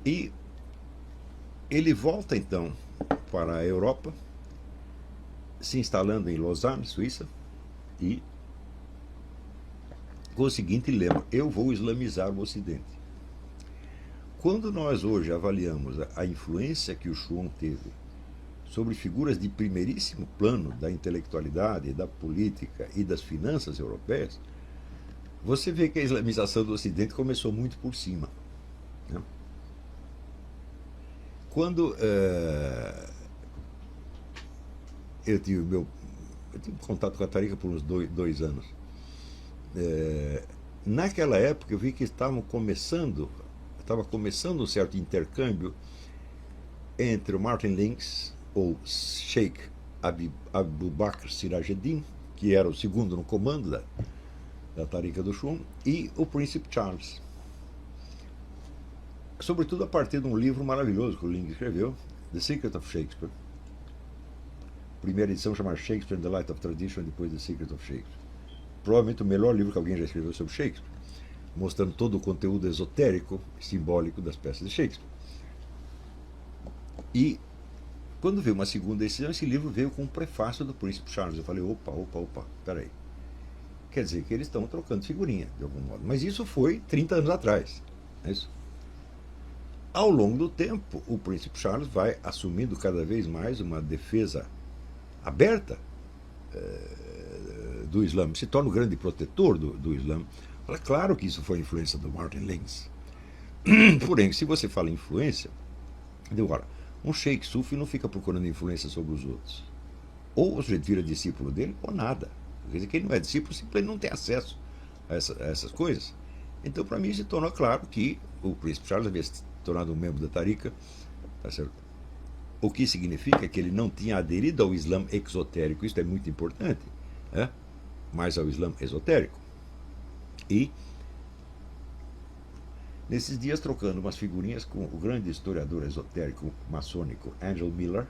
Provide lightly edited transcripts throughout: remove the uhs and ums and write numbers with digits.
E ele volta então para a Europa, se instalando em Lausanne, Suíça, e com o seguinte lema: eu vou islamizar o Ocidente. Quando nós hoje avaliamos a influência que o Schwann teve sobre figuras de primeiríssimo plano da intelectualidade, da política e das finanças europeias, você vê que a islamização do Ocidente começou muito por cima. Né? Quando eu tive contato com a Tariqa por uns dois anos, naquela época eu vi que estava começando um certo intercâmbio entre o Martin Lynx, ou Sheikh Abu Bakr Sirajeddin, que era o segundo no comando da Tariqa do Schwann, e o Príncipe Charles. Sobretudo a partir de um livro maravilhoso que o Lynx escreveu, The Secret of Shakespeare. Primeira edição chamada Shakespeare in the Light of Tradition, depois The Secret of Shakespeare. Provavelmente o melhor livro que alguém já escreveu sobre Shakespeare, mostrando todo o conteúdo esotérico, simbólico das peças de Shakespeare. E quando veio uma segunda edição, esse livro veio com um prefácio do Príncipe Charles. Eu falei, opa, peraí. Quer dizer que eles estão trocando figurinha, de algum modo. Mas isso foi 30 anos atrás. É isso? Ao longo do tempo, o Príncipe Charles vai assumindo cada vez mais uma defesa aberta do Islã, se torna o grande protetor do Islã. Claro que isso foi influência do Martin Lynx. Porém, se você fala em influência, agora, um sheik sufi não fica procurando influência sobre os outros. Ou o sujeito vira discípulo dele, ou nada. Quer dizer, quem não é discípulo simplesmente não tem acesso a essas coisas. Então, para mim, se tornou claro que o Príncipe Charles havia se tornado um membro da Tariqa, tá certo? O que significa que ele não tinha aderido ao Islã exotérico, isso é muito importante, né? Mas ao Islã esotérico. E, nesses dias, trocando umas figurinhas com o grande historiador esotérico maçônico Angel Miller,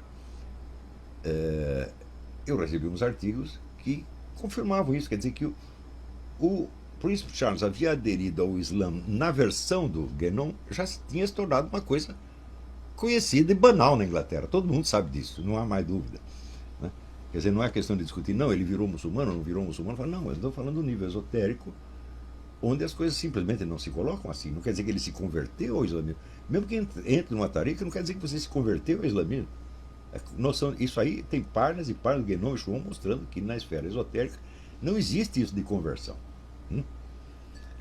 eu recebi uns artigos que confirmavam isso. Quer dizer que o Príncipe Charles havia aderido ao Islã na versão do Guénon, já tinha se tornado uma coisa conhecida e banal na Inglaterra. Todo mundo sabe disso, não há mais dúvida. Né? Quer dizer, não é questão de discutir, não, ele virou muçulmano, não virou muçulmano. Não, eu estou falando do nível esotérico, onde as coisas simplesmente não se colocam assim. Não quer dizer que ele se converteu ao islamismo. Mesmo que entre numa tarica, não quer dizer que você se converteu ao islamismo. Isso aí tem páginas e páginas do Guénon e Schwann mostrando que na esfera esotérica não existe isso de conversão.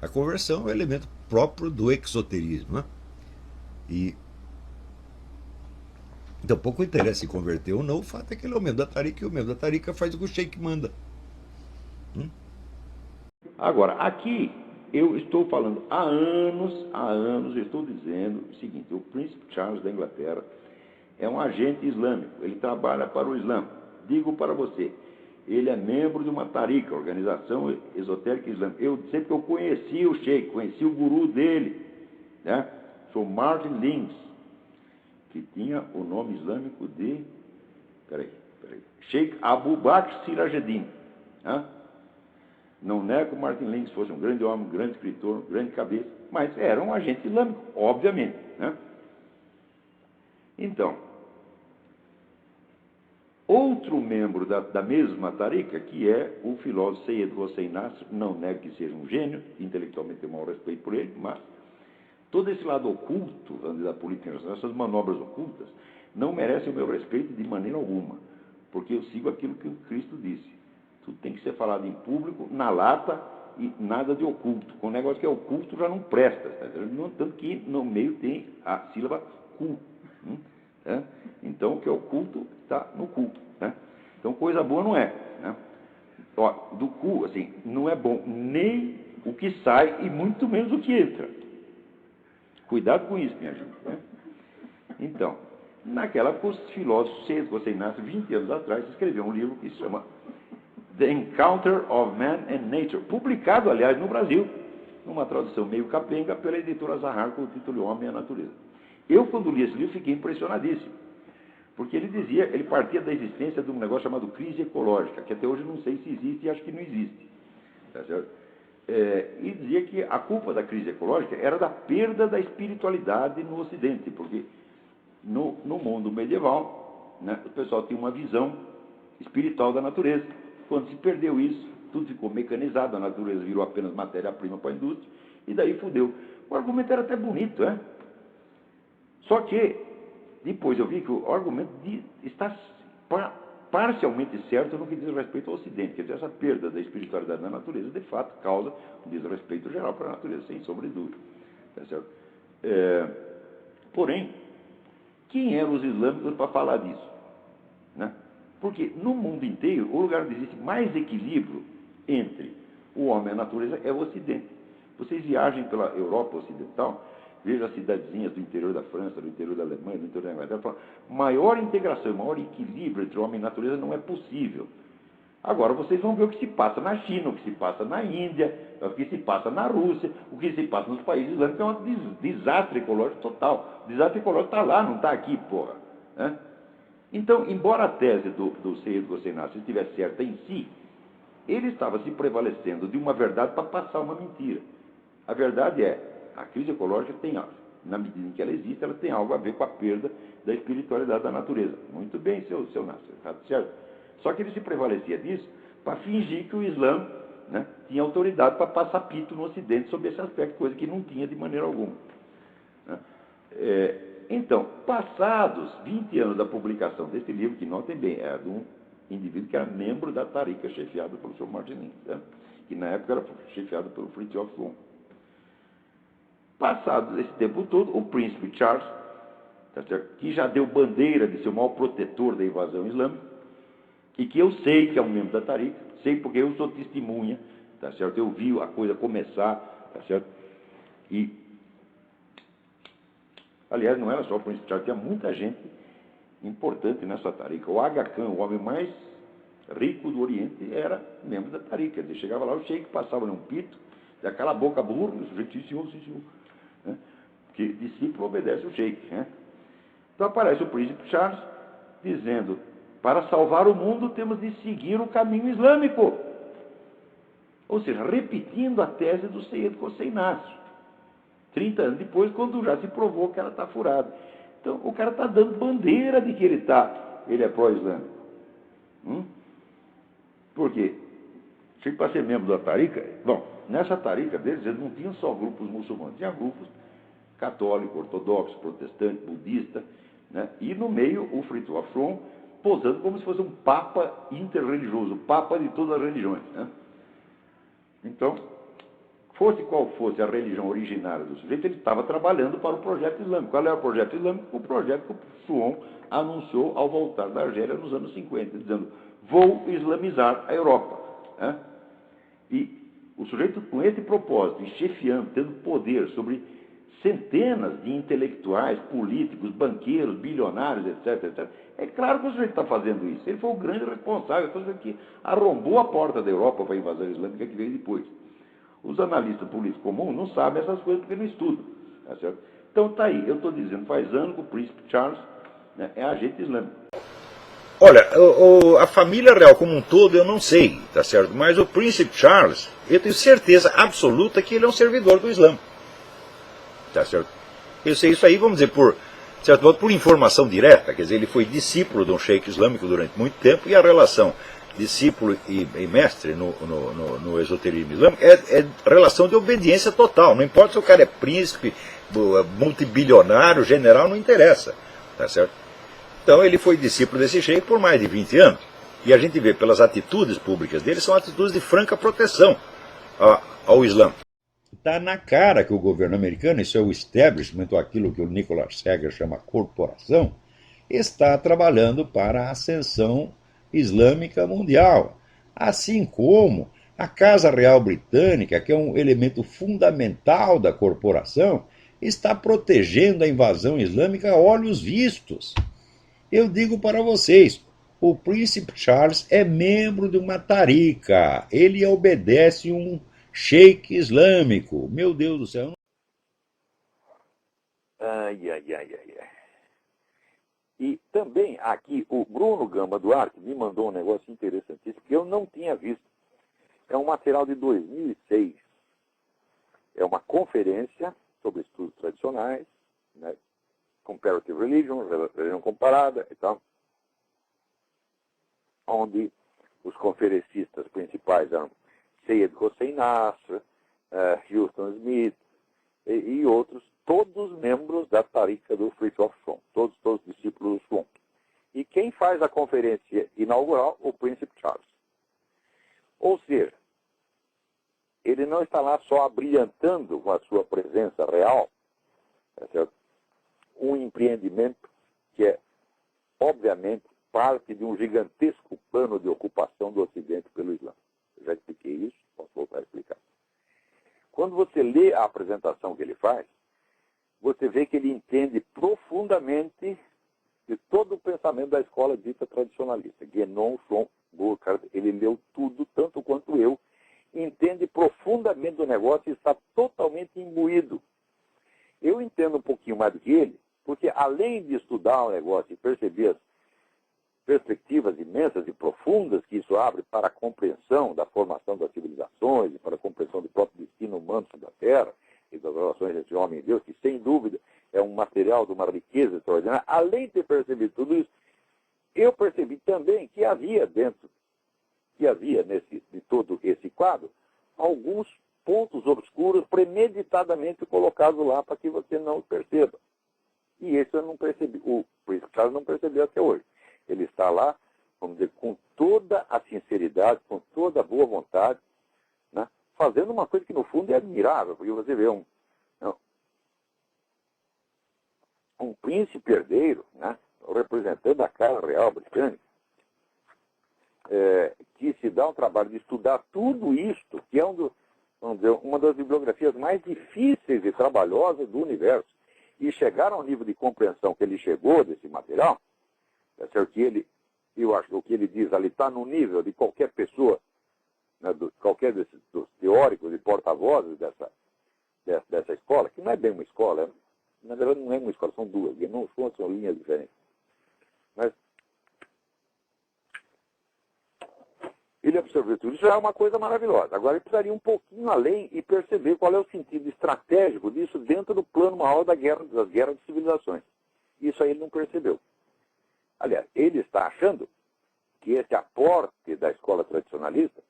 A conversão é um elemento próprio do exoterismo. Né? E então pouco interessa se converter ou não, o fato é que ele é o membro da Tariqa e o membro da Tariqa faz o que o sheik manda. Agora, aqui eu estou falando há anos, eu estou dizendo o seguinte: o Príncipe Charles da Inglaterra é um agente islâmico, ele trabalha para o Islã. Digo para você, ele é membro de uma Tariqa, Organização Esotérica Islâmica. Eu sempre que eu conheci o sheik, conheci o guru dele, né? Sou Martin Lynx, que tinha o nome islâmico de Sheikh Abu Bakr Sirajeddin. Né? Não nego que o Martin Lynx fosse um grande homem, um grande escritor, um grande cabeça, mas era um agente islâmico, obviamente. Né? Então, outro membro da mesma Tariqa, que é o filósofo Seyyed Hossein Nasr, não nego que seja um gênio, intelectualmente tenho o maior respeito por ele, mas todo esse lado oculto da política internacional, essas manobras ocultas, não merecem o meu respeito de maneira alguma, porque eu sigo aquilo que o Cristo disse. Tudo tem que ser falado em público, na lata, e nada de oculto. Com o negócio que é oculto já não presta. Tá? Tanto que no meio tem a sílaba cu. Tá? Então, o que é oculto está no cu. Tá? Então, coisa boa não é. Né? Ó, do cu, assim, não é bom nem o que sai e muito menos o que entra. Cuidado com isso, minha gente. Né? Então, naquela época, os filósofos, se você nasce 20 anos atrás, escreveu um livro que se chama The Encounter of Man and Nature, publicado, aliás, no Brasil, numa tradução meio capenga, pela editora Zahar, com o título Homem e a Natureza. Eu, quando li esse livro, fiquei impressionadíssimo, porque ele partia da existência de um negócio chamado crise ecológica, que até hoje não sei se existe e acho que não existe. Tá certo? E dizia que a culpa da crise ecológica era da perda da espiritualidade no Ocidente, porque no mundo medieval, né, o pessoal tinha uma visão espiritual da natureza. Quando se perdeu isso, tudo ficou mecanizado, a natureza virou apenas matéria-prima para a indústria, e daí fudeu. O argumento era até bonito, né? Só que, depois eu vi que o argumento está parcialmente certo no que diz respeito ao Ocidente. Quer dizer, essa perda da espiritualidade da natureza, de fato, causa um desrespeito geral para a natureza, sem sombra de dúvida. Tá certo? Porém, quem eram os islâmicos para falar disso? Né? Porque no mundo inteiro, o lugar onde existe mais equilíbrio entre o homem e a natureza é o Ocidente. Vocês viajem pela Europa Ocidental, vejam as cidadezinhas do interior da França, do interior da Alemanha, do interior da Inglaterra, falam, maior integração, maior equilíbrio entre homem e natureza não é possível. Agora vocês vão ver o que se passa na China, o que se passa na Índia, o que se passa na Rússia, o que se passa nos países islâmicos, é um desastre ecológico total. O desastre ecológico está lá, não está aqui, porra. Né? Então, embora a tese do Seyyed Hossein Nasr estivesse certa em si, ele estava se prevalecendo de uma verdade para passar uma mentira. A verdade é, a crise ecológica tem algo, na medida em que ela existe, ela tem algo a ver com a perda da espiritualidade da natureza. Muito bem, seu Nasr, está certo? Só que ele se prevalecia disso para fingir que o Islã, né, tinha autoridade para passar pito no Ocidente sobre esse aspecto, coisa que não tinha de maneira alguma. Né? Então, passados 20 anos da publicação deste livro, que notem bem, é de um indivíduo que era membro da Tariqa, chefiado pelo Sr. Marginin, né? Que na época era chefiado pelo Fritjof Lund. Passado esse tempo todo, o príncipe Charles, tá certo? Que já deu bandeira de ser o maior protetor da invasão islâmica, e que eu sei que é um membro da Tariqa, sei porque eu sou testemunha, tá certo? Eu vi a coisa começar, tá certo? E, aliás, não era só o príncipe Charles, tinha muita gente importante nessa Tariqa. O Aga Khan, o homem mais rico do Oriente, era membro da Tariqa. Ele chegava lá, o sheik passava num pito, daquela boca burra, o sujeito, sim, senhor. Né? Porque discípulo obedece o sheik. Né? Então aparece o príncipe Charles dizendo, para salvar o mundo temos de seguir o caminho islâmico. Ou seja, repetindo a tese do Seyyed Hossein Nasr. 30 anos depois, quando já se provou que ela está furada. Então, o cara está dando bandeira de que ele é pró-islâmico. Por quê? Para ser membro da Tariqa, bom, nessa Tariqa deles, eles não tinham só grupos muçulmanos, tinha grupos católicos, ortodoxos, protestantes, budistas, né? E no meio o Fritjof Lund posando como se fosse um papa interreligioso, papa de todas as religiões. Né? Então, fosse qual fosse a religião originária do sujeito, ele estava trabalhando para o projeto islâmico. Qual é o projeto islâmico? O projeto que o Suon anunciou ao voltar da Argélia nos anos 50, dizendo, vou islamizar a Europa. Né? E o sujeito com esse propósito, e chefiando, tendo poder sobre centenas de intelectuais, políticos, banqueiros, bilionários, etc. É claro que o sujeito está fazendo isso. Ele foi o grande responsável, foi o sujeito que arrombou a porta da Europa para a invasão islâmica que veio depois. Os analistas políticos comuns não sabem essas coisas porque não estudam. Tá certo? Então está aí, eu estou dizendo, faz anos que o príncipe Charles, né, é agente islâmico. Olha, a família real como um todo eu não sei, tá certo? Mas o príncipe Charles, eu tenho certeza absoluta que ele é um servidor do Islã. Tá certo? Eu sei isso aí, vamos dizer, por certo modo, por informação direta, quer dizer, ele foi discípulo de um sheik islâmico durante muito tempo, e a relação discípulo e mestre no esoterismo islâmico é relação de obediência total, não importa se o cara é príncipe, multibilionário, general, não interessa, tá certo? Então ele foi discípulo desse sheik por mais de 20 anos, e a gente vê pelas atitudes públicas dele, são atitudes de franca proteção ao Islã. Está na cara que o governo americano, isso é o establishment, ou aquilo que o Nicholas Seger chama corporação, está trabalhando para a ascensão islâmica mundial. Assim como a Casa Real Britânica, que é um elemento fundamental da corporação, está protegendo a invasão islâmica a olhos vistos. Eu digo para vocês, o príncipe Charles é membro de uma tariqa, ele obedece um sheik islâmico. Meu Deus do céu. Ai. E também aqui o Bruno Gama Duarte me mandou um negócio interessantíssimo que eu não tinha visto. É um material de 2006, é uma conferência sobre estudos tradicionais, né? Comparative Religion, religião comparada e tal, onde os conferencistas principais eram Syed Hossein Nasr, Houston Smith e outros, todos membros da Tariqa do Fritjof Schwann, todos discípulos do Schwann. E quem faz a conferência inaugural? O Príncipe Charles. Ou seja, ele não está lá só abrilhantando com a sua presença real, um empreendimento que é, obviamente, parte de um gigantesco plano de ocupação do Ocidente pelo Islã. Eu já expliquei isso, posso voltar a explicar. Quando você lê a apresentação que ele faz, você vê que ele entende profundamente de todo o pensamento da escola dita tradicionalista. Guénon, Schwann, Burckhardt, ele leu tudo, tanto quanto eu, entende profundamente do negócio e está totalmente imbuído. Eu entendo um pouquinho mais do que ele, porque além de estudar o negócio e perceber as perspectivas imensas e profundas que isso abre para a compreensão da formação das civilizações e para a compreensão do próprio destino humano sobre a Terra e das relações entre homem e Deus, que sem dúvida é um material de uma riqueza extraordinária, além de ter percebido tudo isso, eu percebi também que havia de todo esse quadro alguns pontos obscuros premeditadamente colocados lá para que você não perceba. E esse eu não percebi, o Príncipe Charles não percebeu até hoje. Ele está lá, vamos dizer, com toda a sinceridade, com toda a boa vontade, né, fazendo uma coisa que no fundo é admirável, porque você vê um príncipe herdeiro, né, representando a Casa Real Britânica, que se dá um trabalho de estudar tudo isto, que é vamos dizer, uma das bibliografias mais difíceis e trabalhosas do universo, e chegar ao nível de compreensão que ele chegou desse material, é certo que eu acho que o que ele diz ali está no nível de qualquer pessoa, né, qualquer dos teóricos e porta-vozes dessa escola, que não é bem uma escola, na verdade não é uma escola, são duas, não são linhas diferentes. Mas ele observou tudo, isso é uma coisa maravilhosa. Agora ele precisaria um pouquinho além e perceber qual é o sentido estratégico disso dentro do plano maior das guerras de civilizações. Isso aí ele não percebeu. Aliás, ele está achando que esse aporte da escola tradicionalista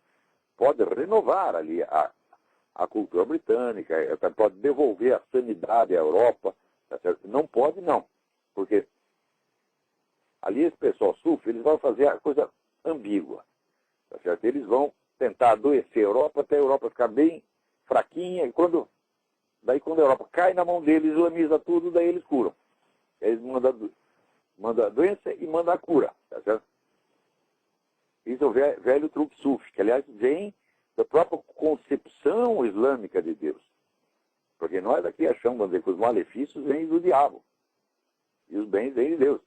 pode renovar ali a cultura britânica, pode devolver a sanidade à Europa, tá certo? Não pode, não. Porque ali esse pessoal sufi, eles vão fazer a coisa ambígua, tá certo? Eles vão tentar adoecer a Europa até a Europa ficar bem fraquinha, e quando a Europa cai na mão deles, islamiza tudo, daí eles curam. Eles manda a doença e manda a cura, tá certo? Isso é o velho truque sufi, que aliás vem da própria concepção islâmica de Deus. Porque nós aqui achamos, vamos dizer, que os malefícios vêm do diabo. E os bens vêm de Deus.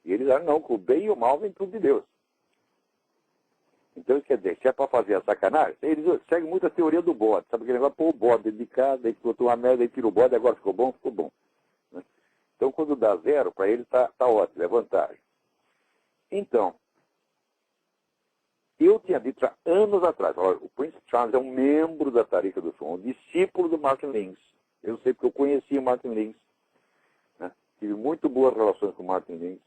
E eles acham não, que o bem e o mal vêm tudo de Deus. Então, quer dizer, se é para fazer a sacanagem, eles seguem muito a teoria do bode. Sabe que ele vai pôr o bode dentro de casa, aí botou uma merda, aí tira o bode, agora ficou bom, ficou bom. Então, quando dá zero, para ele está ótimo, é vantagem. Então, eu tinha dito há anos atrás, olha, o Príncipe Charles é um membro da Tariqa do Schwann, um discípulo do Martin Lings. Eu sei porque eu conhecia o Martin Lings. Né? Tive muito boas relações com o Martin Lings,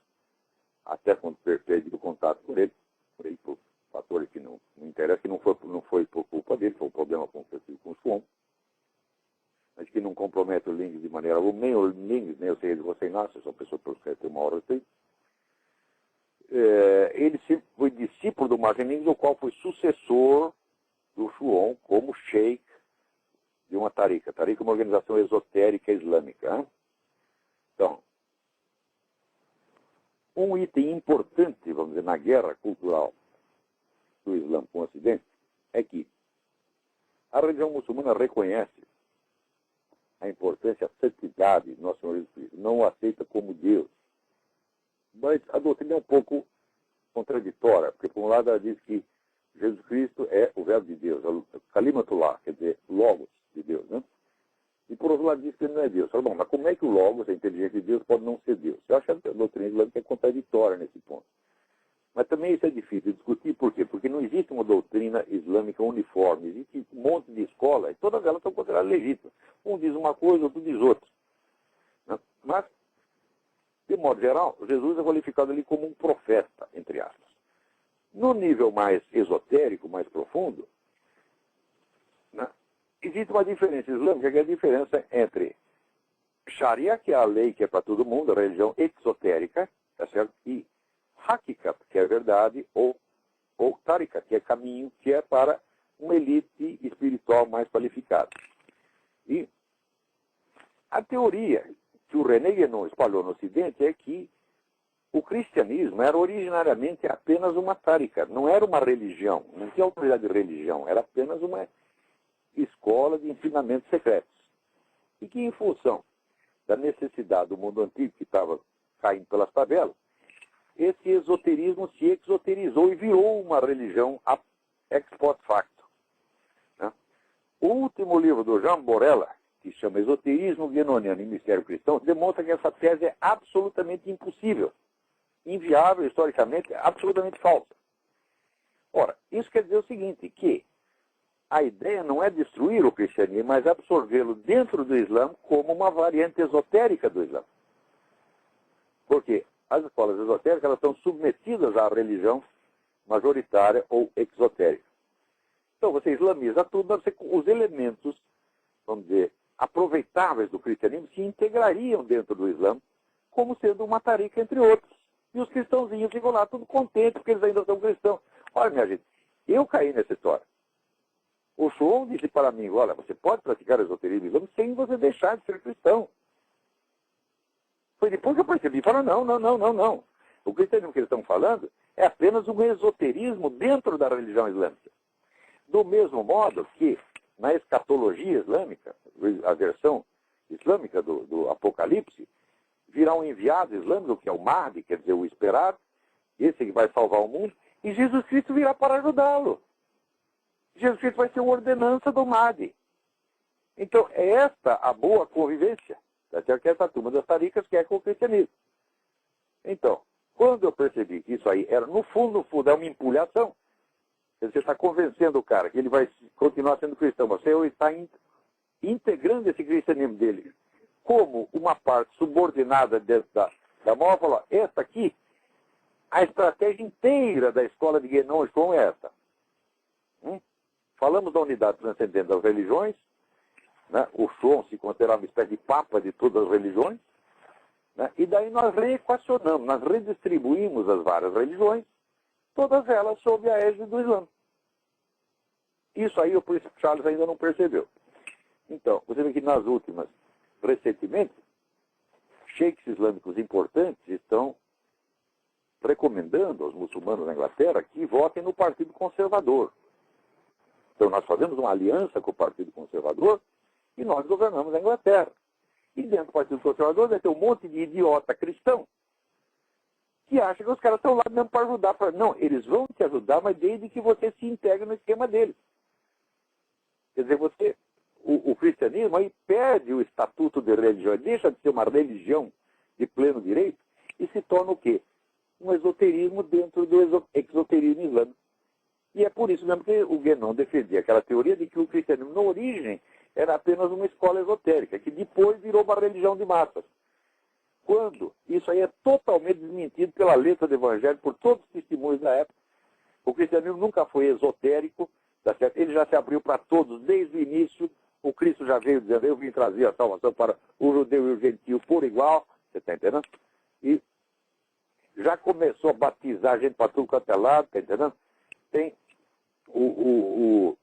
até quando perdi o contato com ele por fatores que não interessam, que não foi por culpa dele, foi um problema com o Schwann. Mas que não compromete o Lings de maneira alguma, nem o Lings, nem o Syed Hossein Nasr, são pessoas por que tem uma hora respeito. Ele foi discípulo do Martin Lings, o qual foi sucessor do Schwann como sheikh de uma tariqa. Tariqa é uma organização esotérica islâmica. Hein? Então, um item importante, vamos dizer, na guerra cultural do Islã com o Ocidente é que a religião muçulmana reconhece a importância, a santidade de Nosso Senhor Jesus Cristo, não o aceita como Deus. Mas a doutrina é um pouco contraditória, porque por um lado ela diz que Jesus Cristo é o verbo de Deus, Kalimatullah, quer dizer, Logos de Deus, né? E por outro lado diz que ele não é Deus. Fala, bom, mas como é que o Logos, a inteligência de Deus, pode não ser Deus? Eu acho que a doutrina islâmica é contraditória nesse ponto. Mas também isso é difícil de discutir, por quê? Porque não existe uma doutrina islâmica uniforme, existe um monte de escolas, e todas elas são consideradas legítimas. Um diz uma coisa, outro diz outra. Né? Mas, de modo geral, Jesus é qualificado ali como um profeta, entre aspas. No nível mais esotérico, mais profundo, né, existe uma diferença islâmica, que é a diferença entre Sharia, que é a lei que é para todo mundo, a religião exotérica, tá certo? E Hakikat, que é verdade, ou Tarikat, que é caminho, que é para uma elite espiritual mais qualificada. E a teoria que o René Guénon espalhou no Ocidente é que o cristianismo era originariamente apenas uma tarica, não era uma religião, não tinha autoridade de religião, era apenas uma escola de ensinamentos secretos. E que, em função da necessidade do mundo antigo que estava caindo pelas tabelas, esse esoterismo se exoterizou e virou uma religião ex post facto. Né? O último livro do Jean Borella, que chama Esoterismo Guénoniano e Mistério Cristão, demonstra que essa tese é absolutamente impossível, inviável, historicamente, absolutamente falsa. Ora, isso quer dizer o seguinte, que a ideia não é destruir o cristianismo, mas absorvê-lo dentro do Islã como uma variante esotérica do Islã. Porque as escolas esotéricas elas estão submetidas à religião majoritária ou exotérica. Então você islamiza tudo, mas os elementos, vamos dizer, aproveitáveis do cristianismo se integrariam dentro do Islã como sendo uma tarica entre outros. E os cristãozinhos ficam lá tudo contentes porque eles ainda são cristãos. Olha, minha gente, eu caí nessa história. O João disse para mim, olha, você pode praticar esoterismo islâmico sem você deixar de ser cristão. Foi depois que eu percebi, fala, não. O cristianismo que eles estão falando é apenas um esoterismo dentro da religião islâmica. Do mesmo modo que, na escatologia islâmica, a versão islâmica do Apocalipse, virá um enviado islâmico, que é o Mahdi, quer dizer, o esperado, esse que vai salvar o mundo, e Jesus Cristo virá para ajudá-lo. Jesus Cristo vai ser uma ordenança do Mahdi. Então, é esta a boa convivência, até que essa turma das taricas quer com o cristianismo. Então, quando eu percebi que isso aí era, no fundo, é uma empulhação, você está convencendo o cara que ele vai continuar sendo cristão, você está integrando esse cristianismo dele como uma parte subordinada dentro da moral, falou, essa aqui, a estratégia inteira da escola de Guénon é essa. Falamos da unidade transcendente das religiões, né? O João se considerava uma espécie de papa de todas as religiões, né? E daí nós reequacionamos, nós redistribuímos as várias religiões, todas elas sob a égide do Islã. Isso aí o príncipe Charles ainda não percebeu. Então, você vê que nas últimas, recentemente, sheiks islâmicos importantes estão recomendando aos muçulmanos da Inglaterra que votem no Partido Conservador. Então nós fazemos uma aliança com o Partido Conservador e nós governamos a Inglaterra. E dentro do Partido Conservador vai ter um monte de idiota cristão que acha que os caras estão lá mesmo para ajudar. Não, eles vão te ajudar, mas desde que você se integre no esquema deles. Quer dizer, o cristianismo aí perde o estatuto de religião, deixa de ser uma religião de pleno direito e se torna o quê? Um esoterismo dentro do exoterismo islâmico. E é por isso mesmo que o Guénon defendia aquela teoria de que o cristianismo, na origem, era apenas uma escola esotérica, que depois virou uma religião de massas. Quando isso aí é totalmente desmentido pela letra do Evangelho, por todos os testemunhos da época. O cristianismo nunca foi esotérico, tá certo? Ele já se abriu para todos desde o início. O Cristo já veio dizendo, eu vim trazer a salvação para o judeu e o gentio por igual, você está entendendo? E já começou a batizar a gente para tudo quanto é lado, está entendendo? Tem o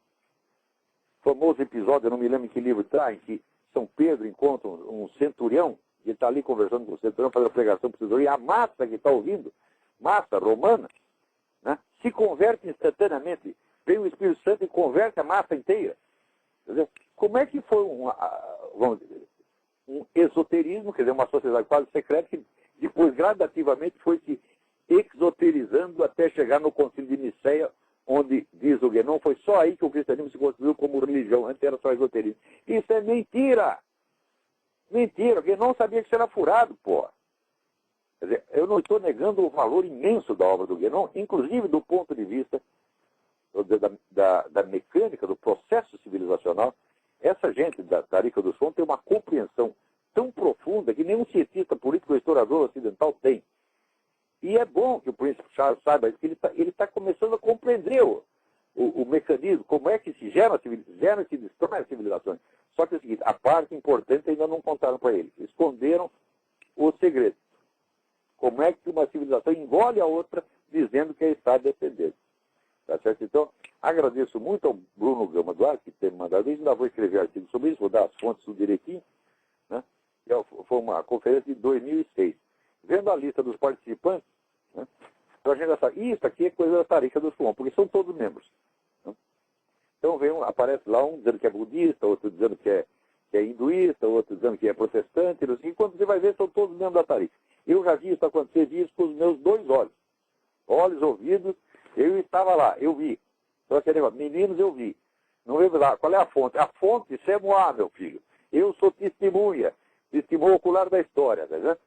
famoso episódio, eu não me lembro em que livro está, em que São Pedro encontra um centurião, e ele está ali conversando com o centurião, fazendo a pregação para o centurião, e a massa que está ouvindo, massa romana, né, se converte instantaneamente. Vem o Espírito Santo e converte a massa inteira. Entendeu? Como é que foi vamos dizer, um esoterismo, quer dizer, uma sociedade quase secreta, que depois gradativamente foi se exoterizando até chegar no Concílio de Niceia, onde, diz o Guénon, foi só aí que o cristianismo se construiu como religião, antes era só esoterismo. Isso é mentira! Mentira, o Guénon sabia que isso era furado, pô. Quer dizer, eu não estou negando o valor imenso da obra do Guénon, inclusive do ponto de vista da mecânica, do processo civilizacional. Essa gente da Tariqa do Som tem uma compreensão tão profunda que nenhum cientista político ou historiador ocidental tem. E é bom que o príncipe Charles saiba isso, que ele tá começando a compreender o mecanismo, como é que se gera e se destrói as civilizações. Só que é o seguinte, a parte importante ainda não contaram para ele. Esconderam o segredo. Como é que uma civilização engole a outra dizendo que está defendendo. Tá certo? Então, agradeço muito ao Bruno Gama Duarte, que tem me mandado isso. Ainda vou escrever artigo sobre isso, vou dar as fontes tudo direitinho. Né? Foi uma conferência de 2006. Vendo a lista dos participantes, né? Então a gente já sabe, isso aqui é coisa da Tariqa do Som, porque são todos membros. Né? Então aparece lá um dizendo que é budista, outro dizendo que é hinduísta, outro dizendo que é protestante, e quando você vai ver, são todos membros da Tariqa. Eu já vi isso acontecer, vi isso com os meus 2 olhos. Olhos, ouvidos, eu estava lá, eu vi. Então aquele negócio, meninos, eu vi. Não veio lá, qual é a fonte? A fonte, isso é Moá, meu filho. Eu sou testemunha ocular da história, tá vendo?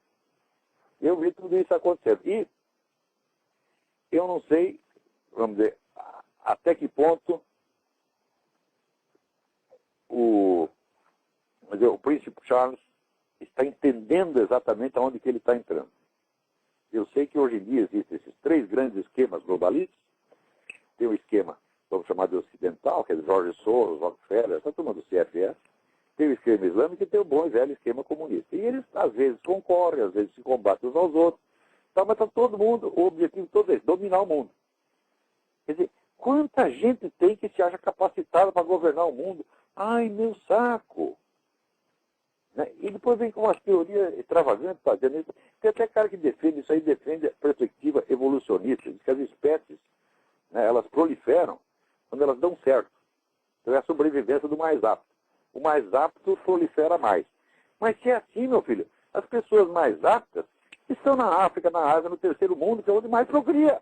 Eu vi tudo isso acontecendo. E eu não sei, vamos dizer, até que ponto o príncipe Charles está entendendo exatamente aonde que ele está entrando. Eu sei que hoje em dia existem esses 3 grandes esquemas globalistas. Tem o esquema, vamos chamar de ocidental, que é George Soros, Rockefeller, essa turma do CFS. Tem o esquema islâmico e tem o bom e velho esquema comunista. E eles, às vezes, concorrem, às vezes se combatem uns aos outros. Tá, mas está todo mundo, o objetivo todo é esse, dominar o mundo. Quer dizer, quanta gente tem que se acha capacitada para governar o mundo? Ai, meu saco! Né? E depois vem com umas teorias extravagantes fazendo isso. Tem até cara que defende isso aí, defende a perspectiva evolucionista, diz que as espécies, né, elas proliferam quando elas dão certo. Então é a sobrevivência do mais apto. O mais apto prolifera mais. Mas se é assim, meu filho, as pessoas mais aptas estão na África, na Ásia, no terceiro mundo, que é onde mais procria.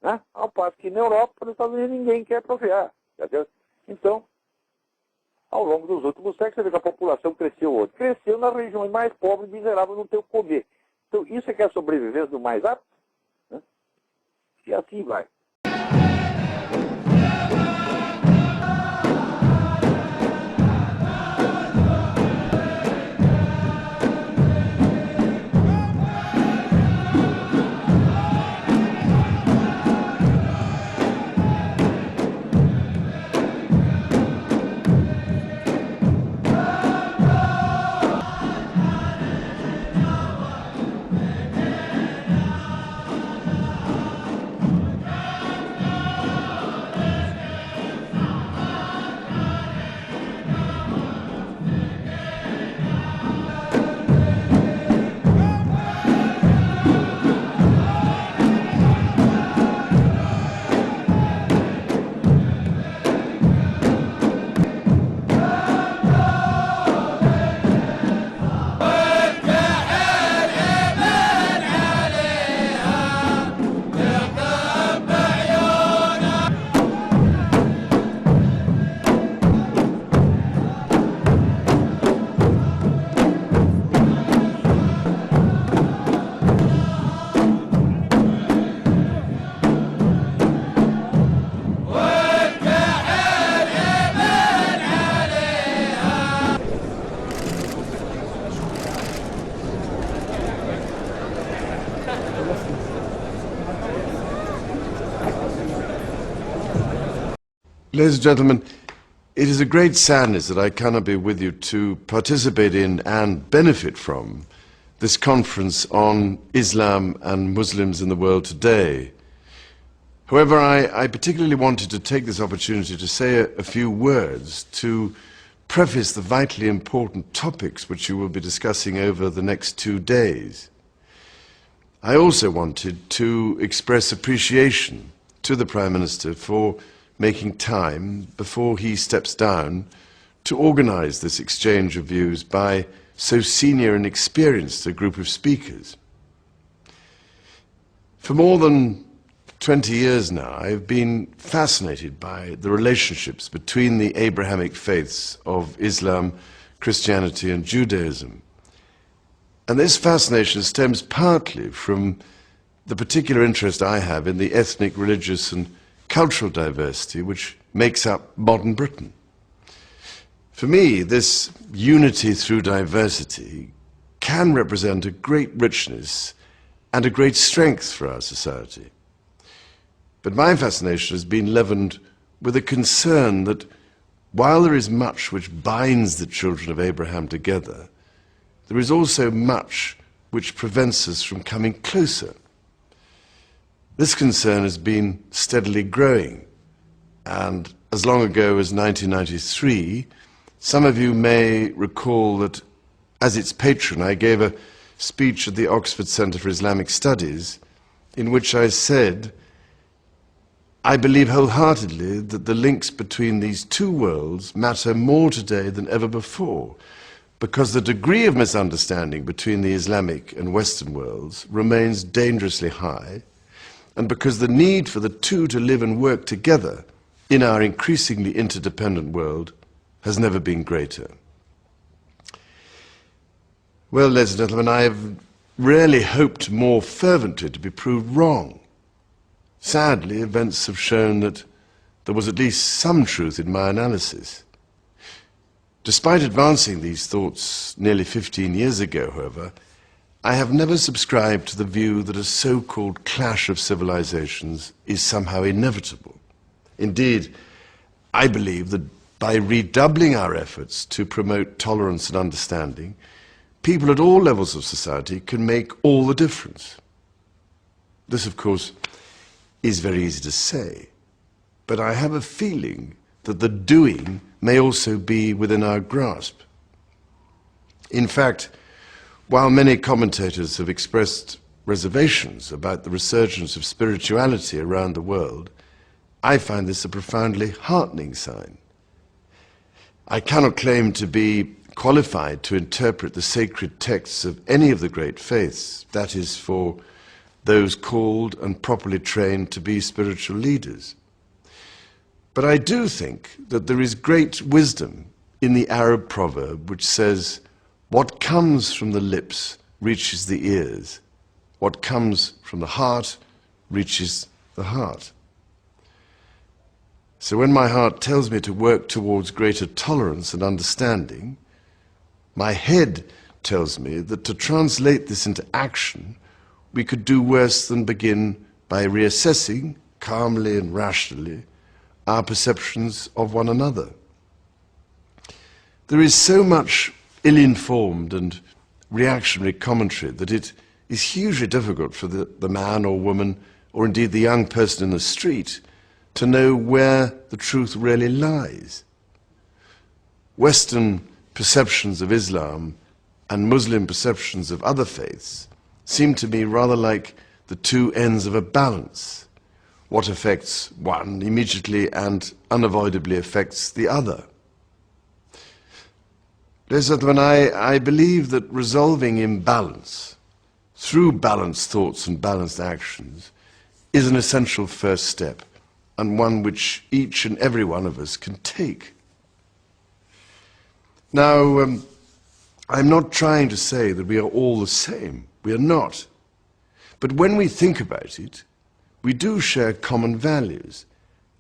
Né? Ao passo que na Europa, nos Estados Unidos, ninguém quer procriar. Entendeu? Então, ao longo dos últimos séculos, você vê que a população cresceu hoje. Cresceu nas regiões mais pobres e miseráveis, não tem o que comer. Então, isso é que é a sobrevivência do mais apto. Né? E assim vai. Ladies and gentlemen, it is a great sadness that I cannot be with you to participate in and benefit from this conference on Islam and Muslims in the world today. However, I particularly wanted to take this opportunity to say a few words to preface the vitally important topics which you will be discussing over the next 2 days. I also wanted to express appreciation to the Prime Minister for making time before he steps down to organize this exchange of views by so senior and experienced a group of speakers. For more than 20 years now, I've been fascinated by the relationships between the Abrahamic faiths of Islam, Christianity and Judaism. And this fascination stems partly from the particular interest I have in the ethnic, religious and cultural diversity which makes up modern Britain. For me, this unity through diversity can represent a great richness and a great strength for our society. But my fascination has been leavened with a concern that while there is much which binds the children of Abraham together, there is also much which prevents us from coming closer. This concern has been steadily growing, and as long ago as 1993, some of you may recall that as its patron I gave a speech at the Oxford Centre for Islamic Studies in which I said, I believe wholeheartedly that the links between these two worlds matter more today than ever before, because the degree of misunderstanding between the Islamic and Western worlds remains dangerously high, and because the need for the two to live and work together in our increasingly interdependent world has never been greater. Well, ladies and gentlemen, I have rarely hoped more fervently to be proved wrong. Sadly, events have shown that there was at least some truth in my analysis. Despite advancing these thoughts nearly 15 years ago, however, I have never subscribed to the view that a so-called clash of civilizations is somehow inevitable. Indeed, I believe that by redoubling our efforts to promote tolerance and understanding, people at all levels of society can make all the difference. This, of course, is very easy to say, but I have a feeling that the doing may also be within our grasp. In fact, while many commentators have expressed reservations about the resurgence of spirituality around the world, I find this a profoundly heartening sign. I cannot claim to be qualified to interpret the sacred texts of any of the great faiths, that is, for those called and properly trained to be spiritual leaders. But I do think that there is great wisdom in the Arab proverb which says, what comes from the lips reaches the ears. What comes from the heart reaches the heart. So when my heart tells me to work towards greater tolerance and understanding, my head tells me that to translate this into action, we could do worse than begin by reassessing, calmly and rationally, our perceptions of one another. There is so much ill-informed and reactionary commentary that it is hugely difficult for the man or woman, or indeed the young person in the street, to know where the truth really lies. Western perceptions of Islam and Muslim perceptions of other faiths seem to me rather like the two ends of a balance. What affects one immediately and unavoidably affects the other. Ladies and gentlemen, I believe that resolving imbalance through balanced thoughts and balanced actions is an essential first step, and one which each and every one of us can take. Now, I'm not trying to say that we are all the same. We are not. But when we think about it, we do share common values,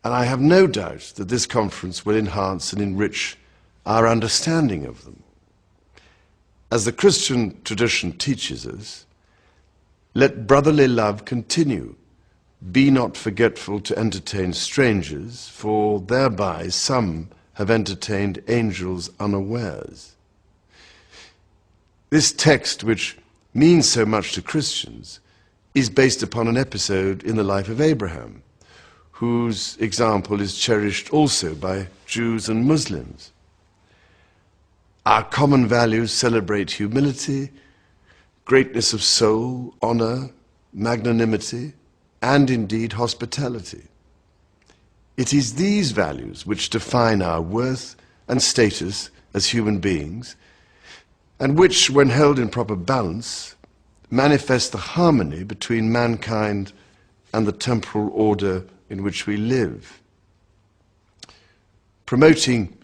and I have no doubt that this conference will enhance and enrich our understanding of them. As the Christian tradition teaches us, let brotherly love continue. Be not forgetful to entertain strangers, for thereby some have entertained angels unawares. This text, which means so much to Christians, is based upon an episode in the life of Abraham, whose example is cherished also by Jews and Muslims. Our common values celebrate humility, greatness of soul, honor, magnanimity, and indeed hospitality. It is these values which define our worth and status as human beings, and which, when held in proper balance, manifest the harmony between mankind and the temporal order in which we live. Promoting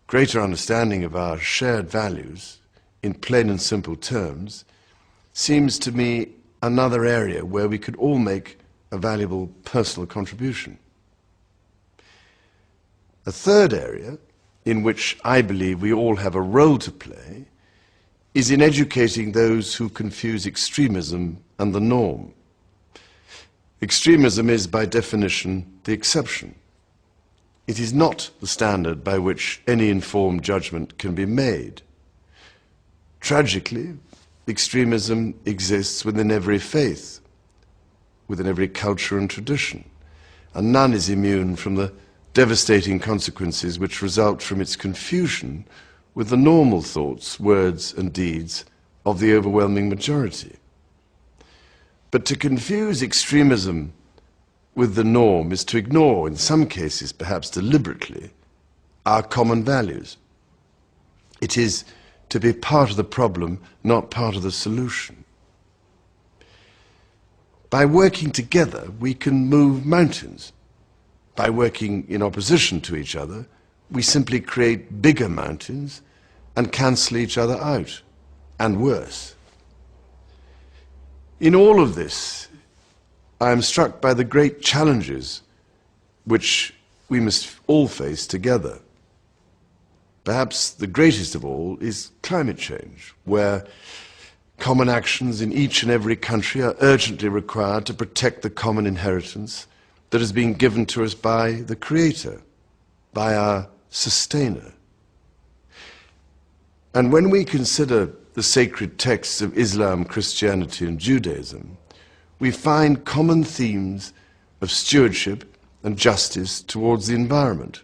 greater understanding of our shared values, in plain and simple terms, seems to me another area where we could all make a valuable personal contribution. A third area in which I believe we all have a role to play is in educating those who confuse extremism and the norm. Extremism is, by definition, the exception. It is not the standard by which any informed judgment can be made. Tragically, extremism exists within every faith, within every culture and tradition, and none is immune from the devastating consequences which result from its confusion with the normal thoughts, words, and deeds of the overwhelming majority. But to confuse extremism with the norm is to ignore, in some cases perhaps deliberately, our common values. It is to be part of the problem, not part of the solution. By working together, we can move mountains. By working in opposition to each other, we simply create bigger mountains and cancel each other out, and worse. In all of this, I am struck by the great challenges which we must all face together. Perhaps the greatest of all is climate change, where common actions in each and every country are urgently required to protect the common inheritance that has been given to us by the Creator, by our Sustainer. And when we consider the sacred texts of Islam, Christianity, and Judaism, we find common themes of stewardship and justice towards the environment.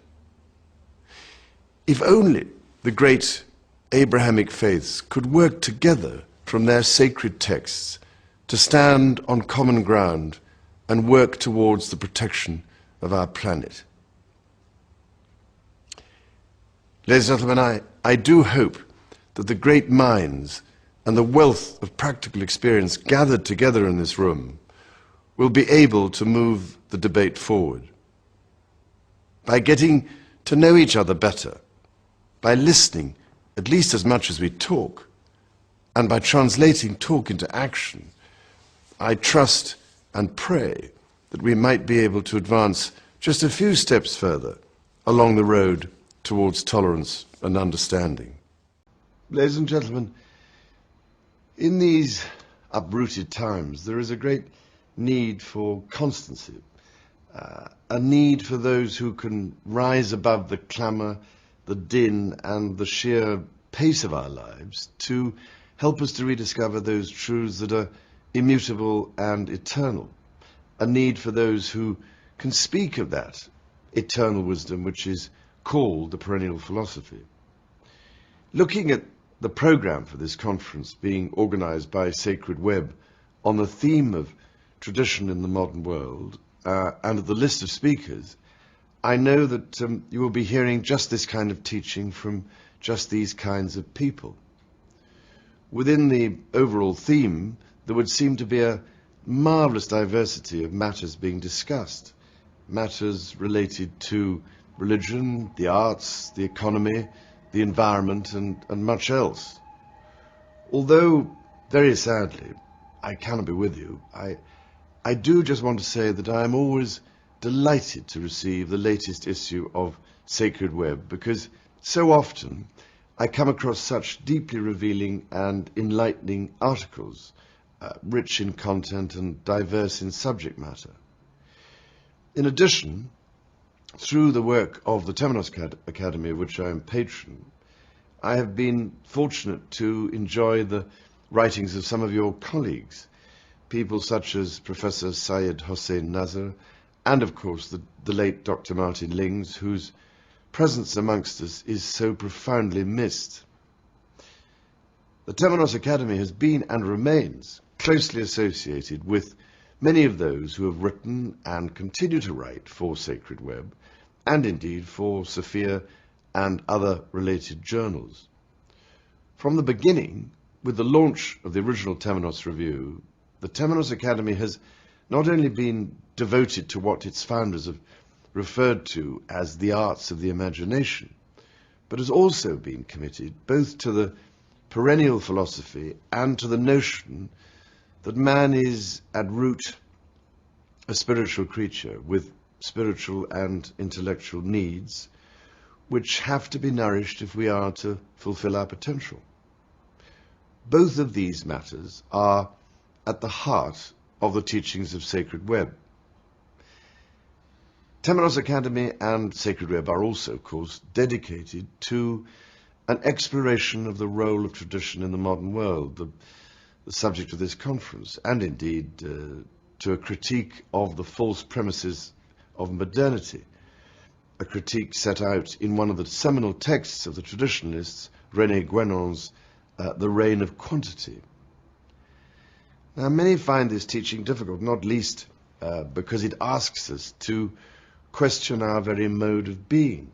If only the great Abrahamic faiths could work together from their sacred texts to stand on common ground and work towards the protection of our planet. Ladies and gentlemen, I do hope that the great minds and the wealth of practical experience gathered together in this room will be able to move the debate forward. By getting to know each other better, by listening at least as much as we talk, and by translating talk into action, I trust and pray that we might be able to advance just a few steps further along the road towards tolerance and understanding. Ladies and gentlemen, in these uprooted times, there is a great need for constancy, a need for those who can rise above the clamour, the din, and the sheer pace of our lives to help us to rediscover those truths that are immutable and eternal, a need for those who can speak of that eternal wisdom which is called the perennial philosophy. Looking at the program for this conference being organized by Sacred Web on the theme of tradition in the modern world and at the list of speakers, I know that you will be hearing just this kind of teaching from just these kinds of people. Within the overall theme, there would seem to be a marvelous diversity of matters being discussed, matters related to religion, the arts, the economy, the environment, and much else. Although, very sadly, I cannot be with you, I do just want to say that I am always delighted to receive the latest issue of Sacred Web, because so often I come across such deeply revealing and enlightening articles, rich in content and diverse in subject matter. In addition, through the work of the Temenos Academy, of which I am patron, I have been fortunate to enjoy the writings of some of your colleagues, people such as Professor Syed Hossein Nazar, and of course the late Dr. Martin Lings, whose presence amongst us is so profoundly missed. The Temenos Academy has been and remains closely associated with many of those who have written and continue to write for Sacred Web, and indeed for Sophia and other related journals. From the beginning, with the launch of the original Temenos Review, the Temenos Academy has not only been devoted to what its founders have referred to as the arts of the imagination, but has also been committed both to the perennial philosophy and to the notion that man is at root a spiritual creature with spiritual and intellectual needs which have to be nourished if we are to fulfill our potential. Both of these matters are at the heart of the teachings of Sacred Web. Temenos Academy and Sacred Web are also, of course, dedicated to an exploration of the role of tradition in the modern world, the subject of this conference, and indeed to a critique of the false premises of modernity, a critique set out in one of the seminal texts of the traditionalists, René Guénon's The Reign of Quantity. Now, many find this teaching difficult, not least because it asks us to question our very mode of being,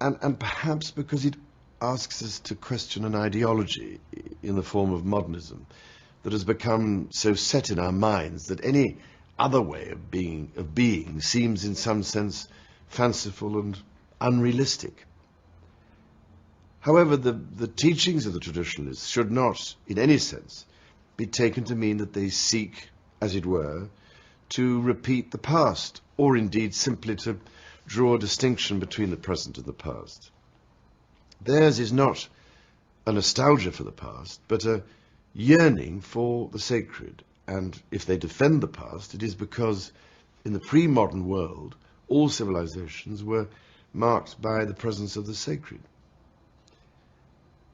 and perhaps because it asks us to question an ideology in the form of modernism that has become so set in our minds that any other way of being seems in some sense fanciful and unrealistic. However, the teachings of the traditionalists should not, in any sense, be taken to mean that they seek, as it were, to repeat the past, or indeed simply to draw a distinction between the present and the past. Theirs is not a nostalgia for the past, but a yearning for the sacred. And if they defend the past, it is because in the pre-modern world, all civilizations were marked by the presence of the sacred.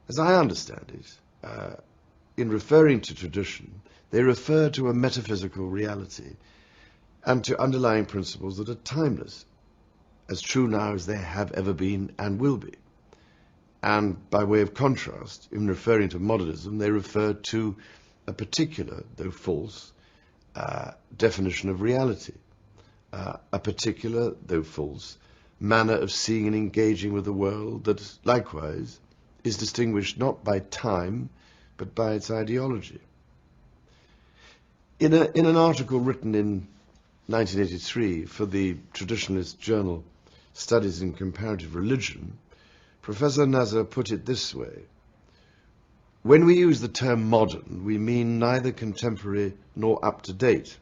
As I understand it, in referring to tradition, they refer to a metaphysical reality and to underlying principles that are timeless, as true now as they have ever been and will be. And by way of contrast, in referring to modernism, they refer to a particular, though false, definition of reality, a particular, though false, manner of seeing and engaging with the world that, likewise, is distinguished not by time, but by its ideology. In an article written in 1983 for the traditionalist journal Studies in Comparative Religion, Professor Nasr put it this way: when we use the term modern, we mean neither contemporary nor up-to-date.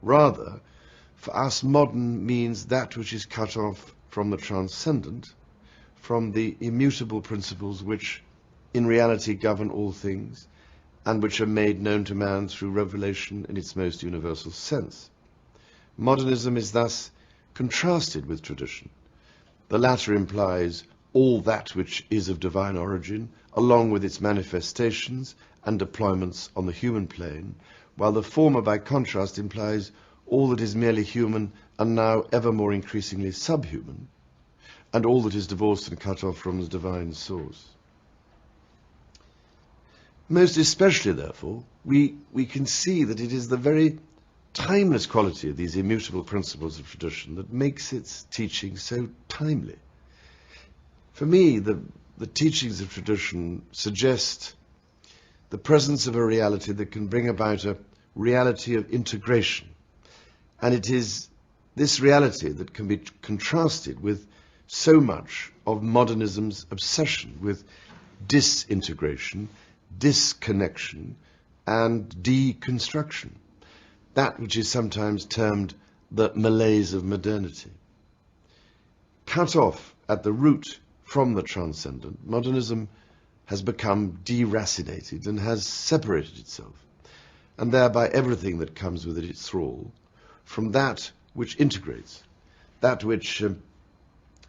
Rather, for us, modern means that which is cut off from the transcendent, from the immutable principles which in reality govern all things, and which are made known to man through revelation in its most universal sense. Modernism is thus contrasted with tradition. The latter implies all that which is of divine origin, along with its manifestations and deployments on the human plane, while the former, by contrast, implies all that is merely human and now ever more increasingly subhuman, and all that is divorced and cut off from the divine source. Most especially, therefore, we can see that it is the very timeless quality of these immutable principles of tradition that makes its teaching so timely. For me, the teachings of tradition suggest the presence of a reality that can bring about a reality of integration. And it is this reality that can be contrasted with so much of modernism's obsession with disintegration, disconnection, and deconstruction, that which is sometimes termed the malaise of modernity. Cut off at the root from the transcendent, modernism has become deracinated and has separated itself, and thereby everything that comes within its thrall, from that which integrates, that which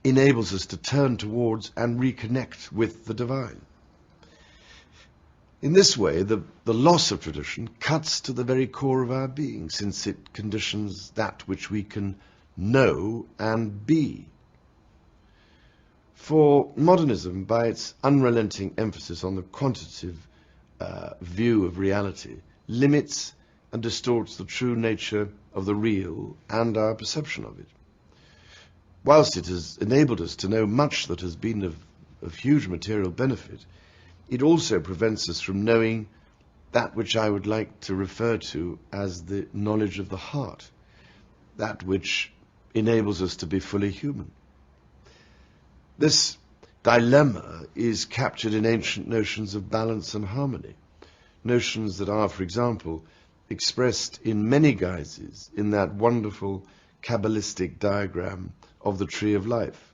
enables us to turn towards and reconnect with the divine. In this way, the loss of tradition cuts to the very core of our being, since it conditions that which we can know and be. For modernism, by its unrelenting emphasis on the quantitative view of reality, limits and distorts the true nature of the real and our perception of it. Whilst it has enabled us to know much that has been of huge material benefit, it also prevents us from knowing that which I would like to refer to as the knowledge of the heart, that which enables us to be fully human. This dilemma is captured in ancient notions of balance and harmony, notions that are, for example, expressed in many guises in that wonderful Kabbalistic diagram of the Tree of Life.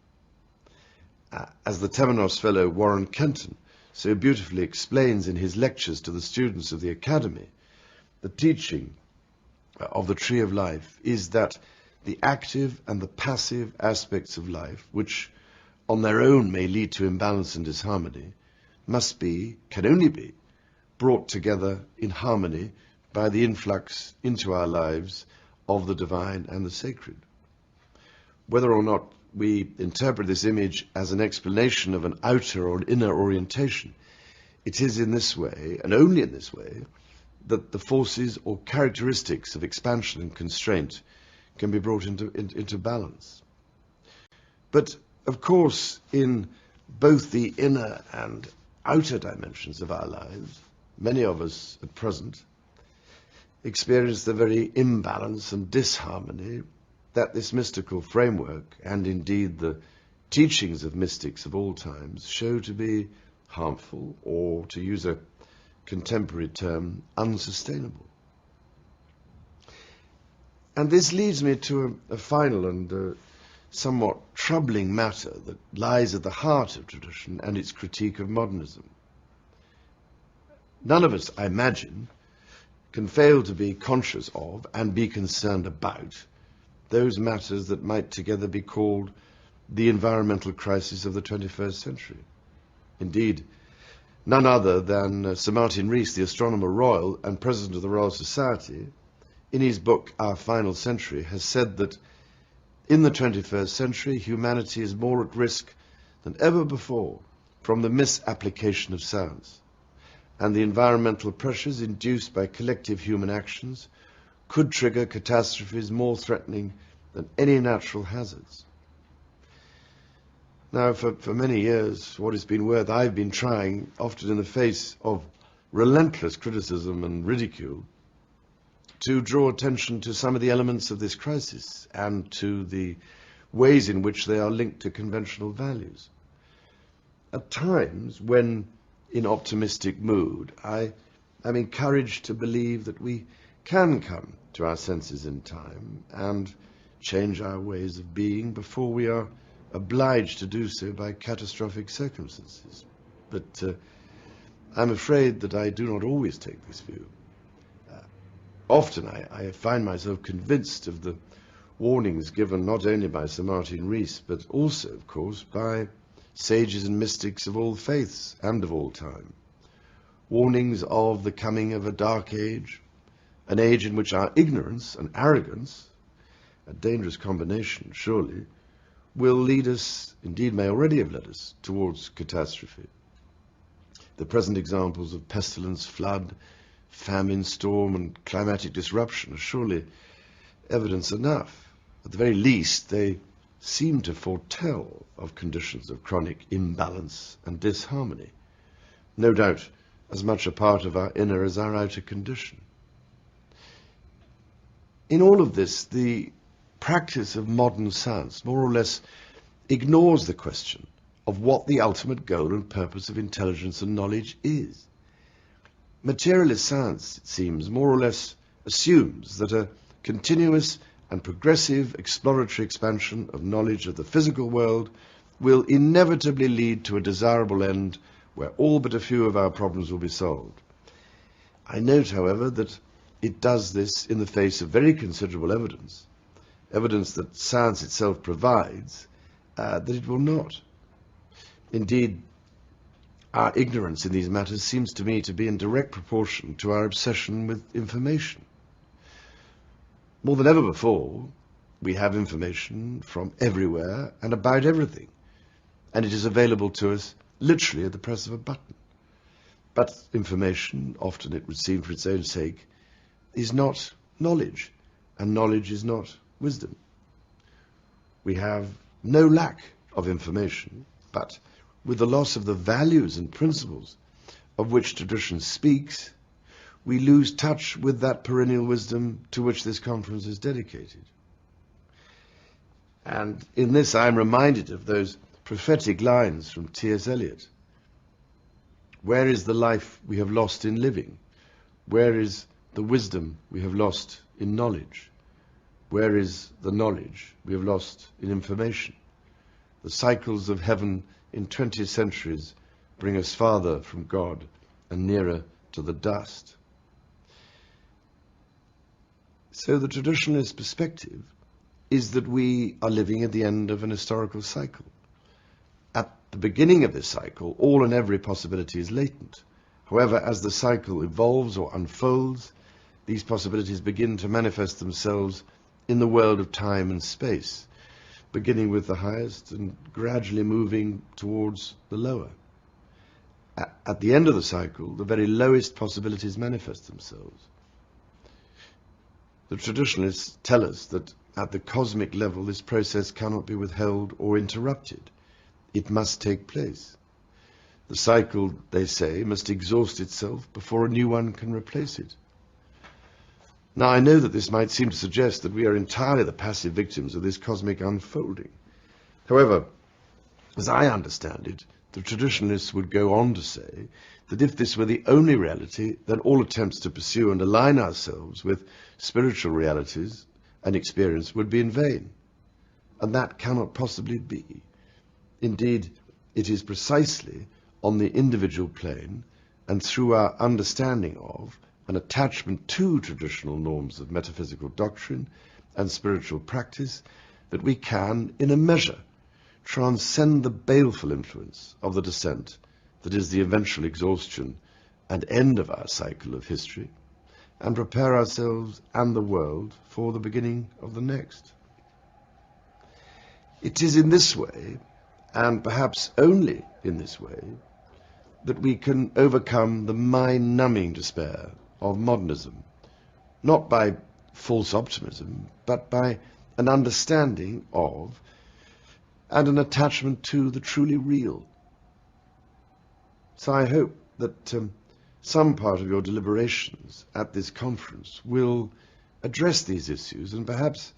As the Temenos fellow Warren Kenton so beautifully explains in his lectures to the students of the Academy, the teaching of the Tree of Life is that the active and the passive aspects of life, which on their own may lead to imbalance and disharmony, must be, can only be, brought together in harmony by the influx into our lives of the divine and the sacred. Whether or not we interpret this image as an explanation of an outer or an inner orientation, it is in this way, and only in this way, that the forces or characteristics of expansion and constraint can be brought into balance. But, of course, in both the inner and outer dimensions of our lives, many of us at present experience the very imbalance and disharmony that this mystical framework, and indeed the teachings of mystics of all times, show to be harmful, or, to use a contemporary term, unsustainable. And this leads me to a final and somewhat troubling matter that lies at the heart of tradition and its critique of modernism. None of us, I imagine, can fail to be conscious of and be concerned about those matters that might together be called the environmental crisis of the 21st century. Indeed, none other than Sir Martin Rees, the Astronomer Royal and President of the Royal Society, in his book Our Final Century, has said that in the 21st century humanity is more at risk than ever before from the misapplication of science, and the environmental pressures induced by collective human actions could trigger catastrophes more threatening than any natural hazards. Now, for many years, what has been worth, I've been trying, often in the face of relentless criticism and ridicule, to draw attention to some of the elements of this crisis and to the ways in which they are linked to conventional values. At times, when in optimistic mood, I am encouraged to believe that we can come to our senses in time and change our ways of being before we are obliged to do so by catastrophic circumstances. But I'm afraid that I do not always take this view. Often I find myself convinced of the warnings given not only by Sir Martin Rees, but also, of course, by sages and mystics of all faiths and of all time. Warnings of the coming of a dark age, an age in which our ignorance and arrogance, a dangerous combination surely, will lead us, indeed may already have led us, towards catastrophe. The present examples of pestilence, flood, famine, storm, and climatic disruption are surely evidence enough. At the very least, they seem to foretell of conditions of chronic imbalance and disharmony, no doubt as much a part of our inner as our outer condition. In all of this, the practice of modern science more or less ignores the question of what the ultimate goal and purpose of intelligence and knowledge is. Materialist science, it seems, more or less assumes that a continuous and progressive exploratory expansion of knowledge of the physical world will inevitably lead to a desirable end where all but a few of our problems will be solved. I note, however, that it does this in the face of very considerable evidence that science itself provides, that it will not. Indeed, our ignorance in these matters seems to me to be in direct proportion to our obsession with information. More than ever before, we have information from everywhere and about everything, and it is available to us literally at the press of a button. But information, often it would seem for its own sake, is not knowledge, and knowledge is not wisdom. We have no lack of information, but with the loss of the values and principles of which tradition speaks, we lose touch with that perennial wisdom to which this conference is dedicated. And in this I am reminded of those prophetic lines from T.S. Eliot. Where is the life we have lost in living? Where is the wisdom we have lost in knowledge? Where is the knowledge we have lost in information? The cycles of heaven in 20 centuries bring us farther from God and nearer to the dust. So the traditionalist perspective is that we are living at the end of an historical cycle. At the beginning of this cycle, all and every possibility is latent. However, as the cycle evolves or unfolds, these possibilities begin to manifest themselves in the world of time and space, beginning with the highest and gradually moving towards the lower. At the end of the cycle, the very lowest possibilities manifest themselves. The traditionalists tell us that at the cosmic level, this process cannot be withheld or interrupted. It must take place. The cycle, they say, must exhaust itself before a new one can replace it. Now, I know that this might seem to suggest that we are entirely the passive victims of this cosmic unfolding. However, as I understand it, the traditionalists would go on to say that if this were the only reality, then all attempts to pursue and align ourselves with spiritual realities and experience would be in vain. And that cannot possibly be. Indeed, it is precisely on the individual plane and through our understanding of an attachment to traditional norms of metaphysical doctrine and spiritual practice that we can, in a measure, transcend the baleful influence of the descent that is the eventual exhaustion and end of our cycle of history, and prepare ourselves and the world for the beginning of the next. It is in this way, and perhaps only in this way, that we can overcome the mind-numbing despair of modernism, not by false optimism, but by an understanding of and an attachment to the truly real. So I hope that some part of your deliberations at this conference will address these issues and perhaps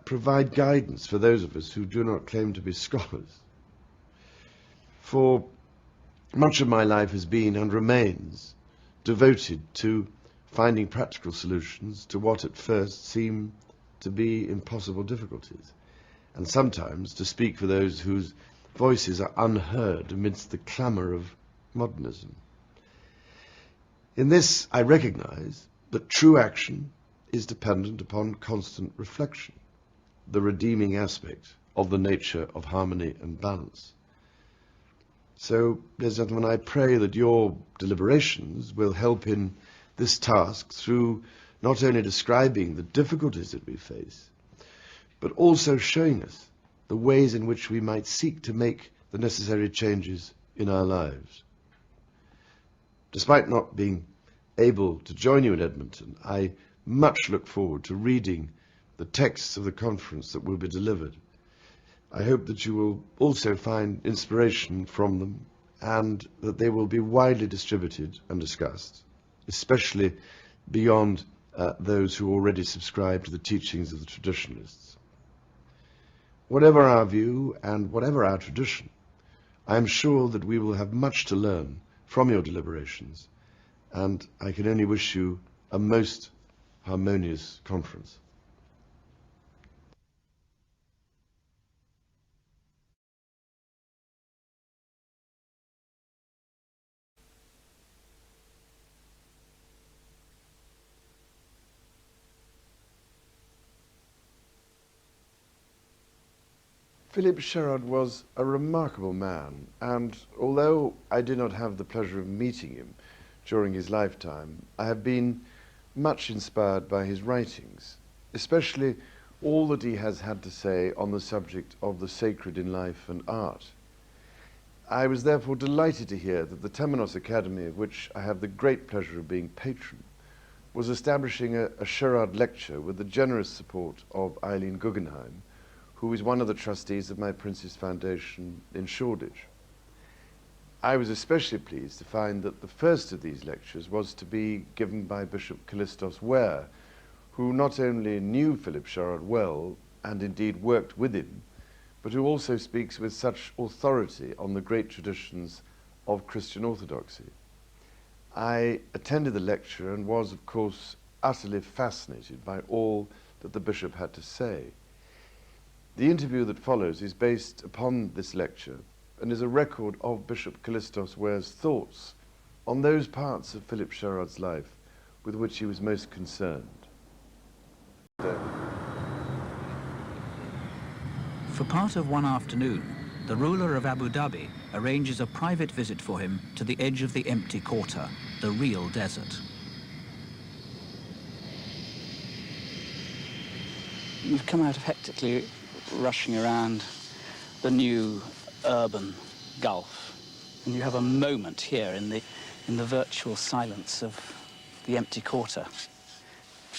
provide guidance for those of us who do not claim to be scholars. For much of my life has been and remains devoted to finding practical solutions to what at first seem to be impossible difficulties, and sometimes to speak for those whose voices are unheard amidst the clamour of modernism. In this, I recognize that true action is dependent upon constant reflection, the redeeming aspect of the nature of harmony and balance. So, ladies and gentlemen, I pray that your deliberations will help in this task through not only describing the difficulties that we face, but also showing us the ways in which we might seek to make the necessary changes in our lives. Despite not being able to join you in Edmonton, I much look forward to reading the texts of the conference that will be delivered. I hope that you will also find inspiration from them and that they will be widely distributed and discussed, especially beyond those who already subscribe to the teachings of the traditionalists. Whatever our view and whatever our tradition, I am sure that we will have much to learn from your deliberations, and I can only wish you a most harmonious conference. Philip Sherrod was a remarkable man, and although I did not have the pleasure of meeting him during his lifetime, I have been much inspired by his writings, especially all that he has had to say on the subject of the sacred in life and art. I was therefore delighted to hear that the Temenos Academy, of which I have the great pleasure of being patron, was establishing a Sherrod lecture with the generous support of Eileen Guggenheim, who is one of the trustees of my Prince's Foundation in Shoreditch. I was especially pleased to find that the first of these lectures was to be given by Bishop Callistos Ware, who not only knew Philip Sherrod well, and indeed worked with him, but who also speaks with such authority on the great traditions of Christian orthodoxy. I attended the lecture and was, of course, utterly fascinated by all that the bishop had to say. The interview that follows is based upon this lecture and is a record of Bishop Kallistos Ware's thoughts on those parts of Philip Sherrod's life with which he was most concerned. For part of one afternoon, the ruler of Abu Dhabi arranges a private visit for him to the edge of the empty quarter, the real desert. You've come out of hectically rushing around the new urban Gulf, and you have a moment here in the virtual silence of the empty quarter.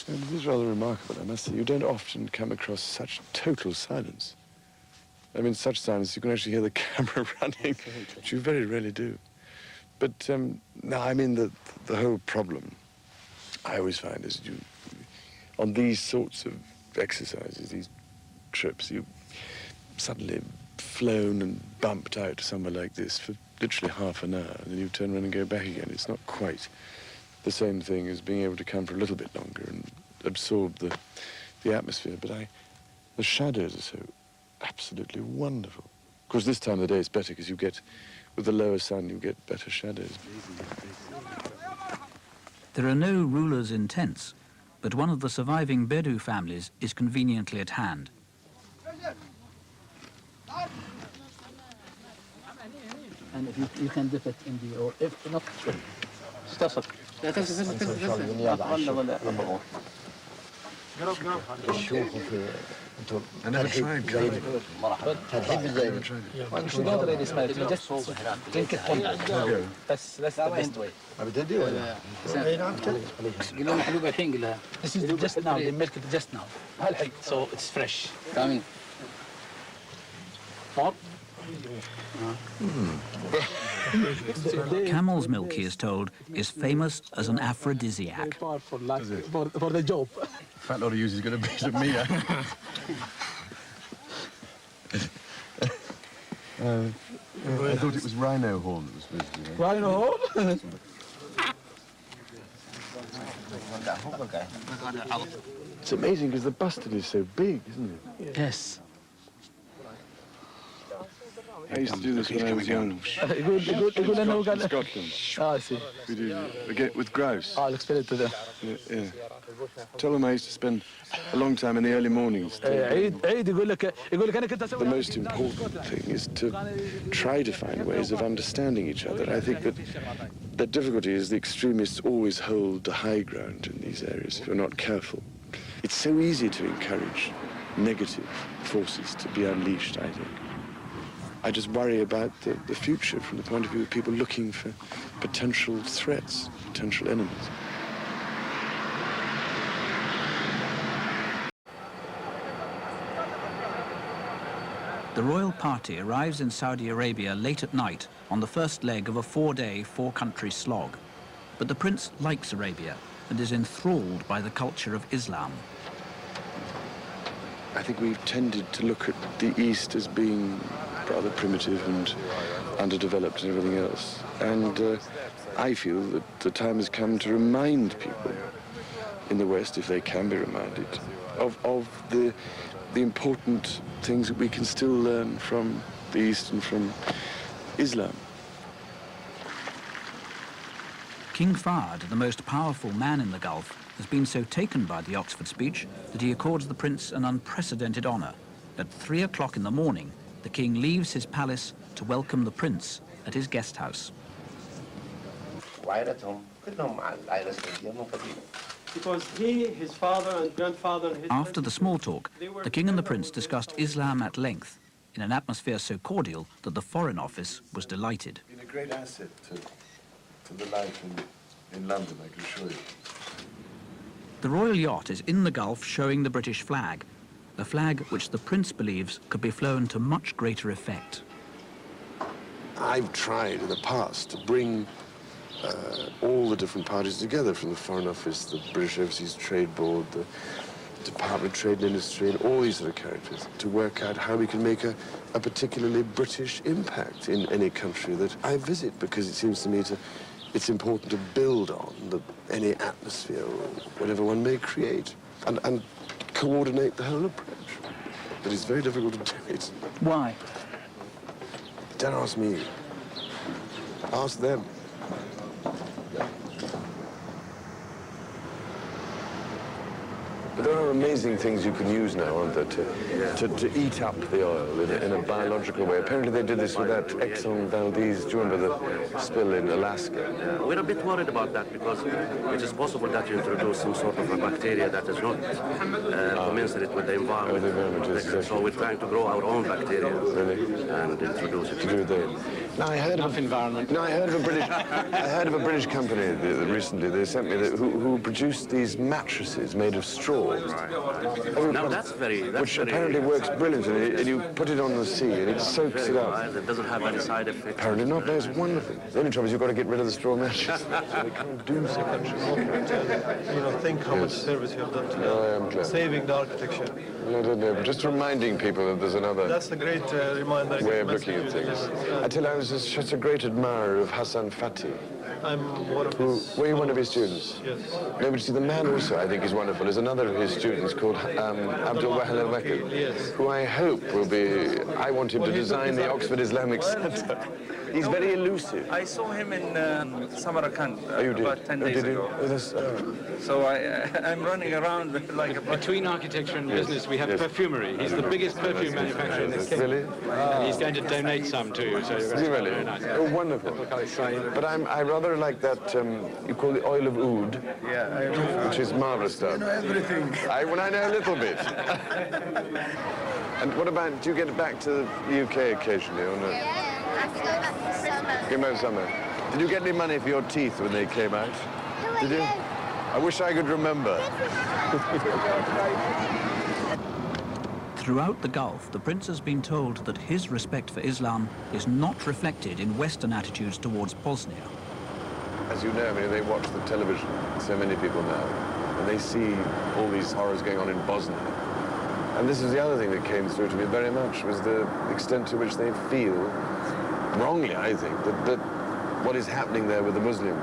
It is rather remarkable, I must say. You don't often come across such total silence. I mean, such silence, you can actually hear the camera running, which you very rarely do. But, no, I mean, the whole problem, I always find, is on these sorts of exercises, these trips, you've suddenly flown and bumped out to somewhere like this for literally half an hour, and then you turn around and go back again. It's not quite the same thing as being able to come for a little bit longer and absorb the atmosphere. But the shadows are so absolutely wonderful. Of course, this time of the day it's better because you get, with the lower sun, you get better shadows. There are no rulers in tents, but one of the surviving Bedu families is conveniently at hand. And if you can dip it in the, or if not, I never tried. You don't really smell it, you just drink it on. That's the best way. This is just now, they milk it just now. So it's fresh. Camel's milk, he is told, is famous as an aphrodisiac. For the job. Fat lot of use is going to be to me. I thought it was rhino horn that was supposed to be. Rhino horn? It's amazing because the bustard is so big, isn't it? Yes. I used to do this when I was young. In Scotland. I see. We do again with grouse. I'll explain it to them. Yeah. Tell them I used to spend a long time in the early mornings. The most important thing is to try to find ways of understanding each other. I think that the difficulty is the extremists always hold the high ground in these areas if you're not careful. It's so easy to encourage negative forces to be unleashed, I think. I just worry about the future from the point of view of people looking for potential threats, potential enemies. The royal party arrives in Saudi Arabia late at night on the first leg of a 4-day, 4-country slog. But the prince likes Arabia and is enthralled by the culture of Islam. I think we've tended to look at the East as being rather primitive and underdeveloped and everything else. And I feel that the time has come to remind people in the West, if they can be reminded, of the important things that we can still learn from the East and from Islam. King Fahd, the most powerful man in the Gulf, has been so taken by the Oxford speech that he accords the prince an unprecedented honour. At 3 o'clock in the morning, the king leaves his palace to welcome the prince at his guest house. Because he, his father and grandfather... After the small talk, the king and the prince discussed Islam at length, in an atmosphere so cordial that the Foreign Office was delighted. It's been a great asset to the life in London, I can assure you. The royal yacht is in the Gulf showing the British flag, a flag which the prince believes could be flown to much greater effect. I've tried in the past to bring all the different parties together, from the Foreign Office, the British Overseas Trade Board, the Department of Trade and Industry, and all these other characters, to work out how we can make a particularly British impact in any country that I visit, because it seems to me it's important to build on any atmosphere or whatever one may create, and coordinate the whole approach. But it's very difficult to do it. Why? Don't ask me. Ask them. But there are amazing things you can use now, aren't there, to eat up the oil in a biological way. Apparently they did this with that Exxon Valdez. Do you remember the spill in Alaska? We're a bit worried about that because it is possible that you introduce some sort of a bacteria that is not commensurate with the environment. Oh, the environment is exactly. So we're trying to grow our own bacteria Really? and introduce it. To do that. Now I heard of environment. No, I heard of a British company recently. They sent me who produced these mattresses made of straw. Right. Now which apparently works brilliantly, and you put it on the sea and it soaks it up. Right. It doesn't have any side effects. Apparently not. No, it's wonderful. The only trouble is you've got to get rid of the straw mattresses, so they can't do so much. Think how much service you have done to I am glad. saving the architecture. No, just reminding people that there's another That's a great reminder. way of looking at things. I tell you, I was such a great admirer of Hassan Fatih. I'm one of his... Were you one of his students? Yes. No, but see, the man also I think is wonderful. There's another of his students called Abdul Wahid al-Wahid, Yes. who I hope will be... I want him to design the Oxford Islamic Centre. He's very elusive. I saw him in Samarkand You did? about 10 days Did you? ago. Oh, that's, So I'm running around like a... Between architecture and business, we have perfumery. He's the biggest perfume manufacturer in the kingdom. Really? And he's going to donate some to you. So you're Is going he to really? very nice. Oh, wonderful. But I rather like that, you call it oil of oud, which is marvelous stuff. You know everything. I know a little bit. And what about, do you get back to the UK occasionally or no? Yeah, I have to go back this summer. Came out summer. Did you get any money for your teeth when they came out? Did you? I wish I could remember. Throughout the Gulf, the prince has been told that his respect for Islam is not reflected in Western attitudes towards Bosnia. As you know, I mean, they watch the television, so many people now, and they see all these horrors going on in Bosnia. And this is the other thing that came through to me very much, was the extent to which they feel, wrongly I think, that what is happening there with the Muslim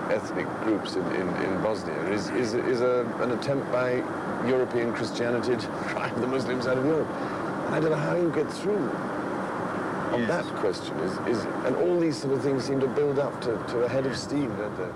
ethnic groups in Bosnia is an attempt by European Christianity to drive the Muslims out of Europe. And I don't know how you get through on that question. And all these sort of things seem to build up to a head of steam, don't they?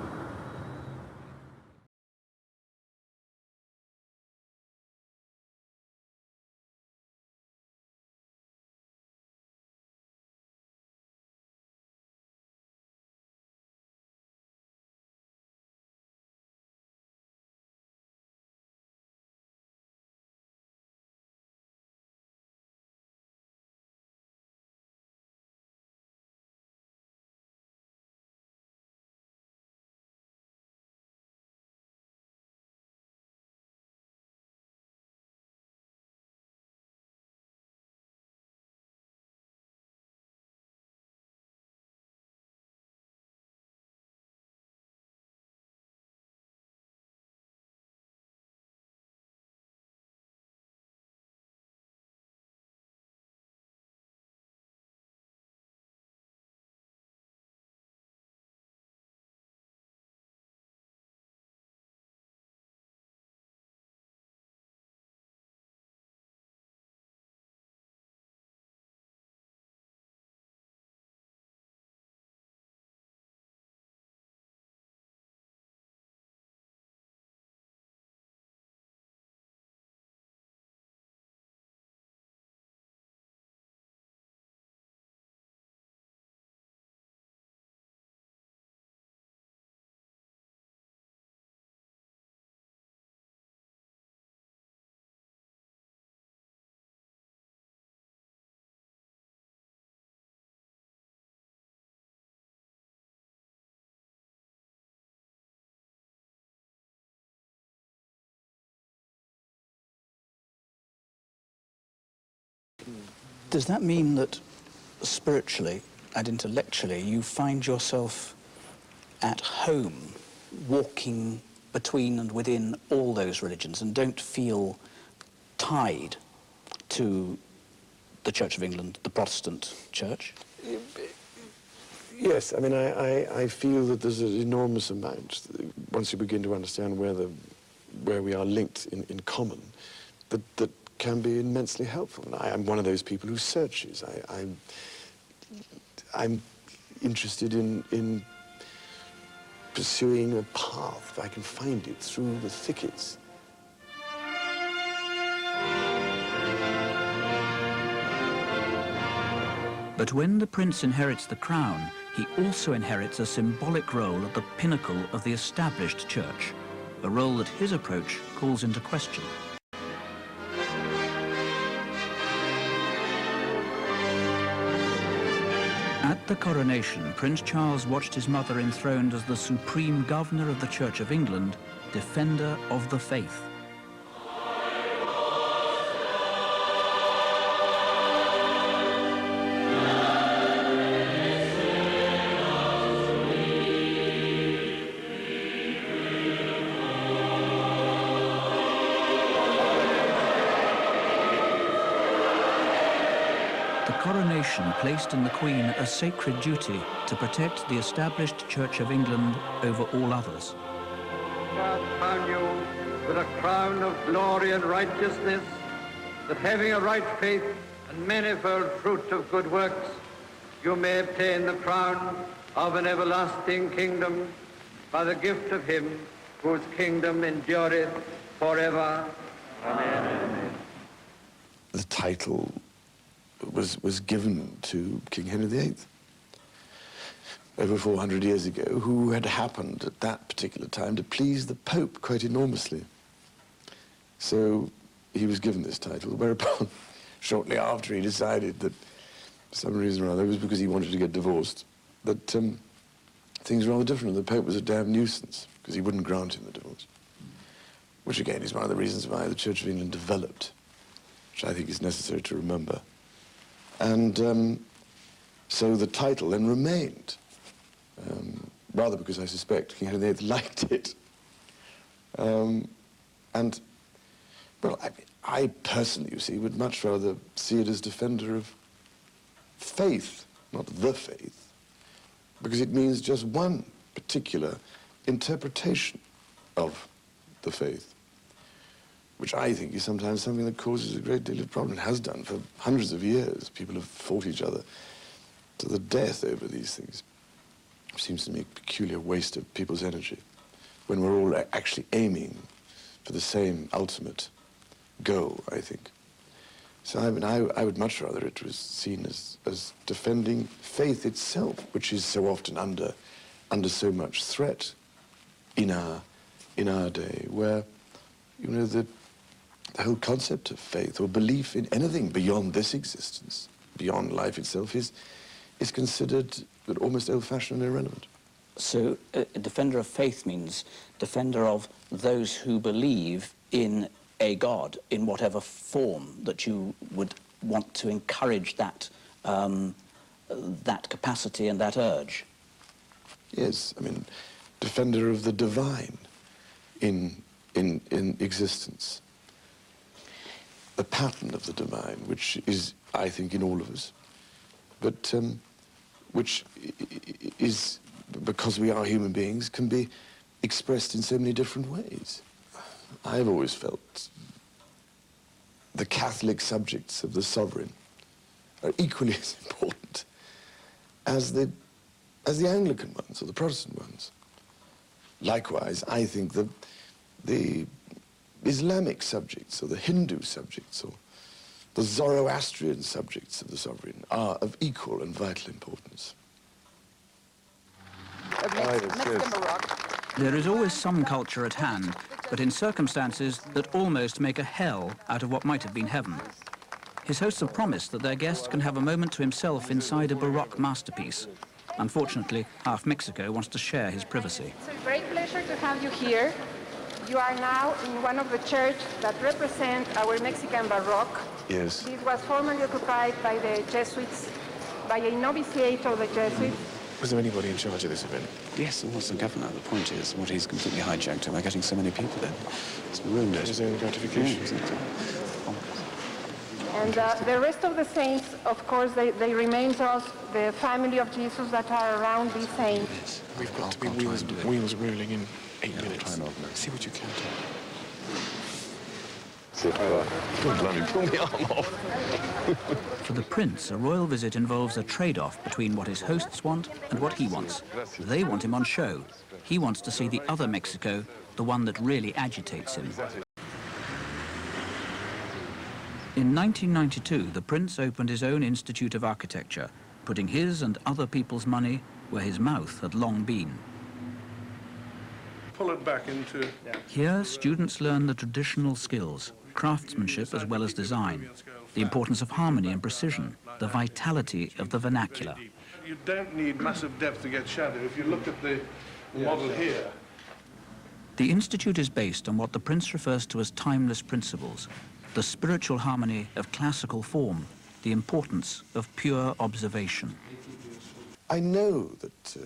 Does that mean that spiritually and intellectually you find yourself at home, walking between and within all those religions and don't feel tied to the Church of England, the Protestant Church? Yes, I mean, I feel that there's an enormous amount, once you begin to understand where we are linked in common, that can be immensely helpful. And I'm one of those people who searches. I'm interested in pursuing a path, if I can find it, through the thickets. But when the prince inherits the crown, he also inherits a symbolic role at the pinnacle of the established church, a role that his approach calls into question. At the coronation, Prince Charles watched his mother enthroned as the supreme governor of the Church of England, defender of the faith. Coronation placed in the Queen a sacred duty to protect the established Church of England over all others. God crown you with a crown of glory and righteousness, that having a right faith and manifold fruit of good works, you may obtain the crown of an everlasting kingdom by the gift of him whose kingdom endureth forever. Amen. The title was given to King Henry VIII over 400 years ago, who had happened at that particular time to please the Pope quite enormously. So he was given this title, whereupon shortly after he decided that for some reason or other, it was because he wanted to get divorced, that things were rather different. The Pope was a damn nuisance because he wouldn't grant him the divorce, which again is one of the reasons why the Church of England developed, which I think is necessary to remember. And so the title then remained, rather because I suspect King Henry VIII liked it. And, well, I personally, you see, would much rather see it as defender of faith, not the faith, because it means just one particular interpretation of the faith, which I think is sometimes something that causes a great deal of problem. It has done for hundreds of years. People have fought each other to the death over these things. It seems to me a peculiar waste of people's energy when we're all actually aiming for the same ultimate goal, I think. So I mean, I would much rather it was seen as defending faith itself, which is so often under so much threat in our day, where, you know, the whole concept of faith or belief in anything beyond this existence, beyond life itself, is considered almost old-fashioned and irrelevant. So a defender of faith means defender of those who believe in a God, in whatever form that you would want to encourage that, that capacity and that urge. Yes, I mean, defender of the divine in existence. The pattern of the divine, which is, I think, in all of us, but which is, because we are human beings, can be expressed in so many different ways. I've always felt the Catholic subjects of the sovereign are equally as important as the Anglican ones or the Protestant ones. Likewise, I think the Islamic subjects or the Hindu subjects or the Zoroastrian subjects of the sovereign are of equal and vital importance. There is always some culture at hand, but in circumstances that almost make a hell out of what might have been heaven. His hosts have promised that their guest can have a moment to himself inside a Baroque masterpiece. Unfortunately, half Mexico wants to share his privacy. It's a great pleasure to have you here. You are now in one of the churches that represent our Mexican Baroque. Yes. This was formerly occupied by the Jesuits, by a novitiate of the Jesuits, Was there anybody in charge of this event? Yes, there was the governor. The point is, what he's completely hijacked it by getting so many people in. It's ruined it. His own gratification. And the rest of the saints, of course, they remain to us, the family of Jesus that are around these saints. Yes. We've got to be wheels rolling in 8 minutes. See what you can do. Pull the arm off. For the prince, a royal visit involves a trade-off between what his hosts want and what he wants. They want him on show. He wants to see the other Mexico, the one that really agitates him. In 1992, the prince opened his own Institute of Architecture, putting his and other people's money where his mouth had long been. Pull it back into... Here, students learn the traditional skills, craftsmanship as well as design, the importance of harmony and precision, the vitality of the vernacular. You don't need massive depth to get shadow. If you look at the model here... The Institute is based on what the prince refers to as timeless principles, the spiritual harmony of classical form, the importance of pure observation. I know that,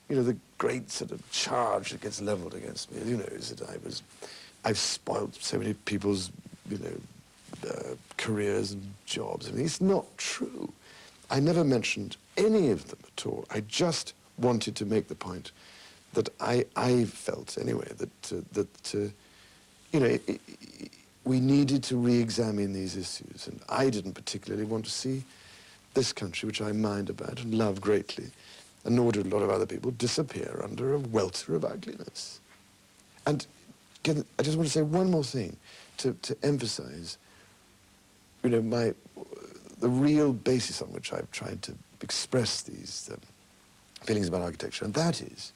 you know, the great sort of charge that gets leveled against me, you know, is that I've spoiled so many people's, you know, careers and jobs. I mean, it's not true. I never mentioned any of them at all. I just wanted to make the point that I felt, anyway, that you know, we needed to re-examine these issues, and I didn't particularly want to see this country, which I mind about and love greatly, and nor do a lot of other people, disappear under a welter of ugliness. And again, I just want to say one more thing to emphasize, you know, the real basis on which I've tried to express these feelings about architecture, and that is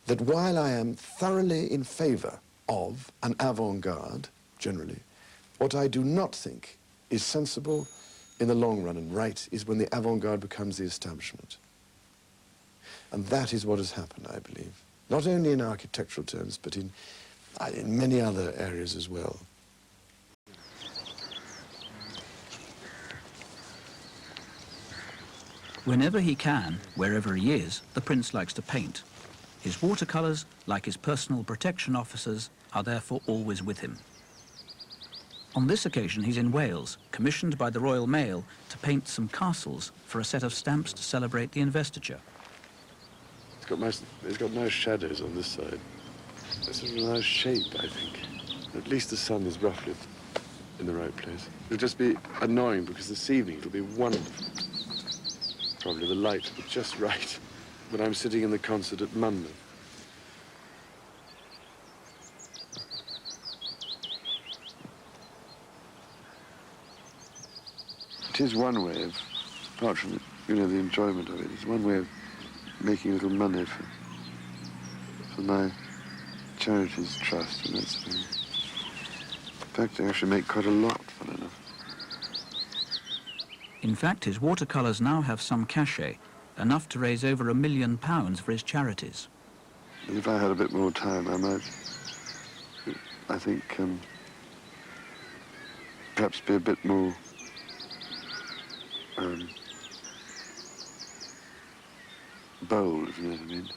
that while I am thoroughly in favor of an avant-garde, generally, what I do not think is sensible in the long run and right is when the avant-garde becomes the establishment. And that is what has happened, I believe, not only in architectural terms, but in many other areas as well. Whenever he can, wherever he is, the prince likes to paint. His watercolors, like his personal protection officers, are therefore always with him. On this occasion, he's in Wales, commissioned by the Royal Mail to paint some castles for a set of stamps to celebrate the investiture. It's got nice shadows on this side. It's sort of a nice shape, I think. At least the sun is roughly in the right place. It'll just be annoying because this evening it'll be wonderful. Probably the light will be just right when I'm sitting in the concert at Monmouth. It is one way of, apart from, you know, the enjoyment of it, it's one way of making a little money for my charities trust, and that's in fact I actually make quite a lot, fun enough. In fact, his watercolors now have some cachet, enough to raise over £1 million for his charities. And if I had a bit more time, I might, I think, perhaps be a bit more bold, if you know what I mean.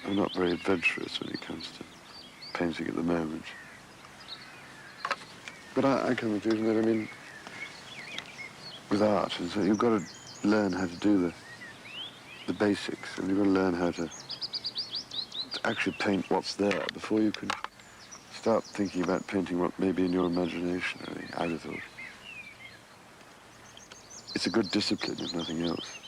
I'm not very adventurous when it comes to painting at the moment. But I come to the conclusion that, I mean, with art, and so you've got to learn how to do the basics, and you've got to learn how to actually paint what's there before you can start thinking about painting what may be in your imagination, I think, I'd have thought. It's a good discipline, if nothing else.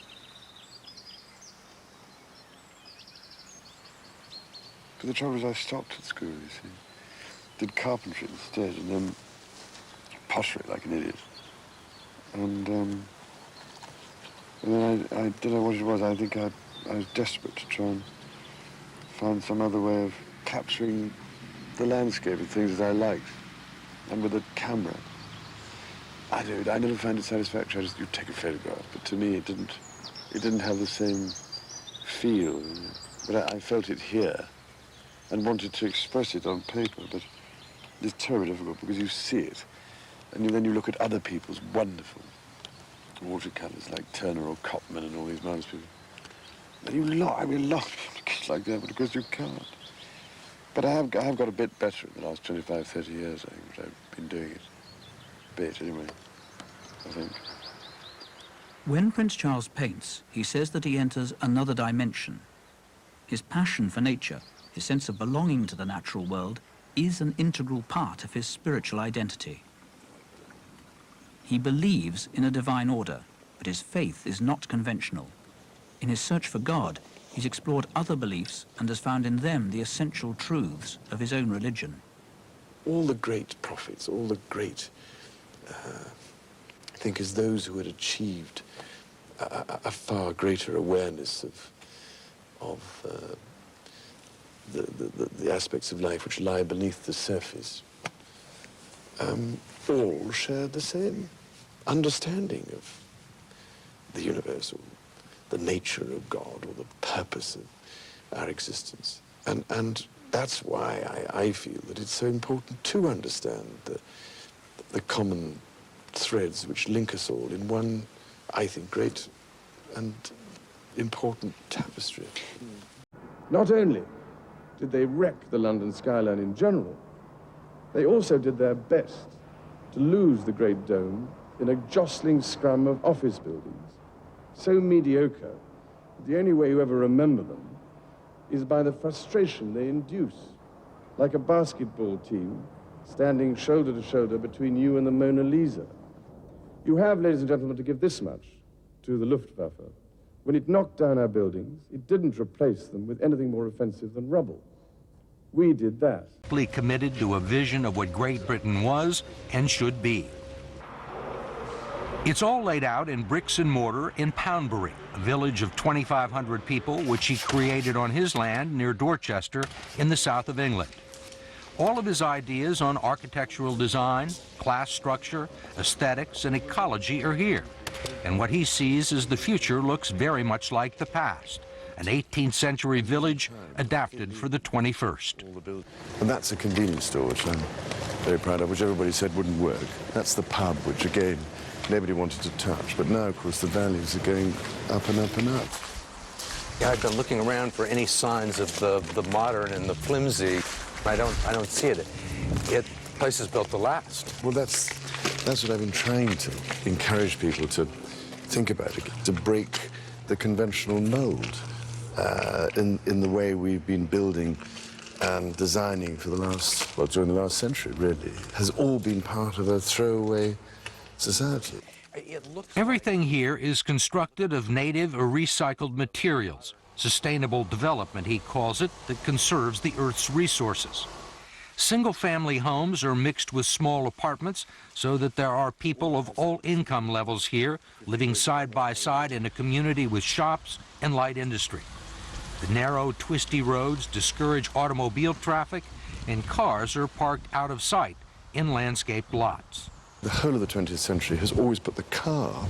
But the trouble is I stopped at school, you see. Did carpentry instead, and then pottery like an idiot. And then I don't know what it was. I think I was desperate to try and find some other way of capturing the landscape and things that I liked, and with a camera. I never found it satisfactory. You'd take a photograph, but to me it didn't have the same feel. But I felt it here and wanted to express it on paper, but it's terribly difficult because you see it, and then you look at other people's wonderful watercolours like Turner or Copman and all these marvellous people. But a lot of kids like that, but of course you can't. But I have got a bit better in the last 25, 30 years, I think, but I've been doing it. A bit, anyway, I think. When Prince Charles paints, he says that he enters another dimension. His passion for nature, his sense of belonging to the natural world, is an integral part of his spiritual identity. He believes in a divine order, but his faith is not conventional. In his search for God, he's explored other beliefs and has found in them the essential truths of his own religion. All the great prophets, all the great thinkers, those who had achieved a far greater awareness of the aspects of life which lie beneath the surface, all shared the same understanding of the universe, or the nature of God, or the purpose of our existence. And that's why I feel that it's so important to understand the common threads which link us all in one, I think, great and important tapestry. Not only did they wreck the London skyline in general, they also did their best to lose the Great Dome in a jostling scrum of office buildings, so mediocre that the only way you ever remember them is by the frustration they induce, like a basketball team standing shoulder to shoulder between you and the Mona Lisa. You have, ladies and gentlemen, to give this much to the Luftwaffe. When it knocked down our buildings, it didn't replace them with anything more offensive than rubble. We did that. Committed to a vision of what Great Britain was and should be. It's all laid out in bricks and mortar in Poundbury, a village of 2,500 people which he created on his land near Dorchester in the south of England. All of his ideas on architectural design, class structure, aesthetics, and ecology are here. And what he sees as the future looks very much like the past, an 18th century village adapted for the 21st. And that's a convenience store, which I'm very proud of, which everybody said wouldn't work. That's the pub, which again, nobody wanted to touch. But now, of course, the values are going up and up and up. Yeah, I've been looking around for any signs of the modern and the flimsy. I don't see it. The place is built to last. Well, that's what I've been trying to encourage people to think about, to break the conventional mold in the way we've been building and designing for the last, well, during the last century, really, has all been part of a throwaway society. Everything here is constructed of native or recycled materials. Sustainable development, he calls it, that conserves the Earth's resources. Single-family homes are mixed with small apartments so that there are people of all income levels here living side by side in a community with shops and light industry. The narrow, twisty roads discourage automobile traffic, and cars are parked out of sight in landscaped lots. The whole of the 20th century has always put the car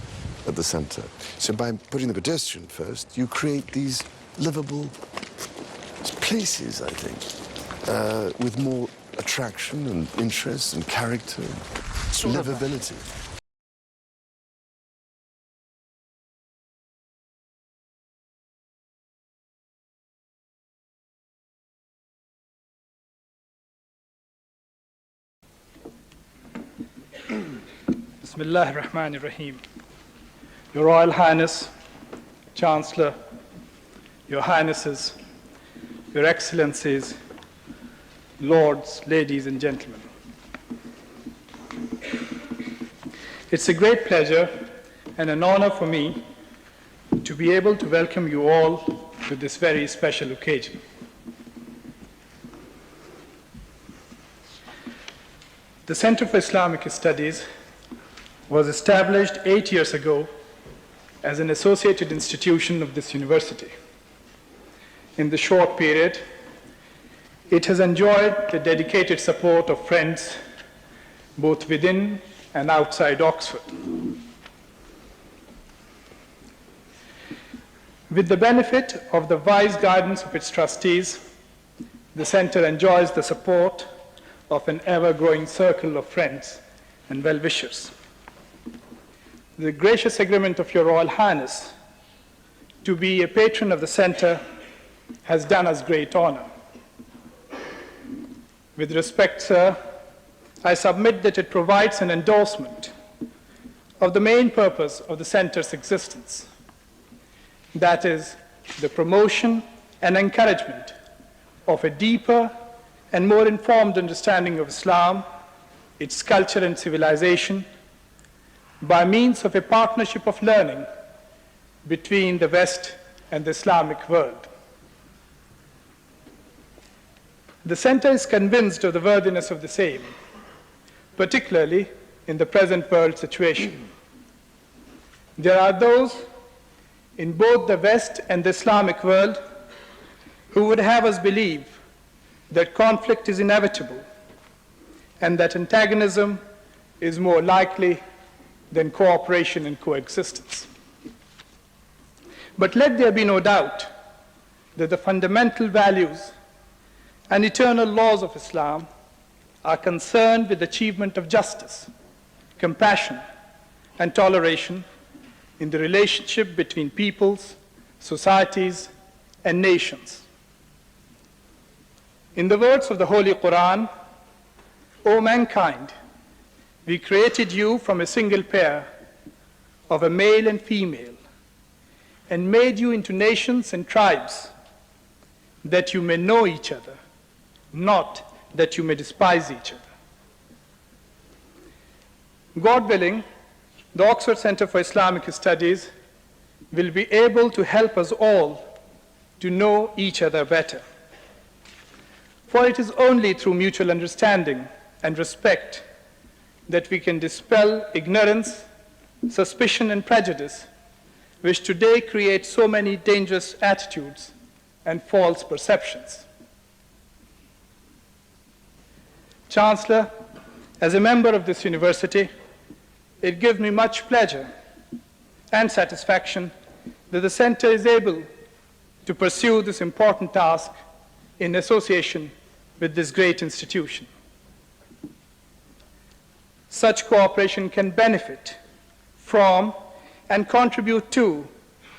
at the center. So by putting the pedestrian first, you create these livable places, I think, with more attraction and interest and character and livability. Bismillah ar-Rahman ar-Rahim. Your Royal Highness, Chancellor, Your Highnesses, Your Excellencies, Lords, ladies and gentlemen. It's a great pleasure and an honor for me to be able to welcome you all to this very special occasion. The Center for Islamic Studies was established 8 years ago as an associated institution of this university. In the short period, it has enjoyed the dedicated support of friends both within and outside Oxford. With the benefit of the wise guidance of its trustees, the center enjoys the support of an ever-growing circle of friends and well-wishers. the gracious agreement of Your Royal Highness to be a patron of the center has done us great honor. With respect, sir, I submit that it provides an endorsement of the main purpose of the center's existence, that is, the promotion and encouragement of a deeper and more informed understanding of Islam, its culture and civilization, by means of a partnership of learning between the West and the Islamic world. The center is convinced of the worthiness of the same, particularly in the present world situation. There are those in both the West and the Islamic world who would have us believe that conflict is inevitable and that antagonism is more likely than cooperation and coexistence. But let there be no doubt that the fundamental values and eternal laws of Islam are concerned with the achievement of justice, compassion, and toleration in the relationship between peoples, societies, and nations. In the words of the Holy Quran, O mankind, we created you from a single pair of a male and female, and made you into nations and tribes, that you may know each other, not that you may despise each other. God willing, the Oxford Center for Islamic Studies will be able to help us all to know each other better. For it is only through mutual understanding and respect that we can dispel ignorance, suspicion, and prejudice, which today create so many dangerous attitudes and false perceptions. Chancellor, as a member of this university, it gives me much pleasure and satisfaction that the center is able to pursue this important task in association with this great institution. Such cooperation can benefit from and contribute to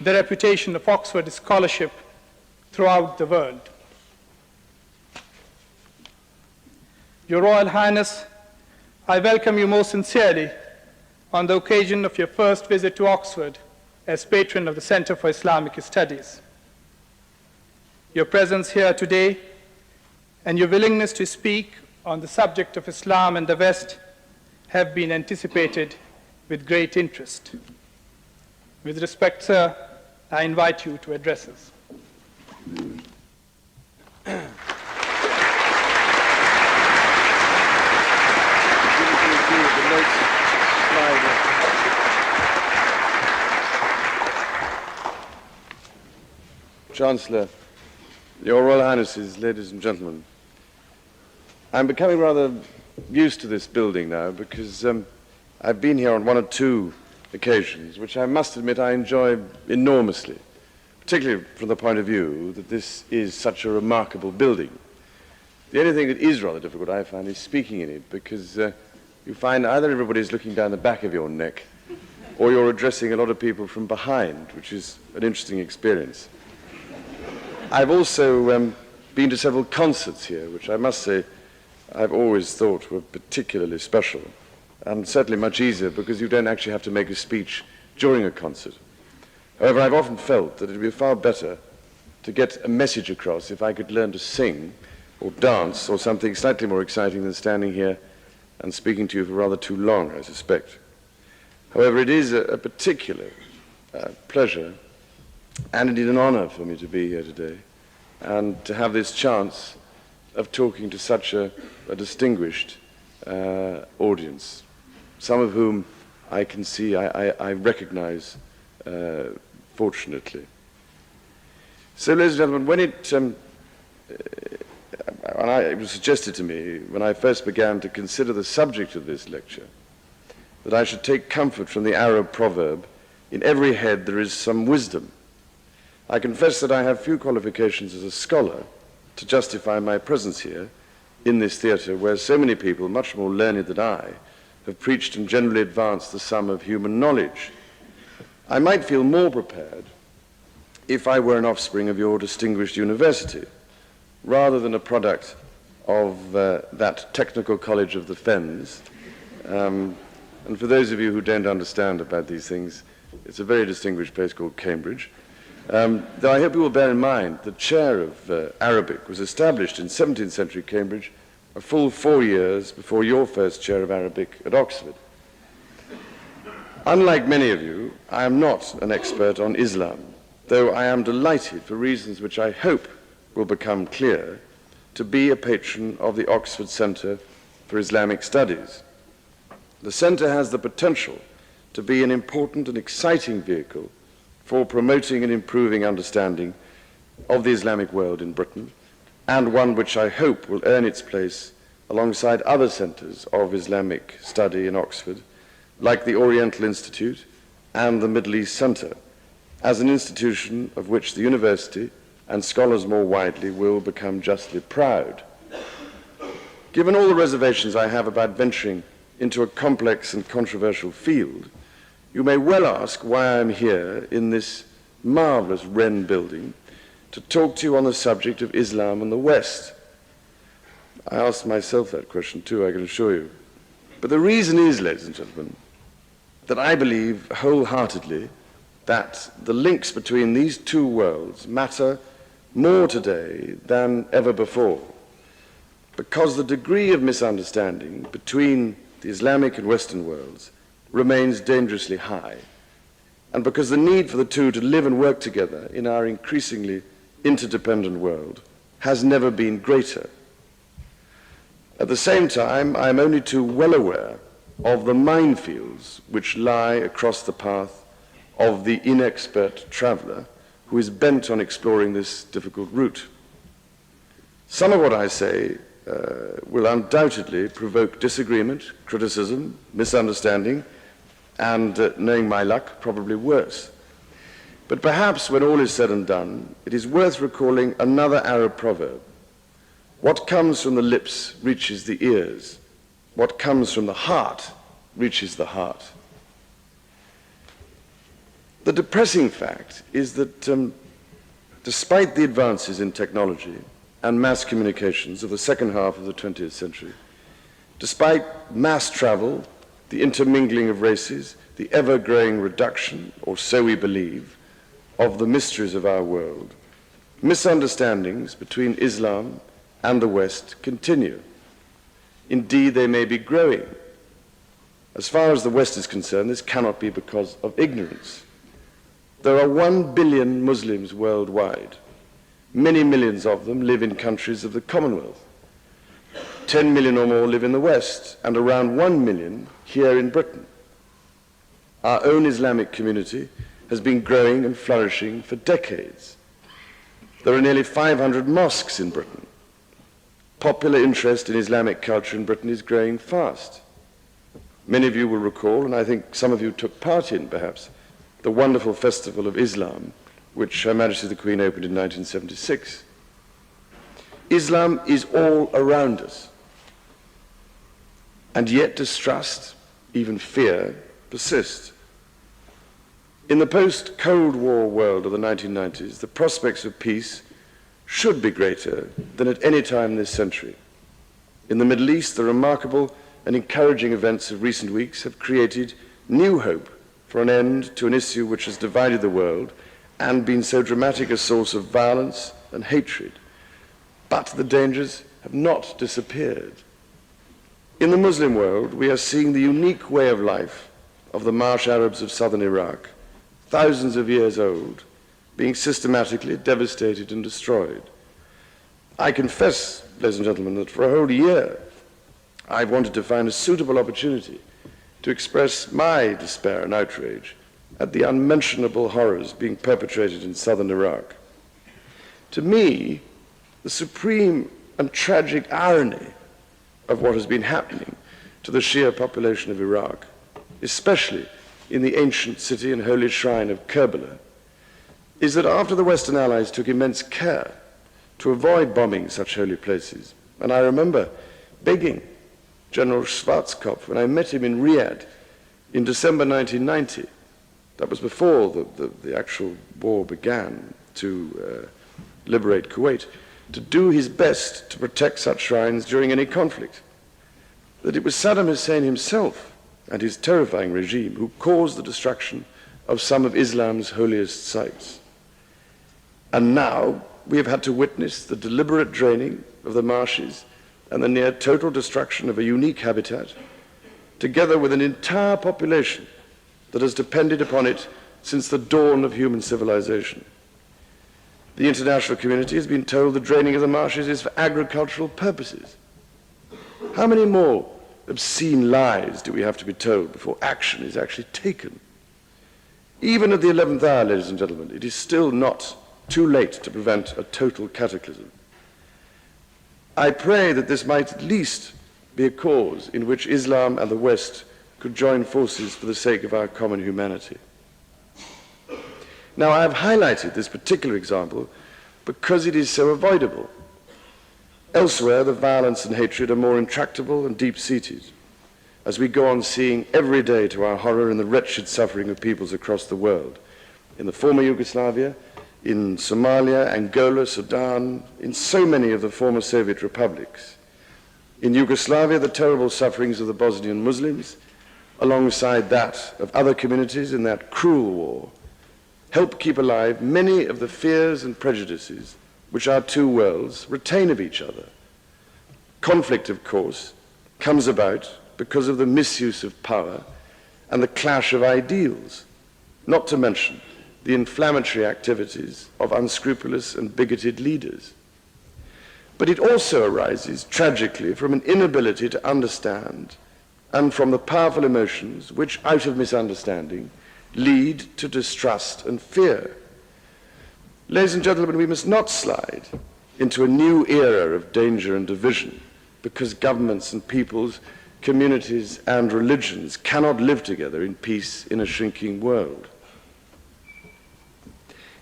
the reputation of Oxford scholarship throughout the world. Your Royal Highness, I welcome you most sincerely on the occasion of your first visit to Oxford as patron of the Center for Islamic Studies. Your presence here today and your willingness to speak on the subject of Islam and the West have been anticipated with great interest. With respect, sir, I invite you to address us. Chancellor, Your Royal Highnesses, ladies and gentlemen, I'm becoming rather used to this building now because I've been here on one or two occasions, which I must admit I enjoy enormously, particularly from the point of view that this is such a remarkable building. The only thing that is rather difficult, I find, is speaking in it, because you find either everybody's looking down the back of your neck or you're addressing a lot of people from behind, which is an interesting experience. I've also been to several concerts here, which I must say I've always thought were particularly special, and certainly much easier because you don't actually have to make a speech during a concert. However, I've often felt that it would be far better to get a message across if I could learn to sing or dance or something slightly more exciting than standing here and speaking to you for rather too long, I suspect. However, it is a particular pleasure and indeed an honor for me to be here today and to have this chance of talking to such a distinguished audience, some of whom I can see, I recognize, fortunately. So, ladies and gentlemen, when it was suggested to me when I first began to consider the subject of this lecture that I should take comfort from the Arab proverb, "In every head there is some wisdom," I confess that I have few qualifications as a scholar to justify my presence here in this theatre where so many people, much more learned than I, have preached and generally advanced the sum of human knowledge. I might feel more prepared if I were an offspring of your distinguished university, rather than a product of that technical college of the Fens. And for those of you who don't understand about these things, it's a very distinguished place called Cambridge. Though I hope you will bear in mind the chair of Arabic was established in 17th century Cambridge a full 4 years before your first chair of Arabic at Oxford. Unlike many of you, I am not an expert on Islam, though I am delighted, for reasons which I hope will become clear, to be a patron of the Oxford Centre for Islamic Studies. The Centre has the potential to be an important and exciting vehicle for promoting and improving understanding of the Islamic world in Britain, and one which I hope will earn its place alongside other centres of Islamic study in Oxford, like the Oriental Institute and the Middle East Centre, as an institution of which the university and scholars more widely will become justly proud. Given all the reservations I have about venturing into a complex and controversial field, you may well ask why I am here in this marvellous Wren building to talk to you on the subject of Islam and the West. I asked myself that question too, I can assure you. But the reason is, ladies and gentlemen, that I believe wholeheartedly that the links between these two worlds matter more today than ever before, because the degree of misunderstanding between the Islamic and Western worlds remains dangerously high, and because the need for the two to live and work together in our increasingly interdependent world has never been greater. At the same time, I am only too well aware of the minefields which lie across the path of the inexpert traveller who is bent on exploring this difficult route. Some of what I say will undoubtedly provoke disagreement, criticism, misunderstanding, and, knowing my luck, probably worse. But perhaps when all is said and done, it is worth recalling another Arab proverb: what comes from the lips reaches the ears. What comes from the heart reaches the heart. The depressing fact is that despite the advances in technology and mass communications of the second half of the 20th century, despite mass travel, the intermingling of races, the ever-growing reduction, or so we believe, of the mysteries of our world, misunderstandings between Islam and the West continue. Indeed, they may be growing. As far as the West is concerned, this cannot be because of ignorance. There are 1 billion Muslims worldwide. Many millions of them live in countries of the Commonwealth. 10 million or more live in the West, and around 1 million here in Britain. Our own Islamic community has been growing and flourishing for decades. There are nearly 500 mosques in Britain. Popular interest in Islamic culture in Britain is growing fast. Many of you will recall, and I think some of you took part in perhaps, the wonderful Festival of Islam, which Her Majesty the Queen opened in 1976. Islam is all around us, and yet distrust, even fear, persist. In the post-Cold War world of the 1990s, the prospects of peace should be greater than at any time this century. In the Middle East, the remarkable and encouraging events of recent weeks have created new hope for an end to an issue which has divided the world and been so dramatic a source of violence and hatred. But the dangers have not disappeared. In the Muslim world, we are seeing the unique way of life of the Marsh Arabs of southern Iraq, thousands of years old, being systematically devastated and destroyed. I confess, ladies and gentlemen, that for a whole year I've wanted to find a suitable opportunity to express my despair and outrage at the unmentionable horrors being perpetrated in southern Iraq. To me, the supreme and tragic irony of what has been happening to the Shia population of Iraq, especially in the ancient city and holy shrine of Kerbala, is that after the Western Allies took immense care to avoid bombing such holy places, and I remember begging General Schwarzkopf, when I met him in Riyadh in December 1990, that was before the actual war began to liberate Kuwait, to do his best to protect such shrines during any conflict. That it was Saddam Hussein himself and his terrifying regime who caused the destruction of some of Islam's holiest sites. And now we have had to witness the deliberate draining of the marshes and the near total destruction of a unique habitat, together with an entire population that has depended upon it since the dawn of human civilization. The international community has been told the draining of the marshes is for agricultural purposes. How many more obscene lies do we have to be told before action is actually taken? Even at the 11th hour, ladies and gentlemen, it is still not too late to prevent a total cataclysm. I pray that this might at least be a cause in which Islam and the West could join forces for the sake of our common humanity. Now, I have highlighted this particular example because it is so avoidable. Elsewhere, the violence and hatred are more intractable and deep-seated, as we go on seeing every day to our horror in the wretched suffering of peoples across the world, in the former Yugoslavia, in Somalia, Angola, Sudan, in so many of the former Soviet republics. In Yugoslavia, the terrible sufferings of the Bosnian Muslims, alongside that of other communities in that cruel war, help keep alive many of the fears and prejudices which our two worlds retain of each other. Conflict, of course, comes about because of the misuse of power and the clash of ideals, not to mention the inflammatory activities of unscrupulous and bigoted leaders. But it also arises, tragically, from an inability to understand and from the powerful emotions which, out of misunderstanding, lead to distrust and fear. Ladies and gentlemen, we must not slide into a new era of danger and division because governments and peoples, communities and religions cannot live together in peace in a shrinking world.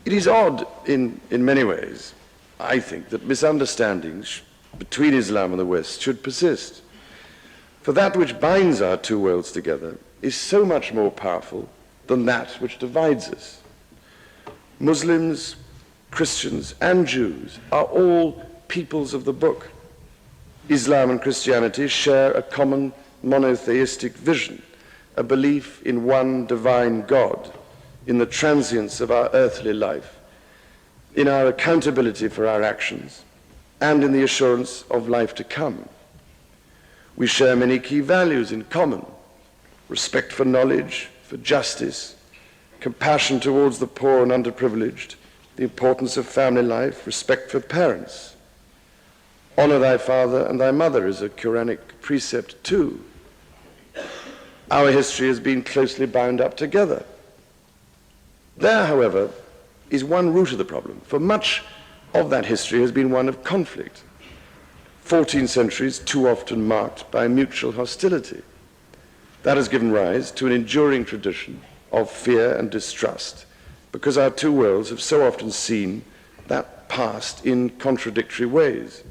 It is odd in many ways, I think, that misunderstandings between Islam and the West should persist. For that which binds our two worlds together is so much more powerful than that which divides us. Muslims, Christians, and Jews are all peoples of the book. Islam and Christianity share a common monotheistic vision, a belief in one divine God, in the transience of our earthly life, in our accountability for our actions, and in the assurance of life to come. We share many key values in common: respect for knowledge, for justice, compassion towards the poor and underprivileged, the importance of family life, respect for parents. Honor thy father and thy mother is a Quranic precept too. Our history has been closely bound up together. There, however, is one root of the problem, for much of that history has been one of conflict. 14 centuries too often marked by mutual hostility. That has given rise to an enduring tradition of fear and distrust, because our two worlds have so often seen that past in contradictory ways.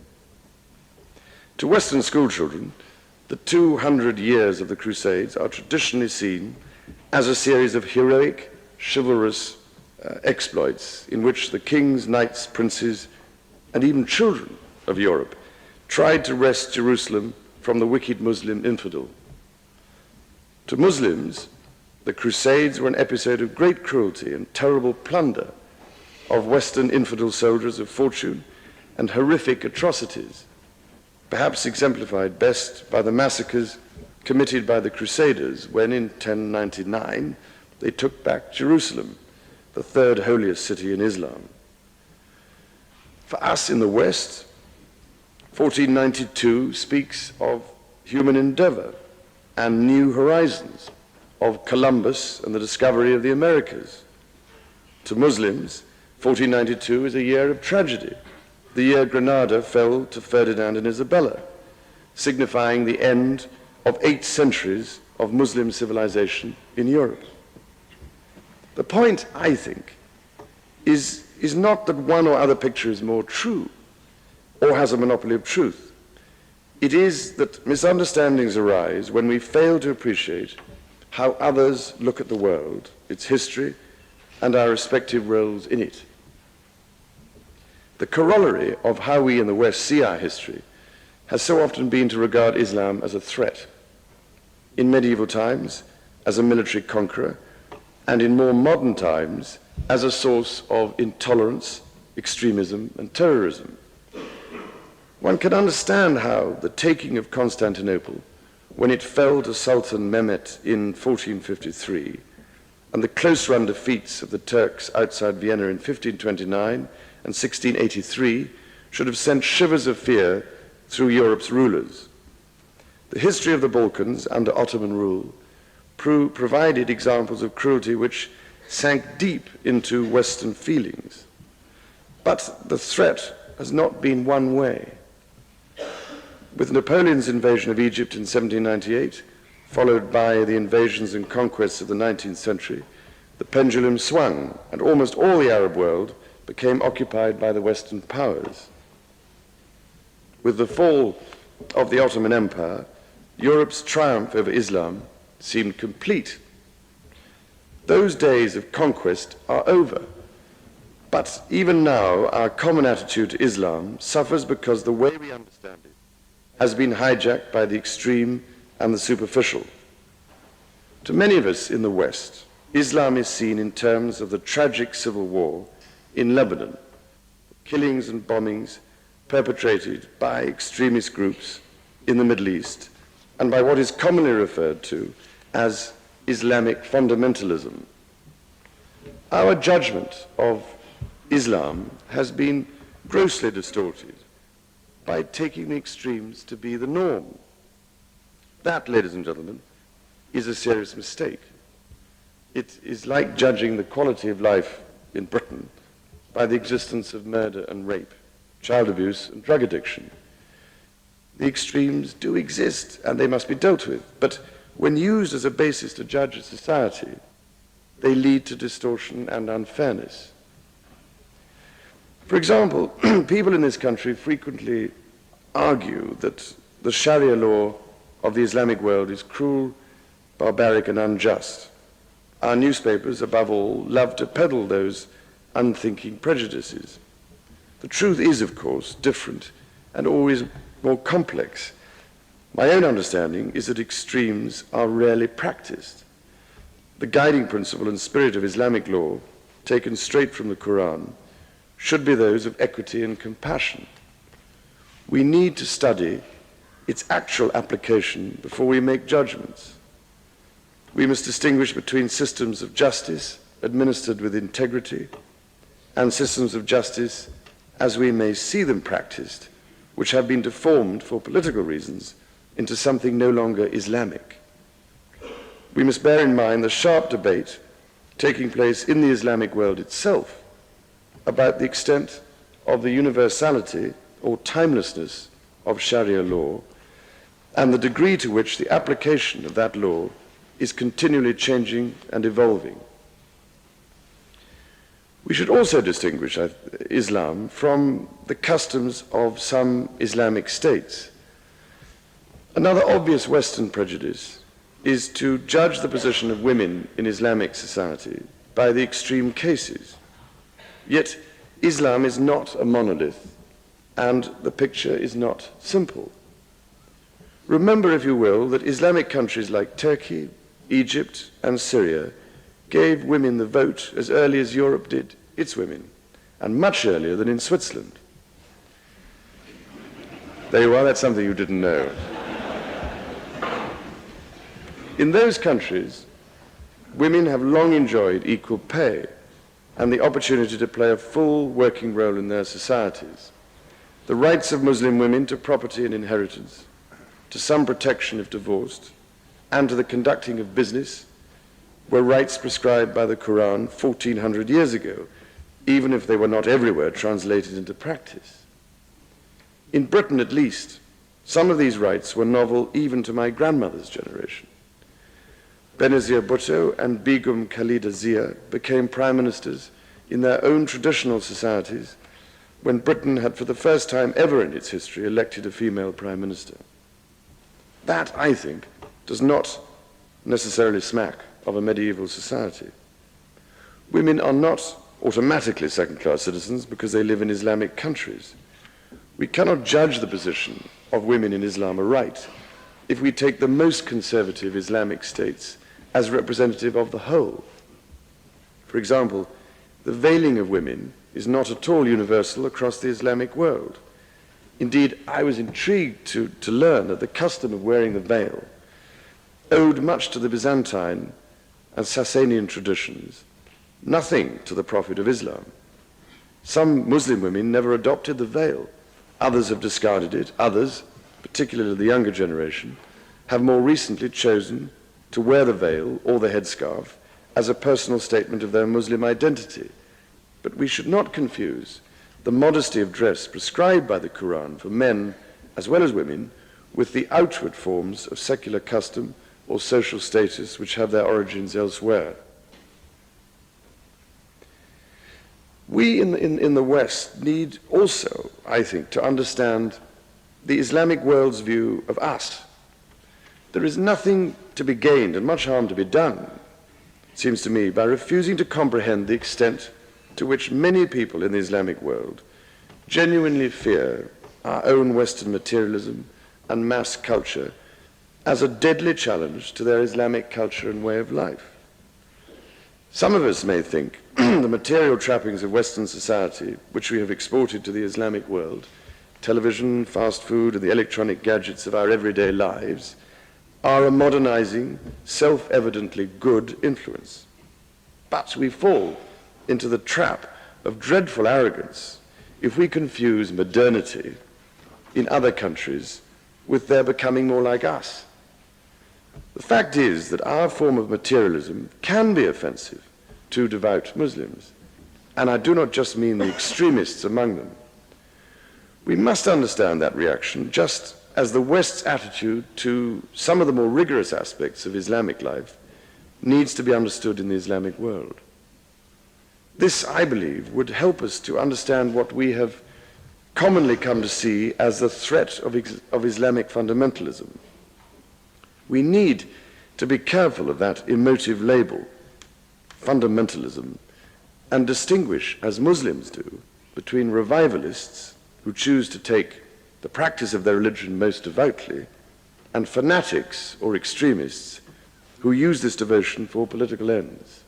To Western schoolchildren, the 200 years of the Crusades are traditionally seen as a series of heroic, chivalrous exploits in which the kings, knights, princes, and even children of Europe tried to wrest Jerusalem from the wicked Muslim infidel. To Muslims, the Crusades were an episode of great cruelty and terrible plunder of Western infidel soldiers of fortune and horrific atrocities, perhaps exemplified best by the massacres committed by the Crusaders when in 1099 they took back Jerusalem, the third holiest city in Islam. For us in the West, 1492 speaks of human endeavor and new horizons, of Columbus and the discovery of the Americas. To Muslims, 1492 is a year of tragedy, the year Granada fell to Ferdinand and Isabella, signifying the end of 8 centuries of Muslim civilization in Europe. The point, I think, is not that one or other picture is more true or has a monopoly of truth. It is that misunderstandings arise when we fail to appreciate how others look at the world, its history, and our respective roles in it. The corollary of how we in the West see our history has so often been to regard Islam as a threat. In medieval times, as a military conqueror, and in more modern times, as a source of intolerance, extremism, and terrorism. One can understand how the taking of Constantinople, when it fell to Sultan Mehmet in 1453, and the close-run defeats of the Turks outside Vienna in 1529 and 1683 should have sent shivers of fear through Europe's rulers. The history of the Balkans under Ottoman rule provided examples of cruelty which sank deep into Western feelings. But the threat has not been one way. With Napoleon's invasion of Egypt in 1798, followed by the invasions and conquests of the 19th century, the pendulum swung, and almost all the Arab world became occupied by the Western powers. With the fall of the Ottoman Empire, Europe's triumph over Islam seemed complete. Those days of conquest are over. But even now, our common attitude to Islam suffers because the way we understand it has been hijacked by the extreme and the superficial. To many of us in the West, Islam is seen in terms of the tragic civil war in Lebanon, killings and bombings perpetrated by extremist groups in the Middle East, and by what is commonly referred to as Islamic fundamentalism. Our judgment of Islam has been grossly distorted by taking the extremes to be the norm. That, ladies and gentlemen, is a serious mistake. It is like judging the quality of life in Britain by the existence of murder and rape, child abuse and drug addiction. The extremes do exist and they must be dealt with, but when used as a basis to judge a society, they lead to distortion and unfairness. For example, people in this country frequently argue that the Sharia law of the Islamic world is cruel, barbaric, and unjust. Our newspapers, above all, love to peddle those unthinking prejudices. The truth is, of course, different and always more complex. My own understanding is that extremes are rarely practiced. The guiding principle and spirit of Islamic law, taken straight from the Quran, should be those of equity and compassion. We need to study its actual application before we make judgments. We must distinguish between systems of justice administered with integrity and systems of justice as we may see them practiced, which have been deformed for political reasons into something no longer Islamic. We must bear in mind the sharp debate taking place in the Islamic world itself about the extent of the universality or timelessness of Sharia law and the degree to which the application of that law is continually changing and evolving. We should also distinguish Islam from the customs of some Islamic states. Another obvious Western prejudice is to judge the position of women in Islamic society by the extreme cases. Yet Islam is not a monolith, and the picture is not simple. Remember, if you will, that Islamic countries like Turkey, Egypt, and Syria gave women the vote as early as Europe did its women, and much earlier than in Switzerland. There you are, that's something you didn't know. In those countries, women have long enjoyed equal pay and the opportunity to play a full working role in their societies. The rights of Muslim women to property and inheritance, to some protection if divorced, and to the conducting of business were rights prescribed by the Quran 1400 years ago, even if they were not everywhere translated into practice. In Britain, at least, some of these rights were novel even to my grandmother's generation. Benazir Bhutto and Begum Khalida Zia became prime ministers in their own traditional societies when Britain had for the first time ever in its history elected a female prime minister. That, I think, does not necessarily smack of a medieval society. Women are not automatically second-class citizens because they live in Islamic countries. We cannot judge the position of women in Islam aright if we take the most conservative Islamic states as representative of the whole. For example, the veiling of women is not at all universal across the Islamic world. Indeed, I was intrigued to learn that the custom of wearing the veil owed much to the Byzantine and Sasanian traditions, nothing to the Prophet of Islam. Some Muslim women never adopted the veil. Others have discarded it. Others, particularly the younger generation, have more recently chosen to wear the veil or the headscarf as a personal statement of their Muslim identity. But we should not confuse the modesty of dress prescribed by the Quran for men as well as women with the outward forms of secular custom or social status which have their origins elsewhere. We in the West need also, I think, to understand the Islamic world's view of us. There is nothing to be gained and much harm to be done, it seems to me, by refusing to comprehend the extent to which many people in the Islamic world genuinely fear our own Western materialism and mass culture as a deadly challenge to their Islamic culture and way of life. Some of us may think the material trappings of Western society, which we have exported to the Islamic world, television, fast food, and the electronic gadgets of our everyday lives, are a modernizing, self-evidently good influence. But we fall into the trap of dreadful arrogance if we confuse modernity in other countries with their becoming more like us. The fact is that our form of materialism can be offensive to devout Muslims, and I do not just mean the extremists among them. We must understand that reaction just as the West's attitude to some of the more rigorous aspects of Islamic life needs to be understood in the Islamic world. This, I believe, would help us to understand what we have commonly come to see as the threat of Islamic fundamentalism. We need to be careful of that emotive label, fundamentalism, and distinguish, as Muslims do, between revivalists who choose to take the practice of their religion most devoutly and fanatics or extremists who use this devotion for political ends.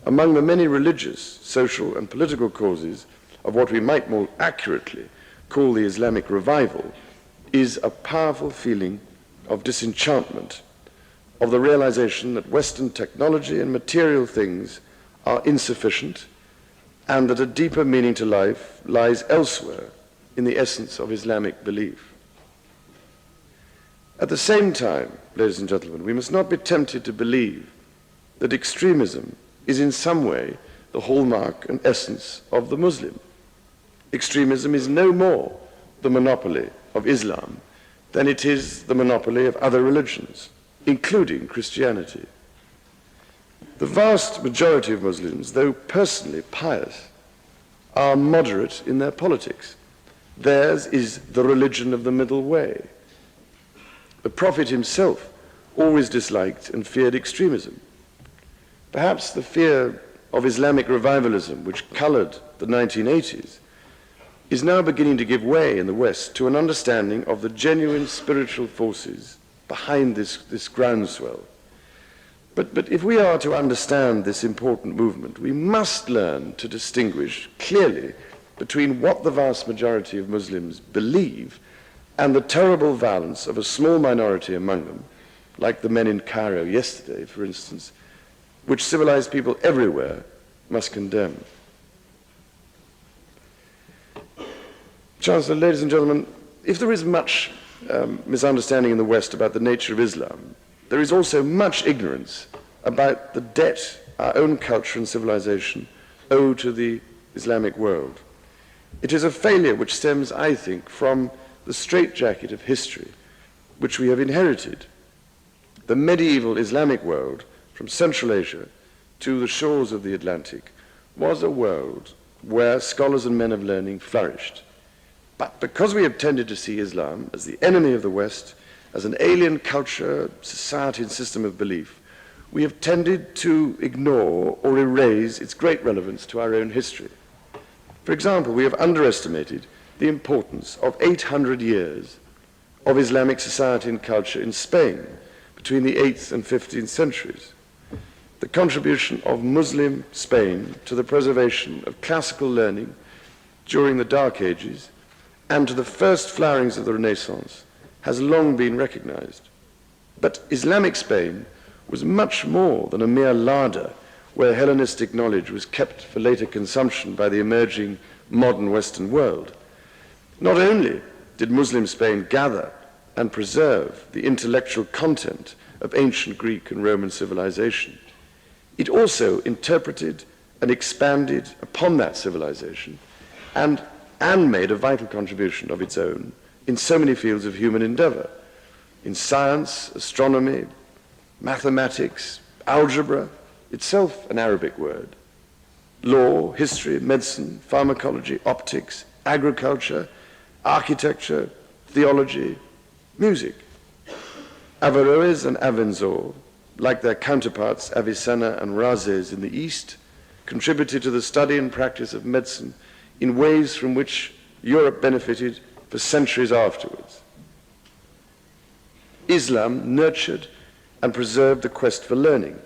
Among the many religious, social, and political causes of what we might more accurately call the Islamic revival is a powerful feeling of disenchantment, of the realization that Western technology and material things are insufficient and that a deeper meaning to life lies elsewhere in the essence of Islamic belief. At the same time, ladies and gentlemen, we must not be tempted to believe that extremism is in some way the hallmark and essence of the Muslim. Extremism is no more the monopoly of Islam than it is the monopoly of other religions, including Christianity. The vast majority of Muslims, though personally pious, are moderate in their politics. Theirs is the religion of the middle way. The Prophet himself always disliked and feared extremism. Perhaps the fear of Islamic revivalism, which colored the 1980s, is now beginning to give way in the West to an understanding of the genuine spiritual forces behind this groundswell. But if we are to understand this important movement, we must learn to distinguish clearly between what the vast majority of Muslims believe and the terrible violence of a small minority among them, like the men in Cairo yesterday, for instance, which civilized people everywhere must condemn. Chancellor, ladies and gentlemen, if there is much misunderstanding in the West about the nature of Islam, there is also much ignorance about the debt our own culture and civilization owe to the Islamic world. It is a failure which stems, I think, from the straitjacket of history which we have inherited. The medieval Islamic world, from Central Asia to the shores of the Atlantic, was a world where scholars and men of learning flourished. But because we have tended to see Islam as the enemy of the West, as an alien culture, society, and system of belief, we have tended to ignore or erase its great relevance to our own history. For example, we have underestimated the importance of 800 years of Islamic society and culture in Spain between the 8th and 15th centuries. The contribution of Muslim Spain to the preservation of classical learning during the Dark Ages and to the first flowerings of the Renaissance has long been recognized. But Islamic Spain was much more than a mere larder where Hellenistic knowledge was kept for later consumption by the emerging modern Western world. Not only did Muslim Spain gather and preserve the intellectual content of ancient Greek and Roman civilization, it also interpreted and expanded upon that civilization and made a vital contribution of its own in so many fields of human endeavor, in science, astronomy, mathematics, algebra, itself an Arabic word, law, history, medicine, pharmacology, optics, agriculture, architecture, theology, music. Averroes and Avenzoar, like their counterparts Avicenna and Rhazes in the East, contributed to the study and practice of medicine in ways from which Europe benefited for centuries afterwards. Islam nurtured and preserved the quest for learning.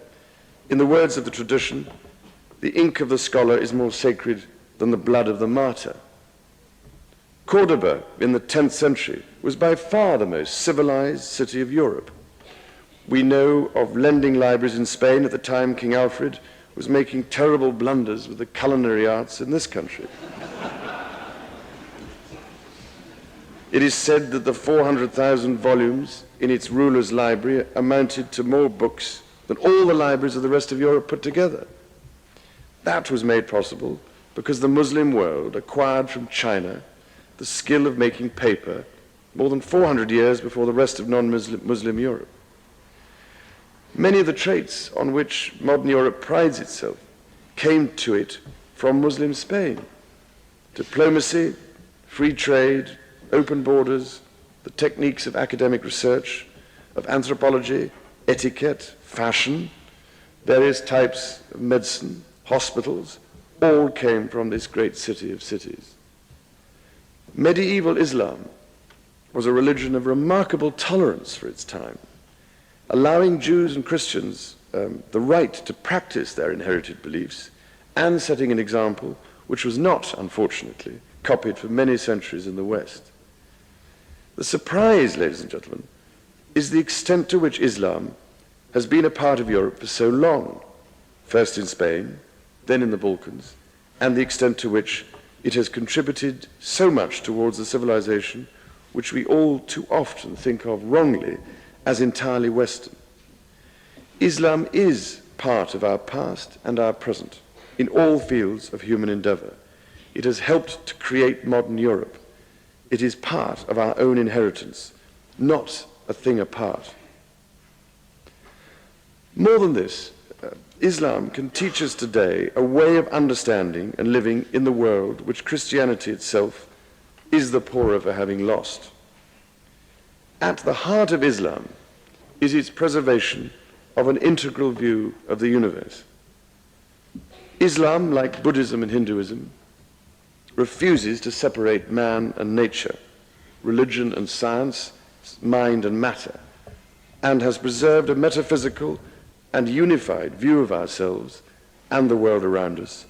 In the words of the tradition, the ink of the scholar is more sacred than the blood of the martyr. Cordoba in the 10th century was by far the most civilized city of Europe. We know of lending libraries in Spain at the time King Alfred was making terrible blunders with the culinary arts in this country. It is said that the 400,000 volumes in its ruler's library amounted to more books than all the libraries of the rest of Europe put together. That was made possible because the Muslim world acquired from China the skill of making paper more than 400 years before the rest of non-Muslim Europe. Many of the traits on which modern Europe prides itself came to it from Muslim Spain. Diplomacy, free trade, open borders, the techniques of academic research, of anthropology, etiquette, fashion, various types of medicine, hospitals, all came from this great city of cities. Medieval Islam was a religion of remarkable tolerance for its time, allowing Jews and Christians the right to practice their inherited beliefs and setting an example which was not, unfortunately, copied for many centuries in the West. The surprise, ladies and gentlemen, is the extent to which Islam has been a part of Europe for so long, first in Spain, then in the Balkans, and the extent to which it has contributed so much towards the civilization which we all too often think of wrongly as entirely Western. Islam is part of our past and our present in all fields of human endeavor. It has helped to create modern Europe. It is part of our own inheritance, not a thing apart. More than this, Islam can teach us today a way of understanding and living in the world which Christianity itself is the poorer for having lost. At the heart of Islam is its preservation of an integral view of the universe. Islam, like Buddhism and Hinduism, refuses to separate man and nature, religion and science, mind and matter, and has preserved a metaphysical and unified view of ourselves and the world around us.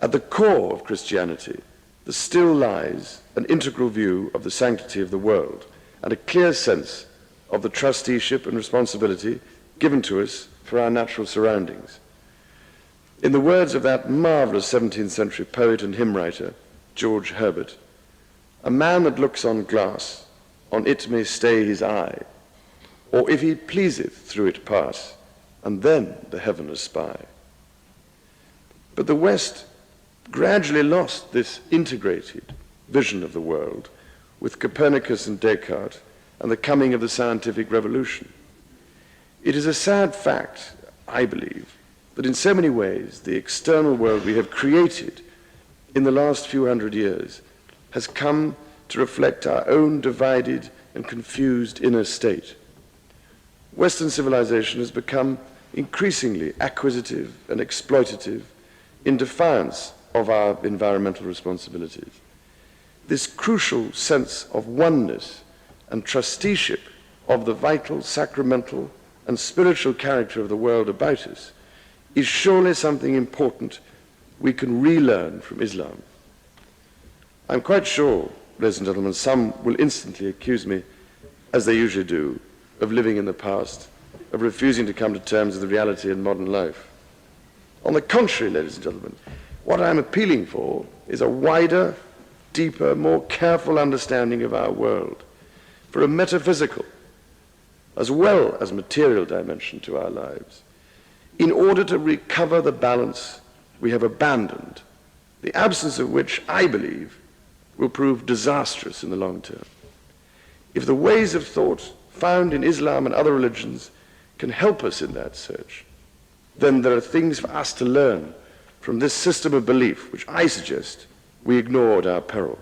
At the core of Christianity, there still lies an integral view of the sanctity of the world and a clear sense of the trusteeship and responsibility given to us for our natural surroundings. In the words of that marvelous 17th century poet and hymn writer, George Herbert, a man that looks on glass, on it may stay his eye, or if he pleaseth through it pass, and then the heaven espy. But the West gradually lost this integrated vision of the world with Copernicus and Descartes and the coming of the scientific revolution. It is a sad fact, I believe, that in so many ways the external world we have created in the last few hundred years has come to reflect our own divided and confused inner state. Western civilization has become increasingly acquisitive and exploitative in defiance of our environmental responsibilities. This crucial sense of oneness and trusteeship of the vital, sacramental, and spiritual character of the world about us is surely something important we can relearn from Islam. I'm quite sure, ladies and gentlemen, some will instantly accuse me, as they usually do, of living in the past, of refusing to come to terms with the reality in modern life. On the contrary, ladies and gentlemen, what I'm appealing for is a wider, deeper, more careful understanding of our world, for a metaphysical as well as material dimension to our lives, in order to recover the balance we have abandoned, the absence of which, I believe, will prove disastrous in the long term. If the ways of thought found in Islam and other religions can help us in that search, then there are things for us to learn from this system of belief, which I suggest we ignore at our peril.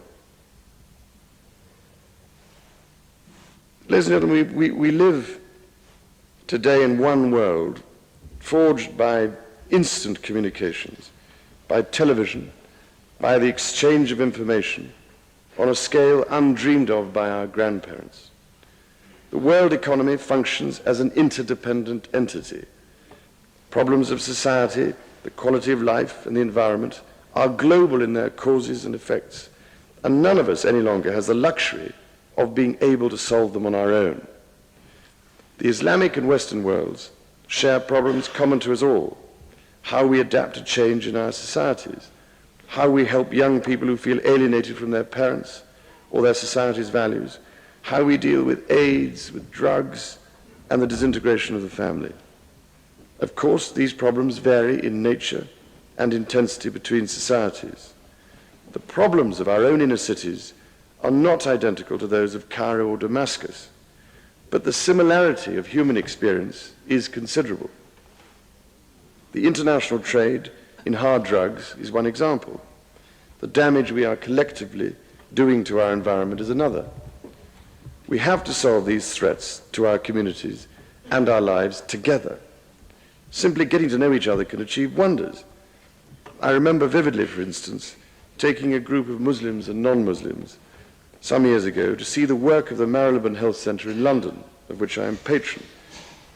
Ladies and gentlemen, we live today in one world forged by instant communications, by television, by the exchange of information on a scale undreamed of by our grandparents. The world economy functions as an interdependent entity. Problems of society, the quality of life, and the environment are global in their causes and effects, and none of us any longer has the luxury of being able to solve them on our own. The Islamic and Western worlds share problems common to us all: how we adapt to change in our societies, how we help young people who feel alienated from their parents or their society's values, how we deal with AIDS, with drugs, and the disintegration of the family. Of course, these problems vary in nature and intensity between societies. The problems of our own inner cities are not identical to those of Cairo or Damascus, but the similarity of human experience is considerable. The international trade in hard drugs is one example. The damage we are collectively doing to our environment is another. We have to solve these threats to our communities and our lives together. Simply getting to know each other can achieve wonders. I remember vividly, for instance, taking a group of Muslims and non-Muslims some years ago to see the work of the Marylebone Health Centre in London, of which I am patron.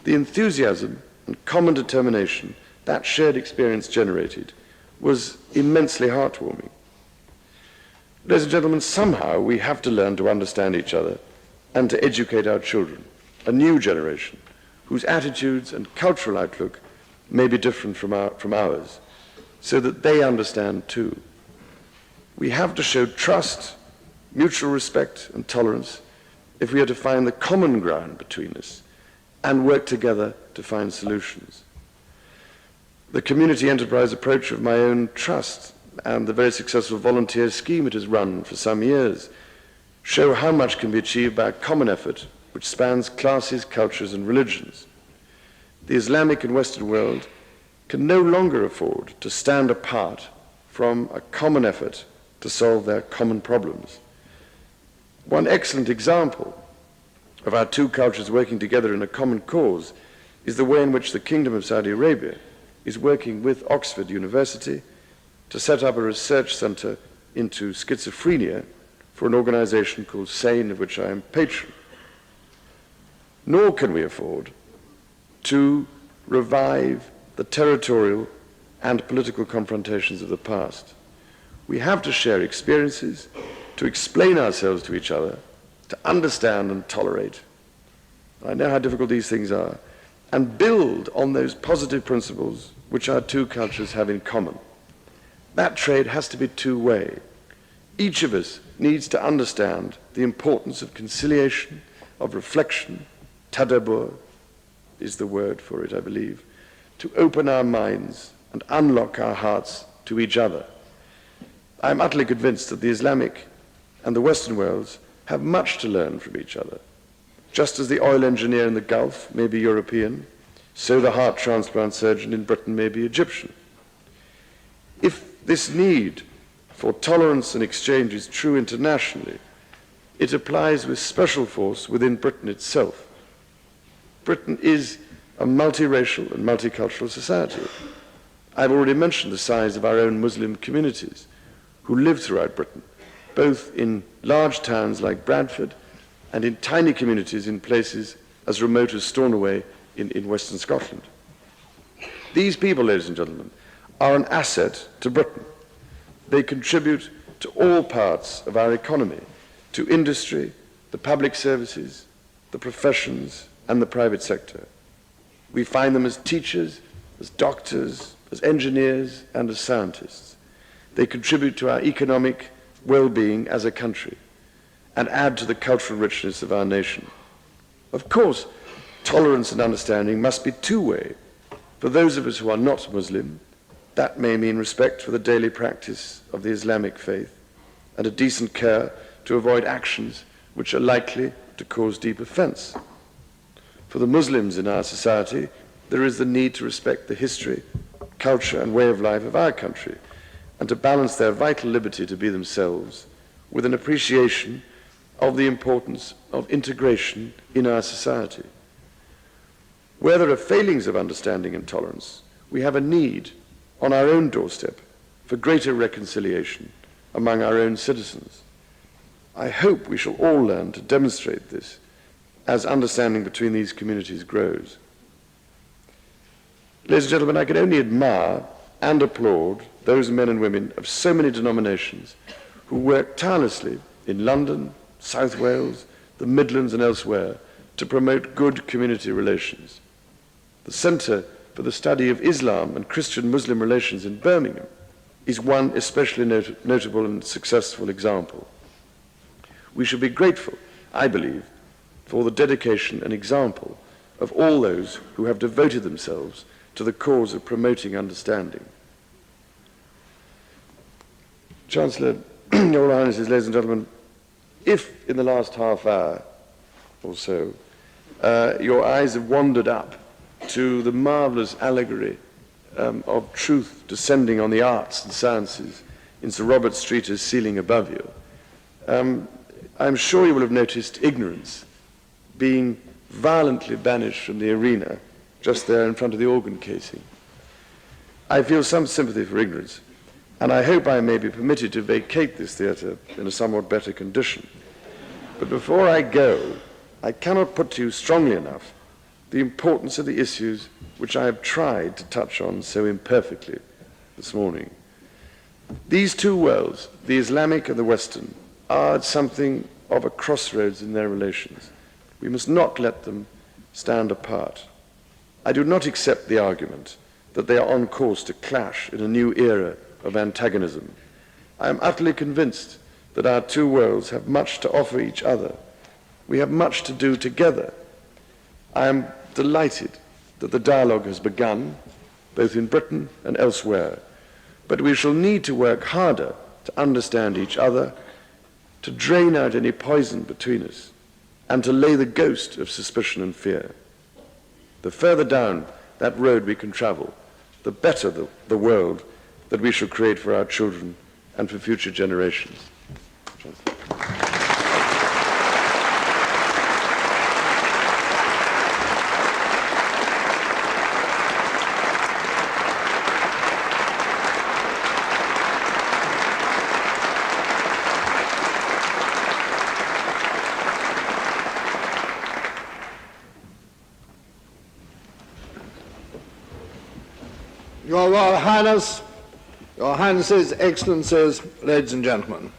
The enthusiasm and common determination that shared experience generated was immensely heartwarming. Ladies and gentlemen, somehow we have to learn to understand each other and to educate our children, a new generation, whose attitudes and cultural outlook may be different from ours, so that they understand too. We have to show trust, mutual respect, and tolerance if we are to find the common ground between us and work together to find solutions. The community enterprise approach of my own trust and the very successful volunteer scheme it has run for some years show how much can be achieved by a common effort which spans classes, cultures, and religions. The Islamic and Western world can no longer afford to stand apart from a common effort to solve their common problems. One excellent example of our two cultures working together in a common cause is the way in which the Kingdom of Saudi Arabia is working with Oxford University to set up a research center into schizophrenia for an organization called SANE, of which I am patron. Nor can we afford to revive the territorial and political confrontations of the past. We have to share experiences, to explain ourselves to each other, to understand and tolerate. I know how difficult these things are, and build on those positive principles which our two cultures have in common. That trade has to be two-way. Each of us needs to understand the importance of conciliation, of reflection. Tadabbur is the word for it, I believe, to open our minds and unlock our hearts to each other. I'm utterly convinced that the Islamic and the Western worlds have much to learn from each other. Just as the oil engineer in the Gulf may be European, so the heart transplant surgeon in Britain may be Egyptian. If this need for tolerance and exchange is true internationally, it applies with special force within Britain itself. Britain is a multiracial and multicultural society. I've already mentioned the size of our own Muslim communities who live throughout Britain, both in large towns like Bradford and in tiny communities in places as remote as Stornoway in Western Scotland. These people, ladies and gentlemen, are an asset to Britain. They contribute to all parts of our economy, to industry, the public services, the professions, and the private sector. We find them as teachers, as doctors, as engineers, and as scientists. They contribute to our economic well-being as a country and add to the cultural richness of our nation. Of course, tolerance and understanding must be two-way. For those of us who are not Muslim, that may mean respect for the daily practice of the Islamic faith and a decent care to avoid actions which are likely to cause deep offense. For the Muslims in our society, there is the need to respect the history, culture, and way of life of our country, and to balance their vital liberty to be themselves with an appreciation of the importance of integration in our society. Where there are failings of understanding and tolerance, we have a need on our own doorstep for greater reconciliation among our own citizens. I hope we shall all learn to demonstrate this as understanding between these communities grows. Ladies and gentlemen, I can only admire and applaud those men and women of so many denominations who work tirelessly in London, South Wales, the Midlands, and elsewhere to promote good community relations. The Centre for the Study of Islam and Christian-Muslim Relations in Birmingham is one especially notable and successful example. We should be grateful, I believe, for the dedication and example of all those who have devoted themselves to the cause of promoting understanding. Chancellor, Your Highnesses, ladies and gentlemen, if in the last half hour or so your eyes have wandered up to the marvellous allegory of truth descending on the arts and sciences in Sir Robert Streeter's ceiling above you, I'm sure you will have noticed ignorance being violently banished from the arena just there in front of the organ casing. I feel some sympathy for ignorance, and I hope I may be permitted to vacate this theatre in a somewhat better condition. But before I go, I cannot put to you strongly enough the importance of the issues which I have tried to touch on so imperfectly this morning. These two worlds, the Islamic and the Western, are at something of a crossroads in their relations. We must not let them stand apart. I do not accept the argument that they are on course to clash in a new era of antagonism. I am utterly convinced that our two worlds have much to offer each other. We have much to do together. I am delighted that the dialogue has begun, both in Britain and elsewhere, but we shall need to work harder to understand each other, to drain out any poison between us, and to lay the ghost of suspicion and fear. The further down that road we can travel, the better the world that we shall create for our children and for future generations. Your Royal Highness, Your Highnesses, Excellencies, ladies and gentlemen,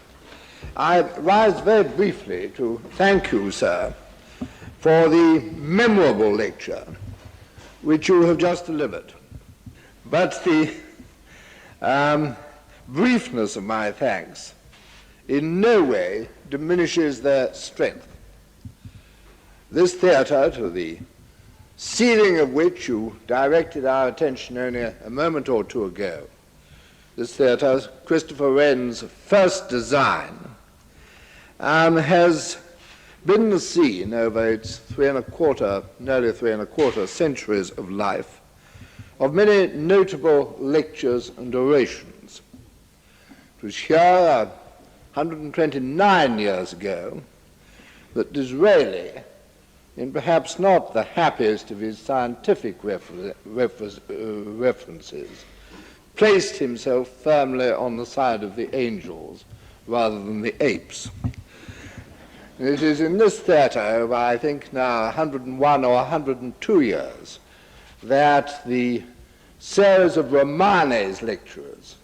I rise very briefly to thank you, sir, for the memorable lecture which you have just delivered. But the briefness of my thanks in no way diminishes their strength. This theatre, to the ceiling of which you directed our attention only a moment or two ago, this theatre, Christopher Wren's first design, has been the scene over its nearly three and a quarter centuries of life, of many notable lectures and orations. It was here 129 years ago that Disraeli, in perhaps not the happiest of his scientific references, placed himself firmly on the side of the angels rather than the apes. It is in this theatre, over I think now 101 or 102 years, that the series of Romanes lecturers,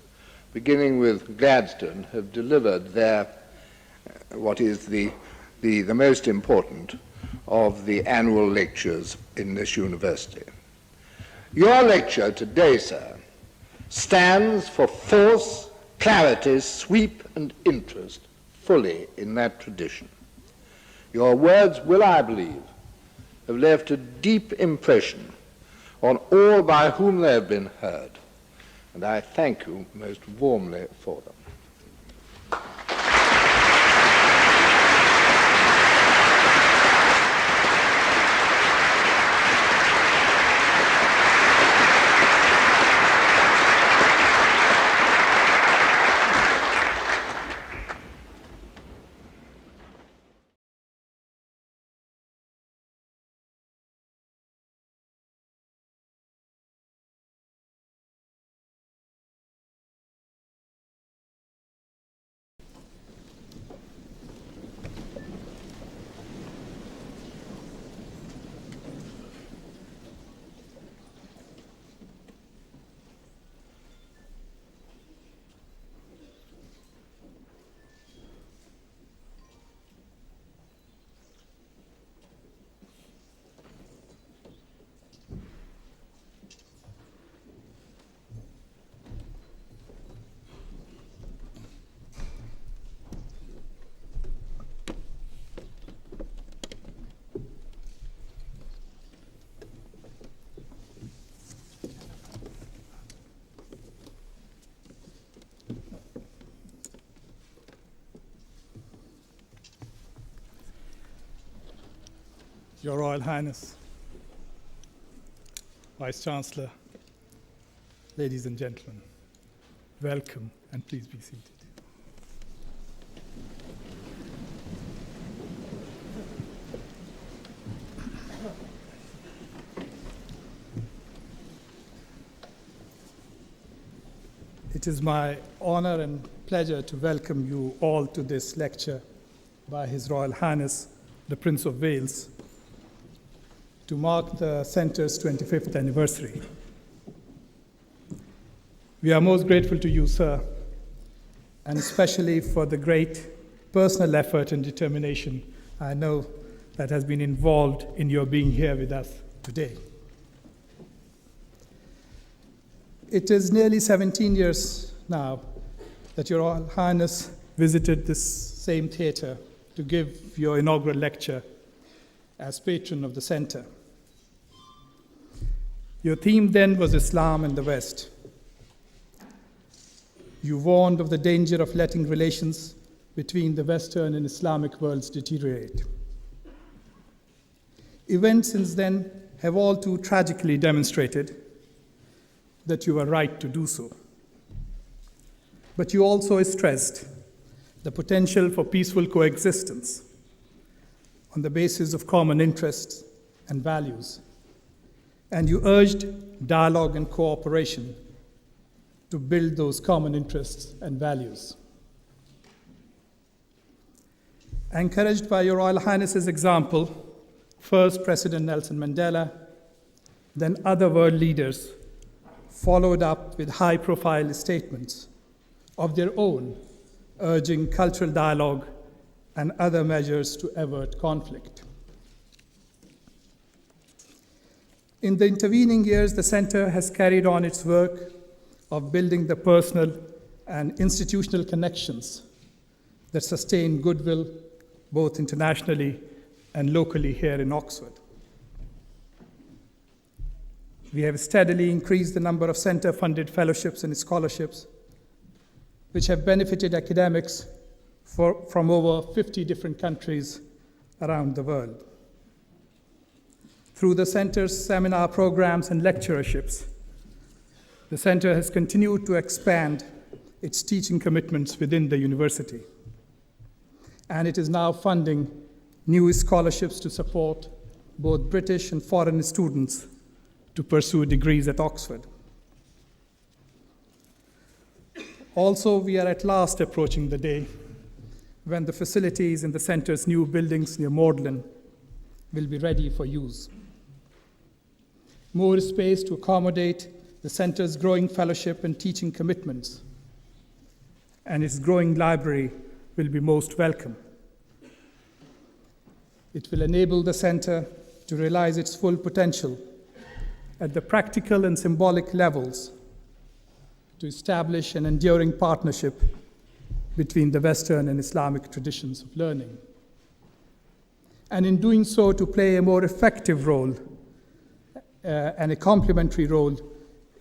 beginning with Gladstone, have delivered their, what is the most important of the annual lectures in this university. Your lecture today, sir, stands for force, clarity, sweep, and interest, fully in that tradition. Your words will, I believe, have left a deep impression on all by whom they have been heard, and I thank you most warmly for them. Your Royal Highness, Vice-Chancellor, ladies and gentlemen, welcome and please be seated. It is my honor and pleasure to welcome you all to this lecture by His Royal Highness, the Prince of Wales, to mark the Centre's 25th anniversary. We are most grateful to you, sir, and especially for the great personal effort and determination I know that has been involved in your being here with us today. It is nearly 17 years now that Your Royal Highness visited this same theatre to give your inaugural lecture as patron of the Centre. Your theme then was Islam and the West. You warned of the danger of letting relations between the Western and Islamic worlds deteriorate. Events since then have all too tragically demonstrated that you were right to do so. But you also stressed the potential for peaceful coexistence on the basis of common interests and values. And you urged dialogue and cooperation to build those common interests and values. Encouraged by Your Royal Highness's example, first President Nelson Mandela, then other world leaders followed up with high-profile statements of their own, urging cultural dialogue and other measures to avert conflict. In the intervening years, the Centre has carried on its work of building the personal and institutional connections that sustain goodwill both internationally and locally here in Oxford. We have steadily increased the number of Centre-funded fellowships and scholarships, which have benefited academics from over 50 different countries around the world. Through the Centre's seminar programs and lectureships, the Centre has continued to expand its teaching commitments within the university. And it is now funding new scholarships to support both British and foreign students to pursue degrees at Oxford. Also, we are at last approaching the day when the facilities in the center's new buildings near Magdalen will be ready for use. More space to accommodate the center's growing fellowship and teaching commitments, and its growing library will be most welcome. It will enable the center to realize its full potential at the practical and symbolic levels to establish an enduring partnership between the Western and Islamic traditions of learning. And in doing so, to play a more effective role and a complementary role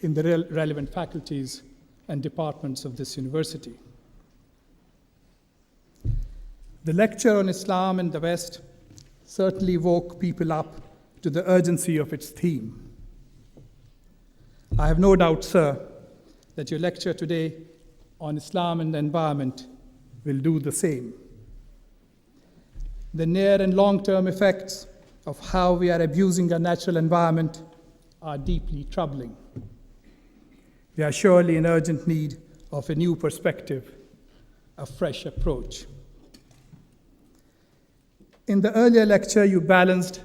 in the relevant faculties and departments of this university. The lecture on Islam and the West certainly woke people up to the urgency of its theme. I have no doubt, sir, that your lecture today on Islam and the environment will do the same. The near and long-term effects of how we are abusing our natural environment are deeply troubling. We are surely in urgent need of a new perspective, a fresh approach. In the earlier lecture, you balanced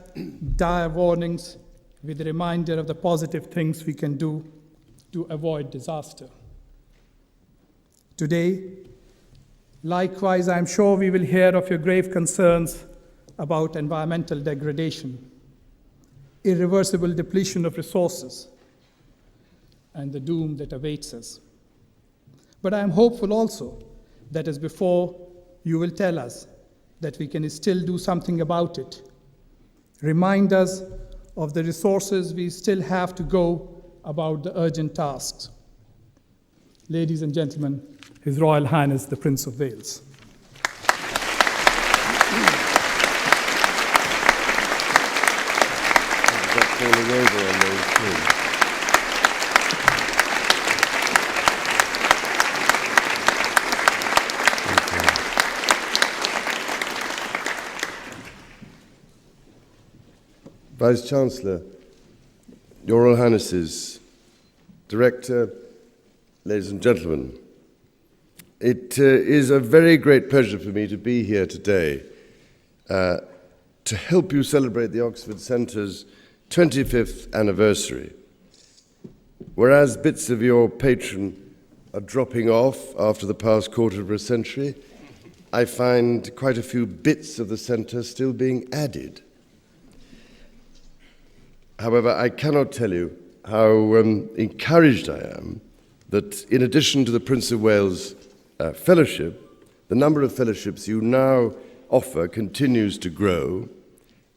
dire warnings with a reminder of the positive things we can do to avoid disaster. Today, likewise, I'm sure we will hear of your grave concerns about environmental degradation, irreversible depletion of resources, and the doom that awaits us. But I am hopeful also that as before, you will tell us that we can still do something about it. Remind us of the resources we still have to go about the urgent tasks. Ladies and gentlemen, His Royal Highness the Prince of Wales. Vice-Chancellor, Your Royal Highnesses, Director, ladies and gentlemen, it is a very great pleasure for me to be here today to help you celebrate the Oxford Centre's 25th anniversary. Whereas bits of your patron are dropping off after the past quarter of a century, I find quite a few bits of the centre still being added. However, I cannot tell you how encouraged I am that in addition to the Prince of Wales Fellowship, the number of fellowships you now offer continues to grow,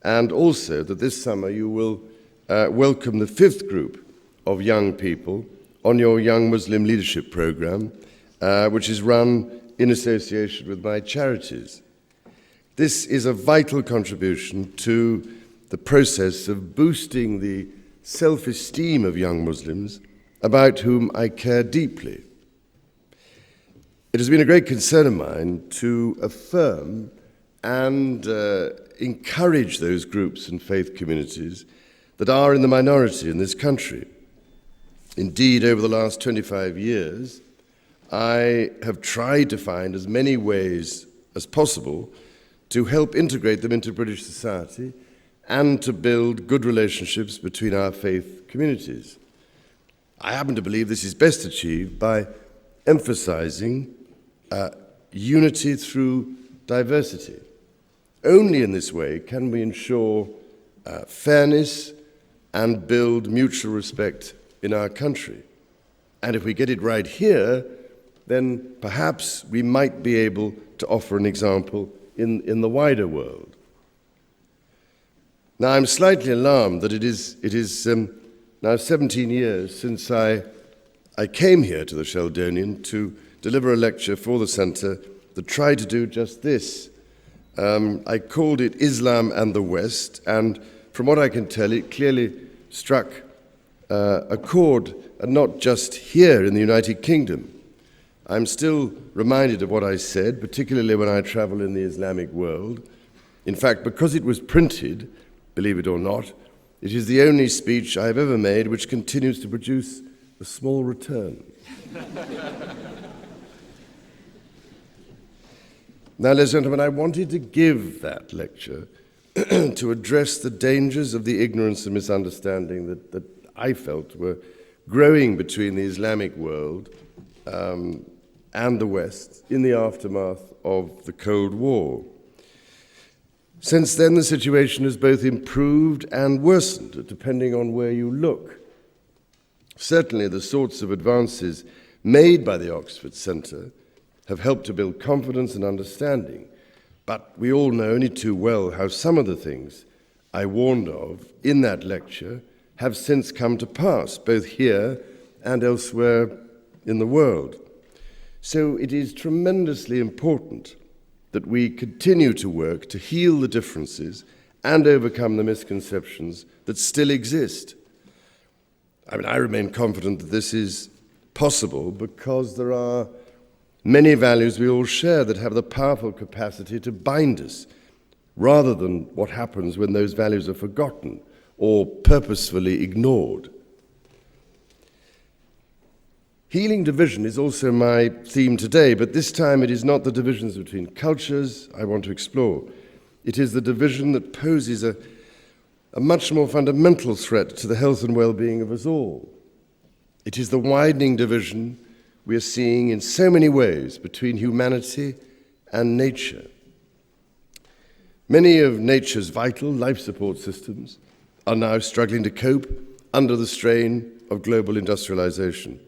and also that this summer you will welcome the 5th group of young people on your Young Muslim Leadership Programme, which is run in association with my charities. This is a vital contribution to the process of boosting the self-esteem of young Muslims, about whom I care deeply. It has been a great concern of mine to affirm and encourage those groups and faith communities that are in the minority in this country. Indeed, over the last 25 years, I have tried to find as many ways as possible to help integrate them into British society and to build good relationships between our faith communities. I happen to believe this is best achieved by emphasizing unity through diversity. Only in this way can we ensure fairness and build mutual respect in our country. And if we get it right here, then perhaps we might be able to offer an example in the wider world. Now, I'm slightly alarmed that it is now 17 years since I came here to the Sheldonian to deliver a lecture for the Centre that tried to do just this. I called it Islam and the West, and from what I can tell, it clearly struck a chord, and not just here in the United Kingdom. I'm still reminded of what I said, particularly when I travel in the Islamic world. In fact, because it was printed, believe it or not, it is the only speech I have ever made which continues to produce a small return. Now, ladies and gentlemen, I wanted to give that lecture to address the dangers of the ignorance and misunderstanding that I felt were growing between the Islamic world and the West in the aftermath of the Cold War. Since then, the situation has both improved and worsened, depending on where you look. Certainly, the sorts of advances made by the Oxford Centre have helped to build confidence and understanding, but we all know only too well how some of the things I warned of in that lecture have since come to pass, both here and elsewhere in the world. So it is tremendously important that we continue to work to heal the differences and overcome the misconceptions that still exist. I remain confident that this is possible because there are many values we all share that have the powerful capacity to bind us, rather than what happens when those values are forgotten or purposefully ignored. Healing division is also my theme today, but this time it is not the divisions between cultures I want to explore. It is the division that poses a much more fundamental threat to the health and well-being of us all. It is the widening division we are seeing in so many ways between humanity and nature. Many of nature's vital life support systems are now struggling to cope under the strain of global industrialization.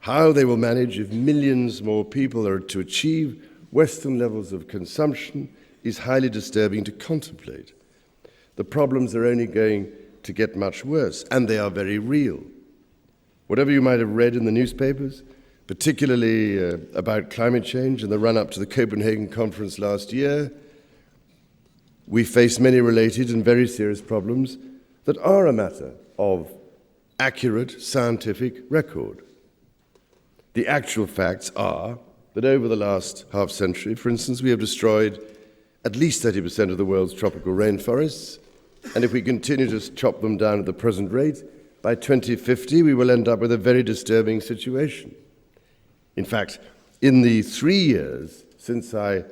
How they will manage if millions more people are to achieve Western levels of consumption is highly disturbing to contemplate. The problems are only going to get much worse, and they are very real. Whatever you might have read in the newspapers, particularly about climate change in the run-up to the Copenhagen conference last year, we face many related and very serious problems that are a matter of accurate scientific record. The actual facts are that over the last half-century, for instance, we have destroyed at least 30% of the world's tropical rainforests, and if we continue to chop them down at the present rate, by 2050 we will end up with a very disturbing situation. In fact, in the 3 years since I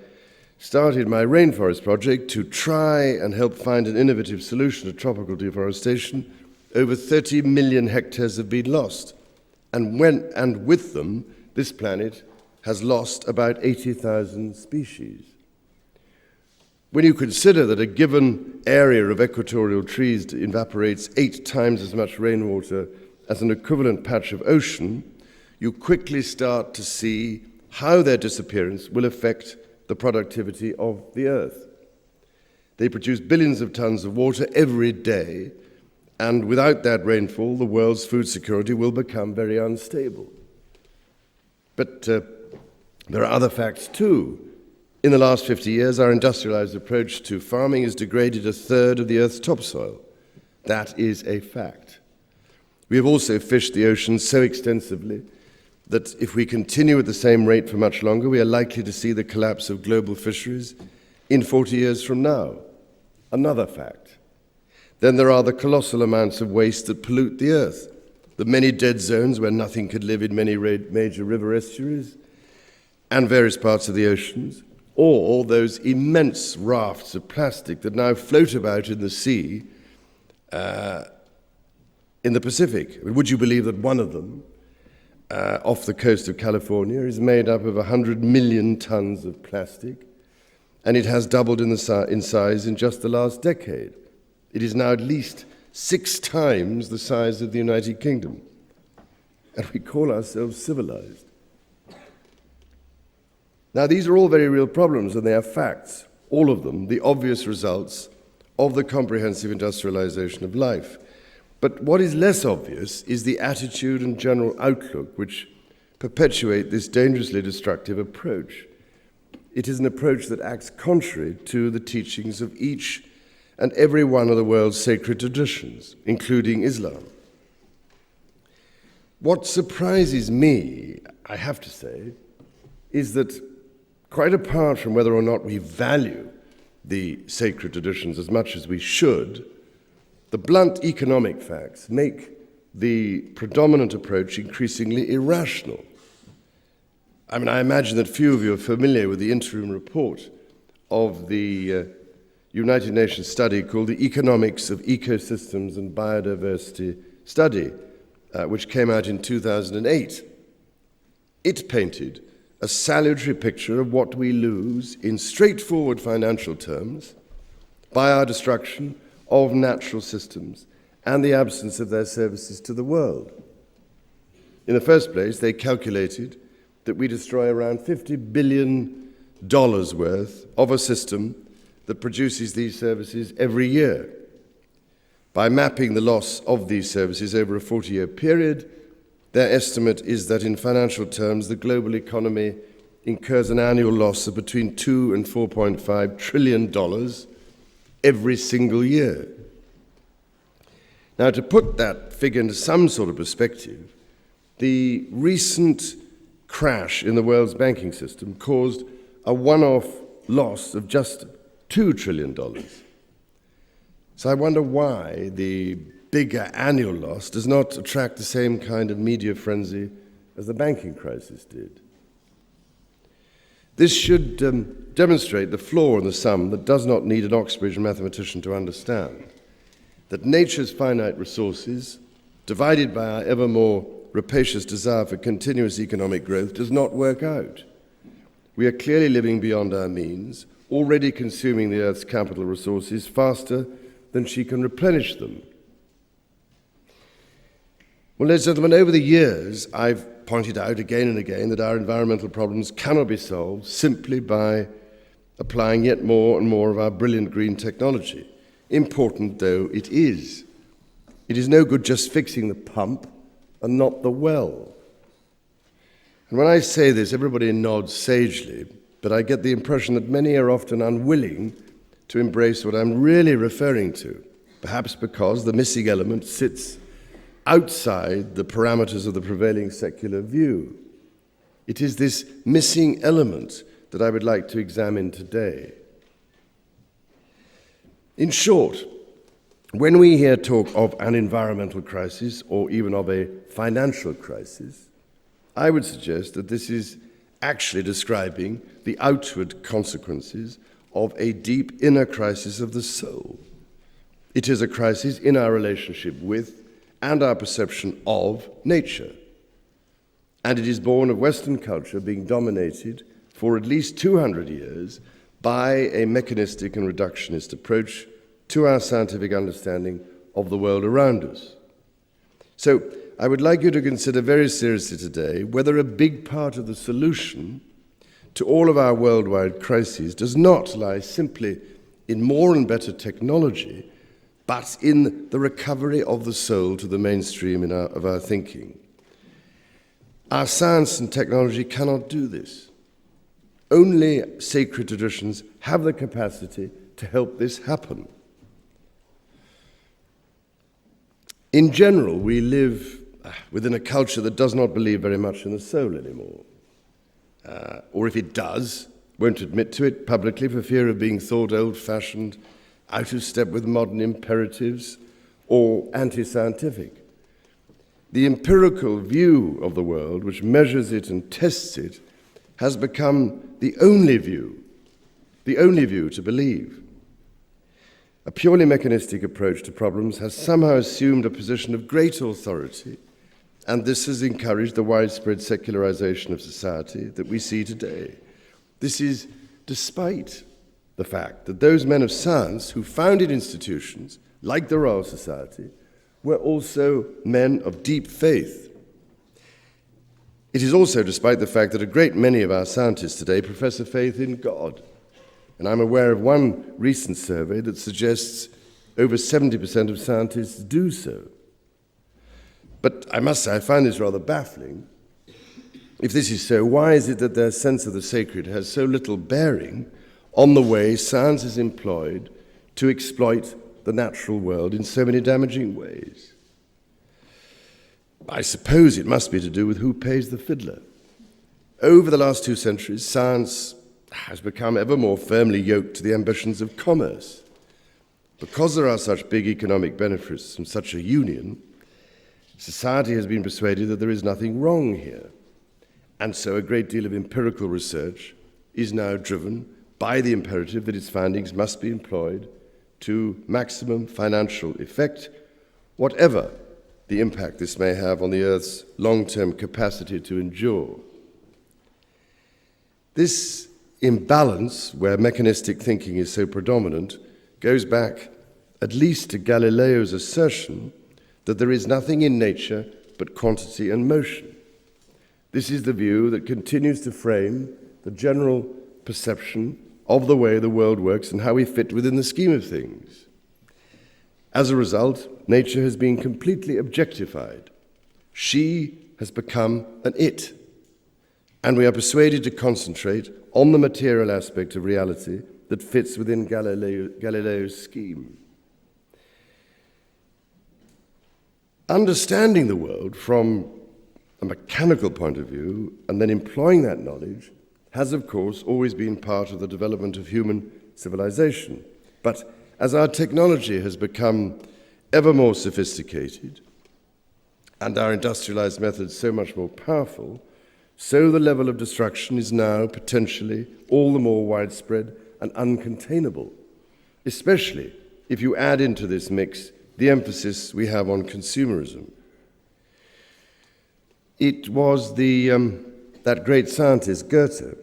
started my rainforest project to try and help find an innovative solution to tropical deforestation, over 30 million hectares have been lost. And with them, this planet has lost about 80,000 species. When you consider that a given area of equatorial trees evaporates 8 times as much rainwater as an equivalent patch of ocean, you quickly start to see how their disappearance will affect the productivity of the Earth. They produce billions of tons of water every day, and without that rainfall, the world's food security will become very unstable. But there are other facts too. In the last 50 years, our industrialized approach to farming has degraded 1/3 of the Earth's topsoil. That is a fact. We have also fished the oceans so extensively that if we continue at the same rate for much longer, we are likely to see the collapse of global fisheries in 40 years from now. Another fact. Then there are the colossal amounts of waste that pollute the Earth, the many dead zones where nothing could live in many major river estuaries and various parts of the oceans, or those immense rafts of plastic that now float about in the sea in the Pacific. Would you believe that one of them, off the coast of California, is made up of 100 million tons of plastic, and it has doubled in size in just the last decade. It is now at least 6 times the size of the United Kingdom, and we call ourselves civilized. Now, these are all very real problems, and they are facts, all of them, the obvious results of the comprehensive industrialization of life. But what is less obvious is the attitude and general outlook which perpetuate this dangerously destructive approach. It is an approach that acts contrary to the teachings of each and every one of the world's sacred traditions, including Islam. What surprises me, I have to say, is that, quite apart from whether or not we value the sacred traditions as much as we should, the blunt economic facts make the predominant approach increasingly irrational. I mean, I imagine that few of you are familiar with the interim report of the United Nations study called the Economics of Ecosystems and Biodiversity Study, which came out in 2008. It painted a salutary picture of what we lose in straightforward financial terms by our destruction of natural systems and the absence of their services to the world. In the first place, they calculated that we destroy around $50 billion worth of a system that produces these services every year. By mapping the loss of these services over a 40-year period, their estimate is that in financial terms, the global economy incurs an annual loss of between $2 and $4.5 trillion every single year. Now, to put that figure into some sort of perspective, the recent crash in the world's banking system caused a one-off loss of just $2 trillion. So I wonder why the bigger annual loss does not attract the same kind of media frenzy as the banking crisis did. This should demonstrate the flaw in the sum that does not need an Oxbridge mathematician to understand, that nature's finite resources, divided by our ever more rapacious desire for continuous economic growth, does not work out. We are clearly living beyond our means, already consuming the Earth's capital resources faster than she can replenish them. Well, ladies and gentlemen, over the years, I've pointed out again and again that our environmental problems cannot be solved simply by applying yet more and more of our brilliant green technology, important though it is. It is no good just fixing the pump and not the well. And when I say this, everybody nods sagely, but I get the impression that many are often unwilling to embrace what I'm really referring to, perhaps because the missing element sits outside the parameters of the prevailing secular view. It is this missing element that I would like to examine today. In short, when we hear talk of an environmental crisis or even of a financial crisis, I would suggest that this is actually describing the outward consequences of a deep inner crisis of the soul. It is a crisis in our relationship with and our perception of nature. And it is born of Western culture being dominated for at least 200 years by a mechanistic and reductionist approach to our scientific understanding of the world around us. So I would like you to consider very seriously today whether a big part of the solution to all of our worldwide crises does not lie simply in more and better technology, but in the recovery of the soul to the mainstream of our thinking. Our science and technology cannot do this. Only sacred traditions have the capacity to help this happen. In general, we live within a culture that does not believe very much in the soul anymore. Or if it does, won't admit to it publicly for fear of being thought old-fashioned, out of step with modern imperatives, or anti-scientific. The empirical view of the world, which measures it and tests it, has become the only view to believe. A purely mechanistic approach to problems has somehow assumed a position of great authority, and this has encouraged the widespread secularization of society that we see today. This is despite the fact that those men of science who founded institutions, like the Royal Society, were also men of deep faith. It is also despite the fact that a great many of our scientists today profess a faith in God. And I'm aware of one recent survey that suggests over 70% of scientists do so. But I must say, I find this rather baffling. If this is so, why is it that their sense of the sacred has so little bearing on the way science is employed to exploit the natural world in so many damaging ways? I suppose it must be to do with who pays the fiddler. Over the last 2 centuries, science has become ever more firmly yoked to the ambitions of commerce. Because there are such big economic benefits from such a union, society has been persuaded that there is nothing wrong here. And so a great deal of empirical research is now driven by the imperative that its findings must be employed to maximum financial effect, whatever the impact this may have on the Earth's long-term capacity to endure. This imbalance, where mechanistic thinking is so predominant, goes back at least to Galileo's assertion that there is nothing in nature but quantity and motion. This is the view that continues to frame the general perception of the way the world works and how we fit within the scheme of things. As a result, nature has been completely objectified. She has become an it, and we are persuaded to concentrate on the material aspect of reality that fits within Galileo's scheme. Understanding the world from a mechanical point of view and then employing that knowledge has, of course, always been part of the development of human civilization. But as our technology has become ever more sophisticated and our industrialized methods so much more powerful, so the level of destruction is now potentially all the more widespread and uncontainable, especially if you add into this mix the emphasis we have on consumerism. It was that great scientist, Goethe,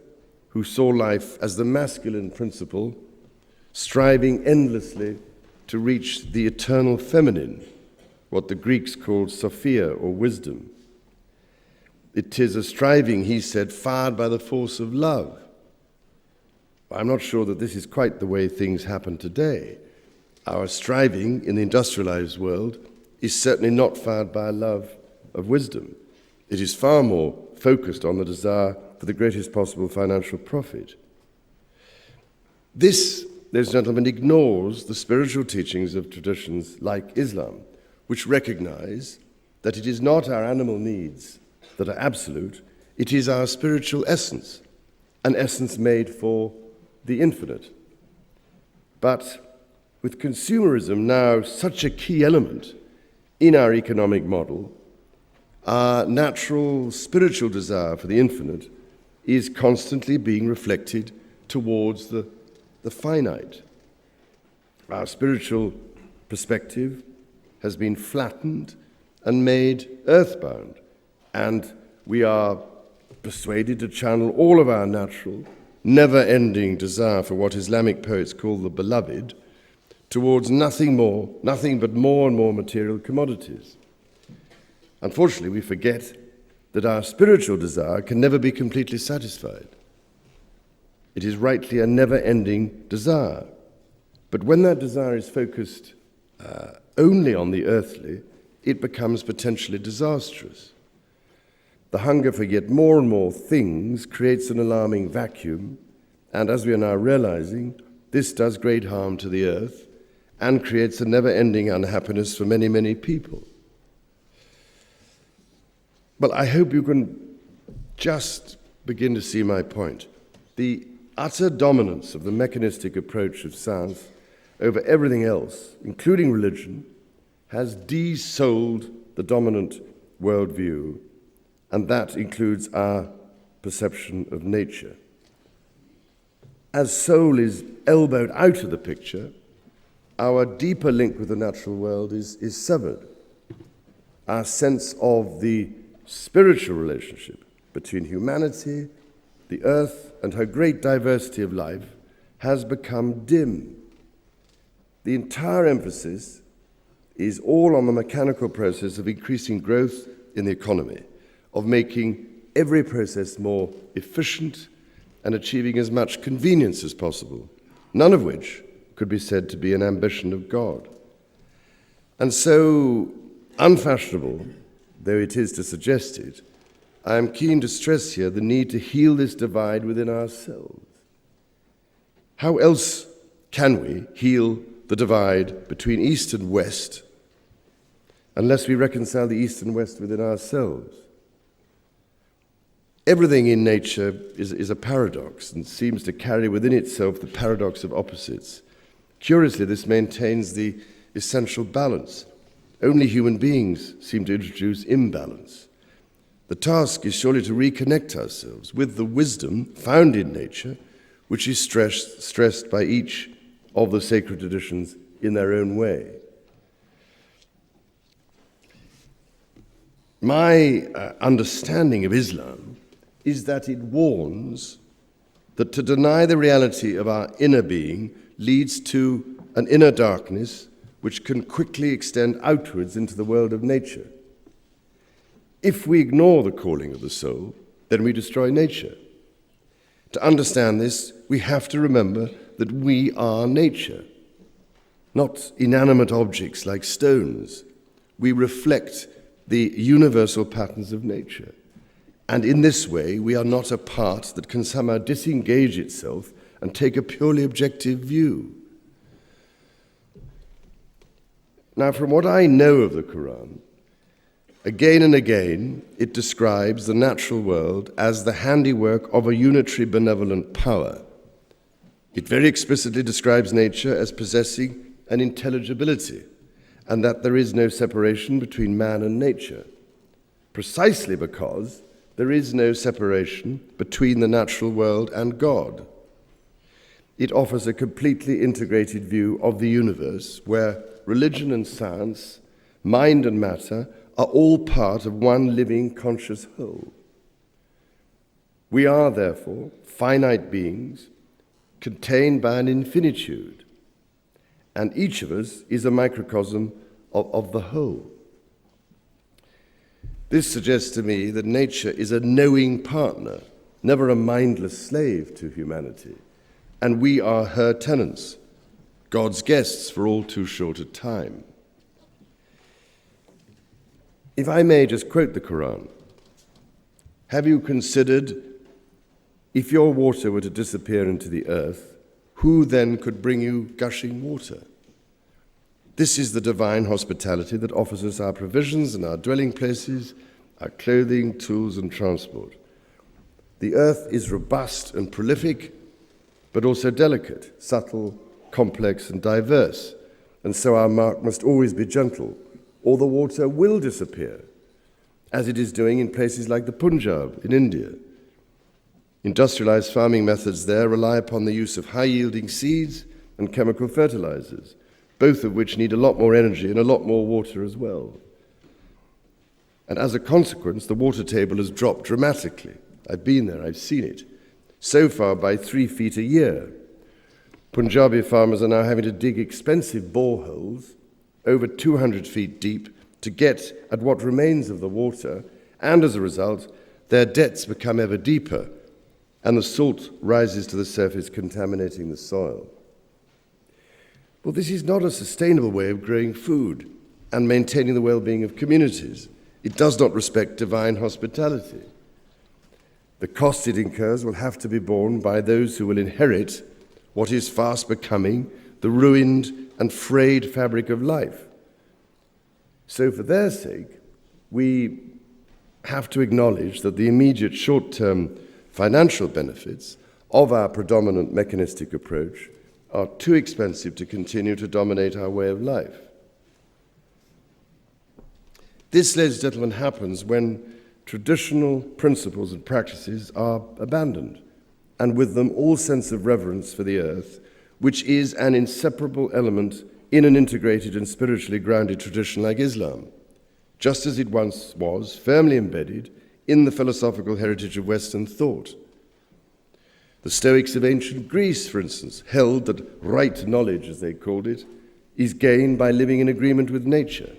who saw life as the masculine principle, striving endlessly to reach the eternal feminine, what the Greeks called Sophia, or wisdom. It is a striving, he said, fired by the force of love. I'm not sure that this is quite the way things happen today. Our striving in the industrialized world is certainly not fired by a love of wisdom. It is far more focused on the desire for the greatest possible financial profit. This, ladies and gentlemen, ignores the spiritual teachings of traditions like Islam, which recognize that it is not our animal needs that are absolute, it is our spiritual essence, an essence made for the infinite. But with consumerism now such a key element in our economic model, our natural spiritual desire for the infinite is constantly being reflected towards the finite. Our spiritual perspective has been flattened and made earthbound, and we are persuaded to channel all of our natural, never-ending desire for what Islamic poets call the beloved towards nothing but more and more material commodities. Unfortunately, we forget that our spiritual desire can never be completely satisfied. It is rightly a never-ending desire. But when that desire is focused only on the earthly, it becomes potentially disastrous. The hunger for yet more and more things creates an alarming vacuum, and as we are now realizing, this does great harm to the earth and creates a never-ending unhappiness for many, many people. Well, I hope you can just begin to see my point. The utter dominance of the mechanistic approach of science over everything else, including religion, has de-souled the dominant worldview, and that includes our perception of nature. As soul is elbowed out of the picture, our deeper link with the natural world is severed. Our sense of the spiritual relationship between humanity, the earth, and her great diversity of life has become dim. The entire emphasis is all on the mechanical process of increasing growth in the economy, of making every process more efficient and achieving as much convenience as possible, none of which could be said to be an ambition of God. And so, unfashionable though it is to suggest it, I am keen to stress here the need to heal this divide within ourselves. How else can we heal the divide between East and West unless we reconcile the East and West within ourselves? Everything in nature is a paradox and seems to carry within itself the paradox of opposites. Curiously, this maintains the essential balance. Only human beings seem to introduce imbalance. The task is surely to reconnect ourselves with the wisdom found in nature, which is stressed by each of the sacred traditions in their own way. My understanding of Islam is that it warns that to deny the reality of our inner being leads to an inner darkness which can quickly extend outwards into the world of nature. If we ignore the calling of the soul, then we destroy nature. To understand this, we have to remember that we are nature, not inanimate objects like stones. We reflect the universal patterns of nature. And in this way, we are not a part that can somehow disengage itself and take a purely objective view. Now, from what I know of the Quran, again and again, it describes the natural world as the handiwork of a unitary benevolent power. It very explicitly describes nature as possessing an intelligibility, and that there is no separation between man and nature, precisely because there is no separation between the natural world and God. It offers a completely integrated view of the universe where religion and science, mind and matter are all part of one living conscious whole. We are, therefore, finite beings contained by an infinitude, and each of us is a microcosm of the whole. This suggests to me that nature is a knowing partner, never a mindless slave to humanity, and we are her tenants, God's guests for all too short a time. If I may just quote the Quran, have you considered if your water were to disappear into the earth, who then could bring you gushing water? This is the divine hospitality that offers us our provisions and our dwelling places, our clothing, tools, and transport. The earth is robust and prolific, but also delicate, subtle, complex, and diverse, and so our mark must always be gentle, or the water will disappear, as it is doing in places like the Punjab in India. Industrialized farming methods there rely upon the use of high-yielding seeds and chemical fertilizers, both of which need a lot more energy and a lot more water as well. And as a consequence, the water table has dropped dramatically. I've been there, I've seen it. So far by 3 feet a year. Punjabi farmers are now having to dig expensive boreholes over 200 feet deep to get at what remains of the water, and as a result, their debts become ever deeper, and the salt rises to the surface, contaminating the soil. Well, this is not a sustainable way of growing food and maintaining the well-being of communities. It does not respect divine hospitality. The cost it incurs will have to be borne by those who will inherit what is fast becoming the ruined and frayed fabric of life. So for their sake, we have to acknowledge that the immediate short-term financial benefits of our predominant mechanistic approach are too expensive to continue to dominate our way of life. This, ladies and gentlemen, happens when traditional principles and practices are abandoned, and with them all sense of reverence for the earth, which is an inseparable element in an integrated and spiritually grounded tradition like Islam, just as it once was firmly embedded in the philosophical heritage of Western thought. The Stoics of ancient Greece, for instance, held that right knowledge, as they called it, is gained by living in agreement with nature,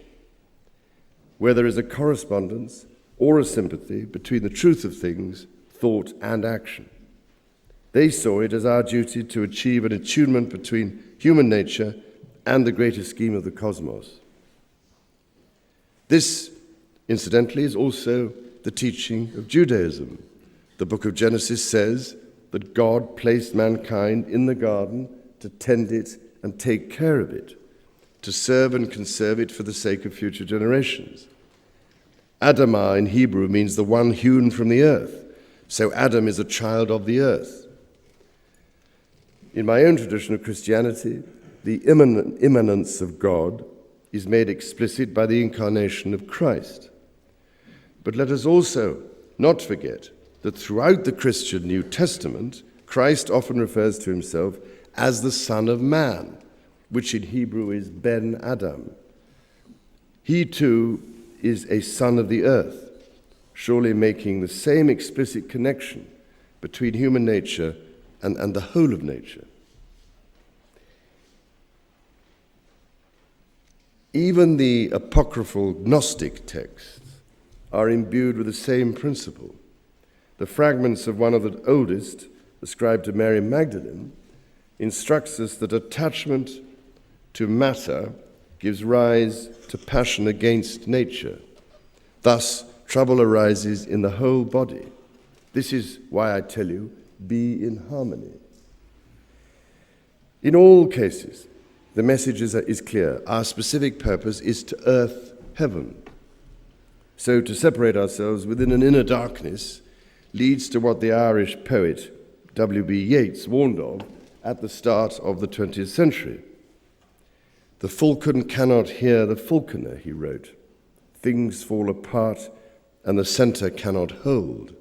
where there is a correspondence or a sympathy between the truth of things, thought, and action. They saw it as our duty to achieve an attunement between human nature and the greater scheme of the cosmos. This, incidentally, is also the teaching of Judaism. The book of Genesis says that God placed mankind in the garden to tend it and take care of it, to serve and conserve it for the sake of future generations. Adamah in Hebrew means the one hewn from the earth, So Adam is a child of the earth. In my own tradition of Christianity, the immanence of God is made explicit by the incarnation of Christ. But let us also not forget that throughout the Christian New Testament, Christ often refers to himself as the Son of Man, which in Hebrew is Ben Adam. He too is a son of the earth, surely making the same explicit connection between human nature and the whole of nature. Even the apocryphal Gnostic texts are imbued with the same principle. The fragments of one of the oldest, ascribed to Mary Magdalene, instructs us that attachment to matter gives rise to passion against nature. Thus, trouble arises in the whole body. This is why I tell you, be in harmony. In all cases, the message is clear. Our specific purpose is to earth heaven. So to separate ourselves within an inner darkness leads to what the Irish poet W.B. Yeats warned of at the start of the 20th century. The falcon cannot hear the falconer, he wrote. Things fall apart and the center cannot hold.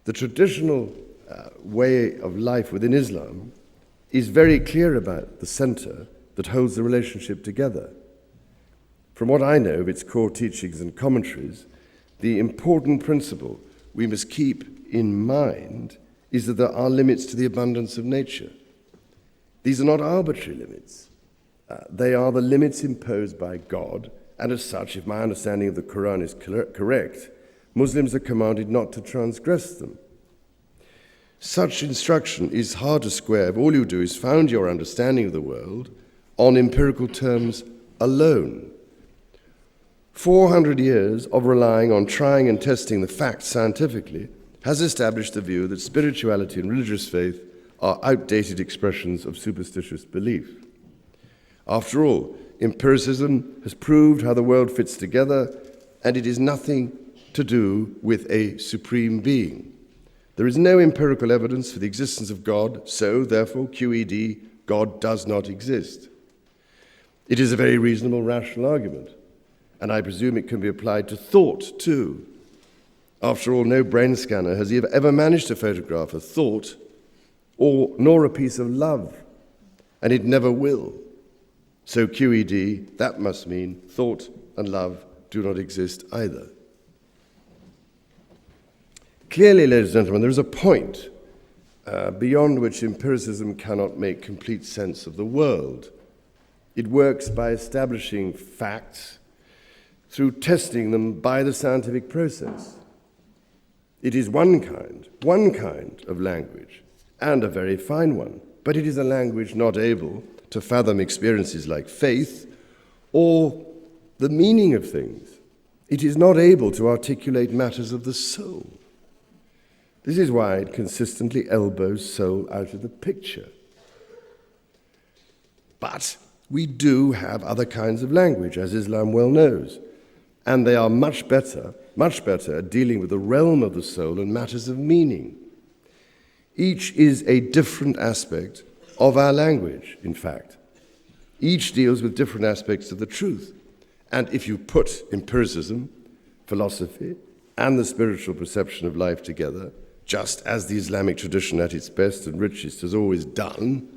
The traditional way of life within Islam is very clear about the center that holds the relationship together. From what I know of its core teachings and commentaries, the important principle we must keep in mind is that there are limits to the abundance of nature. These are not arbitrary limits. They are the limits imposed by God, and as such, if my understanding of the Quran is correct, Muslims are commanded not to transgress them. Such instruction is hard to square if all you do is found your understanding of the world on empirical terms alone. 400 years of relying on trying and testing the facts scientifically has established the view that spirituality and religious faith are outdated expressions of superstitious belief. After all, empiricism has proved how the world fits together, and it is nothing to do with a supreme being. There is no empirical evidence for the existence of God, so, therefore, QED, God does not exist. It is a very reasonable, rational argument, and I presume it can be applied to thought, too. After all, no brain scanner has ever managed to photograph a thought nor a piece of love, and it never will. So QED, that must mean thought and love do not exist either. Clearly, ladies and gentlemen, there is a point beyond which empiricism cannot make complete sense of the world. It works by establishing facts through testing them by the scientific process. It is one kind of language, and a very fine one, but it is a language not able to fathom experiences like faith or the meaning of things. It is not able to articulate matters of the soul. This is why it consistently elbows soul out of the picture. But we do have other kinds of language, as Islam well knows, and they are much better at dealing with the realm of the soul and matters of meaning. Each is a different aspect of our language, in fact. Each deals with different aspects of the truth. And if you put empiricism, philosophy, and the spiritual perception of life together, just as the Islamic tradition at its best and richest has always done,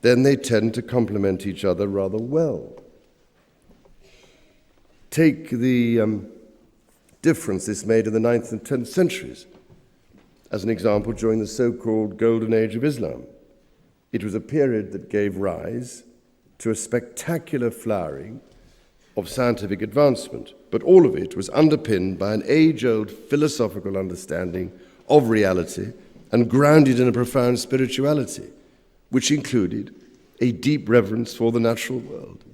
then they tend to complement each other rather well. Take the difference this made in the 9th and 10th centuries. As an example, during the so-called Golden Age of Islam, it was a period that gave rise to a spectacular flowering of scientific advancement, but all of it was underpinned by an age-old philosophical understanding of reality and grounded in a profound spirituality, which included a deep reverence for the natural world.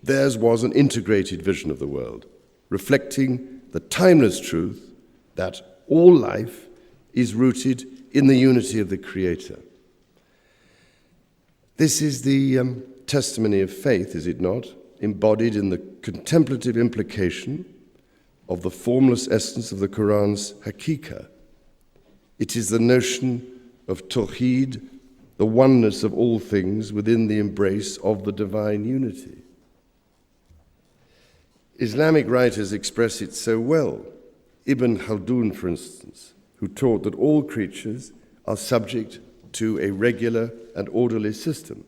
Theirs was an integrated vision of the world, reflecting the timeless truth that all life is rooted in the unity of the Creator. This is the testimony of faith, is it not, embodied in the contemplative implication of the formless essence of the Quran's hakika. It is the notion of tawheed, the oneness of all things within the embrace of the divine unity. Islamic writers express it so well. Ibn Khaldun, for instance, who taught that all creatures are subject to a regular and orderly system.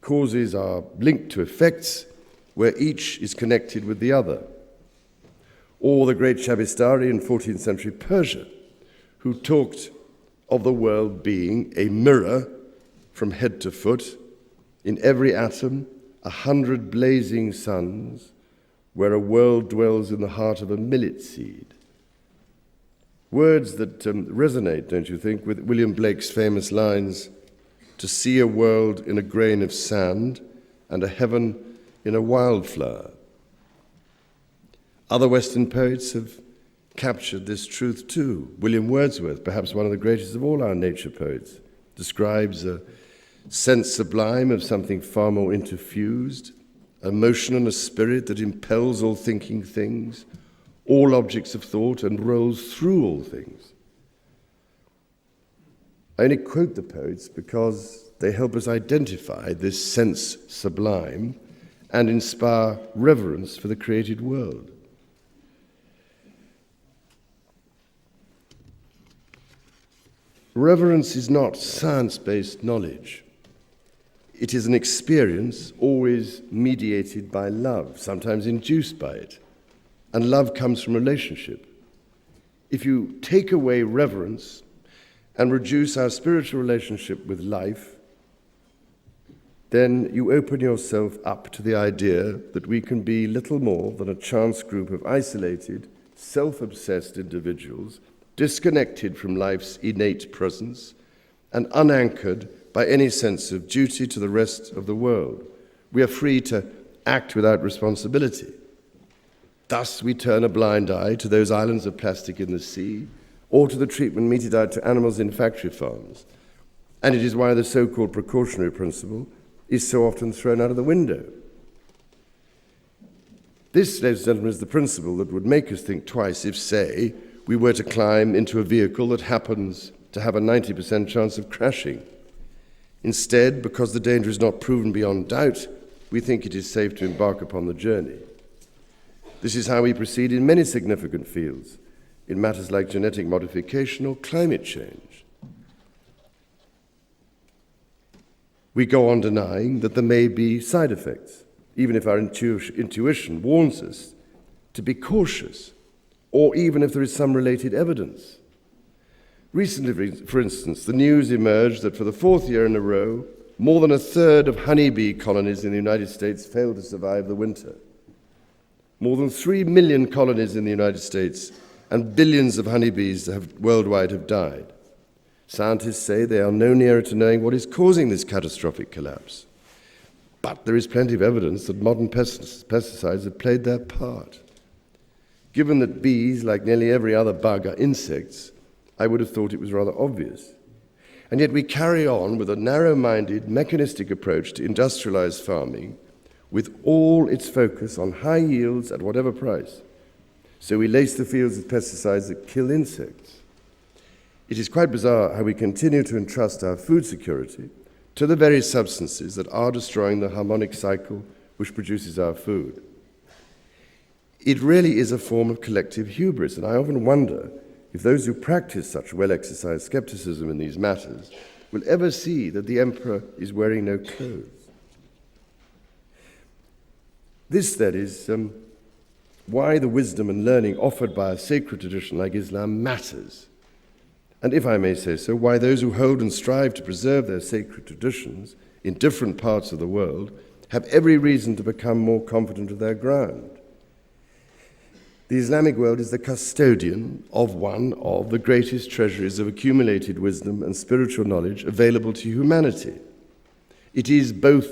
Causes are linked to effects where each is connected with the other. Or the great Shabistari in 14th century Persia, who talked of the world being a mirror from head to foot, in every atom 100 blazing suns, where a world dwells in the heart of a millet seed. Words that resonate, don't you think, with William Blake's famous lines, "To see a world in a grain of sand and a heaven in a wildflower." Other Western poets have captured this truth too. William Wordsworth, perhaps one of the greatest of all our nature poets, describes a sense sublime of something far more interfused, a motion and a spirit that impels all thinking things, all objects of thought, and rolls through all things. I only quote the poets because they help us identify this sense sublime and inspire reverence for the created world. Reverence is not science-based knowledge. It is an experience always mediated by love, sometimes induced by it. And love comes from relationship. If you take away reverence and reduce our spiritual relationship with life, then you open yourself up to the idea that we can be little more than a chance group of isolated, self-obsessed individuals, disconnected from life's innate presence and unanchored by any sense of duty to the rest of the world. We are free to act without responsibility. Thus, we turn a blind eye to those islands of plastic in the sea or to the treatment meted out to animals in factory farms. And it is why the so-called precautionary principle is so often thrown out of the window. This, ladies and gentlemen, is the principle that would make us think twice if, say, we were to climb into a vehicle that happens to have a 90% chance of crashing. Instead, because the danger is not proven beyond doubt, we think it is safe to embark upon the journey. This is how we proceed in many significant fields, in matters like genetic modification or climate change. We go on denying that there may be side effects, even if our intuition warns us to be cautious, or even if there is some related evidence. Recently, for instance, the news emerged that for the 4th year in a row, more than a third of honeybee colonies in the United States failed to survive the winter. More than 3 million colonies in the United States and billions of honeybees worldwide have died. Scientists say they are no nearer to knowing what is causing this catastrophic collapse. But there is plenty of evidence that modern pesticides have played their part. Given that bees, like nearly every other bug, are insects, I would have thought it was rather obvious. And yet we carry on with a narrow-minded, mechanistic approach to industrialized farming with all its focus on high yields at whatever price. So we lace the fields with pesticides that kill insects. It is quite bizarre how we continue to entrust our food security to the very substances that are destroying the harmonic cycle which produces our food. It really is a form of collective hubris, and I often wonder if those who practice such well-exercised skepticism in these matters will ever see that the emperor is wearing no clothes. This, then, is why the wisdom and learning offered by a sacred tradition like Islam matters. And if I may say so, why those who hold and strive to preserve their sacred traditions in different parts of the world have every reason to become more confident of their ground. The Islamic world is the custodian of one of the greatest treasuries of accumulated wisdom and spiritual knowledge available to humanity. It is both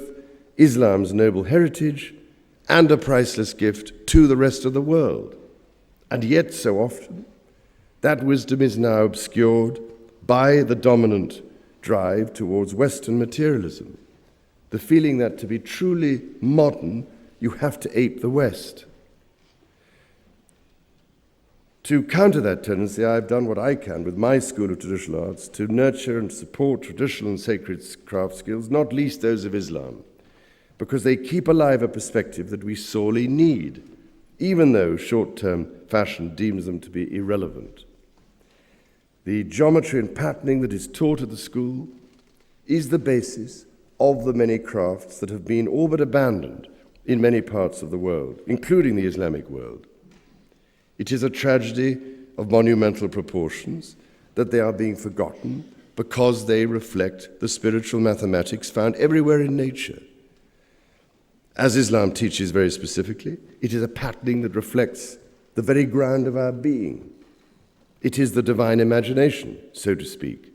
Islam's noble heritage and a priceless gift to the rest of the world. And yet, so often, that wisdom is now obscured by the dominant drive towards Western materialism, the feeling that to be truly modern, you have to ape the West. To counter that tendency, I've done what I can with my School of Traditional Arts to nurture and support traditional and sacred craft skills, not least those of Islam, because they keep alive a perspective that we sorely need, even though short-term fashion deems them to be irrelevant. The geometry and patterning that is taught at the school is the basis of the many crafts that have been all but abandoned in many parts of the world, including the Islamic world. It is a tragedy of monumental proportions that they are being forgotten because they reflect the spiritual mathematics found everywhere in nature. As Islam teaches very specifically, it is a patterning that reflects the very ground of our being. It is the divine imagination, so to speak,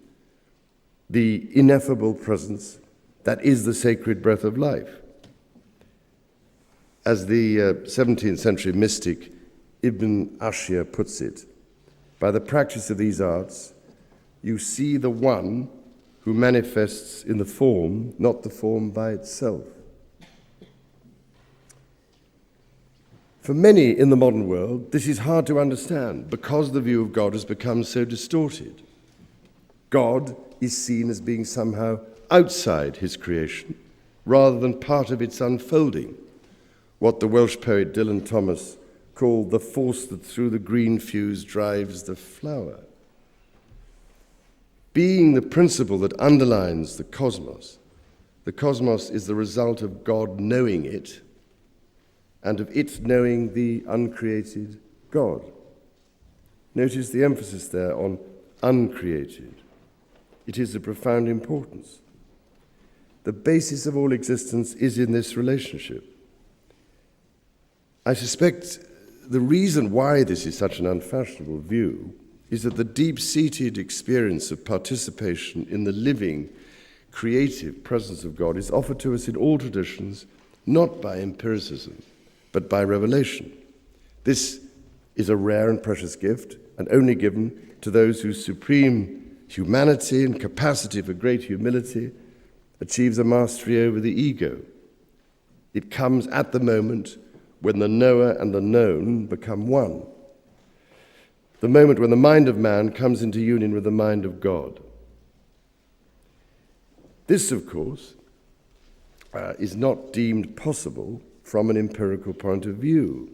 the ineffable presence that is the sacred breath of life. As the 17th century mystic Ibn Ashir puts it, by the practice of these arts, you see the one who manifests in the form, not the form by itself. For many in the modern world, this is hard to understand because the view of God has become so distorted. God is seen as being somehow outside his creation rather than part of its unfolding, what the Welsh poet Dylan Thomas called the force that through the green fuse drives the flower. Being the principle that underlines the cosmos is the result of God knowing it and of it knowing the uncreated God. Notice the emphasis there on uncreated. It is of profound importance. The basis of all existence is in this relationship. I suspect the reason why this is such an unfashionable view is that the deep-seated experience of participation in the living, creative presence of God is offered to us in all traditions, not by empiricism, but by revelation. This is a rare and precious gift, and only given to those whose supreme humanity and capacity for great humility achieves a mastery over the ego. It comes at the moment when the knower and the known become one. The moment when the mind of man comes into union with the mind of God. This, of course, is not deemed possible from an empirical point of view,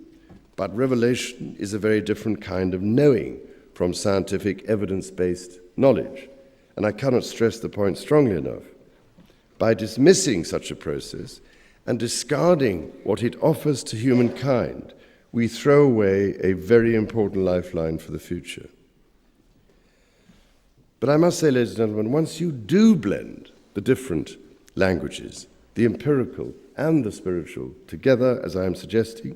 but revelation is a very different kind of knowing from scientific evidence-based knowledge, and I cannot stress the point strongly enough. By dismissing such a process and discarding what it offers to humankind, we throw away a very important lifeline for the future. But I must say, ladies and gentlemen, once you do blend the different languages, the empirical and the spiritual, together, as I am suggesting,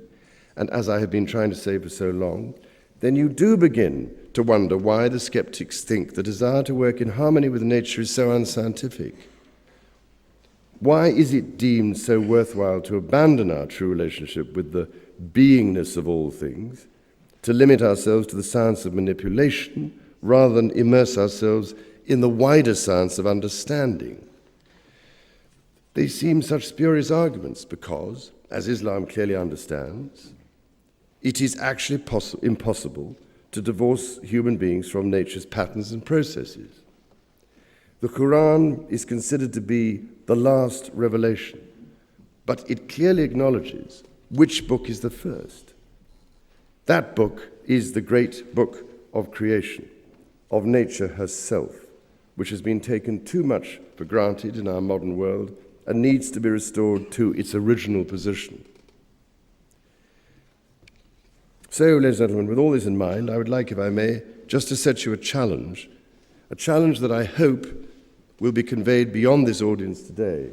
and as I have been trying to say for so long, then you do begin to wonder why the skeptics think the desire to work in harmony with nature is so unscientific. Why is it deemed so worthwhile to abandon our true relationship with the beingness of all things, to limit ourselves to the science of manipulation, rather than immerse ourselves in the wider science of understanding? They seem such spurious arguments because, as Islam clearly understands, it is actually impossible to divorce human beings from nature's patterns and processes. The Quran is considered to be the last revelation, but it clearly acknowledges which book is the first. That book is the great book of creation, of nature herself, which has been taken too much for granted in our modern world and needs to be restored to its original position. So, ladies and gentlemen, with all this in mind, I would like, if I may, just to set you a challenge that I hope will be conveyed beyond this audience today.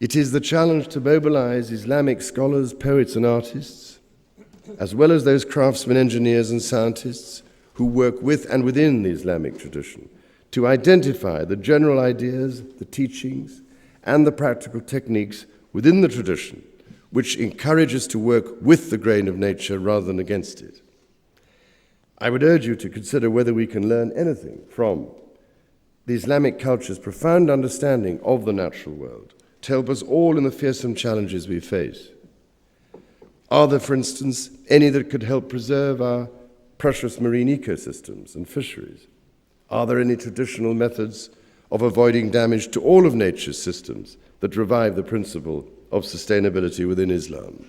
It is the challenge to mobilize Islamic scholars, poets, and artists, as well as those craftsmen, engineers, and scientists who work with and within the Islamic tradition, to identify the general ideas, the teachings, and the practical techniques within the tradition, which encourage us to work with the grain of nature rather than against it. I would urge you to consider whether we can learn anything from the Islamic culture's profound understanding of the natural world to help us all in the fearsome challenges we face. Are there, for instance, any that could help preserve our precious marine ecosystems and fisheries? Are there any traditional methods of avoiding damage to all of nature's systems that revive the principle of sustainability within Islam?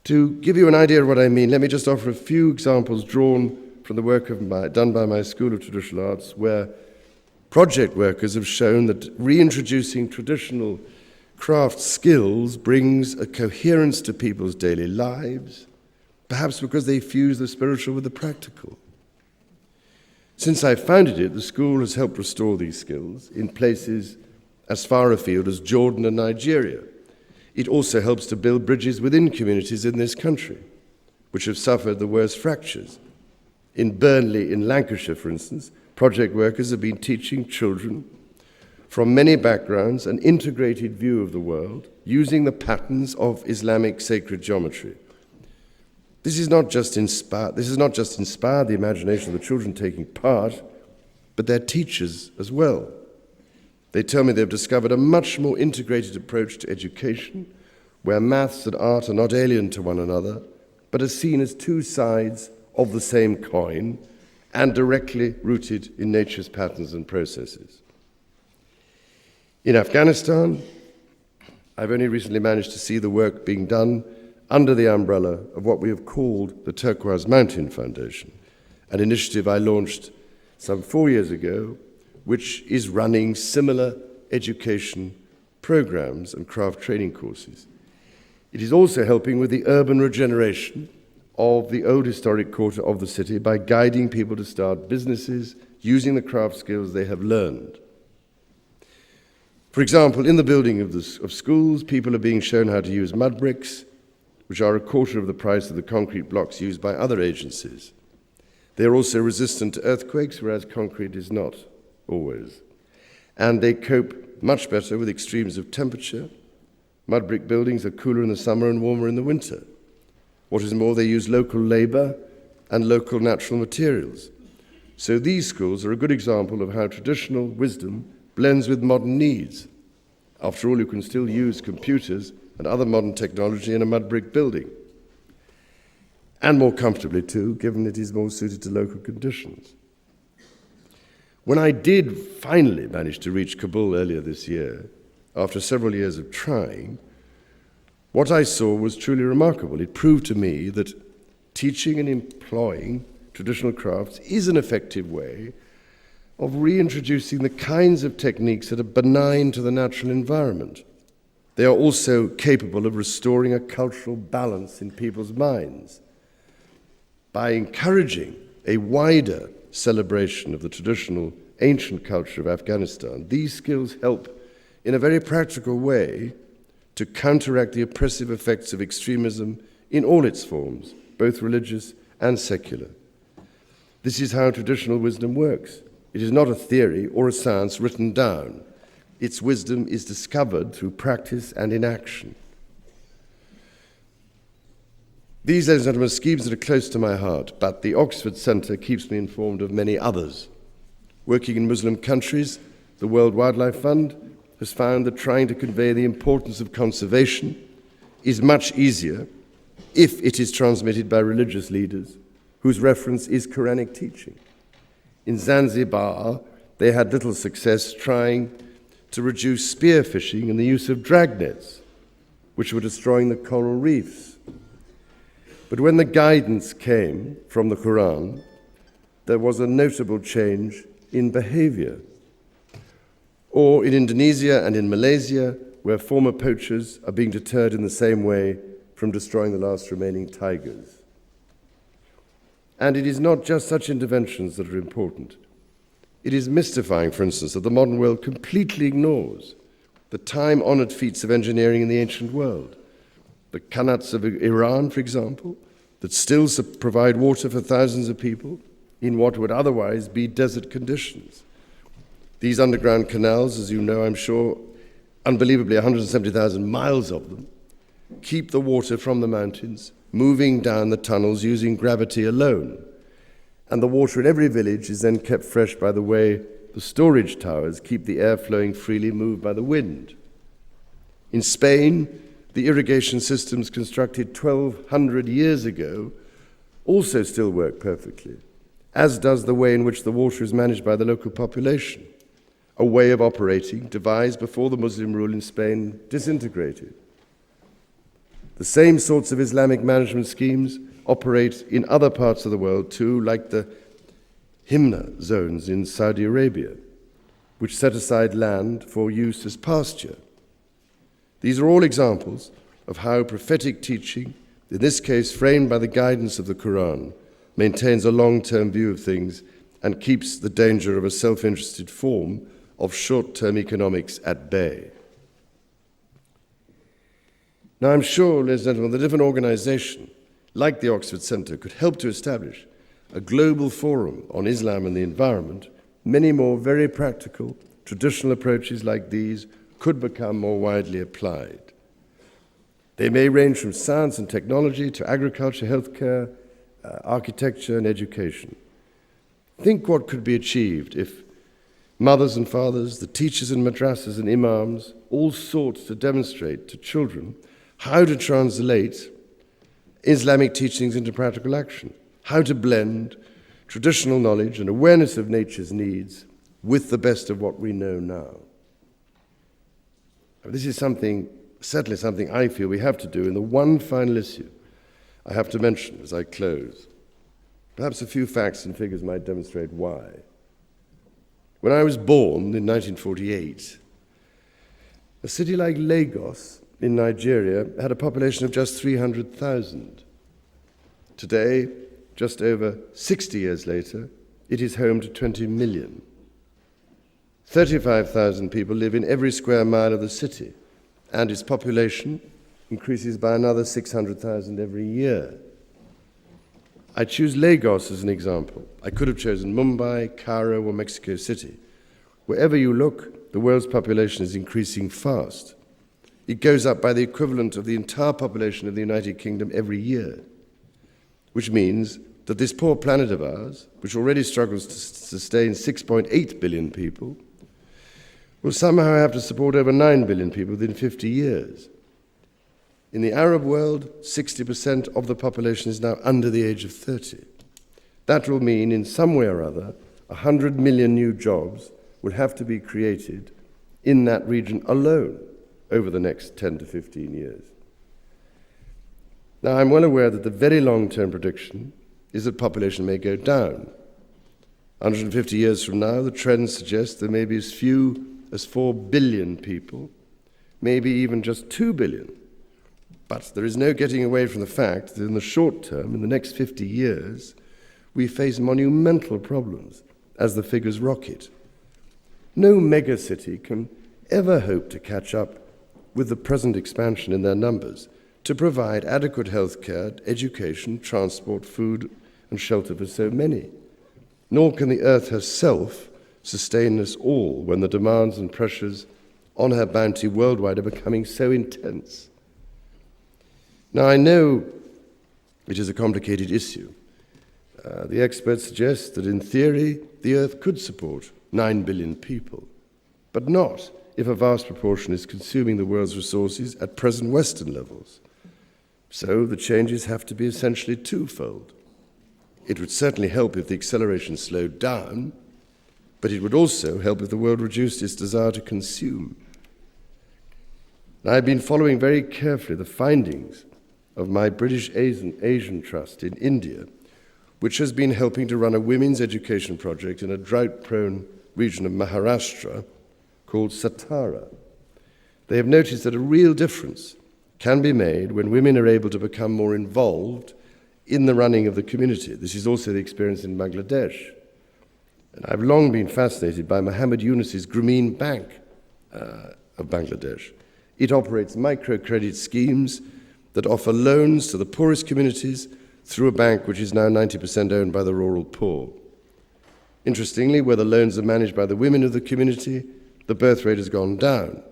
To give you an idea of what I mean, let me just offer a few examples drawn from the work done by my School of Traditional Arts, where project workers have shown that reintroducing traditional craft skills brings a coherence to people's daily lives, perhaps because they fuse the spiritual with the practical. Since I founded it, the school has helped restore these skills in places as far afield as Jordan and Nigeria. It also helps to build bridges within communities in this country, which have suffered the worst fractures. In Burnley, in Lancashire, for instance, project workers have been teaching children from many backgrounds an integrated view of the world using the patterns of Islamic sacred geometry. This has not just inspired the imagination of the children taking part, but their teachers as well. They tell me they've discovered a much more integrated approach to education, where maths and art are not alien to one another, but are seen as two sides of the same coin and directly rooted in nature's patterns and processes. In Afghanistan, I've only recently managed to see the work being done under the umbrella of what we have called the Turquoise Mountain Foundation, an initiative I launched some 4 years ago, which is running similar education programs and craft training courses. It is also helping with the urban regeneration of the old historic quarter of the city by guiding people to start businesses using the craft skills they have learned. For example, in the building of schools, people are being shown how to use mud bricks, which are a quarter of the price of the concrete blocks used by other agencies. They are also resistant to earthquakes, whereas concrete is not always. And they cope much better with extremes of temperature. Mud brick buildings are cooler in the summer and warmer in the winter. What is more, they use local labor and local natural materials. So these schools are a good example of how traditional wisdom blends with modern needs. After all, you can still use computers and other modern technology in a mud brick building. And more comfortably too, given it is more suited to local conditions. When I did finally manage to reach Kabul earlier this year, after several years of trying, what I saw was truly remarkable. It proved to me that teaching and employing traditional crafts is an effective way of reintroducing the kinds of techniques that are benign to the natural environment. They are also capable of restoring a cultural balance in people's minds. By encouraging a wider celebration of the traditional ancient culture of Afghanistan, these skills help in a very practical way to counteract the oppressive effects of extremism in all its forms, both religious and secular. This is how traditional wisdom works. It is not a theory or a science written down. Its wisdom is discovered through practice and in action. These, ladies and gentlemen, are schemes that are close to my heart, but the Oxford Centre keeps me informed of many others. Working in Muslim countries, the World Wildlife Fund has found that trying to convey the importance of conservation is much easier if it is transmitted by religious leaders whose reference is Quranic teaching. In Zanzibar, they had little success trying to reduce spearfishing and the use of dragnets, which were destroying the coral reefs. But when the guidance came from the Quran, there was a notable change in behavior. Or in Indonesia and in Malaysia, where former poachers are being deterred in the same way from destroying the last remaining tigers. And it is not just such interventions that are important. It is mystifying, for instance, that the modern world completely ignores the time-honored feats of engineering in the ancient world. The Qanats of Iran, for example, that still provide water for thousands of people in what would otherwise be desert conditions. These underground canals, as you know, I'm sure, unbelievably 170,000 miles of them, keep the water from the mountains, moving down the tunnels using gravity alone. And the water in every village is then kept fresh by the way the storage towers keep the air flowing freely, moved by the wind. In Spain, the irrigation systems constructed 1,200 years ago also still work perfectly, as does the way in which the water is managed by the local population, a way of operating devised before the Muslim rule in Spain disintegrated. The same sorts of Islamic management schemes operate in other parts of the world too, like the Himna zones in Saudi Arabia, which set aside land for use as pasture. These are all examples of how prophetic teaching, in this case framed by the guidance of the Quran, maintains a long-term view of things and keeps the danger of a self-interested form of short-term economics at bay. Now, I'm sure, ladies and gentlemen, that if an organization like the Oxford Centre could help to establish a global forum on Islam and the environment, many more very practical, traditional approaches like these could become more widely applied. They may range from science and technology to agriculture, healthcare, architecture and education. Think what could be achieved if mothers and fathers, the teachers in madrasas and imams, all sought to demonstrate to children how to translate Islamic teachings into practical action, how to blend traditional knowledge and awareness of nature's needs with the best of what we know now. This is certainly something I feel we have to do. And the one final issue I have to mention as I close, perhaps a few facts and figures might demonstrate why. When I was born in 1948, a city like Lagos in Nigeria had a population of just 300,000. Today, just over 60 years later, it is home to 20 million. 35,000 people live in every square mile of the city, and its population increases by another 600,000 every year. I choose Lagos as an example. I could have chosen Mumbai, Cairo, or Mexico City. Wherever you look, the world's population is increasing fast. It goes up by the equivalent of the entire population of the United Kingdom every year, which means that this poor planet of ours, which already struggles to sustain 6.8 billion people, will somehow have to support over 9 billion people within 50 years. In the Arab world, 60% of the population is now under the age of 30. That will mean, in some way or other, 100 million new jobs will have to be created in that region alone over the next 10 to 15 years. Now, I'm well aware that the very long-term prediction is that population may go down. 150 years from now, the trends suggest there may be as few as 4 billion people, maybe even just 2 billion. But there is no getting away from the fact that in the short term, in the next 50 years, we face monumental problems as the figures rocket. No megacity can ever hope to catch up with the present expansion in their numbers to provide adequate healthcare, education, transport, food, and shelter for so many. Nor can the Earth herself sustain us all when the demands and pressures on her bounty worldwide are becoming so intense. Now, I know it is a complicated issue. The experts suggest that in theory, the Earth could support 9 billion people, but not if a vast proportion is consuming the world's resources at present Western levels. So the changes have to be essentially twofold. It would certainly help if the acceleration slowed down, but it would also help if the world reduced its desire to consume. Now, I've been following very carefully the findings of my British Asian Trust in India, which has been helping to run a women's education project in a drought-prone region of Maharashtra called Satara. They have noticed that a real difference can be made when women are able to become more involved in the running of the community. This is also the experience in Bangladesh. And I've long been fascinated by Muhammad Yunus's Grameen Bank of Bangladesh. It operates microcredit schemes that offer loans to the poorest communities through a bank which is now 90% owned by the rural poor. Interestingly, where the loans are managed by the women of the community, the birth rate has gone down.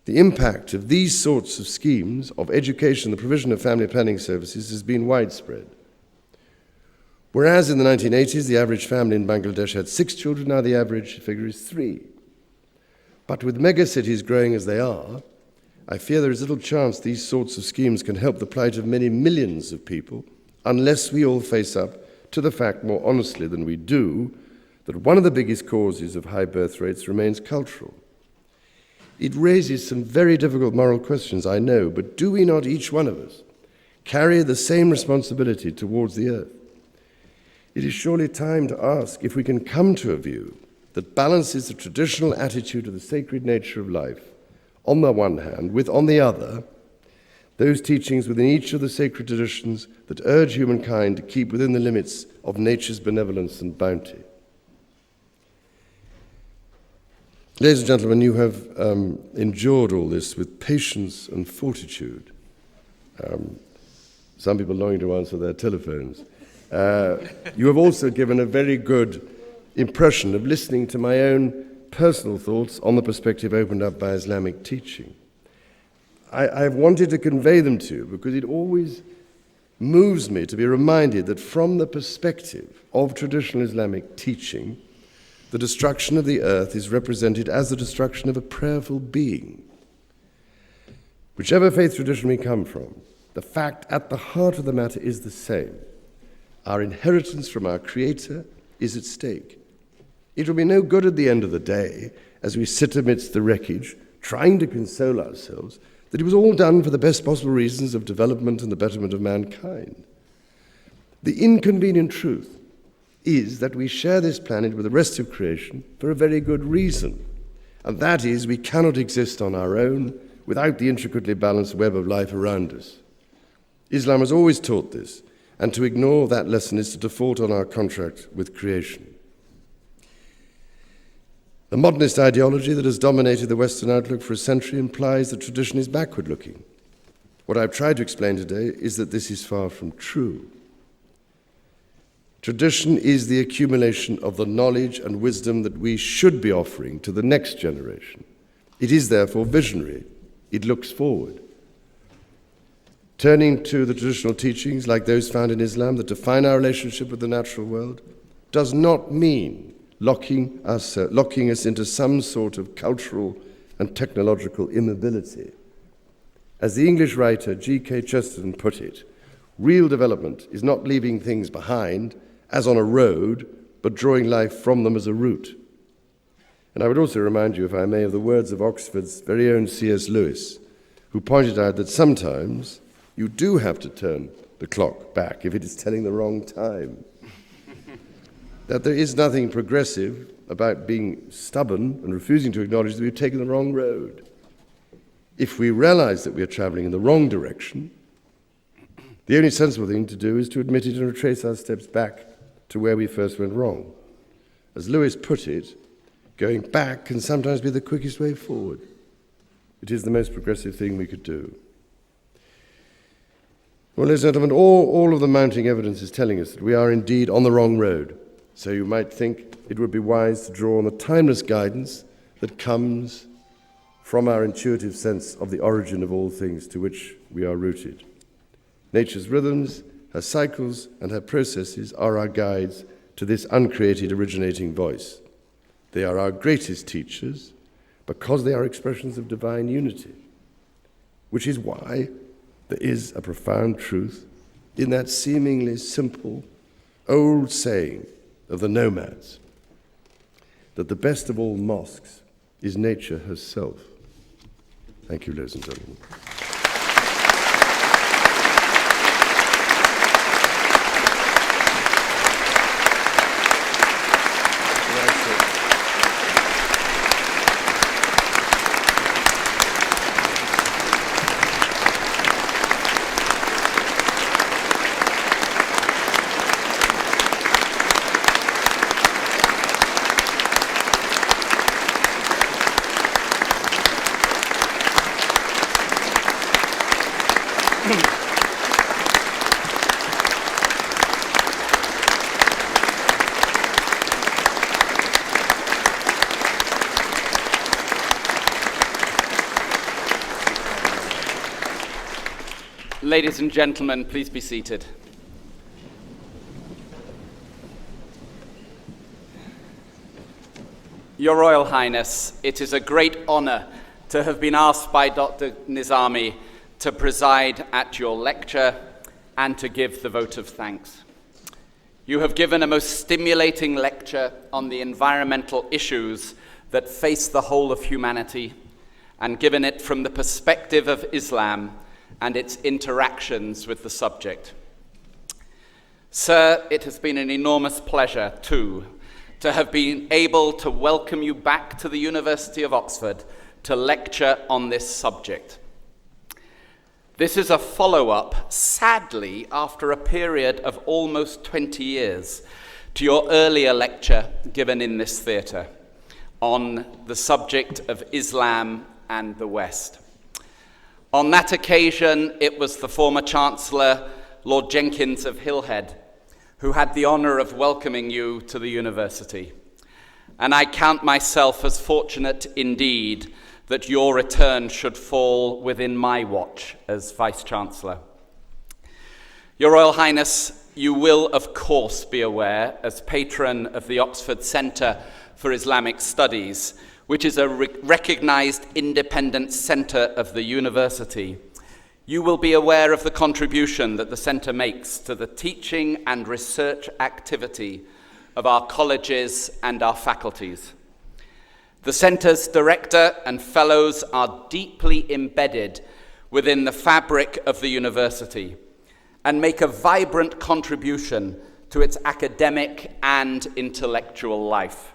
The impact of these sorts of schemes of education, the provision of family planning services, has been widespread. Whereas in the 1980s, the average family in Bangladesh had 6 children, now the average figure is 3. But with megacities growing as they are, I fear there is little chance these sorts of schemes can help the plight of many millions of people unless we all face up to the fact more honestly than we do that one of the biggest causes of high birth rates remains cultural. It raises some very difficult moral questions, I know, but do we not, each one of us, carry the same responsibility towards the earth? It is surely time to ask if we can come to a view that balances the traditional attitude of the sacred nature of life, on the one hand, with, on the other, those teachings within each of the sacred traditions that urge humankind to keep within the limits of nature's benevolence and bounty. Ladies and gentlemen, you have endured all this with patience and fortitude. Some people longing to answer their telephones. You have also given a very good impression of listening to my own personal thoughts on the perspective opened up by Islamic teaching. I have wanted to convey them to you because it always moves me to be reminded that from the perspective of traditional Islamic teaching, the destruction of the earth is represented as the destruction of a prayerful being. Whichever faith tradition we come from, the fact at the heart of the matter is the same. Our inheritance from our Creator is at stake. It will be no good at the end of the day, as we sit amidst the wreckage, trying to console ourselves, that it was all done for the best possible reasons of development and the betterment of mankind. The inconvenient truth is that we share this planet with the rest of creation for a very good reason, and that is we cannot exist on our own without the intricately balanced web of life around us. Islam has always taught this, and to ignore that lesson is to default on our contract with creation. The modernist ideology that has dominated the Western outlook for a century implies that tradition is backward-looking. What I've tried to explain today is that this is far from true. Tradition is the accumulation of the knowledge and wisdom that we should be offering to the next generation. It is therefore visionary. It looks forward. Turning to the traditional teachings like those found in Islam that define our relationship with the natural world does not mean locking us into some sort of cultural and technological immobility. As the English writer G.K. Chesterton put it, real development is not leaving things behind as on a road, but drawing life from them as a route. And I would also remind you, if I may, of the words of Oxford's very own C.S. Lewis, who pointed out that sometimes you do have to turn the clock back if it is telling the wrong time. That there is nothing progressive about being stubborn and refusing to acknowledge that we've taken the wrong road. If we realize that we are traveling in the wrong direction, the only sensible thing to do is to admit it and retrace our steps back to where we first went wrong. As Lewis put it, going back can sometimes be the quickest way forward. It is the most progressive thing we could do. Well, ladies and gentlemen, all of the mounting evidence is telling us that we are indeed on the wrong road. So you might think it would be wise to draw on the timeless guidance that comes from our intuitive sense of the origin of all things to which we are rooted. Nature's rhythms, her cycles, and her processes are our guides to this uncreated originating voice. They are our greatest teachers because they are expressions of divine unity, which is why there is a profound truth in that seemingly simple old saying of the nomads, that the best of all mosques is nature herself. Thank you, ladies and gentlemen. Ladies and gentlemen, please be seated. Your Royal Highness, it is a great honor to have been asked by Dr. Nizami to preside at your lecture. and to give the vote of thanks. You have given a most stimulating lecture on the environmental issues that face the whole of humanity, and given it from the perspective of Islam and its interactions with the subject. Sir, it has been an enormous pleasure, too, to have been able to welcome you back to the University of Oxford to lecture on this subject. This is a follow-up, sadly, after a period of almost 20 years, to your earlier lecture given in this theatre on the subject of Islam and the West. On that occasion, it was the former Chancellor, Lord Jenkins of Hillhead, who had the honour of welcoming you to the university. And I count myself as fortunate indeed that your return should fall within my watch as Vice-Chancellor. Your Royal Highness, you will of course be aware, as patron of the Oxford Centre for Islamic Studies, which is a recognised independent centre of the university, you will be aware of the contribution that the centre makes to the teaching and research activity of our colleges and our faculties. The centre's director and fellows are deeply embedded within the fabric of the university and make a vibrant contribution to its academic and intellectual life.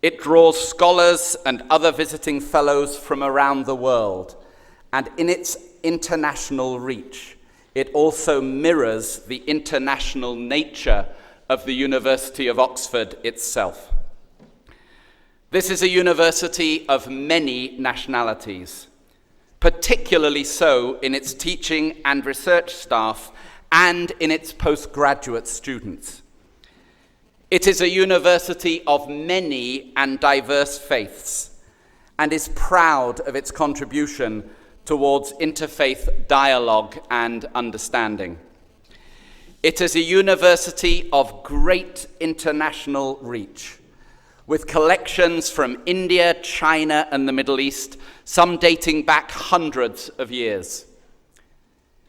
It draws scholars and other visiting fellows from around the world, and in its international reach, it also mirrors the international nature of the University of Oxford itself. This is a university of many nationalities, particularly so in its teaching and research staff and in its postgraduate students. It is a university of many and diverse faiths and is proud of its contribution towards interfaith dialogue and understanding. It is a university of great international reach, with collections from India, China, and the Middle East, some dating back hundreds of years.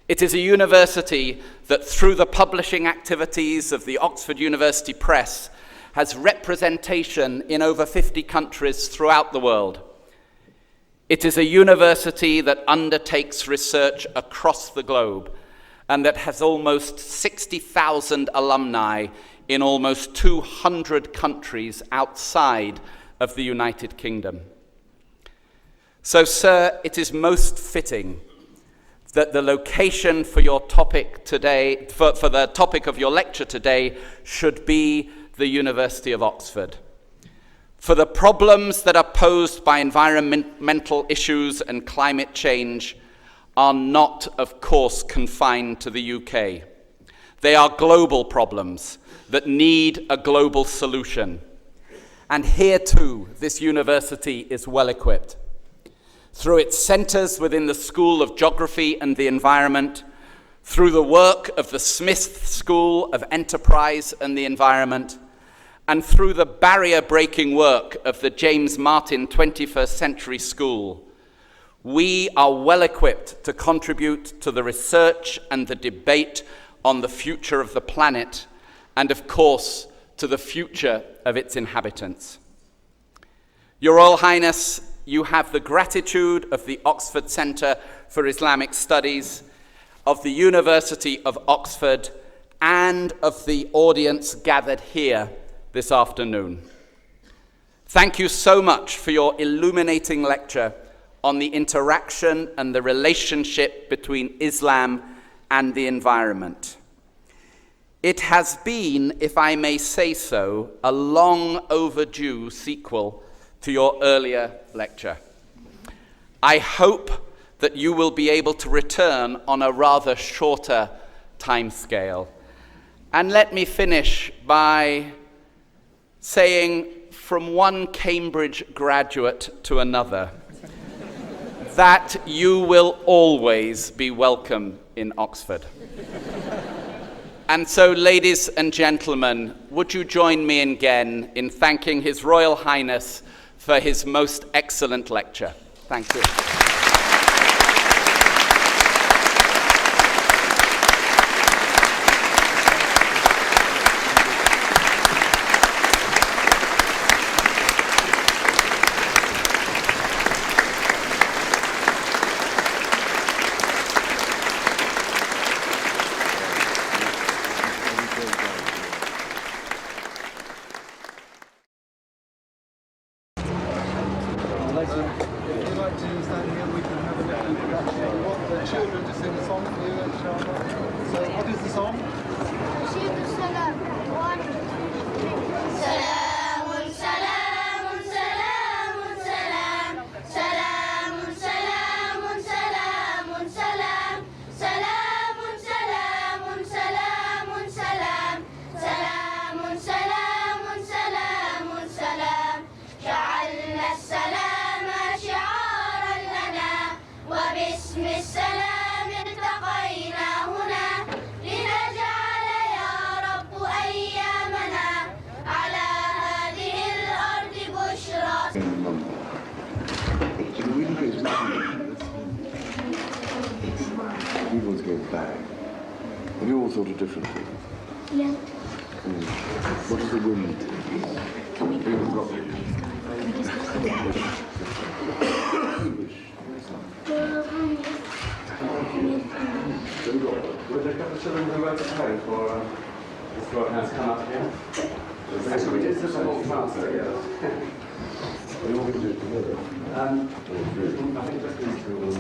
It is a university that, through the publishing activities of the Oxford University Press, has representation in over 50 countries throughout the world. It is a university that undertakes research across the globe and that has almost 60,000 alumni in almost 200 countries outside of the United Kingdom. So, sir, it is most fitting that the location for your topic today, for the topic of your lecture today, should be the University of Oxford. For the problems that are posed by environmental issues and climate change are not, of course, confined to the UK. They are global problems that need a global solution. And here too, this university is well equipped. Through its centres within the School of Geography and the Environment, through the work of the Smith School of Enterprise and the Environment, and through the barrier-breaking work of the James Martin 21st Century School, we are well equipped to contribute to the research and the debate on the future of the planet, and of course, to the future of its inhabitants. Your Royal Highness, you have the gratitude of the Oxford Centre for Islamic Studies, of the University of Oxford, and of the audience gathered here this afternoon. Thank you so much for your illuminating lecture on the interaction and the relationship between Islam and the environment. It has been, if I may say so, a long overdue sequel to your earlier lecture. I hope that you will be able to return on a rather shorter timescale. And let me finish by saying, from one Cambridge graduate to another, that you will always be welcome in Oxford. And so, ladies and gentlemen, would you join me again in thanking His Royal Highness for his most excellent lecture. Thank you. If you'd like to stand here, we can have a little introduction. I want the children to sing a song for you, inshallah. So, what is the song? People's go back. Have you all thought of different things? Yeah. What does the wind do? Can we discuss Would a couple of children who were to pay for this broadcast come up here? Actually, we did such a whole class together. What do you want me to do together? I think just these two will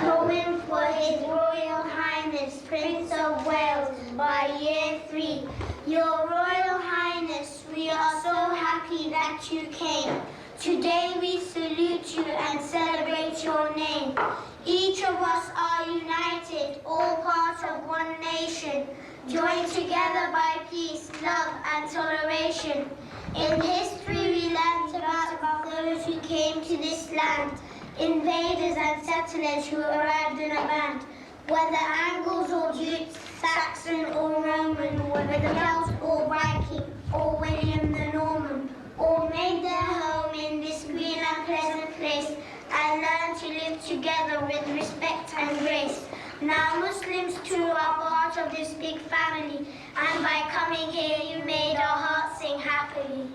Poem for His Royal Highness Prince of Wales by Year 3. Your Royal Highness, we are so happy that you came. Today we salute you and celebrate your name. Each of us are united, all part of one nation, joined together by peace, love and toleration. In history we learned about those who came to this land, invaders and settlers who arrived in a band. Whether Angles or Jutes, Saxon or Roman, whether Celt or Viking or William the Norman, all made their home in this green and pleasant place and learned to live together with respect and grace. Now Muslims too are part of this big family, and by coming here you made our hearts sing happily.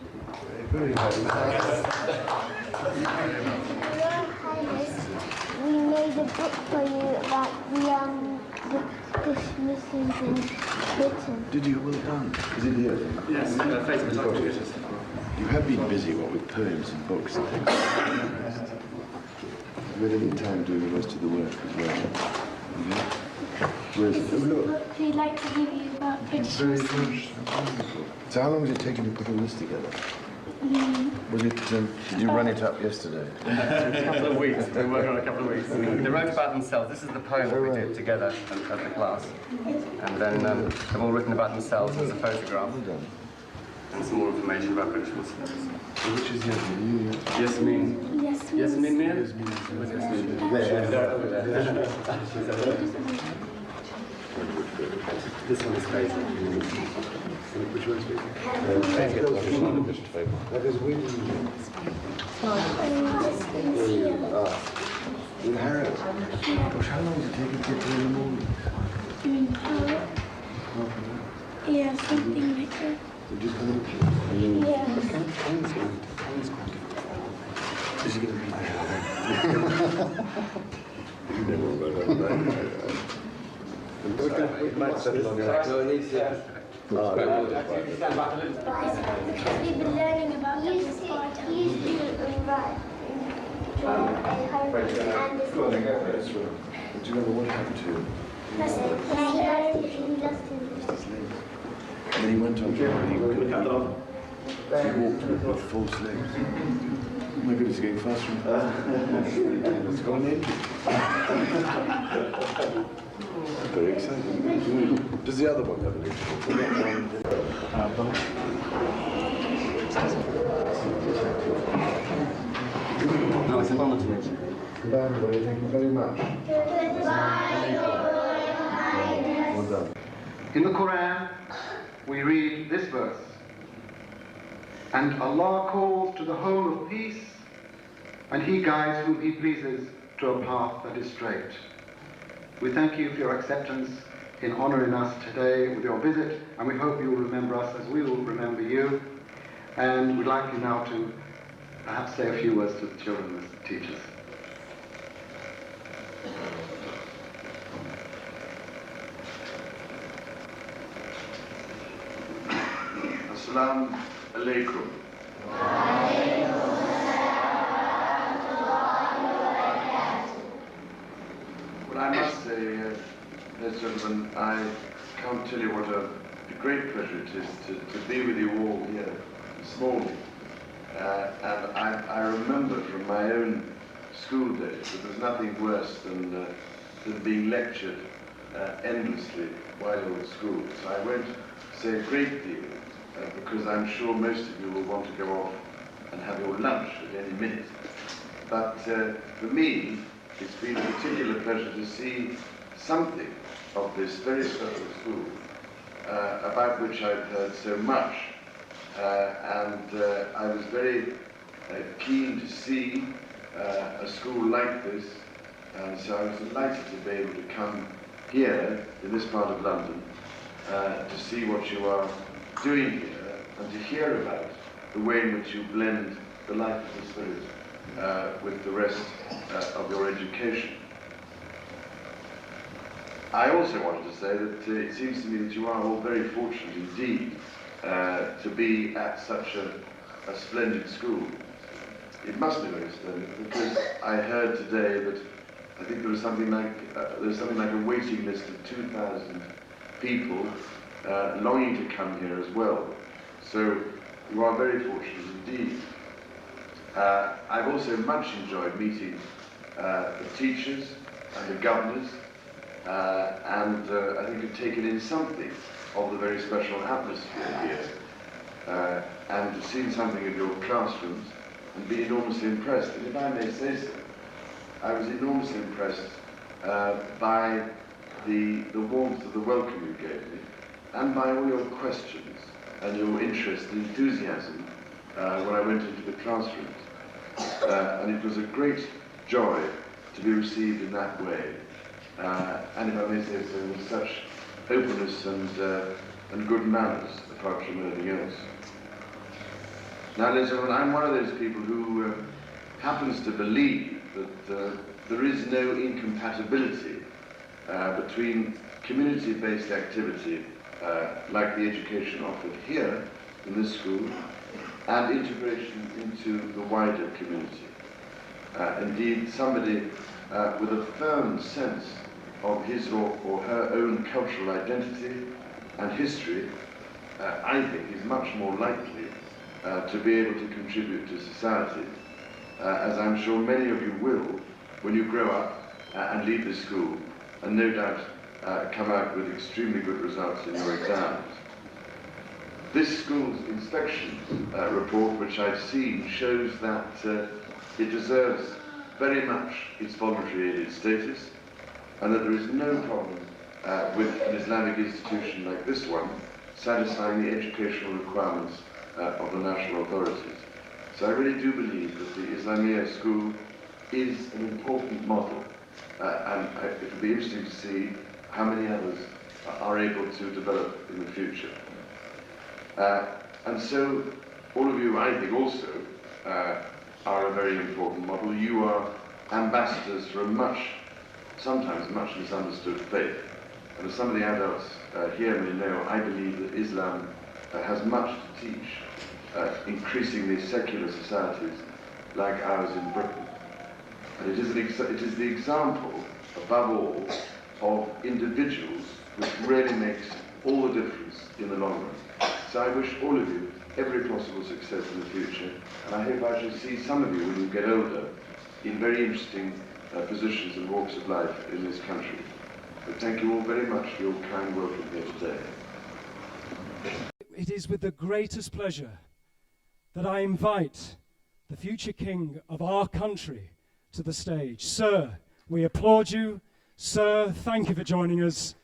Very happy. Your Highness, we made a book for you about the Muslims in Britain. Did you? Well done. Is it here? Yes, Facebook contributors. You have been busy, what, with poems and books and things. Have you had any time doing the rest of the work as well? Where is it? Oh, look. We'd like to give you about It's very good. So how long has it taken to put all this together? Was it, did you run it up yesterday? A couple of weeks. We've been working on a couple of weeks. They wrote about themselves. This is the poem that we did together at the class. And then they've all written about themselves as a photograph. And some more information about British Muslims. Which is Yasmin? Yasmin. Yasmin Mir? This one is crazy. Which one's big? That is William. With Harold. Gosh, how long does it take you to get there in the morning? Yeah, something like that. Did you come in? Yeah. Is he going to be there? You never got that. We might settle on your Because we've been learning about you do right. Do you remember what happened to him? And then he went on journey. He walked with false legs. Oh my goodness, he's getting faster and faster. It's gone in. Very exciting. Does the other one have an No, it's a volunteer. Thank you very much. Well done. In the Quran, we read this verse, and Allah calls to the home of peace, and He guides whom He pleases to a path that is straight. We thank you for your acceptance in honoring us today with your visit, and we hope you will remember us as we will remember you. And we'd like you now to perhaps say a few words to the children as teachers. Assalamu alaikum. Ladies and gentlemen, I can't tell you what a great pleasure it is to be with you all here this morning. And I remember from my own school days that there's nothing worse than being lectured endlessly while you're at school. So I won't say a great deal, because I'm sure most of you will want to go off and have your lunch at any minute. But for me, it's been a particular pleasure to see something of this very special school, about which I've heard so much. And I was very keen to see a school like this, and so I was delighted to be able to come here in this part of London to see what you are doing here and to hear about the way in which you blend the life of the spirit with the rest of your education. I also wanted to say that it seems to me that you are all very fortunate indeed to be at such a splendid school. It must be very splendid, because I heard today that I think there was something like a waiting list of 2,000 people longing to come here as well. So you are very fortunate indeed. I've also much enjoyed meeting the teachers and the governors, and I think I've taken in something of the very special atmosphere here, and seen something of your classrooms and been enormously impressed. And if I may say so, I was enormously impressed by the warmth of the welcome you gave me, and by all your questions and your interest and enthusiasm when I went into the classrooms. And it was a great joy to be received in that way. And if I may say so, with such openness and good manners, apart from anything else. Now, ladies and gentlemen, I'm one of those people who happens to believe that there is no incompatibility between community-based activity like the education offered here in this school and integration into the wider community. Indeed, somebody with a firm sense of his or her own cultural identity and history, I think, is much more likely to be able to contribute to society, as I'm sure many of you will when you grow up and leave the school, and no doubt come out with extremely good results in your exams. This school's inspection report, which I've seen, shows that it deserves very much its voluntary aided status, and that there is no problem with an Islamic institution like this one satisfying the educational requirements of the national authorities. So I really do believe that the Islamia school is an important model, and it will be interesting to see how many others are able to develop in the future. And so all of you, I think, also are a very important model. You are ambassadors for a sometimes much misunderstood faith. And as some of the adults here may know, I believe that Islam has much to teach increasingly secular societies like ours in Britain. And it is the example, above all, of individuals which really makes all the difference in the long run. So I wish all of you every possible success in the future, and I hope I shall see some of you when you get older in very interesting positions and walks of life in this country. But thank you all very much for your kind welcome here today. It is with the greatest pleasure that I invite the future king of our country to the stage. Sir, we applaud you. Sir, thank you for joining us.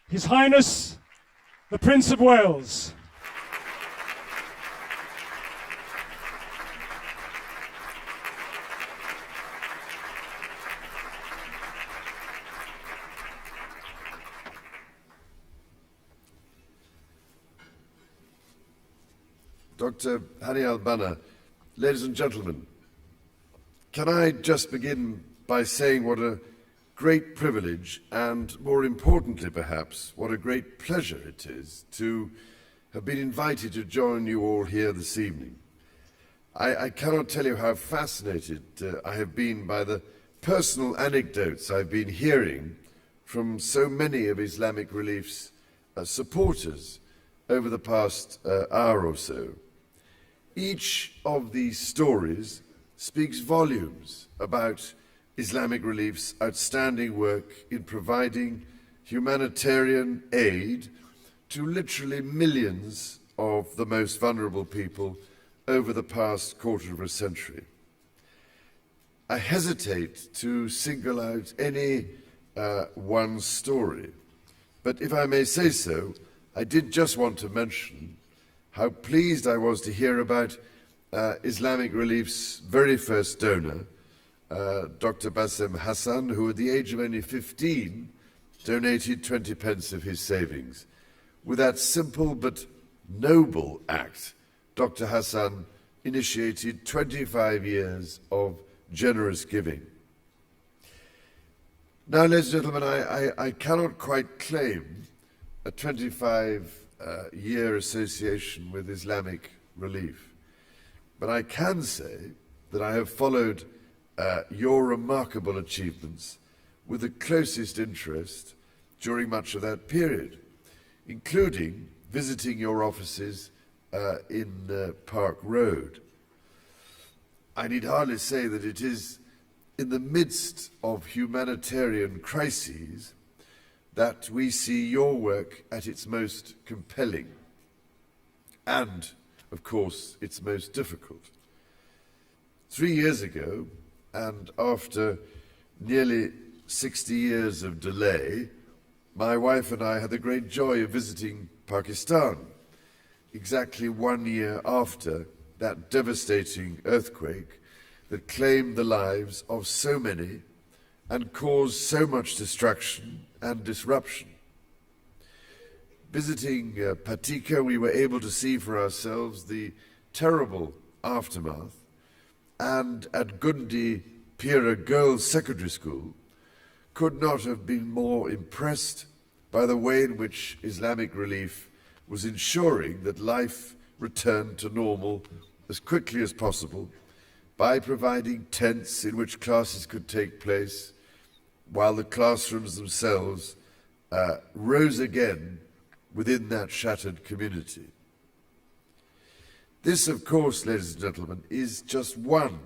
His Highness, the Prince of Wales. Dr. Hani Al-Banna, ladies and gentlemen, can I just begin by saying what a great privilege, and more importantly perhaps, what a great pleasure it is to have been invited to join you all here this evening. I cannot tell you how fascinated I have been by the personal anecdotes I've been hearing from so many of Islamic Relief's supporters over the past hour or so. Each of these stories speaks volumes about Islamic Relief's outstanding work in providing humanitarian aid to literally millions of the most vulnerable people over the past quarter of a century. I hesitate to single out any one story, but if I may say so, I did just want to mention how pleased I was to hear about Islamic Relief's very first donor, Dr. Bassem Hassan, who at the age of only 15 donated 20 pence of his savings. With that simple but noble act, Dr. Hassan initiated 25 years of generous giving. Now, ladies and gentlemen, I cannot quite claim a 25-year association with Islamic Relief, but I can say that I have followed your remarkable achievements with the closest interest during much of that period, including visiting your offices in Park Road. I need hardly say that it is in the midst of humanitarian crises that we see your work at its most compelling and, of course, its most difficult. 3 years ago, and after nearly 60 years of delay, my wife and I had the great joy of visiting Pakistan, exactly 1 year after that devastating earthquake that claimed the lives of so many and caused so much destruction and disruption. Visiting Patika, we were able to see for ourselves the terrible aftermath, and at Gundi Pira Girls Secondary School could not have been more impressed by the way in which Islamic Relief was ensuring that life returned to normal as quickly as possible by providing tents in which classes could take place, while the classrooms themselves rose again within that shattered community. This, of course, ladies and gentlemen, is just one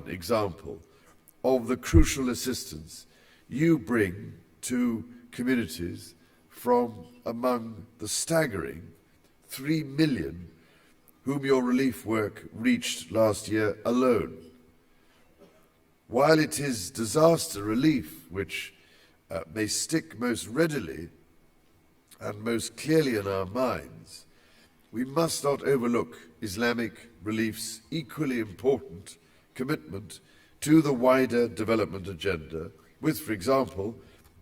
example of the crucial assistance you bring to communities from among the staggering 3 million whom your relief work reached last year alone. While it is disaster relief which may stick most readily and most clearly in our minds, we must not overlook Islamic Relief's equally important commitment to the wider development agenda with, for example,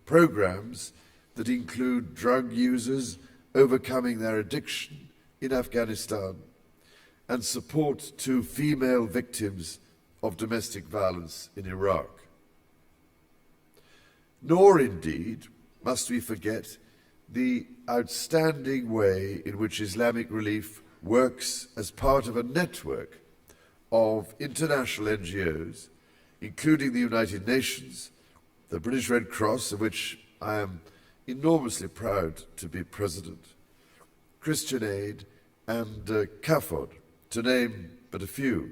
programs that include drug users overcoming their addiction in Afghanistan and support to female victims of domestic violence in Iraq. Nor, indeed, must we forget the outstanding way in which Islamic Relief works as part of a network of international NGOs, including the United Nations, the British Red Cross, of which I am enormously proud to be president, Christian Aid, and CAFOD, to name but a few.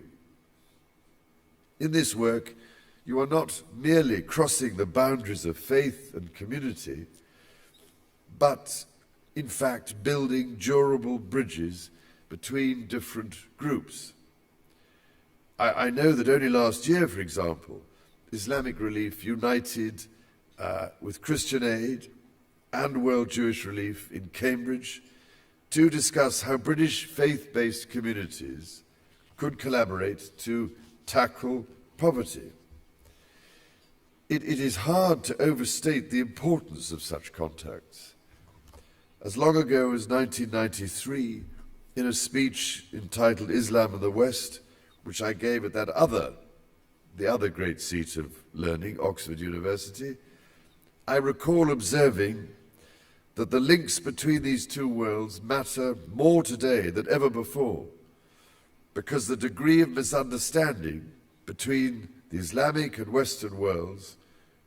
In this work, you are not merely crossing the boundaries of faith and community, but in fact building durable bridges between different groups. I know that only last year, for example, Islamic Relief united with Christian Aid and World Jewish Relief in Cambridge to discuss how British faith-based communities could collaborate to tackle poverty. It is hard to overstate the importance of such contacts. As long ago as 1993, in a speech entitled Islam and the West, which I gave at the other great seat of learning, Oxford University, I recall observing that the links between these two worlds matter more today than ever before, because the degree of misunderstanding between the Islamic and Western worlds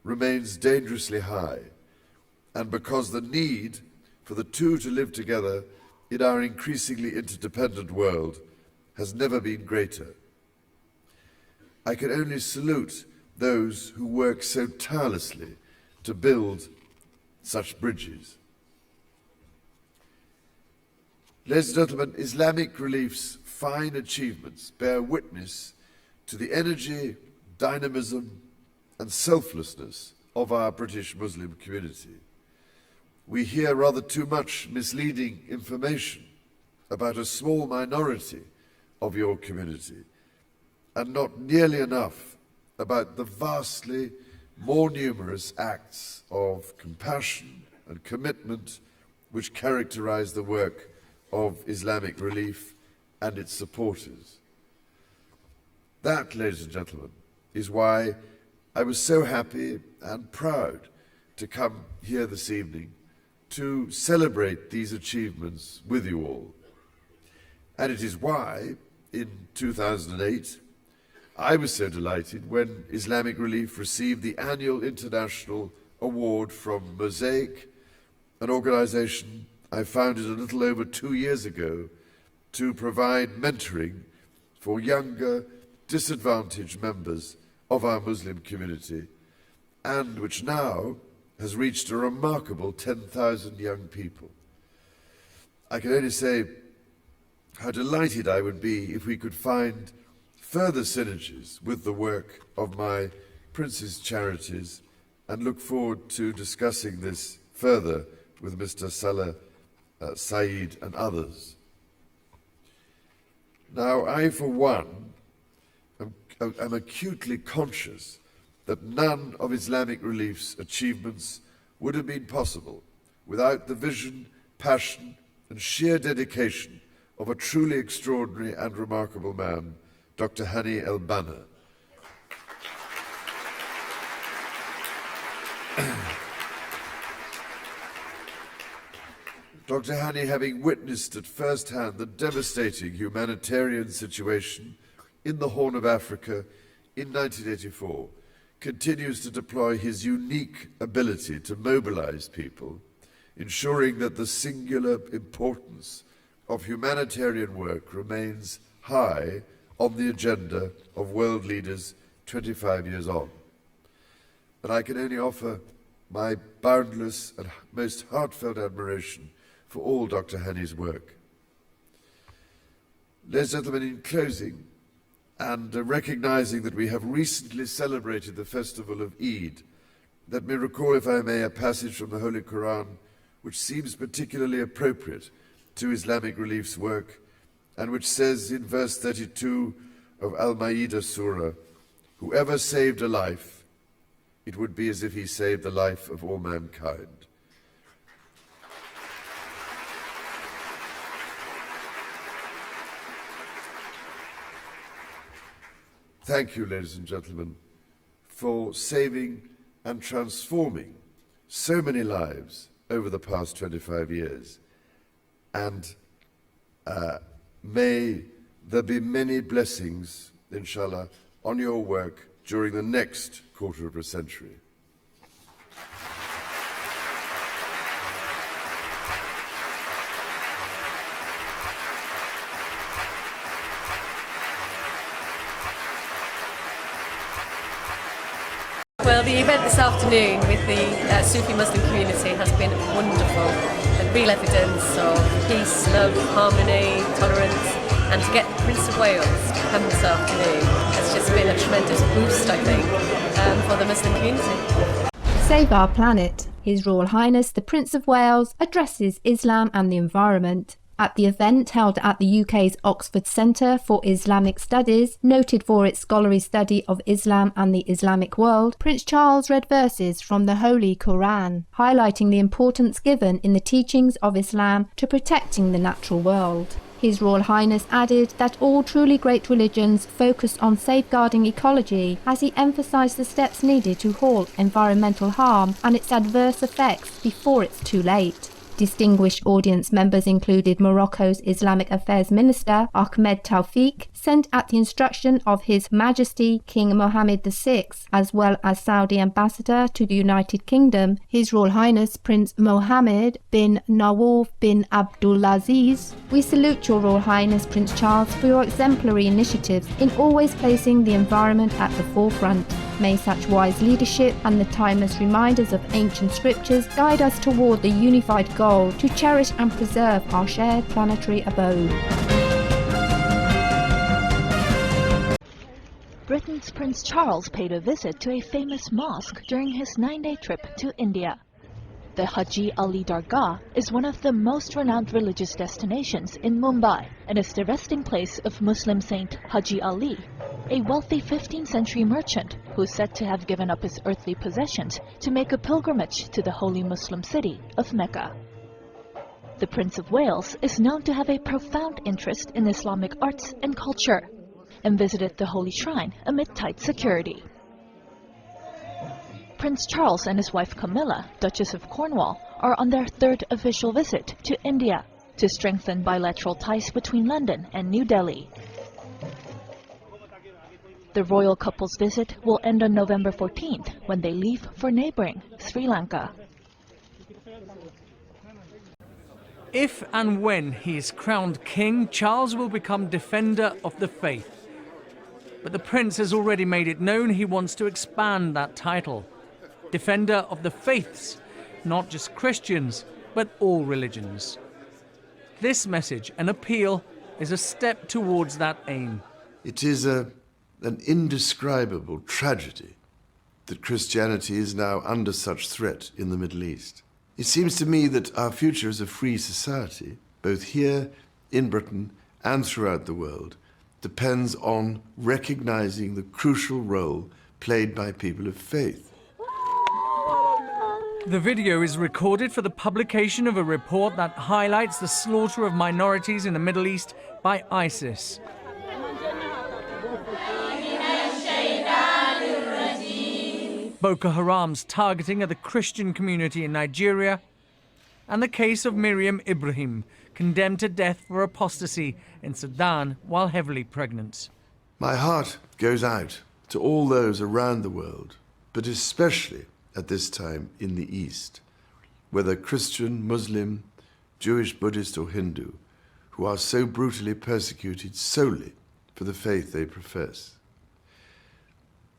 remains dangerously high, and because the need for the two to live together in our increasingly interdependent world has never been greater. I can only salute those who work so tirelessly to build such bridges. Ladies and gentlemen, Islamic Relief's fine achievements bear witness to the energy, dynamism, and selflessness of our British Muslim community. We hear rather too much misleading information about a small minority of your community, and not nearly enough about the vastly more numerous acts of compassion and commitment which characterize the work of Islamic Relief and its supporters. That, ladies and gentlemen, is why I was so happy and proud to come here this evening to celebrate these achievements with you all. And it is why, in 2008, I was so delighted when Islamic Relief received the annual international award from Mosaic, an organization I founded a little over 2 years ago to provide mentoring for younger, disadvantaged members of our Muslim community, and which now has reached a remarkable 10,000 young people. I can only say how delighted I would be if we could find further synergies with the work of my Prince's Charities, and look forward to discussing this further with Mr. Salah Said and others. Now, I, for one, am acutely conscious that none of Islamic Relief's achievements would have been possible without the vision, passion, and sheer dedication of a truly extraordinary and remarkable man, Dr. Hani El-Banna. Dr. Hani, having witnessed at first hand the devastating humanitarian situation in the Horn of Africa in 1984, continues to deploy his unique ability to mobilize people, ensuring that the singular importance of humanitarian work remains high on the agenda of world leaders 25 years on. And I can only offer my boundless and most heartfelt admiration for all Dr. Hani's work. Ladies and gentlemen, in closing, and recognizing that we have recently celebrated the festival of Eid, let me recall, if I may, a passage from the Holy Quran which seems particularly appropriate to Islamic Relief's work, and which says in verse 32 of Al-Ma'idah Surah, "Whoever saved a life, it would be as if he saved the life of all mankind." Thank you, ladies and gentlemen, for saving and transforming so many lives over the past 25 years. And may there be many blessings, inshallah, on your work during the next quarter of a century. Well, the event this afternoon with the Sufi Muslim community has been wonderful. The real evidence of peace, love, harmony, tolerance, and to get the Prince of Wales to come this afternoon has just been a tremendous boost, I think, for the Muslim community. Save Our Planet. His Royal Highness the Prince of Wales addresses Islam and the environment. At the event held at the UK's Oxford Centre for Islamic Studies, noted for its scholarly study of Islam and the Islamic world, Prince Charles read verses from the Holy Quran, highlighting the importance given in the teachings of Islam to protecting the natural world. His Royal Highness added that all truly great religions focus on safeguarding ecology, as he emphasised the steps needed to halt environmental harm and its adverse effects before it's too late. Distinguished audience members included Morocco's Islamic Affairs Minister Ahmed Tawfiq, sent at the instruction of His Majesty King Mohammed VI, as well as Saudi Ambassador to the United Kingdom, His Royal Highness Prince Mohammed bin Nawaf bin Abdulaziz. We salute Your Royal Highness Prince Charles for your exemplary initiatives in always placing the environment at the forefront. May such wise leadership and the timeless reminders of ancient scriptures guide us toward the unified goal to cherish and preserve our shared planetary abode. Britain's Prince Charles paid a visit to a famous mosque during his 9-day trip to India. The Haji Ali Dargah is one of the most renowned religious destinations in Mumbai and is the resting place of Muslim saint Haji Ali, a wealthy 15th century merchant who is said to have given up his earthly possessions to make a pilgrimage to the holy Muslim city of Mecca. The Prince of Wales is known to have a profound interest in Islamic arts and culture and visited the holy shrine amid tight security. Prince Charles and his wife Camilla, Duchess of Cornwall, are on their 3rd official visit to India to strengthen bilateral ties between London and New Delhi. The royal couple's visit will end on November 14th when they leave for neighboring Sri Lanka. If and when he is crowned king, Charles will become Defender of the Faith. But the prince has already made it known he wants to expand that title. Defender of the Faiths, not just Christians, but all religions. This message and appeal is a step towards that aim. It is an indescribable tragedy that Christianity is now under such threat in the Middle East. It seems to me that our future as a free society, both here in Britain and throughout the world, depends on recognizing the crucial role played by people of faith. The video is recorded for the publication of a report that highlights the slaughter of minorities in the Middle East by ISIS. Boko Haram's targeting of the Christian community in Nigeria, and the case of Miriam Ibrahim, condemned to death for apostasy in Sudan while heavily pregnant. My heart goes out to all those around the world, but especially at this time in the East, whether Christian, Muslim, Jewish, Buddhist or Hindu, who are so brutally persecuted solely for the faith they profess.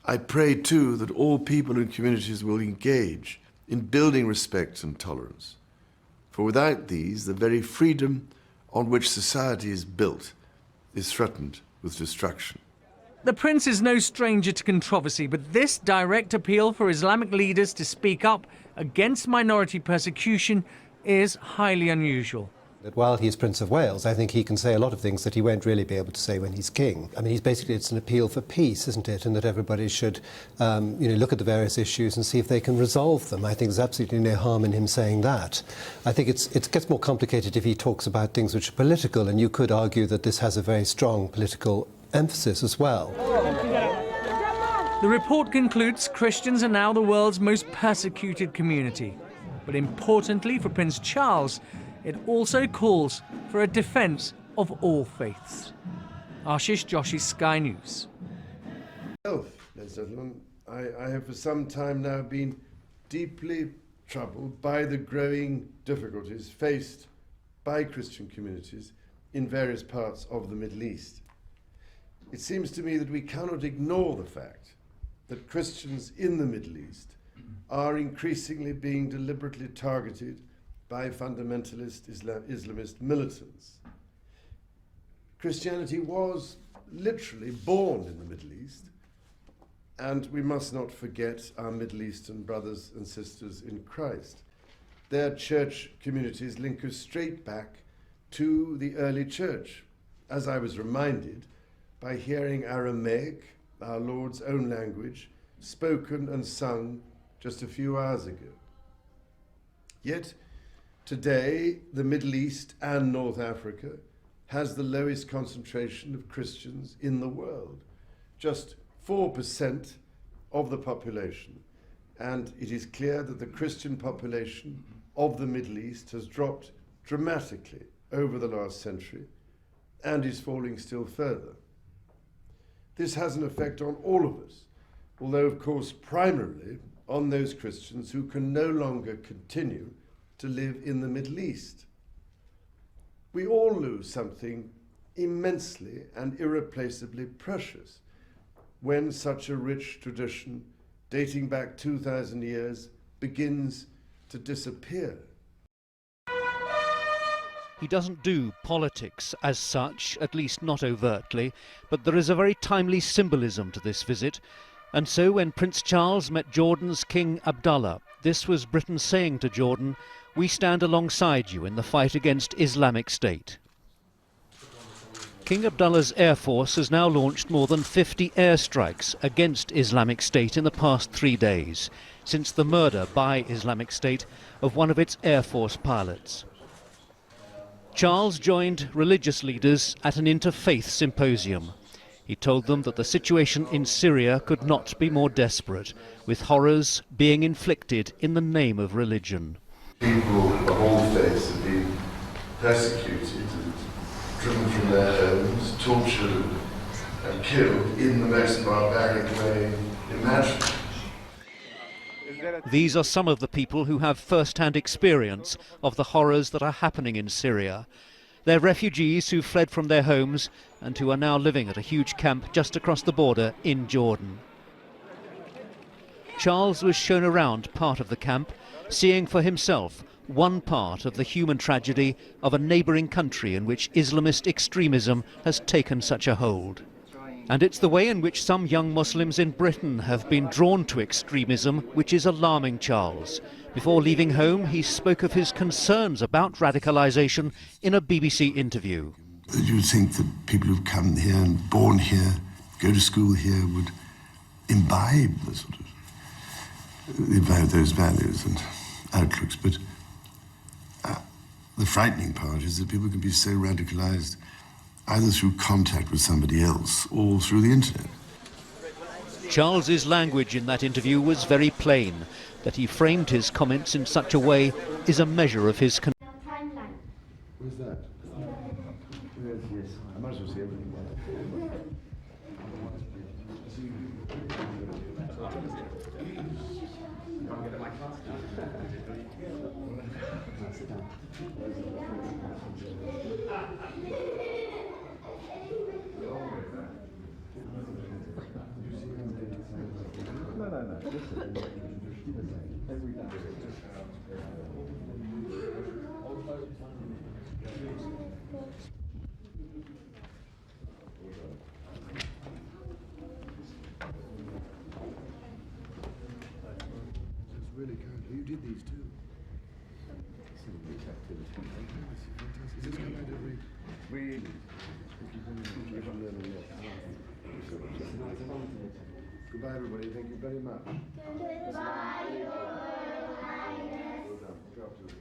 I pray too that all people and communities will engage in building respect and tolerance, for without these, the very freedom on which society is built is threatened with destruction. The prince is no stranger to controversy, but this direct appeal for Islamic leaders to speak up against minority persecution is highly unusual. That while he's Prince of Wales, I think he can say a lot of things that he won't really be able to say when he's king. I mean, it's an appeal for peace, isn't it? And that everybody should, look at the various issues and see if they can resolve them. I think there's absolutely no harm in him saying that. I think it gets more complicated if he talks about things which are political, and you could argue that this has a very strong political emphasis as well. The report concludes Christians are now the world's most persecuted community. But importantly for Prince Charles, it also calls for a defence of all faiths. Ashish Joshi, Sky News. Ladies and gentlemen, I have for some time now been deeply troubled by the growing difficulties faced by Christian communities in various parts of the Middle East. It seems to me that we cannot ignore the fact that Christians in the Middle East are increasingly being deliberately targeted by fundamentalist Islamist militants. Christianity was literally born in the Middle East, and we must not forget our Middle Eastern brothers and sisters in Christ. Their church communities link us straight back to the early church, as I was reminded by hearing Aramaic, our Lord's own language, spoken and sung just a few hours ago. Yet, today, the Middle East and North Africa has the lowest concentration of Christians in the world, just 4% of the population. And it is clear that the Christian population of the Middle East has dropped dramatically over the last century and is falling still further. This has an effect on all of us, although of course primarily on those Christians who can no longer continue to live in the Middle East. We all lose something immensely and irreplaceably precious when such a rich tradition dating back 2,000 years begins to disappear. He doesn't do politics as such, at least not overtly, but there is a very timely symbolism to this visit. And so when Prince Charles met Jordan's King Abdullah, this was Britain saying to Jordan, "We stand alongside you in the fight against Islamic State." King Abdullah's Air Force has now launched more than 50 airstrikes against Islamic State in the past 3 days, since the murder by Islamic State of one of its Air Force pilots. Charles joined religious leaders at an interfaith symposium. He told them that the situation in Syria could not be more desperate, with horrors being inflicted in the name of religion. People of all faiths have been persecuted and driven from their homes, tortured and killed in the most barbaric way imaginable. These are some of the people who have first-hand experience of the horrors that are happening in Syria. They're refugees who fled from their homes and who are now living at a huge camp just across the border in Jordan. Charles was shown around part of the camp, seeing for himself one part of the human tragedy of a neighbouring country in which Islamist extremism has taken such a hold. And it's the way in which some young Muslims in Britain have been drawn to extremism which is alarming Charles. Before leaving home, he spoke of his concerns about radicalisation in a BBC interview. You would think that people who've come here and born here, go to school here, would imbibe those values and outlooks, but the frightening part is that people can be so radicalised either through contact with somebody else or through the internet. Charles's language in that interview was very plain. That he framed his comments in such a way is a measure of his Where's that? Yes, I might as well see everything. Really good. You did these too. Is this come out every week? Goodbye, everybody. Thank you very much. Goodbye, Your Highness. Well done. Go up to the door.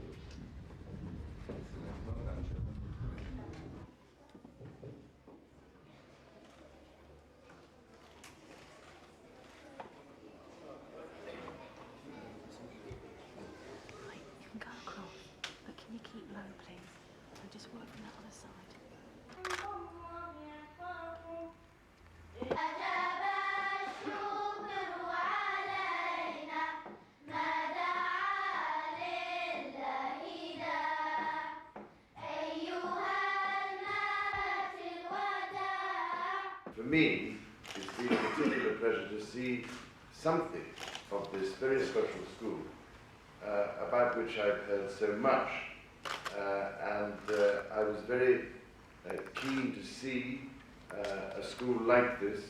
For me, it's been a particular pleasure to see something of this very special school, about which I've heard so much, and I was very keen to see a school like this,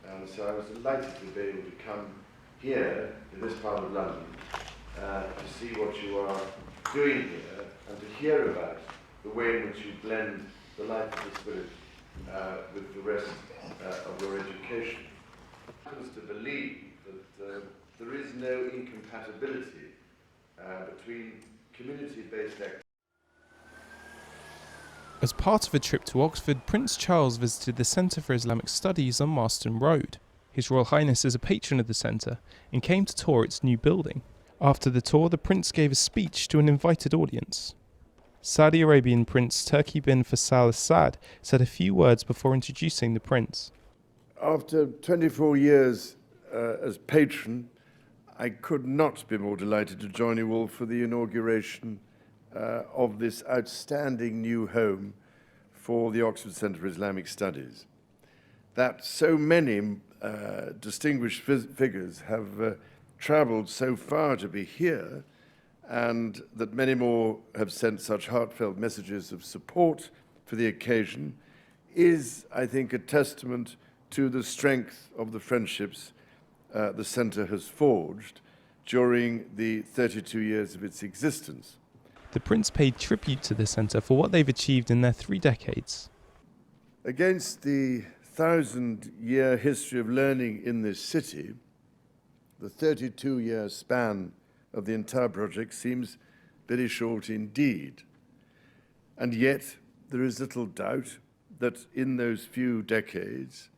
and so I was delighted to be able to come here in this part of London to see what you are doing here and to hear about the way in which you blend the life of the Spirit with the rest of your education. It happens to believe that there is no incompatibility between community-based activities. As part of a trip to Oxford, Prince Charles visited the Centre for Islamic Studies on Marston Road. His Royal Highness is a patron of the centre and came to tour its new building. After the tour, the Prince gave a speech to an invited audience. Saudi Arabian Prince Turki bin Faisal Al Saad said a few words before introducing the Prince. After 24 years as patron, I could not be more delighted to join you all for the inauguration of this outstanding new home for the Oxford Centre for Islamic Studies. That so many distinguished figures have travelled so far to be here, and that many more have sent such heartfelt messages of support for the occasion, is, I think, a testament to the strength of the friendships the Centre has forged during the 32 years of its existence. The Prince paid tribute to the Centre for what they've achieved in their 3 decades. Against the 1,000-year history of learning in this city, the 32-year span of the entire project seems very short indeed. And yet, there is little doubt that in those few decades,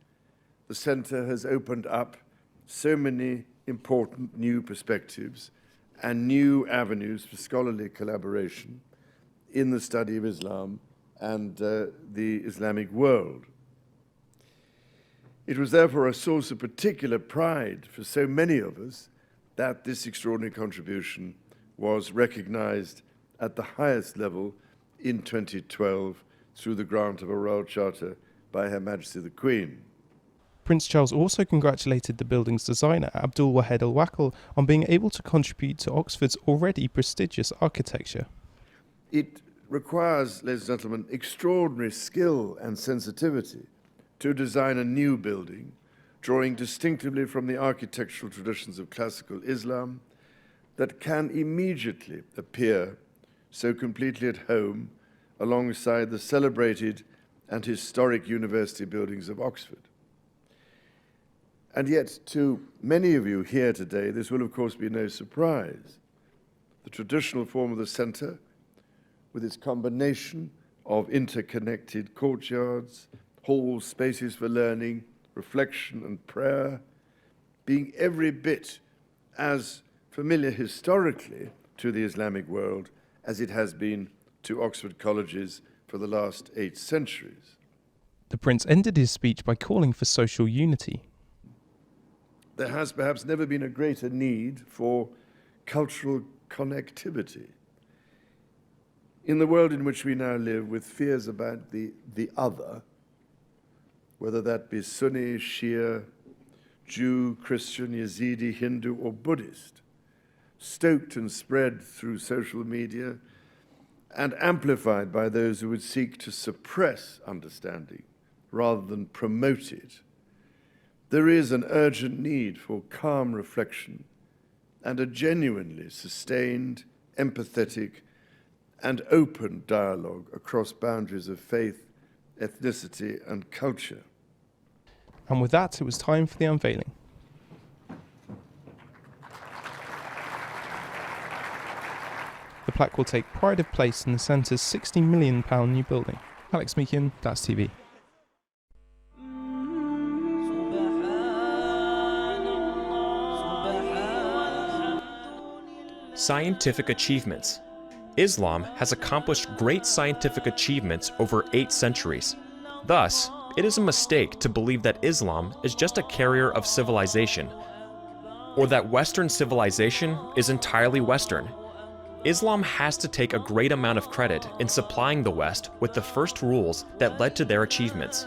the Centre has opened up so many important new perspectives and new avenues for scholarly collaboration in the study of Islam and the Islamic world. It was therefore a source of particular pride for so many of us that this extraordinary contribution was recognized at the highest level in 2012 through the grant of a Royal Charter by Her Majesty the Queen. Prince Charles also congratulated the building's designer, Abdul Wahed Al Wakil, on being able to contribute to Oxford's already prestigious architecture. It requires, ladies and gentlemen, extraordinary skill and sensitivity to design a new building, drawing distinctively from the architectural traditions of classical Islam, that can immediately appear so completely at home alongside the celebrated and historic university buildings of Oxford. And yet, to many of you here today, this will of course be no surprise. The traditional form of the Centre, with its combination of interconnected courtyards, halls, spaces for learning, reflection and prayer, being every bit as familiar historically to the Islamic world as it has been to Oxford colleges for the last 8 centuries. The Prince ended his speech by calling for social unity. There has perhaps never been a greater need for cultural connectivity. In the world in which we now live, with fears about the other, whether that be Sunni, Shia, Jew, Christian, Yazidi, Hindu, or Buddhist, stoked and spread through social media and amplified by those who would seek to suppress understanding rather than promote it, there is an urgent need for calm reflection and a genuinely sustained, empathetic, and open dialogue across boundaries of faith, ethnicity, and culture. And with that, it was time for the unveiling. The plaque will take pride of place in the Centre's £60 million new building. Alex Meakin, DATS TV. Scientific achievements. Islam has accomplished great scientific achievements over 8 centuries. Thus, it is a mistake to believe that Islam is just a carrier of civilization, or that Western civilization is entirely Western. Islam has to take a great amount of credit in supplying the West with the first rules that led to their achievements.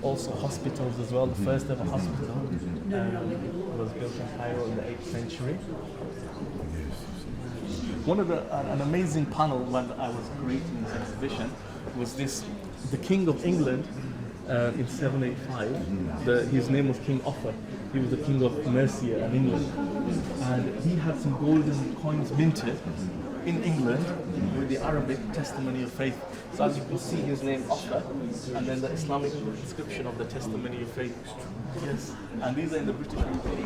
Also hospitals as well. The first ever hospital was built in Cairo in the 8th century. One of an amazing panel when I was creating this exhibition was this: the King of England in 785. His name was King Offa. He was the King of Mercia and England, and he had some golden coins minted in England with the Arabic testimony of faith. So as you can see, his name Offa, and then the Islamic inscription of the testimony of faith. Yes, and these are in the British Museum.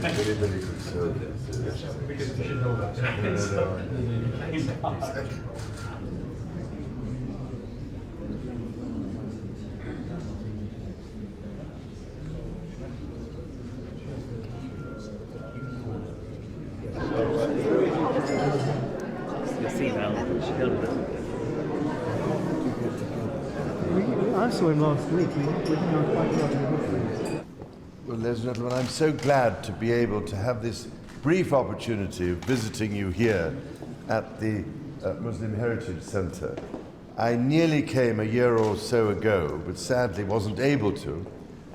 Very, very good service. Because you should know that. I saw him last week. We hung out quite a lot in the Woodford. Well, ladies and gentlemen, I'm so glad to be able to have this brief opportunity of visiting you here at the Muslim Heritage Centre. I nearly came a year or so ago, but sadly wasn't able to,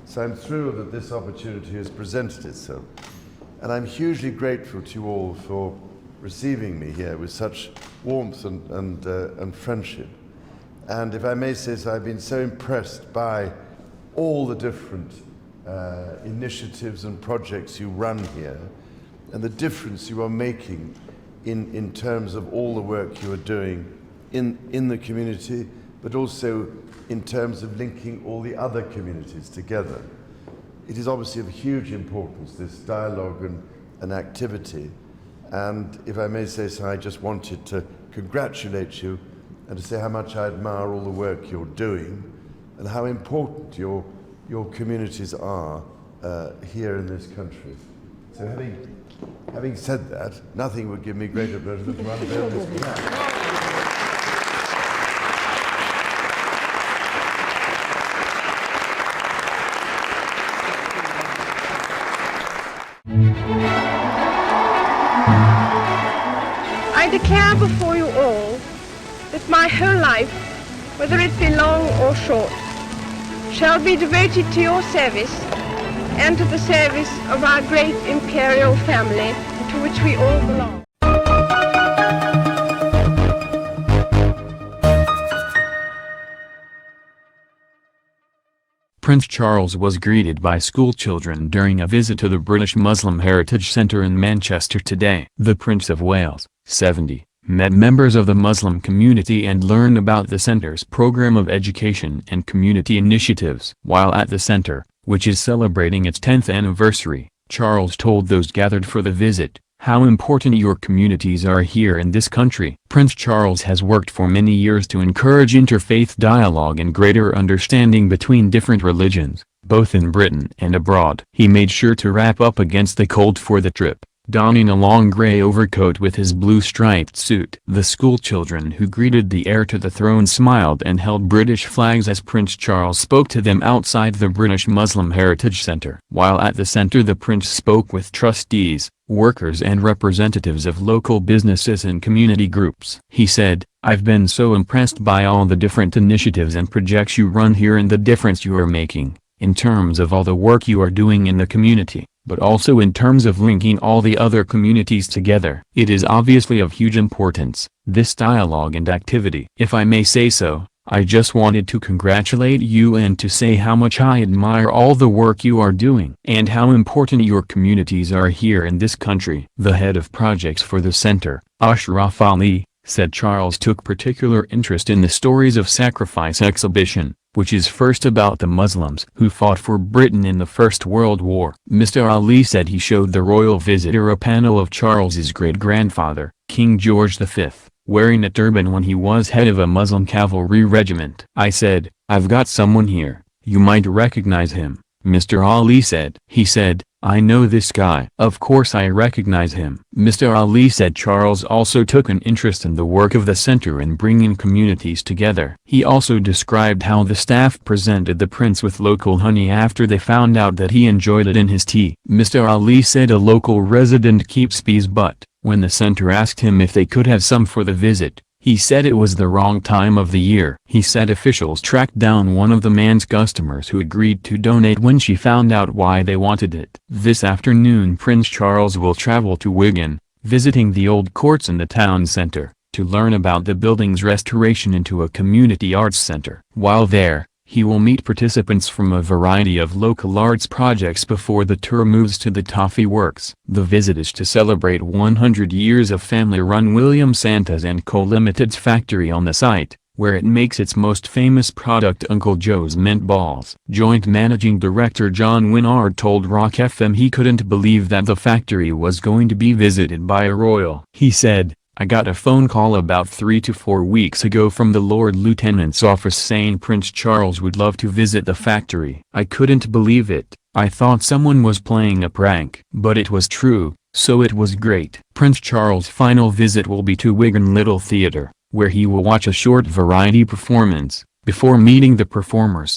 so I'm thrilled that this opportunity has presented itself. And I'm hugely grateful to you all for receiving me here with such warmth and friendship. And if I may say so, I've been so impressed by all the different initiatives and projects you run here, and the difference you are making in terms of all the work you are doing in the community, but also in terms of linking all the other communities together. It is obviously of huge importance, this dialogue and activity. And if I may say so, I just wanted to congratulate you and to say how much I admire all the work you're doing and how important your communities are here in this country. So having said that, nothing would give me greater pleasure than to unveil this plaque. I declare before you all that my whole life, whether it be long or short, shall be devoted to your service and to the service of our great imperial family to which we all belong. Prince Charles was greeted by schoolchildren during a visit to the British Muslim Heritage Centre in Manchester today. The Prince of Wales, 70, met members of the Muslim community and learned about the centre's program of education and community initiatives. While at the centre, which is celebrating its 10th anniversary, Charles told those gathered for the visit how important your communities are here in this country. Prince Charles has worked for many years to encourage interfaith dialogue and greater understanding between different religions, both in Britain and abroad. He made sure to wrap up against the cold for the trip, donning a long grey overcoat with his blue striped suit. The schoolchildren who greeted the heir to the throne smiled and held British flags as Prince Charles spoke to them outside the British Muslim Heritage Centre. While at the centre, the prince spoke with trustees, workers and representatives of local businesses and community groups. He said, "I've been so impressed by all the different initiatives and projects you run here and the difference you are making, in terms of all the work you are doing in the community, but also in terms of linking all the other communities together. It is obviously of huge importance, this dialogue and activity. If I may say so, I just wanted to congratulate you and to say how much I admire all the work you are doing and how important your communities are here in this country." The head of projects for the center, Ashraf Ali, said Charles took particular interest in the Stories of Sacrifice exhibition, which is first about the Muslims who fought for Britain in the First World War. Mr. Ali said he showed the royal visitor a panel of Charles's great-grandfather, King King George V, wearing a turban when he was head of a Muslim cavalry regiment. I said, "I've got someone here, you might recognize him," Mr. Ali said. He said, "I know this guy." Of course I recognize him. Mr. Ali said Charles also took an interest in the work of the center in bringing communities together. He also described how the staff presented the prince with local honey after they found out that he enjoyed it in his tea. Mr. Ali said a local resident keeps bees, but when the center asked him if they could have some for the visit, he said it was the wrong time of the year. He said officials tracked down one of the man's customers who agreed to donate when she found out why they wanted it. This afternoon Prince Charles will travel to Wigan, visiting the old courts in the town centre, to learn about the building's restoration into a community arts centre. While there, he will meet participants from a variety of local arts projects before the tour moves to the Toffee Works. The visit is to celebrate 100 years of family-run William Santas & Co. Limited's factory on the site, where it makes its most famous product Uncle Joe's Mint Balls. Joint Managing Director John Winard told Rock FM he couldn't believe that the factory was going to be visited by a royal. He said, "I got a phone call about 3 to 4 weeks ago from the Lord Lieutenant's office saying Prince Charles would love to visit the factory. I couldn't believe it. I thought someone was playing a prank. But it was true, so it was great." Prince Charles' final visit will be to Wigan Little Theatre, where he will watch a short variety performance, before meeting the performers.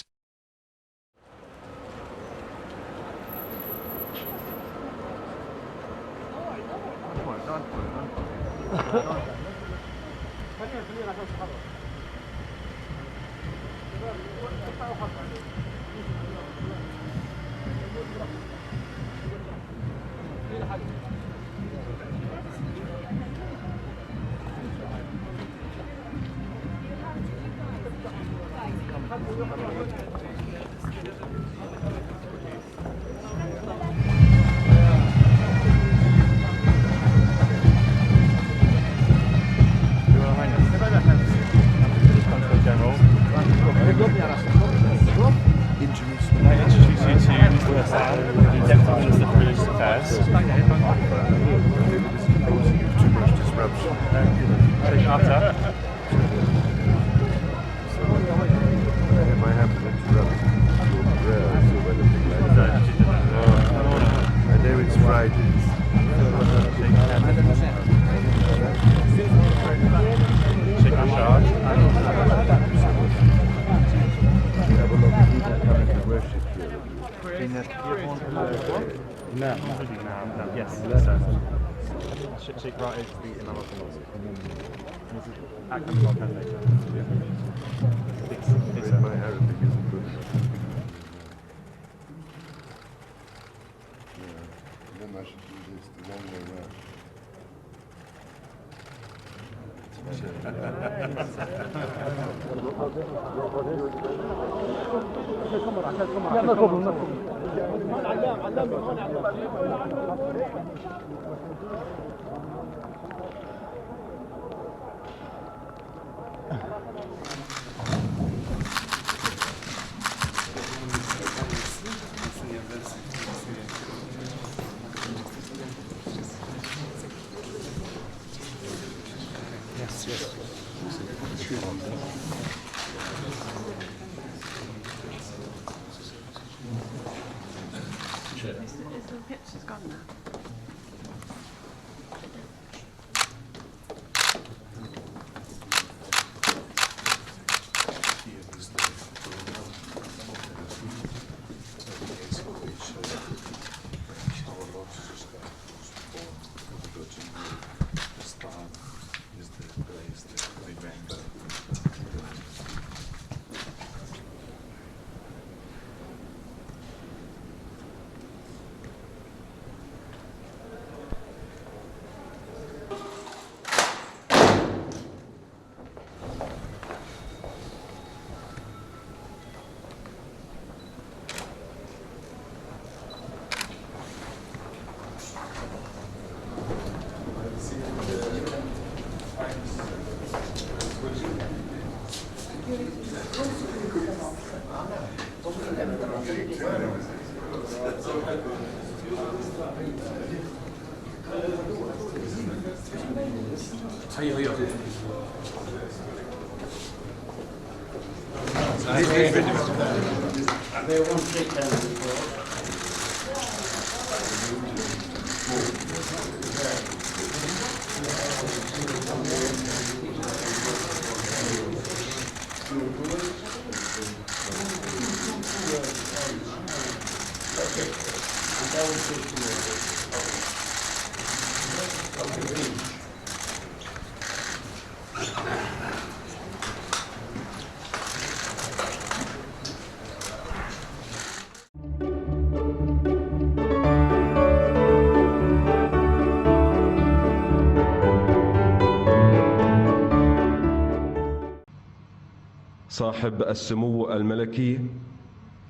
صاحب السمو الملكي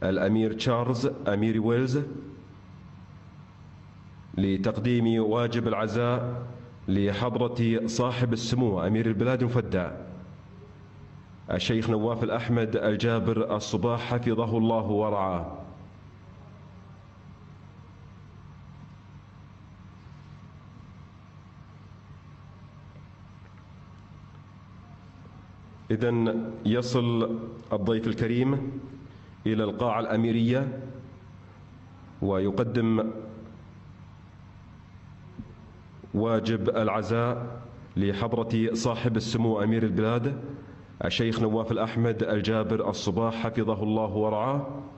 الأمير تشارلز أمير ويلز لتقديم واجب العزاء لحضرة صاحب السمو أمير البلاد المفدى الشيخ نواف الأحمد الجابر الصباح حفظه الله ورعاه. إذن يصل الضيف الكريم إلى القاعة الأميرية ويقدم واجب العزاء لحضرة صاحب السمو أمير البلاد الشيخ نواف الأحمد الجابر الصباح حفظه الله ورعاه.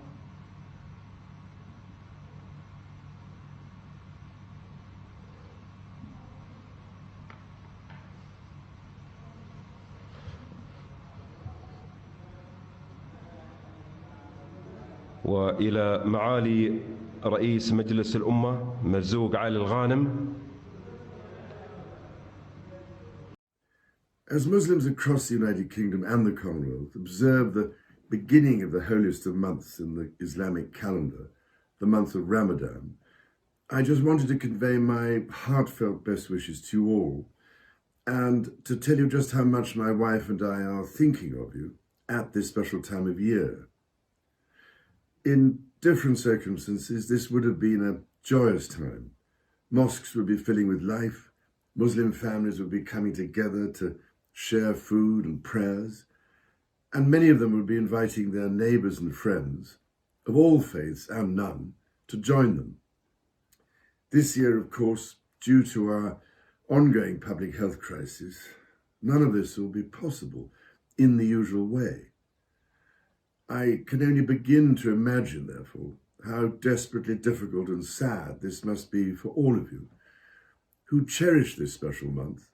وإلى معالي رئيس مجلس الأمة مرزوق علي الغانم. As Muslims across the United Kingdom and the Commonwealth observe the beginning of the holiest of months in the Islamic calendar, the month of Ramadan, I just wanted to convey my heartfelt best wishes to you all and to tell you just how much my wife and I are thinking of you at this special time of year. In different circumstances, this would have been a joyous time. Mosques would be filling with life, Muslim families would be coming together to share food and prayers, and many of them would be inviting their neighbours and friends of all faiths and none to join them. This year, of course, due to our ongoing public health crisis, none of this will be possible in the usual way. I can only begin to imagine, therefore, how desperately difficult and sad this must be for all of you who cherish this special month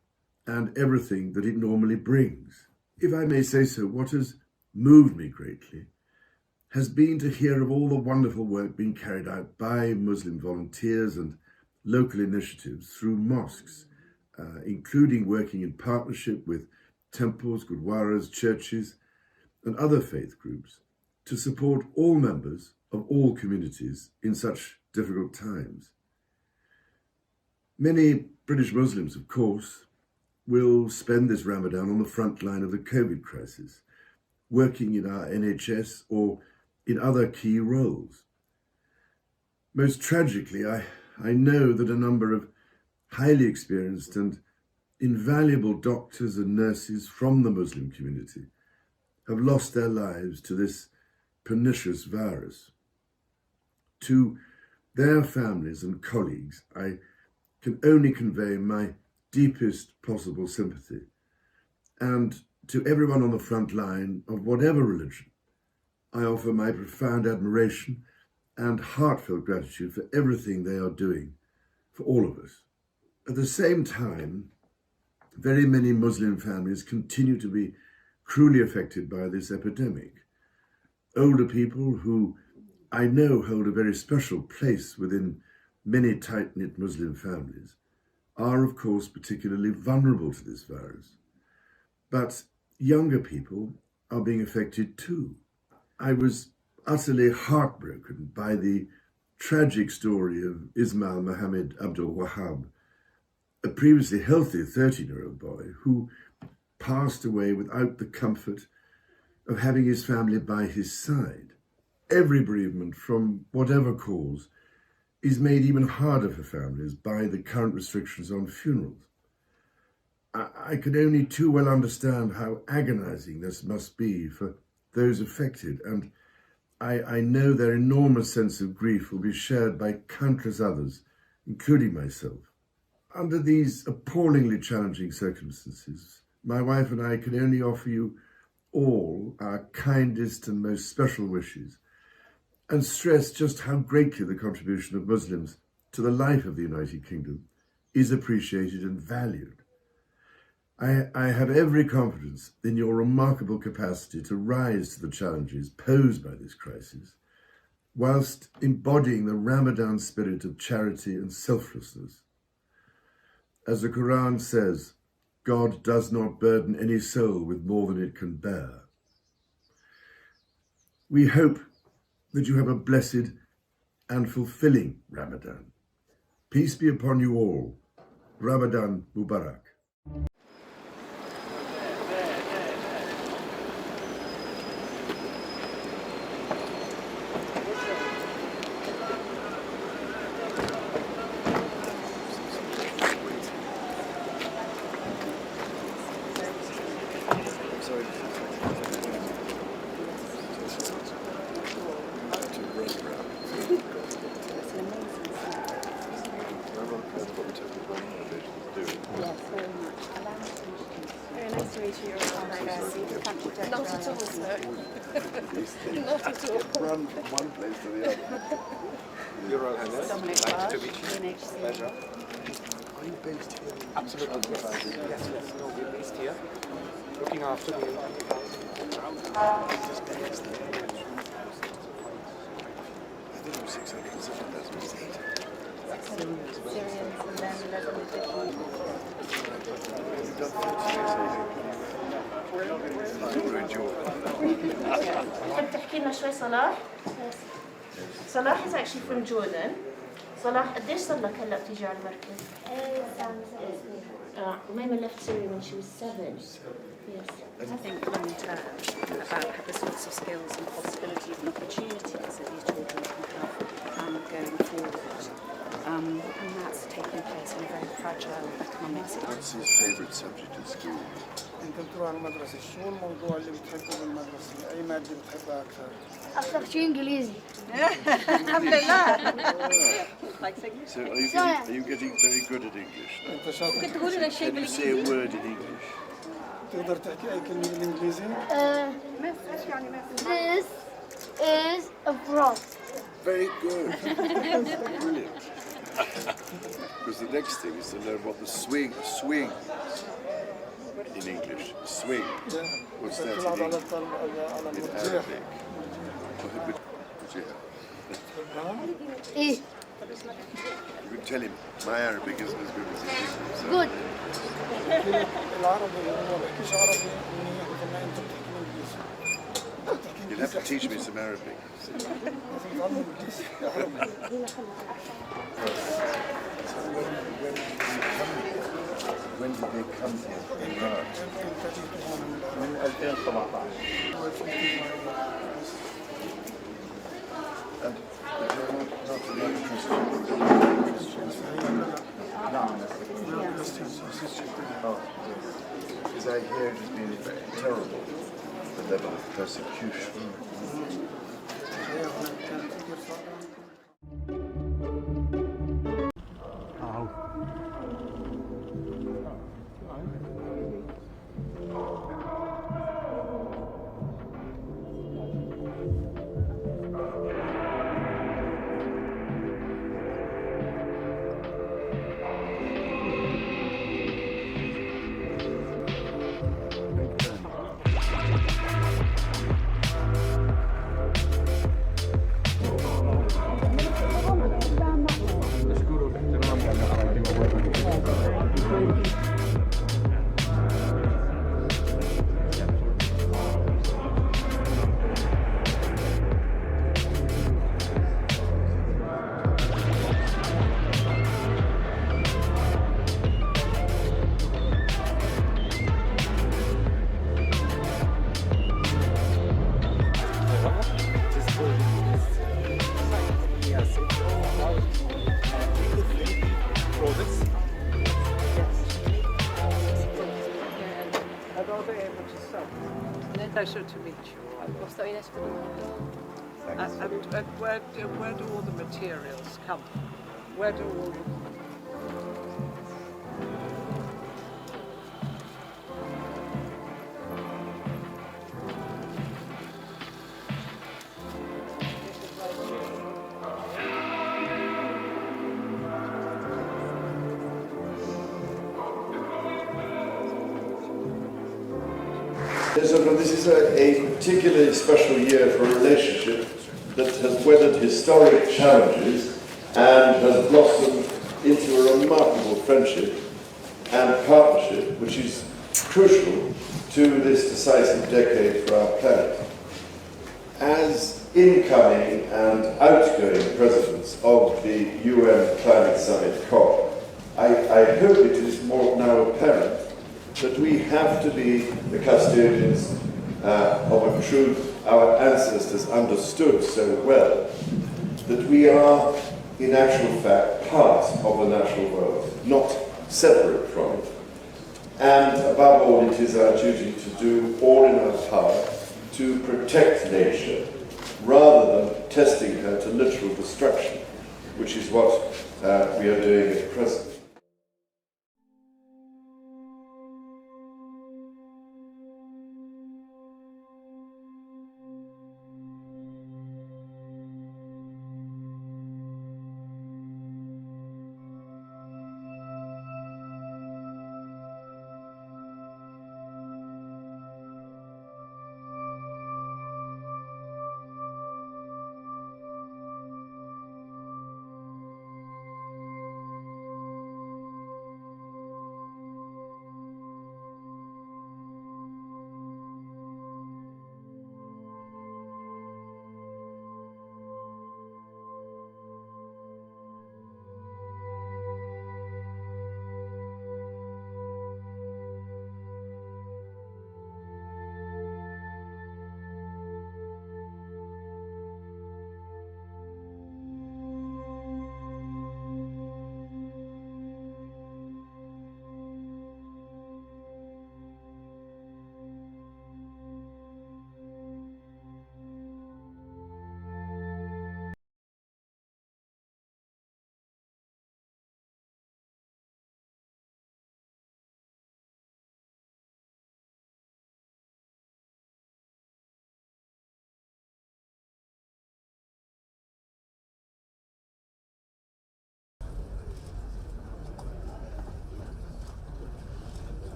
and everything that it normally brings. If I may say so, what has moved me greatly has been to hear of all the wonderful work being carried out by Muslim volunteers and local initiatives through mosques, including working in partnership with temples, gurdwaras, churches, and other faith groups to support all members of all communities in such difficult times. Many British Muslims, of course, will spend this Ramadan on the front line of the COVID crisis, working in our NHS or in other key roles. Most tragically, I know that a number of highly experienced and invaluable doctors and nurses from the Muslim community have lost their lives to this pernicious virus. To their families and colleagues, I can only convey my deepest possible sympathy. And to everyone on the front line of whatever religion, I offer my profound admiration and heartfelt gratitude for everything they are doing for all of us. At the same time, very many Muslim families continue to be cruelly affected by this epidemic. Older people who I know hold a very special place within many tight-knit Muslim families are, of course, particularly vulnerable to this virus. But younger people are being affected too. I was utterly heartbroken by the tragic story of Ismail Mohammed Abdul Wahab, a previously healthy 13-year-old boy who passed away without the comfort of having his family by his side. Every bereavement, from whatever cause, is made even harder for families by the current restrictions on funerals. I I can only too well understand how agonizing this must be for those affected, and I know their enormous sense of grief will be shared by countless others, including myself. Under these appallingly challenging circumstances, my wife and I can only offer you all our kindest and most special wishes, and stress just how greatly the contribution of Muslims to the life of the United Kingdom is appreciated and valued. I have every confidence in your remarkable capacity to rise to the challenges posed by this crisis, whilst embodying the Ramadan spirit of charity and selflessness. As the Quran says, God does not burden any soul with more than it can bear. We hope that you have a blessed and fulfilling Ramadan. Peace be upon you all. Ramadan Mubarak. Not at all, sir. Not at all. Run from one place to the other. Your Royal Highness, Dominic nice to Barge, meet you. Pleasure. Are you based here? Absolutely. Yes, yes. No, we're based here, looking after the تحكي لنا شوي صلاح؟ صلاح is actually from Jordan. صلاح قديش صار لك هلا بتيجي على المركز؟ Umayma left Syria when she was 7. Yes. I think long term about the sorts of skills and possibilities and opportunities that these children can have going forward. And that's taking place in a very fragile economic situation. What's his favourite subject in school? انت بتروح على المدرسة، شو الموضوع اللي بتحبه بالمدرسة؟ أي مادة بتحبها أكثر؟ أكثر شيء إنجليزي. الحمد لله. So are you getting very good at English now? أنت شاطر. ممكن تقول لنا شيء Can you say a word in English? تقدر تحكي أي كلمة بالإنجليزي؟ This is a frog. Very good. Brilliant. Because the next thing is to learn what the swing in English. Swing. What's that in English? In Arabic. إيه. You can tell him my Arabic isn't as good as his. So. Good. العربي هو بحكيش عربي منيح مثل ما أنت بتحكي إنجليزي. You'll have to teach me some Arabic. When did they come here? من 2017. And not really Christians. Oh, because I hear it has been very terrible, the level of persecution. And are they able to sell? Pleasure to meet you. And where do all the materials come from? Where do all the... Yes, but this is a particularly special year for a relationship that has weathered historic challenges and has blossomed into a remarkable friendship and partnership which is crucial to this decisive decade for our planet. As incoming and outgoing presidents of the UN Climate Summit COP, I hope it is more now apparent that we have to be the custodians of a truth our ancestors understood so well, that we are, in actual fact, part of the natural world, not separate from it. And above all, it is our duty to do all in our power to protect nature, rather than testing her to literal destruction, which is what we are doing at present.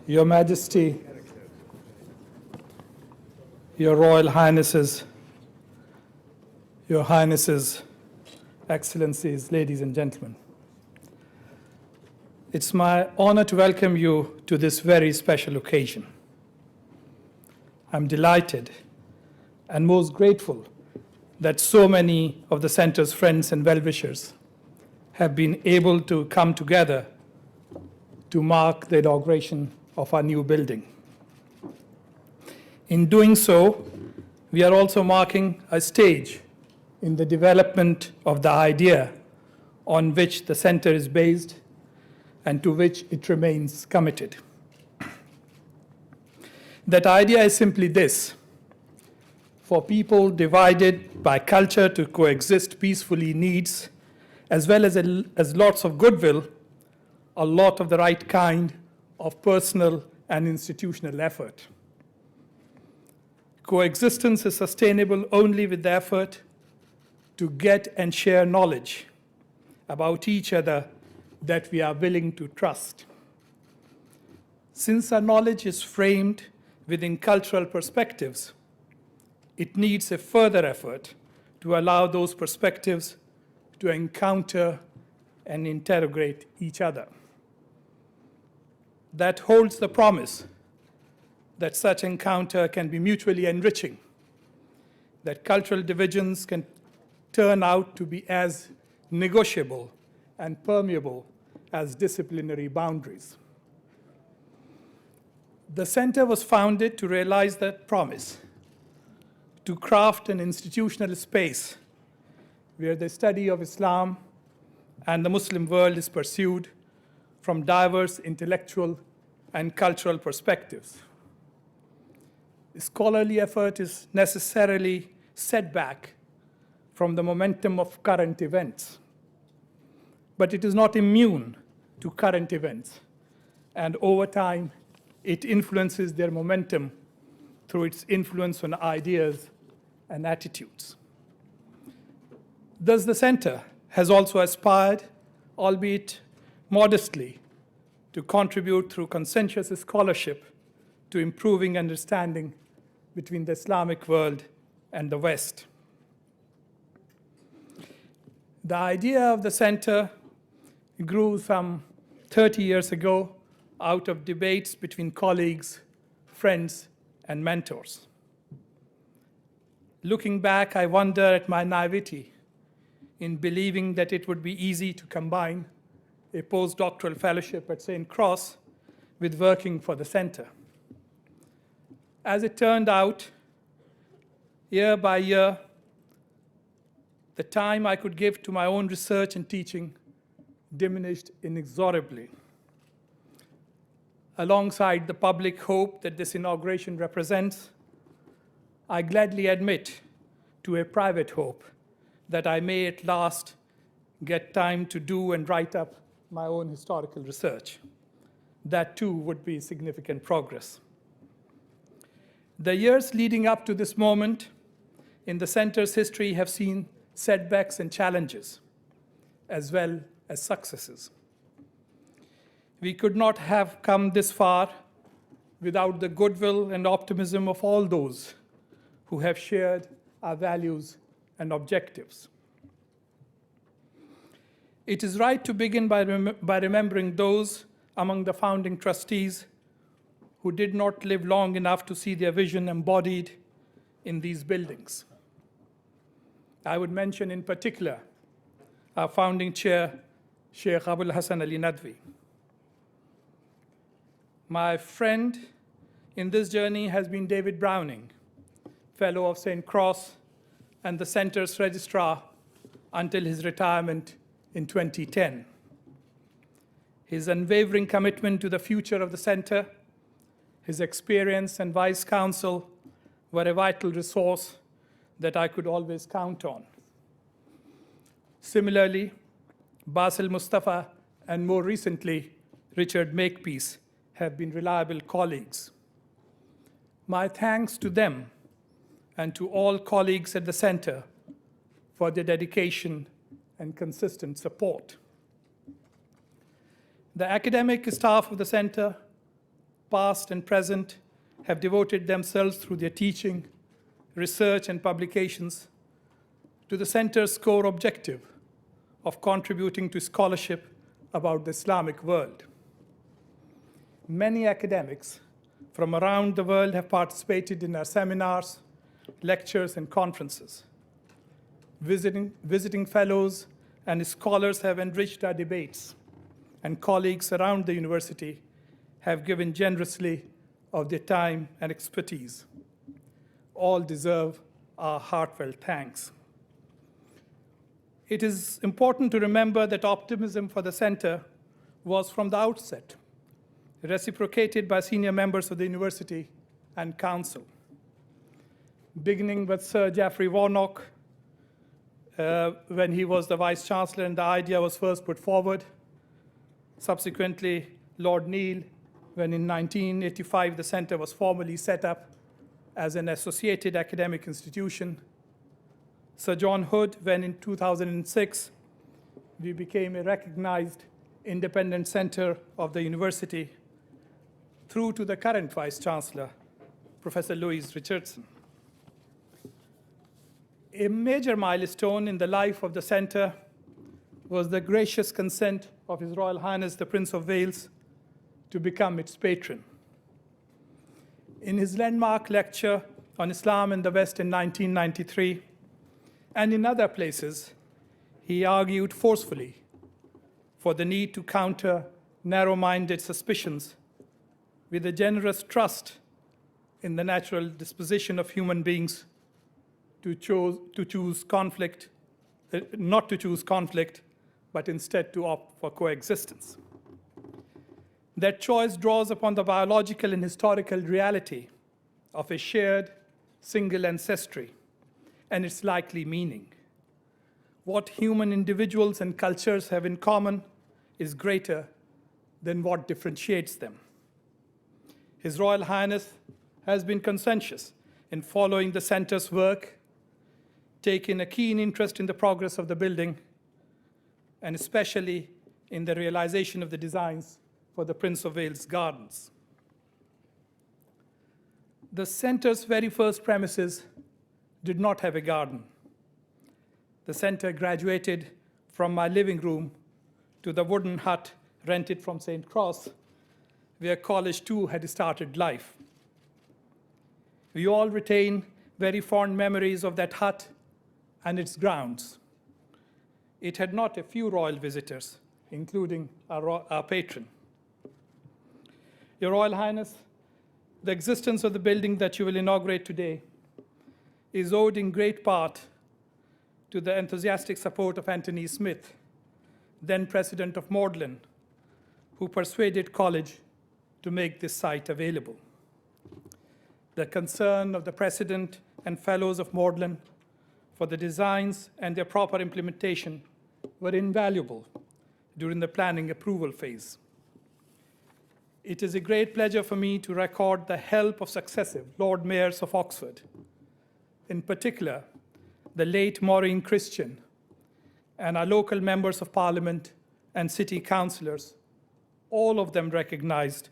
Your Majesty, Your Royal Highnesses, Your Highnesses, Excellencies, ladies and gentlemen. It's my honor to welcome you to this very special occasion. I'm delighted and most grateful that so many of the Center's friends and well-wishers have been able to come together to mark the inauguration of our new building. In doing so, we are also marking a stage in the development of the idea on which the Center is based and to which it remains committed. That idea is simply this: for people divided by culture to coexist peacefully needs, as well as lots of goodwill, a lot of the right kind of personal and institutional effort. Coexistence is sustainable only with the effort to get and share knowledge about each other that we are willing to trust. Since our knowledge is framed within cultural perspectives, it needs a further effort to allow those perspectives to encounter and interrogate each other. That holds the promise that such encounter can be mutually enriching, that cultural divisions can turn out to be as negotiable and permeable as disciplinary boundaries. The Center was founded to realize that promise, to craft an institutional space where the study of Islam and the Muslim world is pursued from diverse intellectual and cultural perspectives. Scholarly effort is necessarily set back from the momentum of current events, but it is not immune to current events, and over time, it influences their momentum through its influence on ideas and attitudes. Thus, the Center has also aspired, albeit modestly, to contribute through conscientious scholarship to improving understanding between the Islamic world and the West. The idea of the Center grew some 30 years ago out of debates between colleagues, friends, and mentors. Looking back, I wonder at my naivety in believing that it would be easy to combine a postdoctoral fellowship at St. Cross with working for the Center. As it turned out, year by year, the time I could give to my own research and teaching diminished inexorably. Alongside the public hope that this inauguration represents, I gladly admit to a private hope that I may at last get time to do and write up my own historical research. That too would be significant progress. The years leading up to this moment in the Center's history have seen setbacks and challenges, as well as successes. We could not have come this far without the goodwill and optimism of all those who have shared our values and objectives. It is right to begin by remembering those among the founding trustees who did not live long enough to see their vision embodied in these buildings. I would mention in particular our founding chair, Sheikh Abul Hassan Ali Nadwi. My friend in this journey has been David Browning, Fellow of St. Cross and the Center's registrar until his retirement in 2010. His unwavering commitment to the future of the Center, his experience and wise counsel were a vital resource that I could always count on. Similarly, Basil Mustafa and more recently, Richard Makepeace have been reliable colleagues. My thanks to them and to all colleagues at the Center for their dedication and consistent support. The academic staff of the Center, past and present, have devoted themselves through their teaching, research, and publications to the Center's core objective of contributing to scholarship about the Islamic world. Many academics from around the world have participated in our seminars, lectures, and conferences. Visiting fellows and scholars have enriched our debates, and colleagues around the university have given generously of their time and expertise. All deserve our heartfelt thanks. It is important to remember that optimism for the Center was from the outset reciprocated by senior members of the university and council. Beginning with Sir Geoffrey Warnock, when he was the Vice Chancellor and the idea was first put forward. Subsequently, Lord Neil, when in 1985 the Center was formally set up as an associated academic institution. Sir John Hood, when in 2006 we became a recognized independent center of the university, through to the current Vice Chancellor, Professor Louise Richardson. A major milestone in the life of the Center was the gracious consent of His Royal Highness the Prince of Wales to become its patron. In his landmark lecture on Islam in the West in 1993, and in other places, he argued forcefully for the need to counter narrow-minded suspicions with a generous trust in the natural disposition of human beings not to choose conflict but instead to opt for coexistence. That choice draws upon the biological and historical reality of a shared single ancestry and its likely meaning. What human individuals and cultures have in common is greater than what differentiates them. His Royal Highness has been conscientious in following the center's work, taking a keen interest in the progress of the building, and especially in the realization of the designs for the Prince of Wales Gardens. The center's very first premises did not have a garden. The center graduated from my living room to the wooden hut rented from St. Cross, where College 2 had started life. We all retain very fond memories of that hut and its grounds. It had not a few royal visitors, including our patron. Your Royal Highness, the existence of the building that you will inaugurate today is owed in great part to the enthusiastic support of Anthony Smith, then President of Magdalen, who persuaded College to make this site available. The concern of the President and Fellows of Magdalen for the designs and their proper implementation were invaluable during the planning approval phase. It is a great pleasure for me to record the help of successive Lord Mayors of Oxford, in particular, the late Maureen Christian, and our local members of Parliament and city councillors. All of them recognized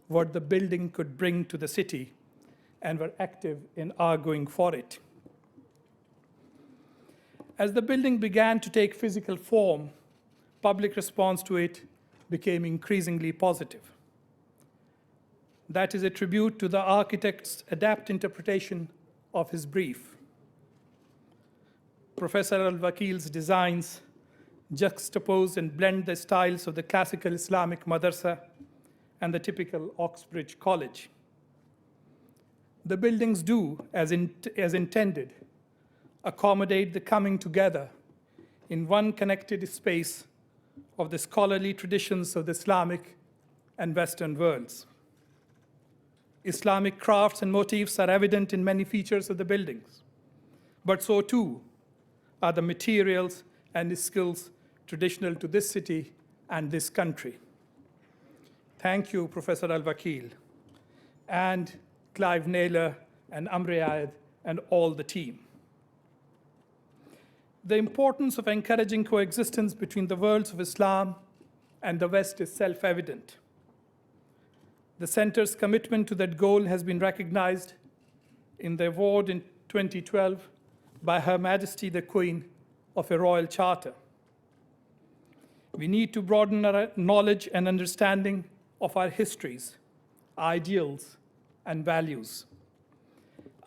what the building could bring to the city and were active in arguing for it. As the building began to take physical form, public response to it became increasingly positive. That is a tribute to the architect's adept interpretation of his brief. Professor Al-Wakil's designs juxtapose and blend the styles of the classical Islamic madrasa and the typical Oxbridge College. The buildings do, as intended, accommodate the coming together in one connected space of the scholarly traditions of the Islamic and Western worlds. Islamic crafts and motifs are evident in many features of the buildings, but so too are the materials and skills traditional to this city and this country. Thank you, Professor Al-Wakil, and Clive Naylor and Amriad and all the team. The importance of encouraging coexistence between the worlds of Islam and the West is self-evident. The Center's commitment to that goal has been recognized in the award in 2012 by Her Majesty the Queen of a Royal Charter. We need to broaden our knowledge and understanding of our histories, ideals, and values.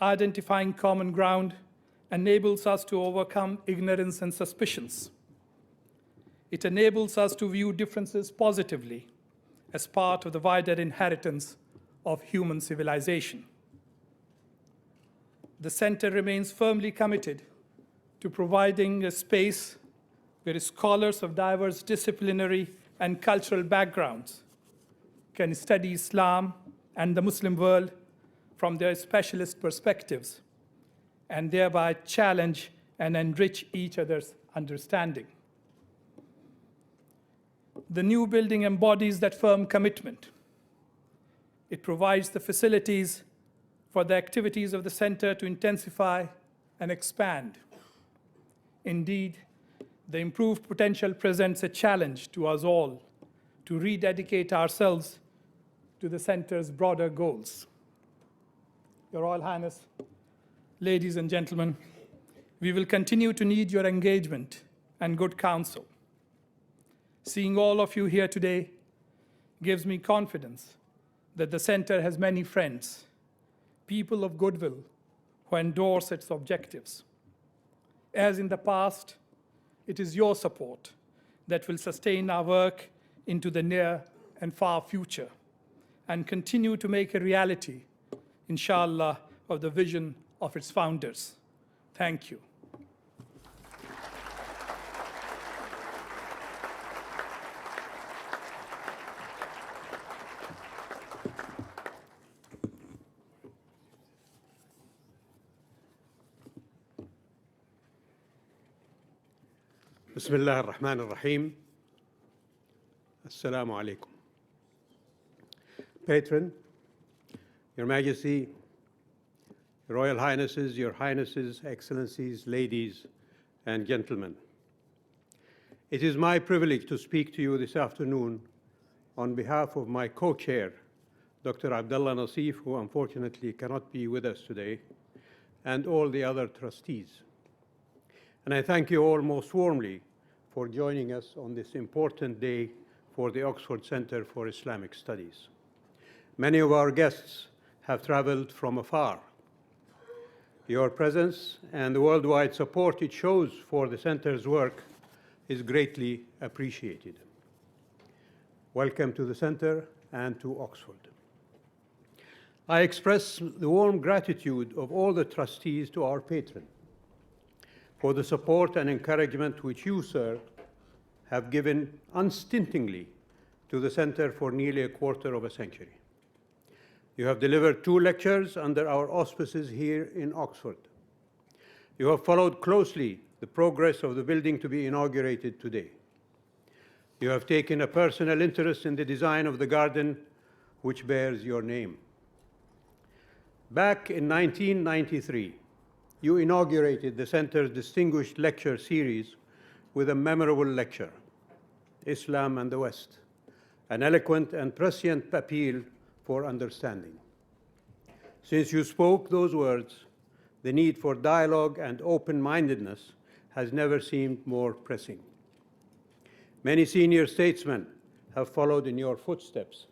Identifying common ground enables us to overcome ignorance and suspicions. It enables us to view differences positively as part of the wider inheritance of human civilization. The Center remains firmly committed to providing a space where scholars of diverse disciplinary and cultural backgrounds can study Islam and the Muslim world from their specialist perspectives and thereby challenge and enrich each other's understanding. The new building embodies that firm commitment. It provides the facilities for the activities of the Center to intensify and expand. Indeed, the improved potential presents a challenge to us all to rededicate ourselves to the Center's broader goals. Your Royal Highness, ladies and gentlemen, we will continue to need your engagement and good counsel. Seeing all of you here today gives me confidence that the Center has many friends, people of goodwill who endorse its objectives. As in the past, it is your support that will sustain our work into the near and far future and continue to make a reality, inshallah, of the vision of its founders. Thank you. بسم الله الرحمن الرحيم. Assalamu alaikum. Patron, Your Majesty, Royal Highnesses, Your Highnesses, Excellencies, ladies and gentlemen. It is my privilege to speak to you this afternoon on behalf of my co-chair, Dr. Abdullah Nassif, who unfortunately cannot be with us today, and all the other trustees. And I thank you all most warmly for joining us on this important day for the Oxford Center for Islamic Studies. Many of our guests have traveled from afar. Your presence and the worldwide support it shows for the center's work is greatly appreciated. Welcome to the center and to Oxford. I express the warm gratitude of all the trustees to our patron for the support and encouragement which you, sir, have given unstintingly to the center for nearly a quarter of a century. You have delivered 2 lectures under our auspices here in Oxford. You have followed closely the progress of the building to be inaugurated today. You have taken a personal interest in the design of the garden which bears your name. Back in 1993, you inaugurated the center's distinguished lecture series with a memorable lecture, Islam and the West, an eloquent and prescient appeal for understanding. Since you spoke those words, the need for dialogue and open-mindedness has never seemed more pressing. Many senior statesmen have followed in your footsteps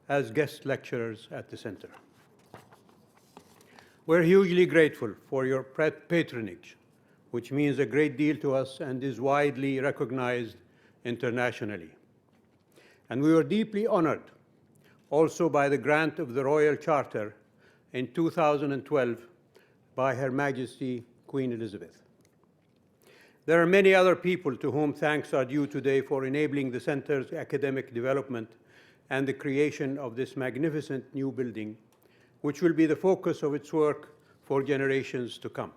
as guest lecturers at the center. We're hugely grateful for your patronage, which means a great deal to us and is widely recognized internationally. And we were deeply honored also by the grant of the Royal Charter in 2012 by Her Majesty Queen Elizabeth. There are many other people to whom thanks are due today for enabling the center's academic development and the creation of this magnificent new building, which will be the focus of its work for generations to come.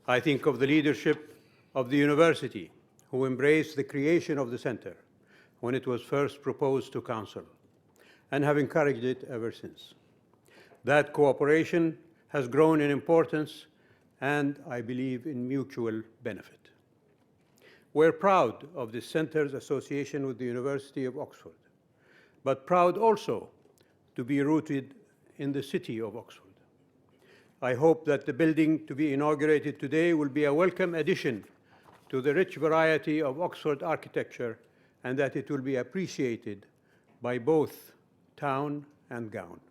I think of the leadership of the university, who embraced the creation of the center when it was first proposed to Council, and have encouraged it ever since. That cooperation has grown in importance and, I believe, in mutual benefit. We're proud of this center's association with the University of Oxford, but proud also to be rooted in the city of Oxford. I hope that the building to be inaugurated today will be a welcome addition to the rich variety of Oxford architecture, and that it will be appreciated by both town and gown.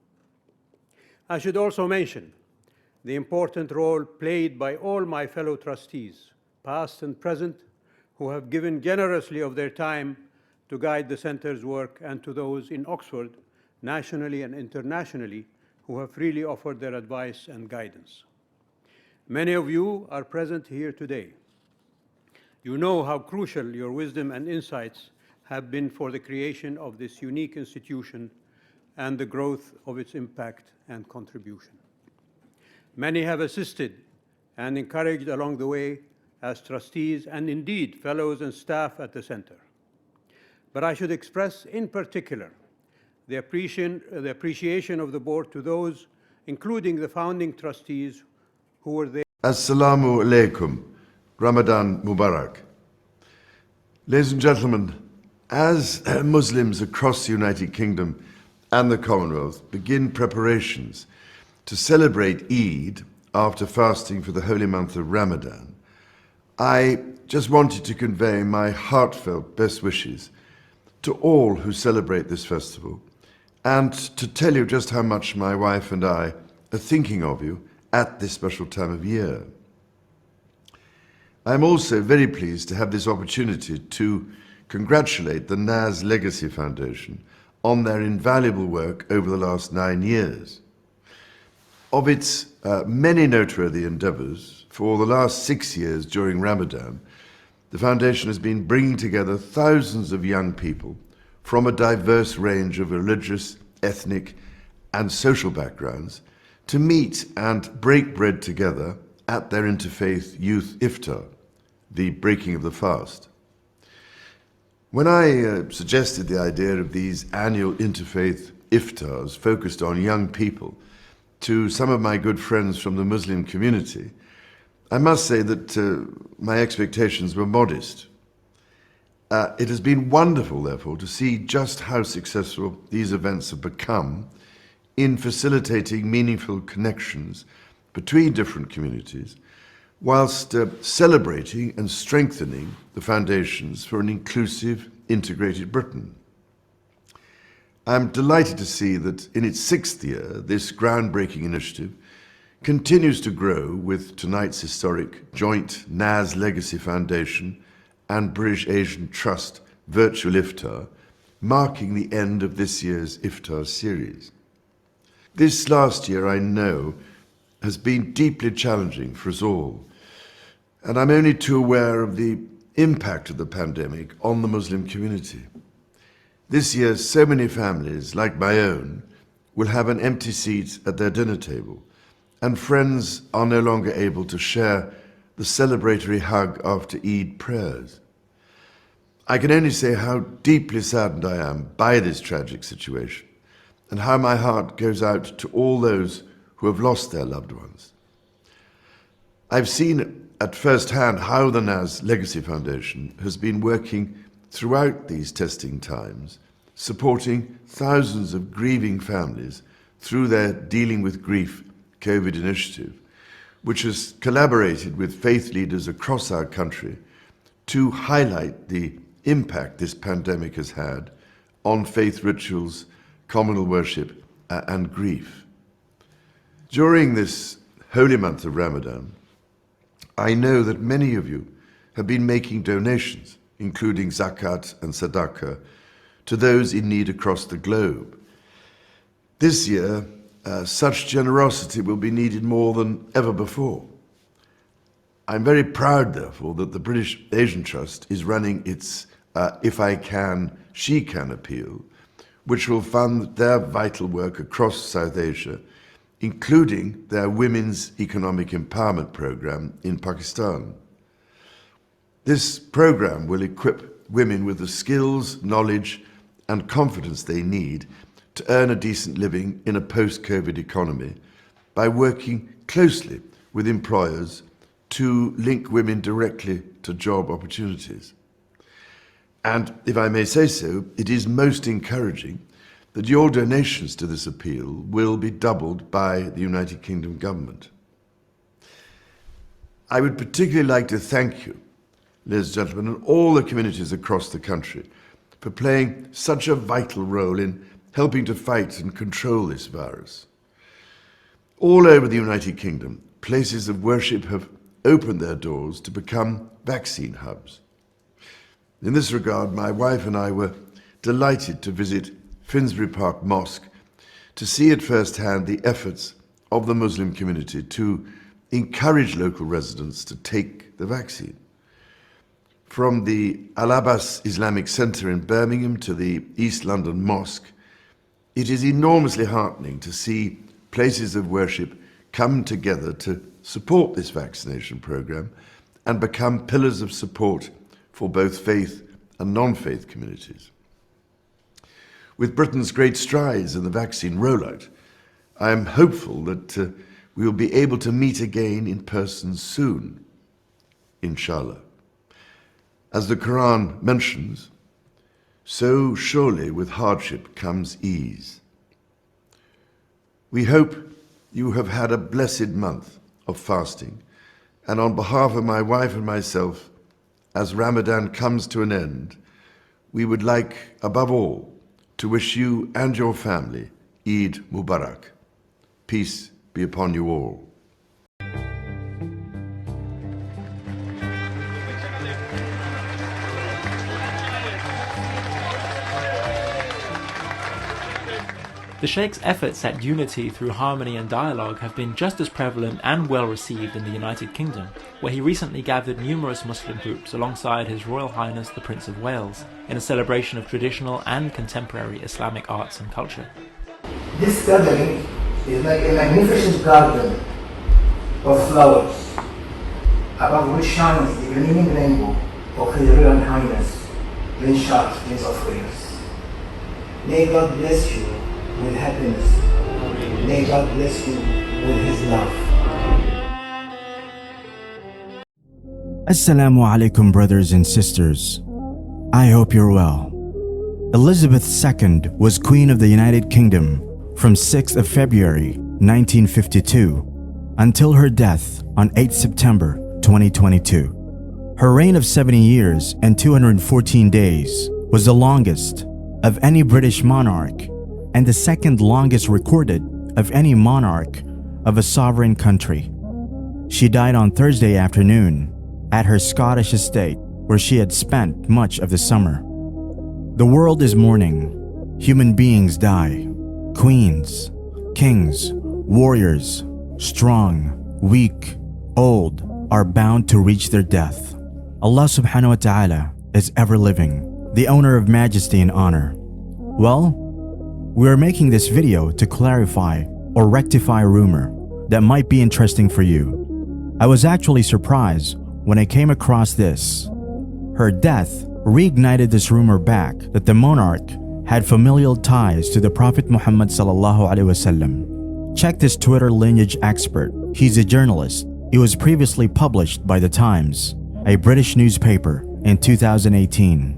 I should also mention the important role played by all my fellow trustees, past and present, who have given generously of their time to guide the center's work, and to those in Oxford, nationally and internationally, who have freely offered their advice and guidance. Many of you are present here today. You know how crucial your wisdom and insights have been for the creation of this unique institution and the growth of its impact and contribution. Many have assisted and encouraged along the way as trustees and indeed fellows and staff at the center. But I should express in particular the appreciation of the board to those, including the founding trustees, who were there. Assalamu alaikum. Ramadan Mubarak. Ladies and gentlemen, as Muslims across the United Kingdom and the Commonwealth begin preparations to celebrate Eid after fasting for the holy month of Ramadan, I just wanted to convey my heartfelt best wishes to all who celebrate this festival, and to tell you just how much my wife and I are thinking of you at this special time of year. I'm also very pleased to have this opportunity to congratulate the NAS Legacy Foundation on their invaluable work over the last 9 years. Of its many noteworthy endeavors, for the last 6 years during Ramadan, the foundation has been bringing together thousands of young people from a diverse range of religious, ethnic, and social backgrounds to meet and break bread together at their interfaith youth iftar, the breaking of the fast. When I suggested the idea of these annual interfaith iftars focused on young people to some of my good friends from the Muslim community, I must say that my expectations were modest. It has been wonderful, therefore, to see just how successful these events have become in facilitating meaningful connections between different communities, whilst celebrating and strengthening the foundations for an inclusive, integrated Britain. I'm delighted to see that in its 6th year, this groundbreaking initiative continues to grow with tonight's historic joint NAS Legacy Foundation and British Asian Trust virtual iftar, marking the end of this year's iftar series. This last year, I know, has been deeply challenging for us all, and I'm only too aware of the impact of the pandemic on the Muslim community. This year, so many families, like my own, will have an empty seat at their dinner table, and friends are no longer able to share the celebratory hug after Eid prayers. I can only say how deeply saddened I am by this tragic situation, and how my heart goes out to all those who have lost their loved ones. I've seen at first hand how the NAS Legacy Foundation has been working throughout these testing times, supporting thousands of grieving families through their Dealing with Grief COVID initiative, which has collaborated with faith leaders across our country to highlight the impact this pandemic has had on faith rituals, communal worship, and grief. During this holy month of Ramadan, I know that many of you have been making donations, including zakat and sadaqah, to those in need across the globe. This year, such generosity will be needed more than ever before. I'm very proud, therefore, that the British Asian Trust is running its If I Can, She Can appeal, which will fund their vital work across South Asia, including their Women's Economic Empowerment Program in Pakistan. This program will equip women with the skills, knowledge, and confidence they need to earn a decent living in a post-COVID economy by working closely with employers to link women directly to job opportunities. And if I may say so, it is most encouraging that your donations to this appeal will be doubled by the United Kingdom government. I would particularly like to thank you, ladies and gentlemen, and all the communities across the country for playing such a vital role in helping to fight and control this virus. All over the United Kingdom, places of worship have opened their doors to become vaccine hubs. In this regard, my wife and I were delighted to visit Finsbury Park Mosque to see at first hand the efforts of the Muslim community to encourage local residents to take the vaccine. From the Al-Abbas Islamic Centre in Birmingham to the East London Mosque, it is enormously heartening to see places of worship come together to support this vaccination programme and become pillars of support for both faith and non-faith communities. With Britain's great strides in the vaccine rollout, I am hopeful that we will be able to meet again in person soon, inshallah. As the Quran mentions, so surely with hardship comes ease. We hope you have had a blessed month of fasting, and on behalf of my wife and myself, as Ramadan comes to an end, we would like, above all, to wish you and your family Eid Mubarak. Peace be upon you all. The Sheikh's efforts at unity through harmony and dialogue have been just as prevalent and well received in the United Kingdom, where he recently gathered numerous Muslim groups alongside His Royal Highness the Prince of Wales in a celebration of traditional and contemporary Islamic arts and culture. This gathering is like a magnificent garden of flowers, above which shines the gleaming rainbow of His Royal Highness Prince Charles, Prince of Wales. May God bless you with happiness. May God bless you with His love. Assalamu alaikum, brothers and sisters. I hope you're well. Elizabeth II was Queen of the United Kingdom from 6th of February 1952 until her death on 8 September 2022. Her reign of 70 years and 214 days was the longest of any British monarch and the second longest recorded of any monarch of a sovereign country. She died on Thursday afternoon at her Scottish estate where she had spent much of the summer. The world is mourning. Human beings die. Queens, kings, warriors, strong, weak, old, are bound to reach their death. Allah subhanahu wa ta'ala is ever living, the owner of majesty and honor. Well, we are making this video to clarify or rectify a rumor that might be interesting for you. I was actually surprised when I came across this. Her death reignited this rumor back that the monarch had familial ties to the Prophet Muhammad sallallahu alaihi wasallam. Check this Twitter lineage expert. He's a journalist. It was previously published by The Times, a British newspaper, in 2018.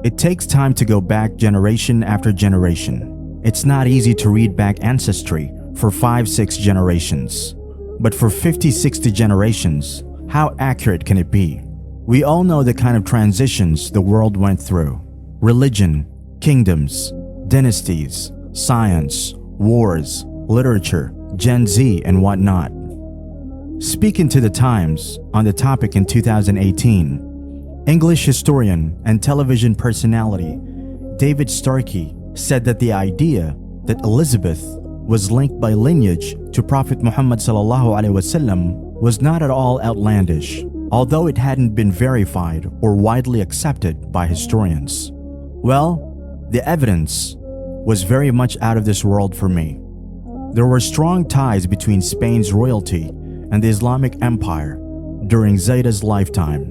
It takes time to go back generation after generation. It's not easy to read back ancestry for 5-6 generations. But for 50-60 generations, how accurate can it be? We all know the kind of transitions the world went through. Religion, kingdoms, dynasties, science, wars, literature, Gen Z, and whatnot. Speaking to The Times on the topic in 2018, English historian and television personality David Starkey said that the idea that Elizabeth was linked by lineage to Prophet Muhammad sallallahu alaihi wasallam was not at all outlandish, although it hadn't been verified or widely accepted by historians. Well, the evidence was very much out of this world for me. There were strong ties between Spain's royalty and the Islamic Empire during Zaida's lifetime,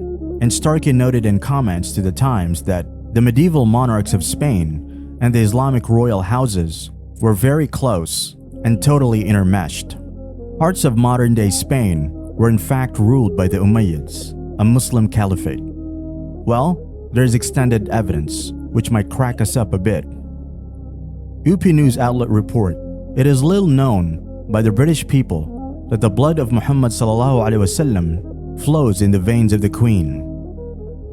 and Starkey noted in comments to The Times that the medieval monarchs of Spain and the Islamic royal houses were very close and totally intermeshed. Parts of modern-day Spain were in fact ruled by the Umayyads, a Muslim caliphate. Well, there's extended evidence, which might crack us up a bit. UP News outlet report, it is little known by the British people that the blood of Muhammad sallallahu alaihi wasallam flows in the veins of the Queen.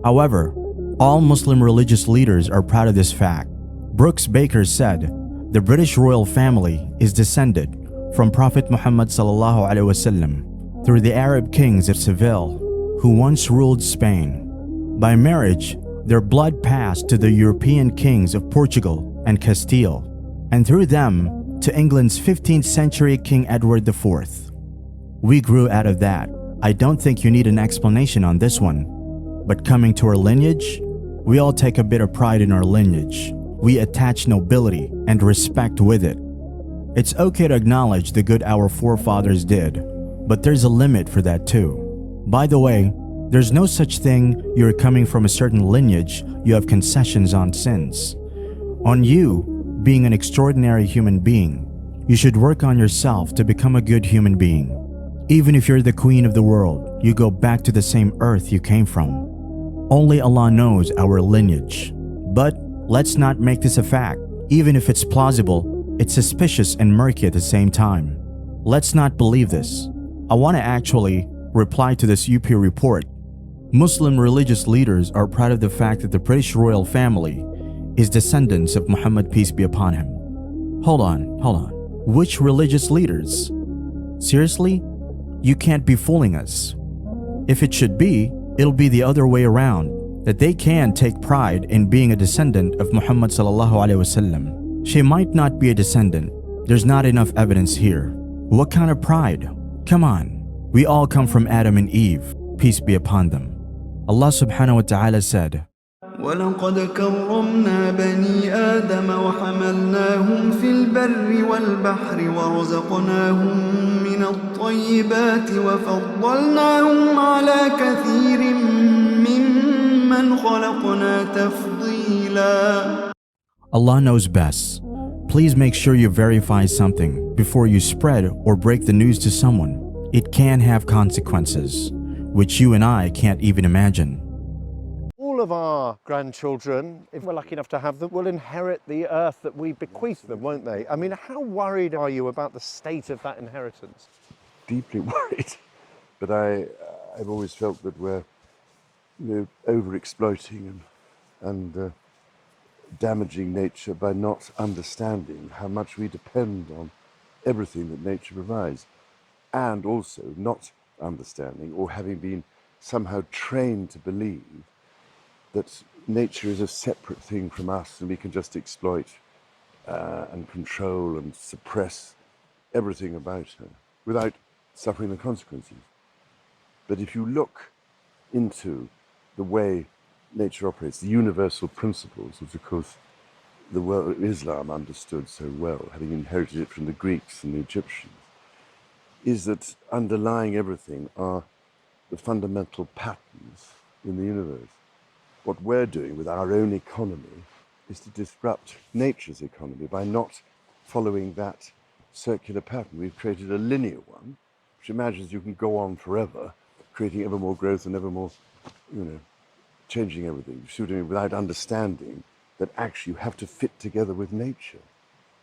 However, all Muslim religious leaders are proud of this fact. Brooks Baker said, the British royal family is descended from Prophet Muhammad sallallahu alaihi wasallam through the Arab kings of Seville, who once ruled Spain. By marriage, their blood passed to the European kings of Portugal and Castile, and through them to England's 15th century King Edward IV. We grew out of that. I don't think you need an explanation on this one. But coming to our lineage, we all take a bit of pride in our lineage. We attach nobility and respect with it. It's okay to acknowledge the good our forefathers did, but there's a limit for that too. By the way, there's no such thing you're coming from a certain lineage, you have concessions on sins. On you, being an extraordinary human being, you should work on yourself to become a good human being. Even if you're the queen of the world, you go back to the same earth you came from. Only Allah knows our lineage. But let's not make this a fact. Even if it's plausible, it's suspicious and murky at the same time. Let's not believe this. I want to actually reply to this UP report. Muslim religious leaders are proud of the fact that the British royal family is descendants of Muhammad, peace be upon him. Hold on. Which religious leaders? Seriously? You can't be fooling us. If it should be, it'll be the other way around, that they can take pride in being a descendant of Muhammad sallallahu alaihi wasallam. She might not be a descendant. There's not enough evidence here. What kind of pride? Come on. We all come from Adam and Eve, peace be upon them. Allah subhanahu wa ta'ala said, ولقد كرمنا بني آدم وحملناهم في البر والبحر ورزقناهم من الطيبات وفضلناهم على كثير ممن خلقنا تفضيلا. Allah knows best. Please make sure you verify something before you spread or break the news to someone. It can have consequences, which you and I can't even imagine. All of our grandchildren, if we're lucky enough to have them, will inherit the earth that we bequeath them, won't they? I mean, how worried are you about the state of that inheritance? Deeply worried. But I've always felt that we're, over-exploiting and damaging nature by not understanding how much we depend on everything that nature provides, and also not understanding or having been somehow trained to believe that nature is a separate thing from us and we can just exploit and control and suppress everything about her without suffering the consequences. But if you look into the way nature operates, the universal principles, which of course the world of Islam understood so well, having inherited it from the Greeks and the Egyptians, is that underlying everything are the fundamental patterns in the universe. What we're doing with our own economy is to disrupt nature's economy by not following that circular pattern. We've created a linear one, which imagines you can go on forever, creating ever more growth and ever more, changing everything, without understanding that actually you have to fit together with nature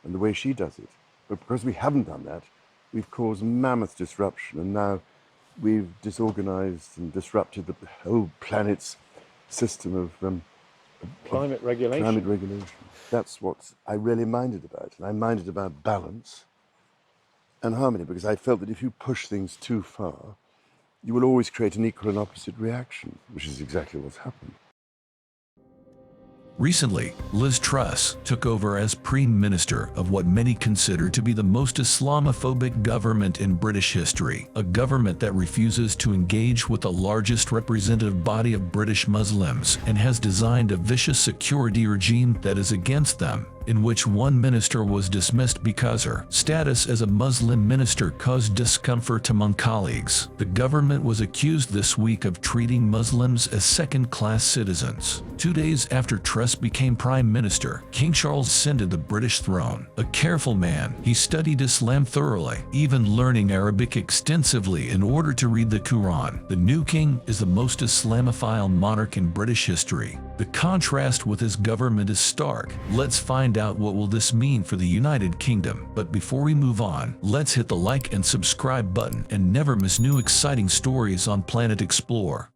and the way she does it. But because we haven't done that, we've caused mammoth disruption, and now we've disorganized and disrupted the whole planet's system of climate regulation. Climate regulation. That's what I really minded about. And I minded about balance and harmony, because I felt that if you push things too far, you will always create an equal and opposite reaction, which is exactly what's happened. Recently, Liz Truss took over as Prime Minister of what many consider to be the most Islamophobic government in British history, a government that refuses to engage with the largest representative body of British Muslims and has designed a vicious security regime that is against them, in which one minister was dismissed because her status as a Muslim minister caused discomfort among colleagues. The government was accused this week of treating Muslims as second-class citizens. 2 days after Truss became Prime Minister, King Charles ascended the British throne. A careful man, he studied Islam thoroughly, even learning Arabic extensively in order to read the Quran. The new king is the most Islamophile monarch in British history. The contrast with his government is stark. Let's find out what will this mean for the United Kingdom. But before we move on, let's hit the like and subscribe button and never miss new exciting stories on Planet Explore.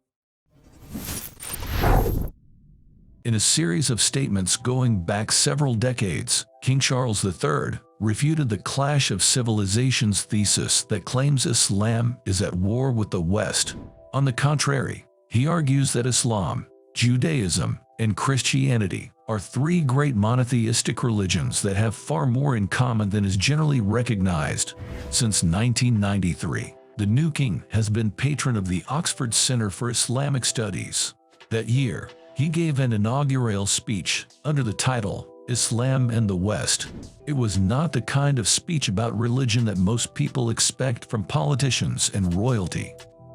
In a series of statements going back several decades, King Charles III refuted the clash of civilizations thesis that claims Islam is at war with the West. On the contrary, he argues that Islam, Judaism, and Christianity are three great monotheistic religions that have far more in common than is generally recognized. Since 1993, the new king has been patron of the Oxford Center for Islamic Studies. That year, he gave an inaugural speech under the title, Islam and the West. It was not the kind of speech about religion that most people expect from politicians and royalty.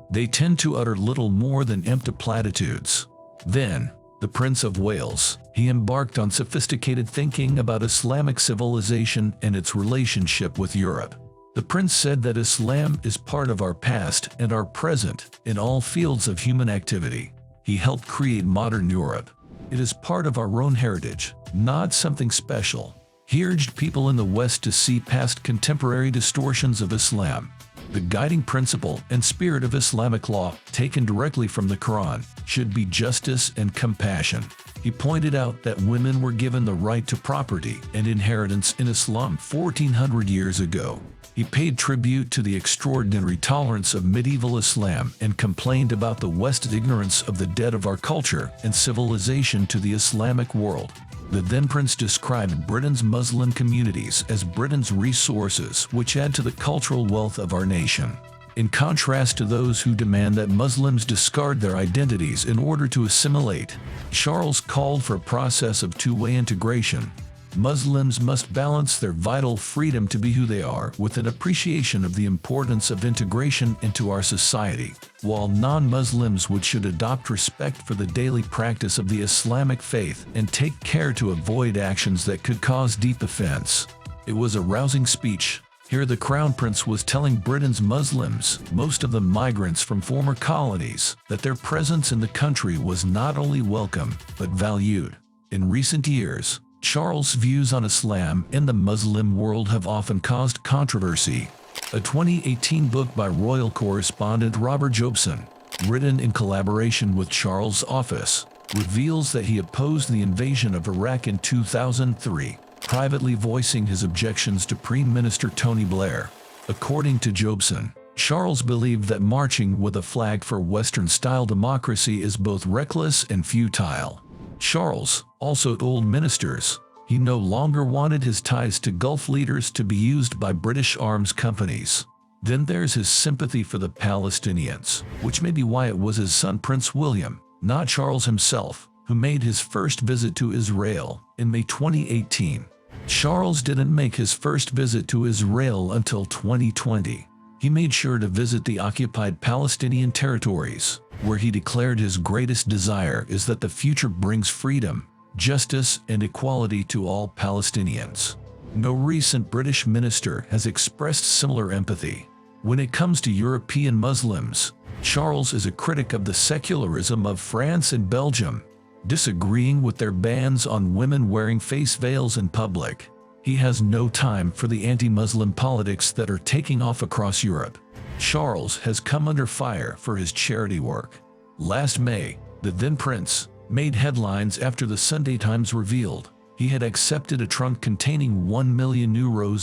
They tend to utter little more than empty platitudes. Then, the Prince of Wales, he embarked on sophisticated thinking about Islamic civilization and its relationship with Europe. The prince said that Islam is part of our past and our present in all fields of human activity. He helped create modern Europe. It is part of our own heritage, not something special. He urged people in the West to see past contemporary distortions of Islam. The guiding principle and spirit of Islamic law, taken directly from the Quran, should be justice and compassion. He pointed out that women were given the right to property and inheritance in Islam 1400 years ago. He paid tribute to the extraordinary tolerance of medieval Islam and complained about the West's ignorance of the debt of our culture and civilization to the Islamic world. The then prince described Britain's Muslim communities as Britain's resources, which add to the cultural wealth of our nation. In contrast to those who demand that Muslims discard their identities in order to assimilate, Charles called for a process of two-way integration. Muslims must balance their vital freedom to be who they are with an appreciation of the importance of integration into our society, while non-Muslims should adopt respect for the daily practice of the Islamic faith and take care to avoid actions that could cause deep offense. It was a rousing speech. Here the Crown Prince was telling Britain's Muslims, most of them migrants from former colonies, that their presence in the country was not only welcome, but valued. In recent years, Charles' views on Islam in the Muslim world have often caused controversy. A 2018 book by royal correspondent Robert Jobson, written in collaboration with Charles' office, reveals that he opposed the invasion of Iraq in 2003, privately voicing his objections to Prime Minister Tony Blair. According to Jobson, Charles believed that marching with a flag for Western-style democracy is both reckless and futile. Charles also told ministers he no longer wanted his ties to Gulf leaders to be used by British arms companies. Then there's his sympathy for the Palestinians, which may be why it was his son Prince William, not Charles himself, who made his first visit to Israel in May 2018. Charles didn't make his first visit to Israel until 2020. He made sure to visit the occupied Palestinian territories, where he declared his greatest desire is that the future brings freedom, justice, and equality to all Palestinians. No recent British minister has expressed similar empathy. When it comes to European Muslims, Charles is a critic of the secularism of France and Belgium, disagreeing with their bans on women wearing face veils in public. He has no time for the anti-Muslim politics that are taking off across Europe. Charles has come under fire for his charity work. Last May, the then prince made headlines after the Sunday Times revealed he had accepted a trunk containing €1 million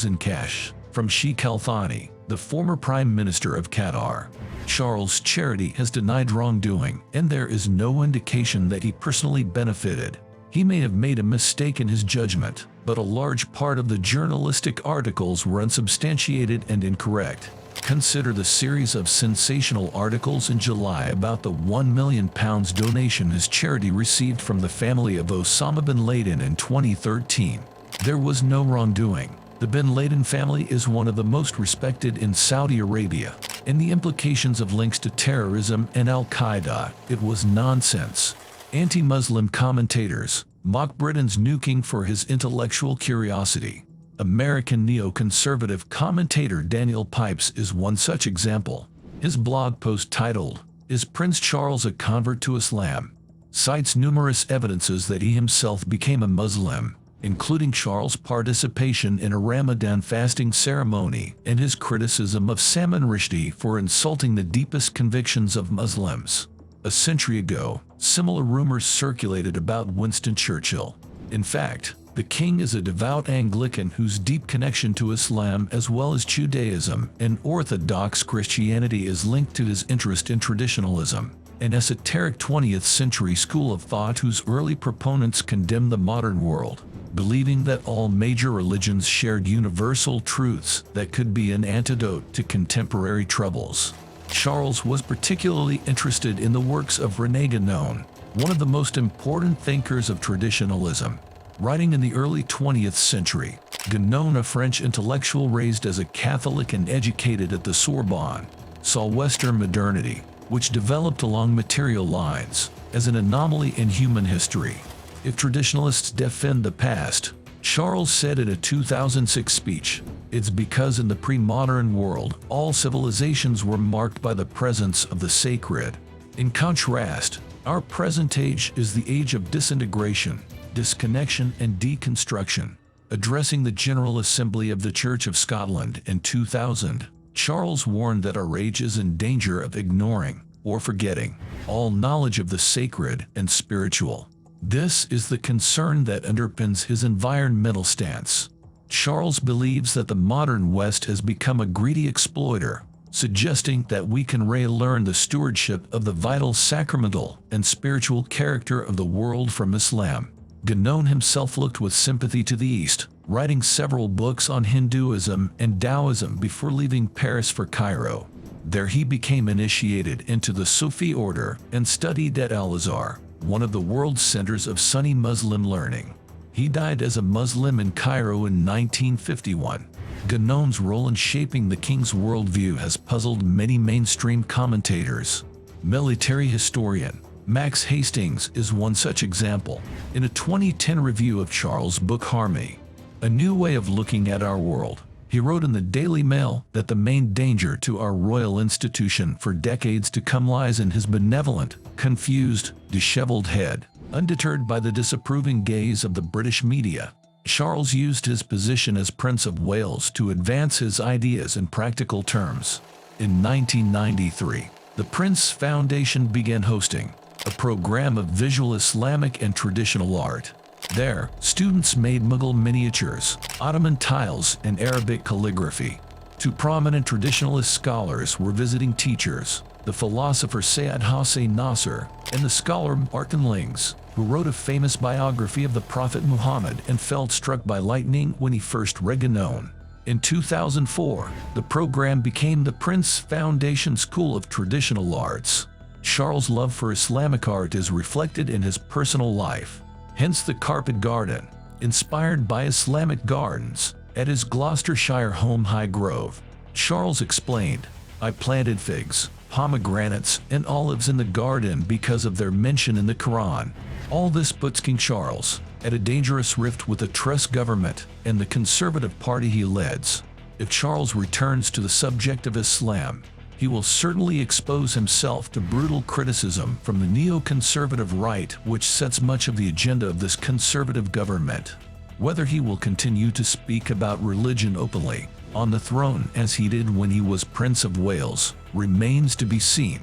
in cash from Sheikh Al Thani, the former Prime Minister of Qatar. Charles' charity has denied wrongdoing, and there is no indication that he personally benefited. He may have made a mistake in his judgment, but a large part of the journalistic articles were unsubstantiated and incorrect. Consider the series of sensational articles in July about the £1 million donation his charity received from the family of Osama bin Laden in 2013. There was no wrongdoing. The bin Laden family is one of the most respected in Saudi Arabia, and the implications of links to terrorism and Al-Qaeda, it was nonsense. Anti-Muslim commentators mock Britain's new king for his intellectual curiosity. American neoconservative commentator Daniel Pipes is one such example. His blog post titled, "Is Prince Charles a Convert to Islam?" cites numerous evidences that he himself became a Muslim, including Charles' participation in a Ramadan fasting ceremony and his criticism of Salman Rushdie for insulting the deepest convictions of Muslims. A century ago, similar rumors circulated about Winston Churchill. In fact, the king is a devout Anglican whose deep connection to Islam as well as Judaism and Orthodox Christianity is linked to his interest in traditionalism, an esoteric 20th century school of thought whose early proponents condemned the modern world, believing that all major religions shared universal truths that could be an antidote to contemporary troubles. Charles was particularly interested in the works of René Guénon, one of the most important thinkers of traditionalism. Writing in the early 20th century, Guénon, a French intellectual raised as a Catholic and educated at the Sorbonne, saw Western modernity, which developed along material lines, as an anomaly in human history. If traditionalists defend the past, Charles said in a 2006 speech, it's because in the pre-modern world, all civilizations were marked by the presence of the sacred. In contrast, our present age is the age of disintegration, disconnection, and deconstruction. Addressing the General Assembly of the Church of Scotland in 2000, Charles warned that our age is in danger of ignoring or forgetting all knowledge of the sacred and spiritual. This is the concern that underpins his environmental stance. Charles believes that the modern West has become a greedy exploiter, suggesting that we can relearn the stewardship of the vital sacramental and spiritual character of the world from Islam. Guénon himself looked with sympathy to the East, writing several books on Hinduism and Taoism before leaving Paris for Cairo. There he became initiated into the Sufi order and studied at Al-Azhar, one of the world's centers of Sunni Muslim learning. He died as a Muslim in Cairo in 1951. Ghannouan's role in shaping the king's worldview has puzzled many mainstream commentators. Military historian Max Hastings is one such example. In a 2010 review of Charles' book Harmony, A New Way of Looking at Our World, he wrote in the Daily Mail that the main danger to our royal institution for decades to come lies in his benevolent, confused, disheveled head. Undeterred by the disapproving gaze of the British media, Charles used his position as Prince of Wales to advance his ideas in practical terms. In 1993, the Prince Foundation began hosting a program of visual Islamic and traditional art. There, students made Mughal miniatures, Ottoman tiles, and Arabic calligraphy. Two prominent traditionalist scholars were visiting teachers, the philosopher Sayyid Hossein Nasr and the scholar Martin Lings, who wrote a famous biography of the Prophet Muhammad and felt struck by lightning when he first read Ghannouan. In 2004, the program became the Prince Foundation School of Traditional Arts. Charles' love for Islamic art is reflected in his personal life. Hence the carpet garden, inspired by Islamic gardens, at his Gloucestershire home Highgrove. Charles explained, "I planted figs, pomegranates, and olives in the garden because of their mention in the Quran." All this puts King Charles at a dangerous rift with the Truss government and the Conservative Party he leads. If Charles returns to the subject of Islam, he will certainly expose himself to brutal criticism from the neoconservative right, which sets much of the agenda of this conservative government. Whether he will continue to speak about religion openly on the throne as he did when he was Prince of Wales remains to be seen.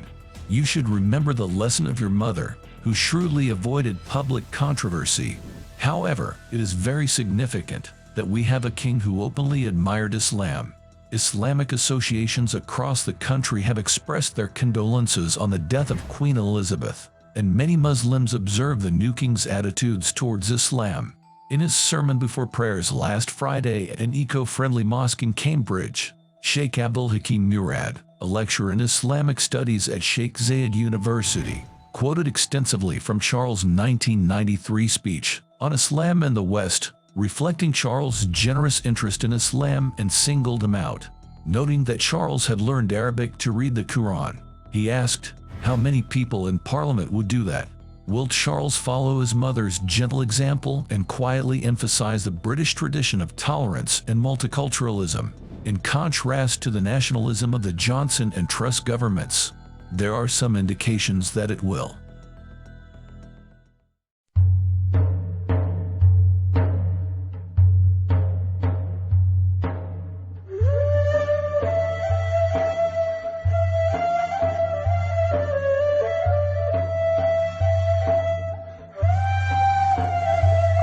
You should remember the lesson of your mother, who shrewdly avoided public controversy. However, it is very significant that we have a king who openly admired Islam. Islamic associations across the country have expressed their condolences on the death of Queen Elizabeth, and many Muslims observe the new king's attitudes towards Islam. In his sermon before prayers last Friday at an eco-friendly mosque in Cambridge, Sheikh Abdul Hakim Murad, a lecturer in Islamic studies at Sheikh Zayed University, quoted extensively from Charles' 1993 speech on Islam and the West, reflecting Charles' generous interest in Islam, and singled him out. Noting that Charles had learned Arabic to read the Quran, he asked how many people in Parliament would do that. Will Charles follow his mother's gentle example and quietly emphasize the British tradition of tolerance and multiculturalism, in contrast to the nationalism of the Johnson and Truss governments? There are some indications that it will.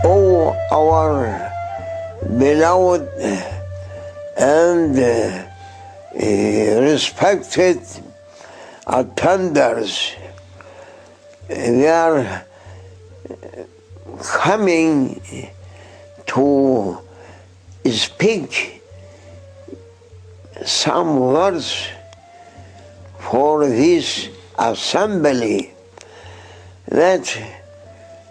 Oh, our beloved and respected attenders, they are coming to speak some words for this assembly that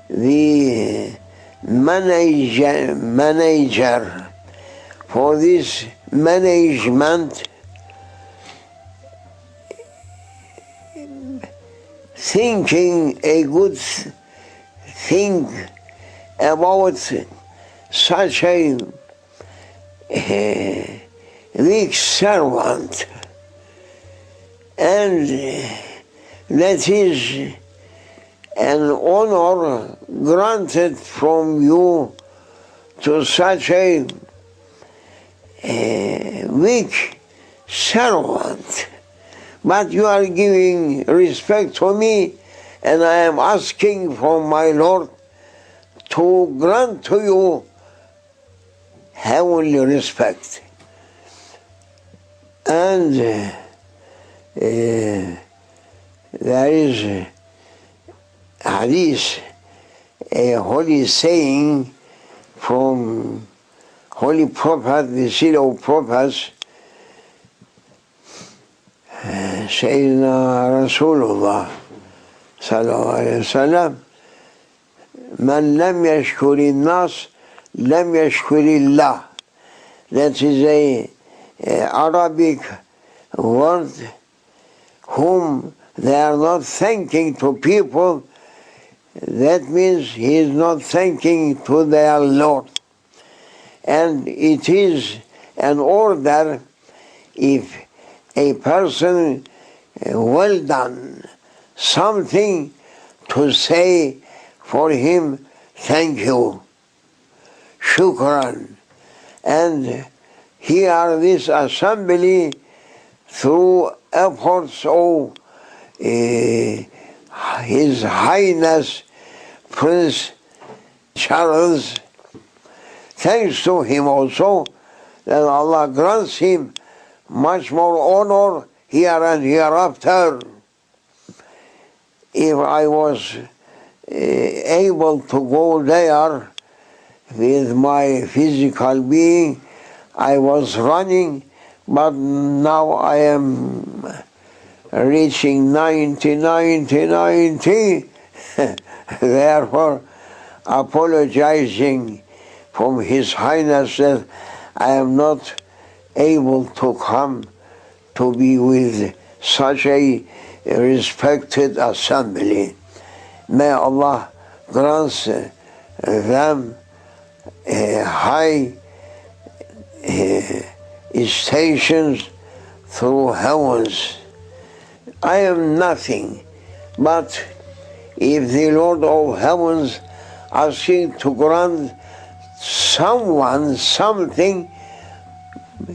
the manager for this management thinking a good thing about such a weak servant, and that is an honor granted from you to such a weak servant. But you are giving respect to me, and I am asking from my Lord to grant to you heavenly respect. And there is a hadith, a holy saying from Holy Prophet, the seal of prophets, سيدنا رسول الله صلى الله عليه وسلم من لم يشكر الناس لم يشكر الله. That is a Arabic word whom they are not thanking to people. That means he is not thanking to their Lord. And it is an order if a person well done something to say for him thank you, shukran. And here this assembly through efforts of His Highness Prince Charles, thanks to him also that Allah grants him much more honor here and hereafter. If I was able to go there with my physical being, I was running, but now I am reaching 90. Therefore, apologizing from His Highness that I am not able to come to be with such a respected assembly. May Allah grant them high stations through heavens. I am nothing, but if the Lord of heavens asking to grant someone something,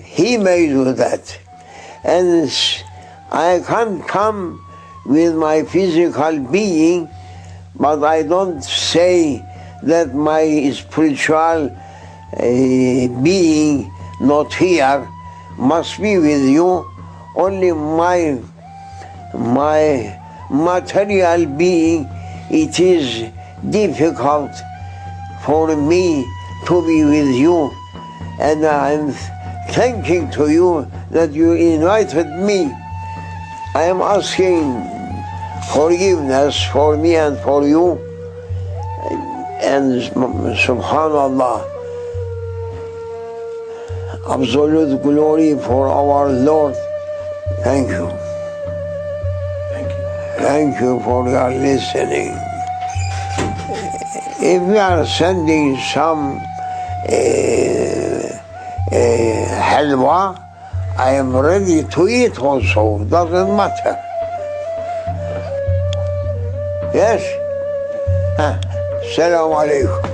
He may do that. And I can't come with my physical being, but I don't say that my spiritual being not here must be with you. Only my material being, it is difficult for me to be with you, and I'm thanking to you that you invited me. I am asking forgiveness for me and for you, and subhanallah, absolute glory for our Lord. Thank you. Thank you for your listening. If we are sending some halwa, I am ready to eat also, doesn't matter. Yes? Assalamu alaikum.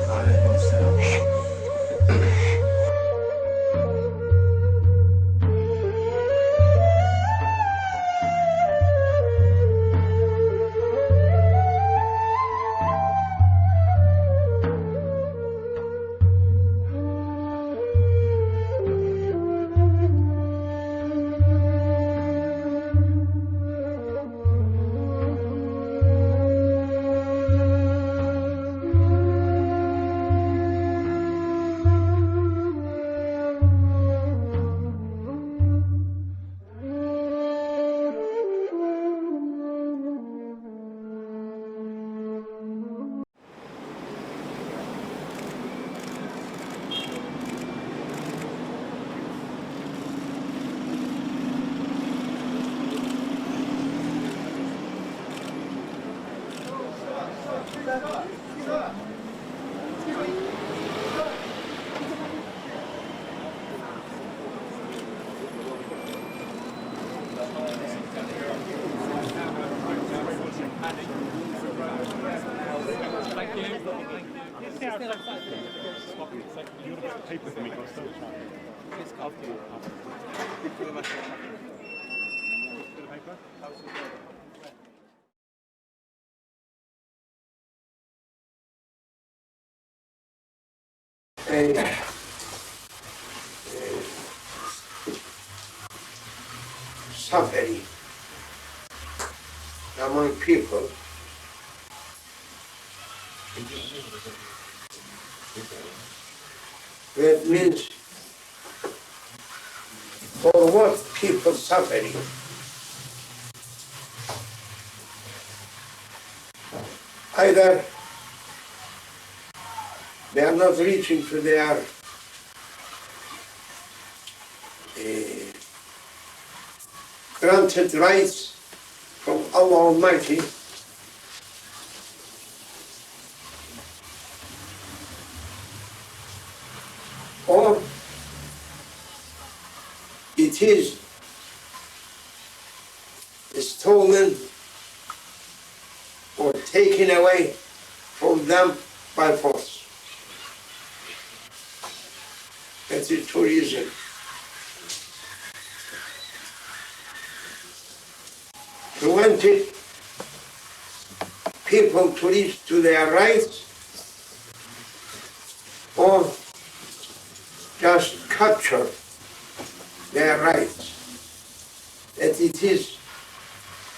Suffering among people. That means for what people suffering? either they are not reaching to their granted rights from Allah Almighty, or it is stolen or taken away from them by force. That is two reasons. Prevented people to reach to their rights, or just capture their rights. That it is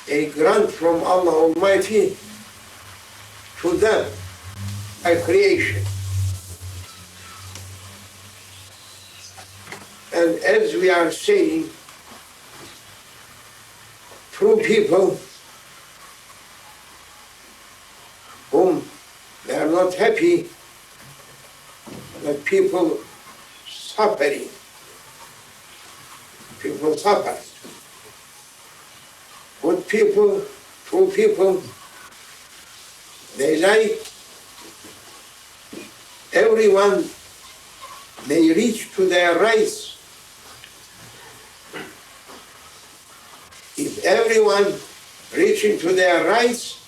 a grant from Allah Almighty to them by creation. And as we are saying, through people whom they are not happy, that people suffering, people suffer. Good people, true people, they like everyone may reach to their rights. If everyone reaching to their rights,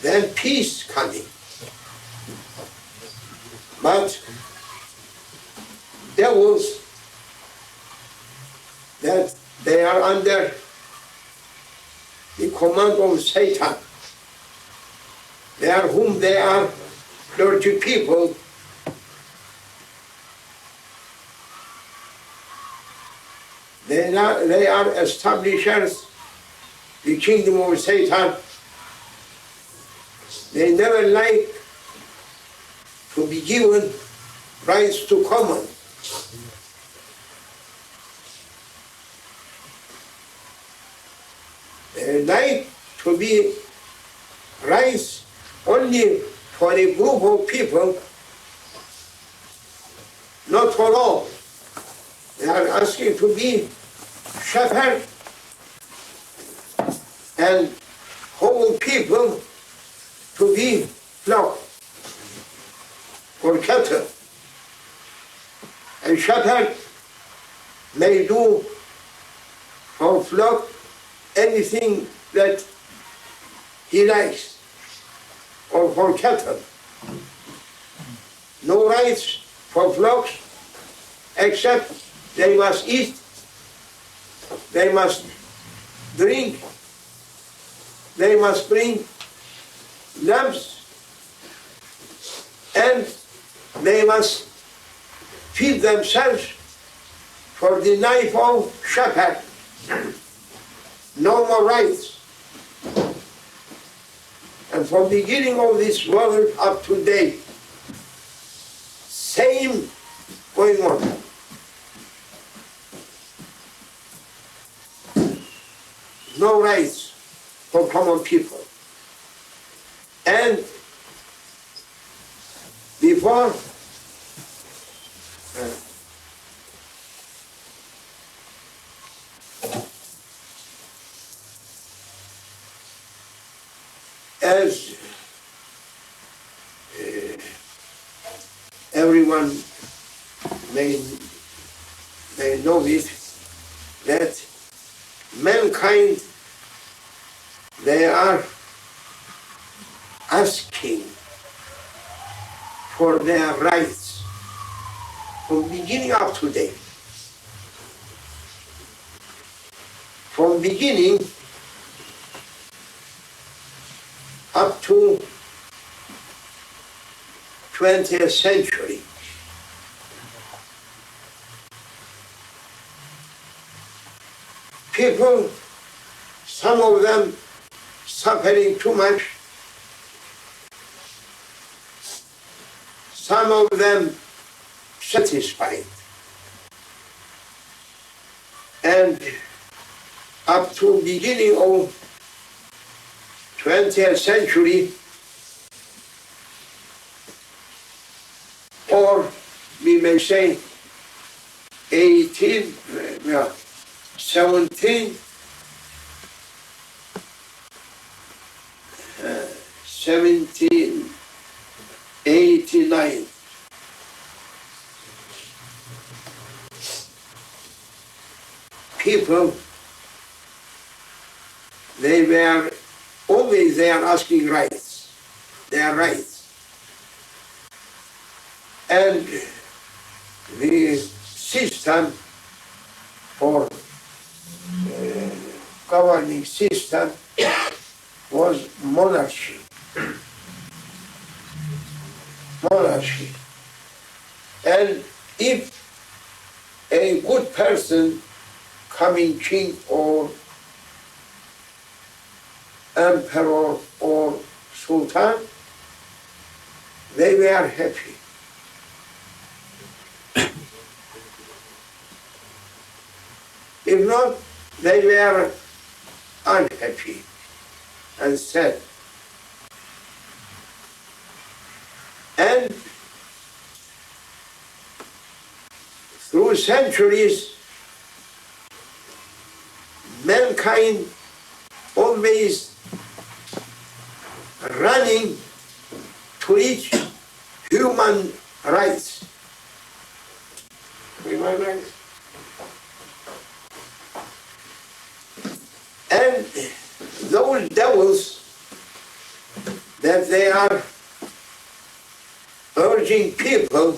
then peace coming. But devils, that they are under the command of Satan, they are whom they are clergy people, they are establishers, the kingdom of Satan. They never like to be given rights to common. They like to be rights only for a group of people, not for all. They are asking to be shepherd and whole people to be flock or cattle. And shepherd may do for flock anything that he likes, or for cattle. No rights for flocks except they must eat, they must drink, they must bring lambs, and they must feed themselves for the knife of shepherd. No more rights. And from the beginning of this world up to date, same going on. No rights for common people. And before as everyone may know it, that mankind, they are asking for their rights from beginning up to date. From beginning up to 20th century. People, some of them suffering too much, some of them satisfied. And up to beginning of 20th century, or we may say 1789. People, they were always there asking rights, their rights. And the system or governing system was monarchy. Monarchy. And if a good person, coming king or emperor or sultan, they were happy. If not, they were unhappy and sad. And through centuries, mankind always running to reach human rights. Human rights. And those devils that they are urging people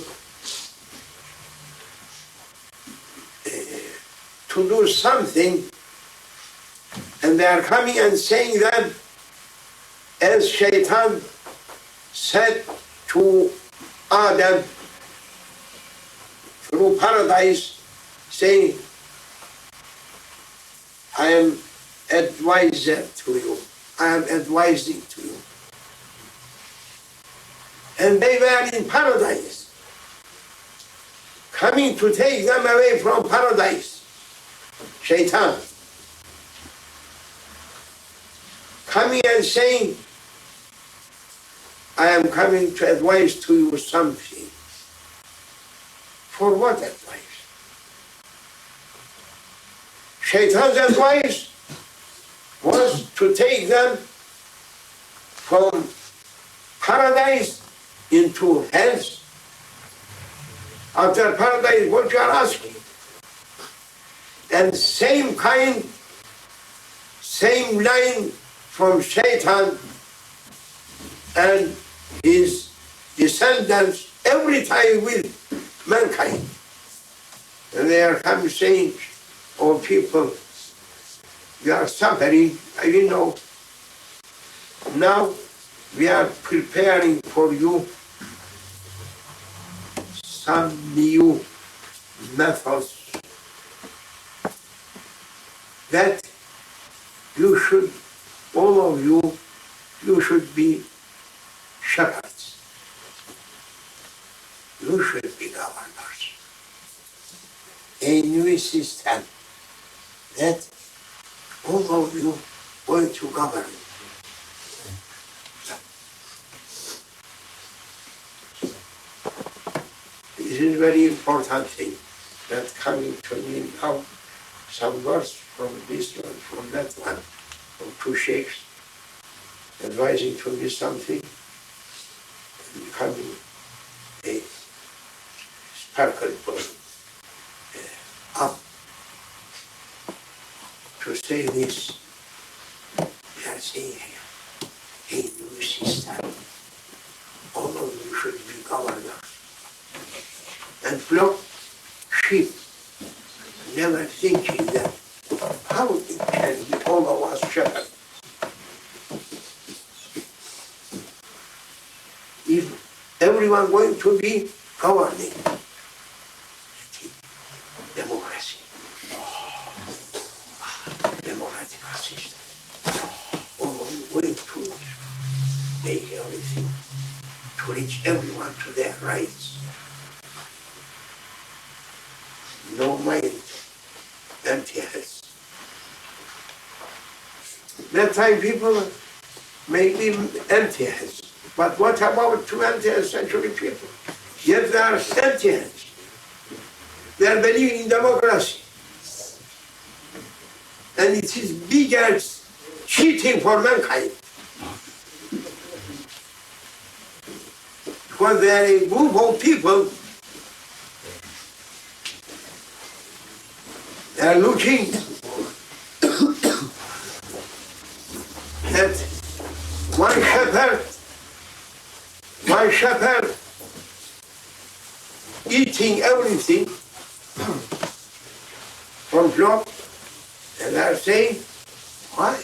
to do something, and they are coming and saying that, as Shaitan said to Adam through paradise, saying, I am advisor to you, I am advising to you. And they were in paradise, coming to take them away from paradise. Shaitan coming and saying, I am coming to advise to you something. For what advice? Shaitan's advice was to take them from paradise into hell. After paradise, what you are asking? And same kind, same line from Shaitan and his descendants every time with mankind. And they are coming saying, oh people, you are suffering, I will know. Now we are preparing for you some new methods that you should, all of you, you should be shepherds. You should be governors. A new system that all of you going to govern. This is very important thing that coming to me now, some words from this one, from that one, from two sheikhs, advising to me something, and becoming a sparkle up to say this. We are saying a new system. All of you should be governors and flock sheep, never thinking that how it can be all of us shepherds. If everyone going to be governing democracy, democratic system, all of you going to make everything to reach everyone to their rights. No mind, empty heads. That time people maybe empty heads. But what about 20th century people? Yet they are empty heads. They are believing in democracy. And it is biggest cheating for mankind. Because they are a group of people, they are looking at one shepherd eating everything from flock, and they are saying, why?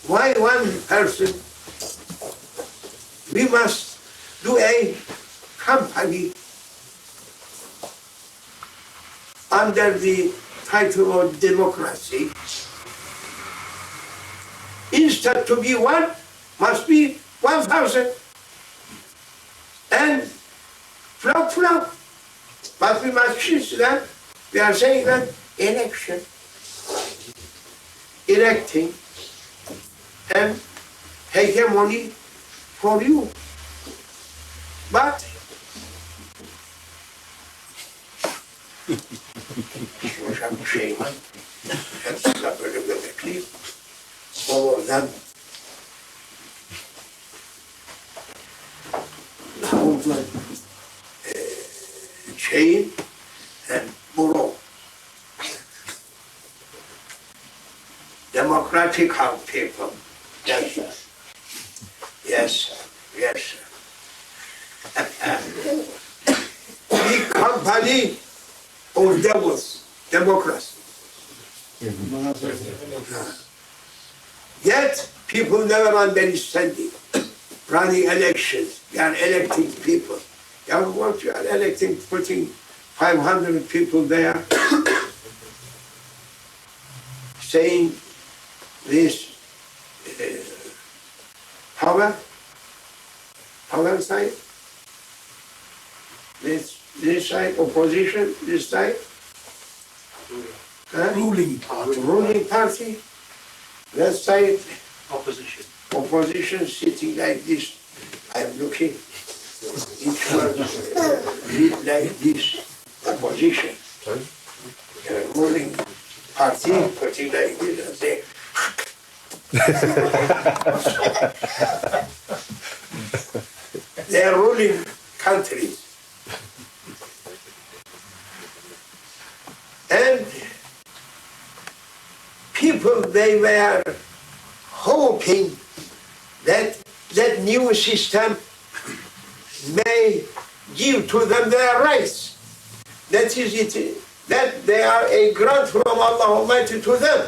Why one person? We must do a company under the title of democracy. Instead to be one, must be 1,000. And flock. But we must choose that. We are saying that election, electing, and hegemony for you. But hocam bir şey var. Hepsi de böyle bekleyip oradan Davut'la Chain and Muro. Democratic people. Yes, sir. Yes, sir. Yes, sir. Big company of devils, democracy. Yet people never understand it. Running elections, they are electing people. What you are electing, putting 500 people there, saying this power side, this side, opposition, this side, ruling party, that side, opposition sitting like this. I'm looking, each one like this, opposition, ruling party, putting like this and say, they are ruling countries. And people, they were hoping that that new system may give to them their rights. That is it, that they are a grant from Allah Almighty to them.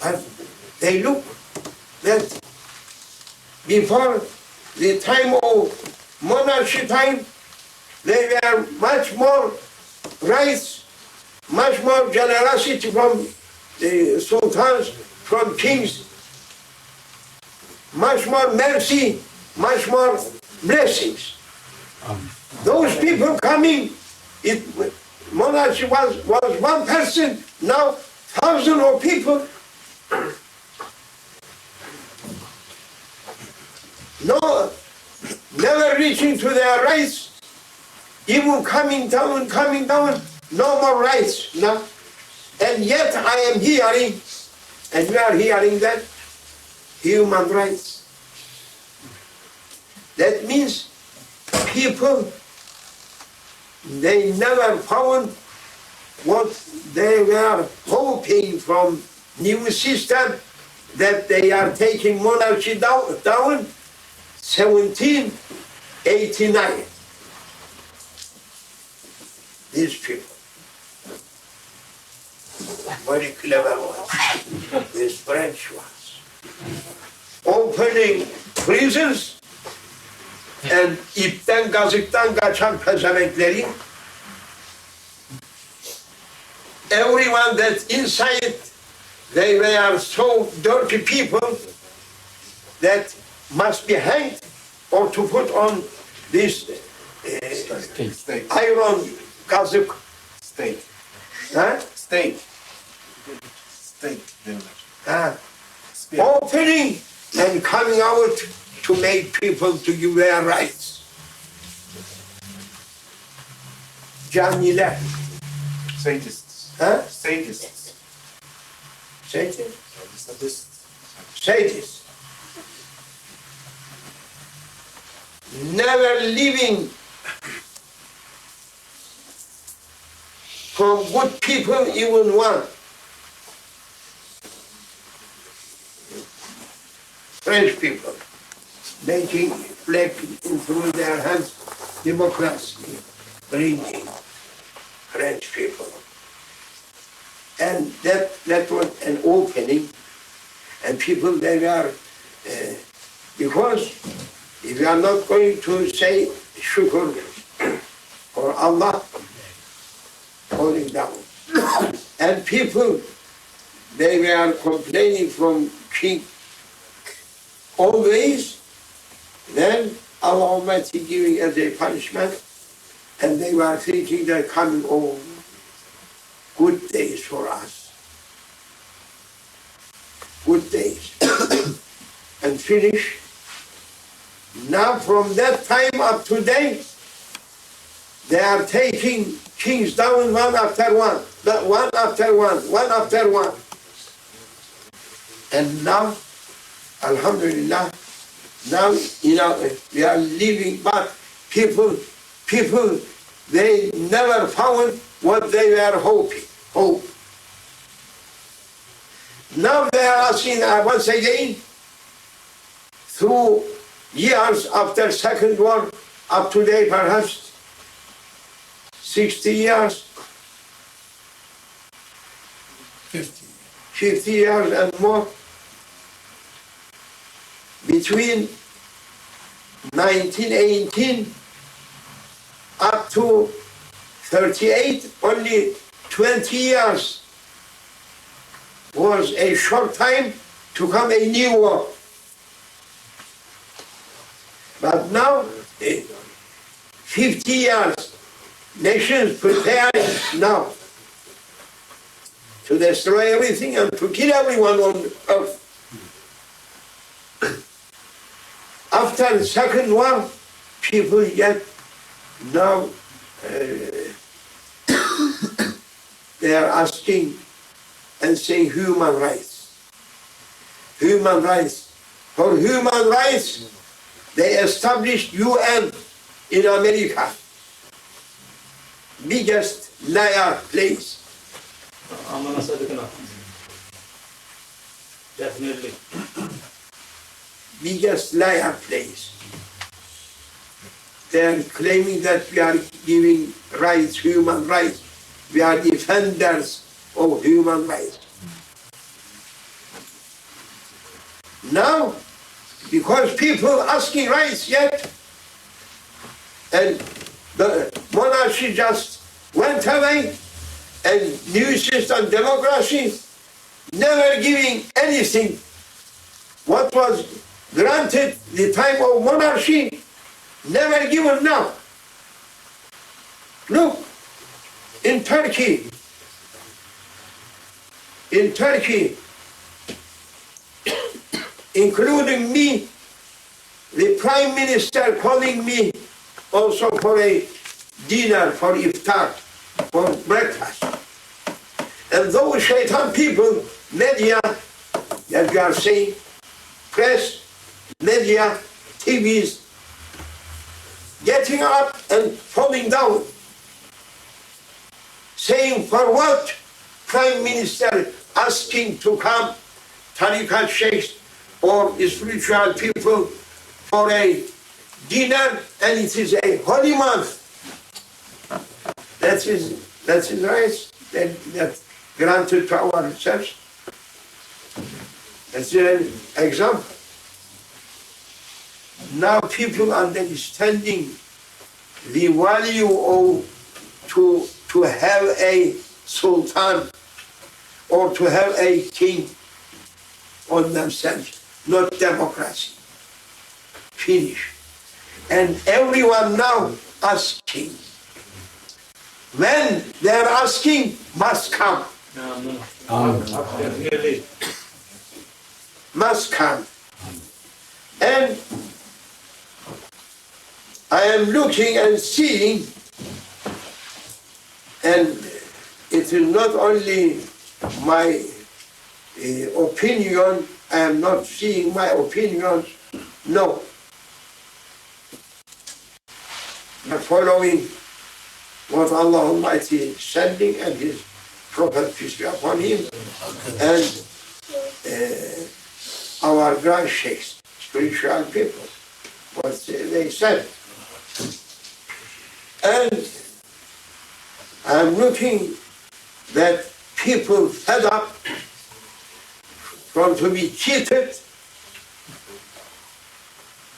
But they look that before the time of monarchy time, they were much more rights, much more generosity from the sultans, from kings, much more mercy, much more blessings. Those people coming, monarchy was one person, now thousands of people. No, never reaching to their rights, even coming down, no more rights now. And yet I am hearing, and we are hearing that, human rights. That means people, they never found what they were hoping from new system, that they are taking monarchy down 1789. These people, very clever ones, these French ones, opening prisons and ipten gazıktan kaçan pezevenkleri, everyone that inside, they were so dirty people that must be hanged or to put on this iron kazık. State. Huh? State. opening and coming out to make people to give their rights. Caniler. Sadists. Huh? Sadists. Sadists? Sadists. Never living from good people even one. French people making flag through their hands, democracy, bringing French people. And that was an opening, and people they were, because if you are not going to say shukr for Allah, falling down. And people, they were complaining from king always, then Allah Almighty giving as a punishment, and they were thinking they're coming, oh, good days for us. Good days. And finish. Now from that time up to date, they are taking kings down one after one, one after one, one after one. And now, Alhamdulillah, now, we are living, but people, they never found what they were hoping. Hope. Now they are asking once again, through years after Second War, up to date perhaps 60 years, 50 years and more, between 1918 up to 38, only 20 years was a short time to come a new war. But now, 50 years, nations preparing now to destroy everything and to kill everyone on earth. After the Second War, people get now they are asking and saying human rights. Human rights. For human rights, they established UN in America. Biggest liar place. Definitely. Biggest liar place. They are claiming that we are giving rights, human rights. We are defenders of human rights. Now, because people asking rights yet, and the monarchy just went away, and new system democracy, never giving anything. What was granted the time of monarchy, never given now. Look, in Turkey, including me, the Prime Minister calling me also for a dinner, for iftar, for breakfast. And those shaitan people, media, that we are saying, press, media, TVs, getting up and falling down, saying for what Prime Minister asking to come tariqat sheikhs or spiritual people for a dinner, and it is a holy month. That is right, that granted to our research. That's an example. Now people understanding the value of to have a sultan or to have a king on themselves, not democracy. Finish. And everyone now asking. When they are asking, must come. Definitely. must come. And I am looking and seeing, and it is not only my opinion, I am not seeing my opinion, no. I'm following what Allah Almighty is sending and His Prophet, peace be upon him, and our grand sheikhs, spiritual people, what they said. And I'm looking that people fed up from to be cheated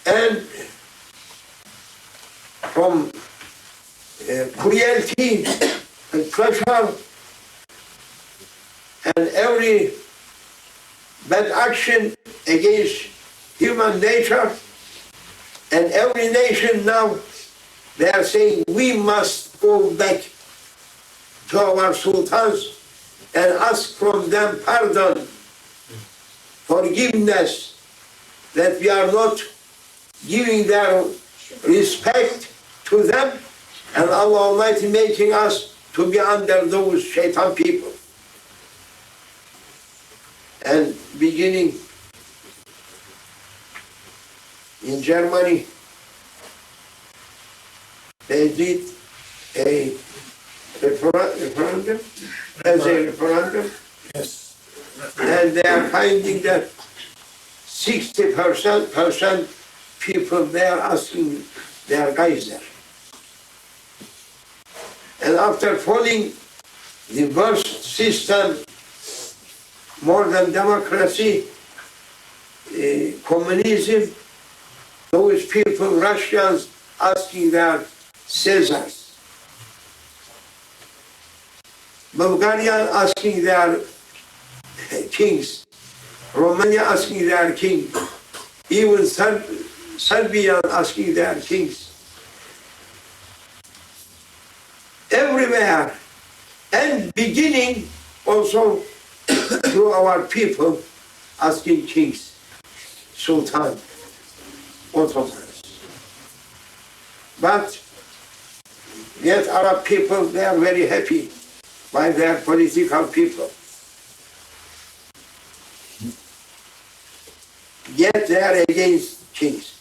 and from cruelty and pressure and every bad action against human nature, and every nation now, they are saying we must go back to our sultans and ask from them pardon, forgiveness, that we are not giving their respect to them, and Allah Almighty making us to be under those shaitan people. And beginning in Germany, they did a referendum, yes. And they are finding that 60% people they are asking their guys there. And after following the worst system, more than democracy, communism, those people, Russians, asking their Caesars. Bulgaria asking their kings. Romania asking their king. Even Serbia asking their kings. Everywhere. And beginning also through our people asking kings, sultan, Ottomans. But yet Arab people, they are very happy by their political people. Yet they are against kings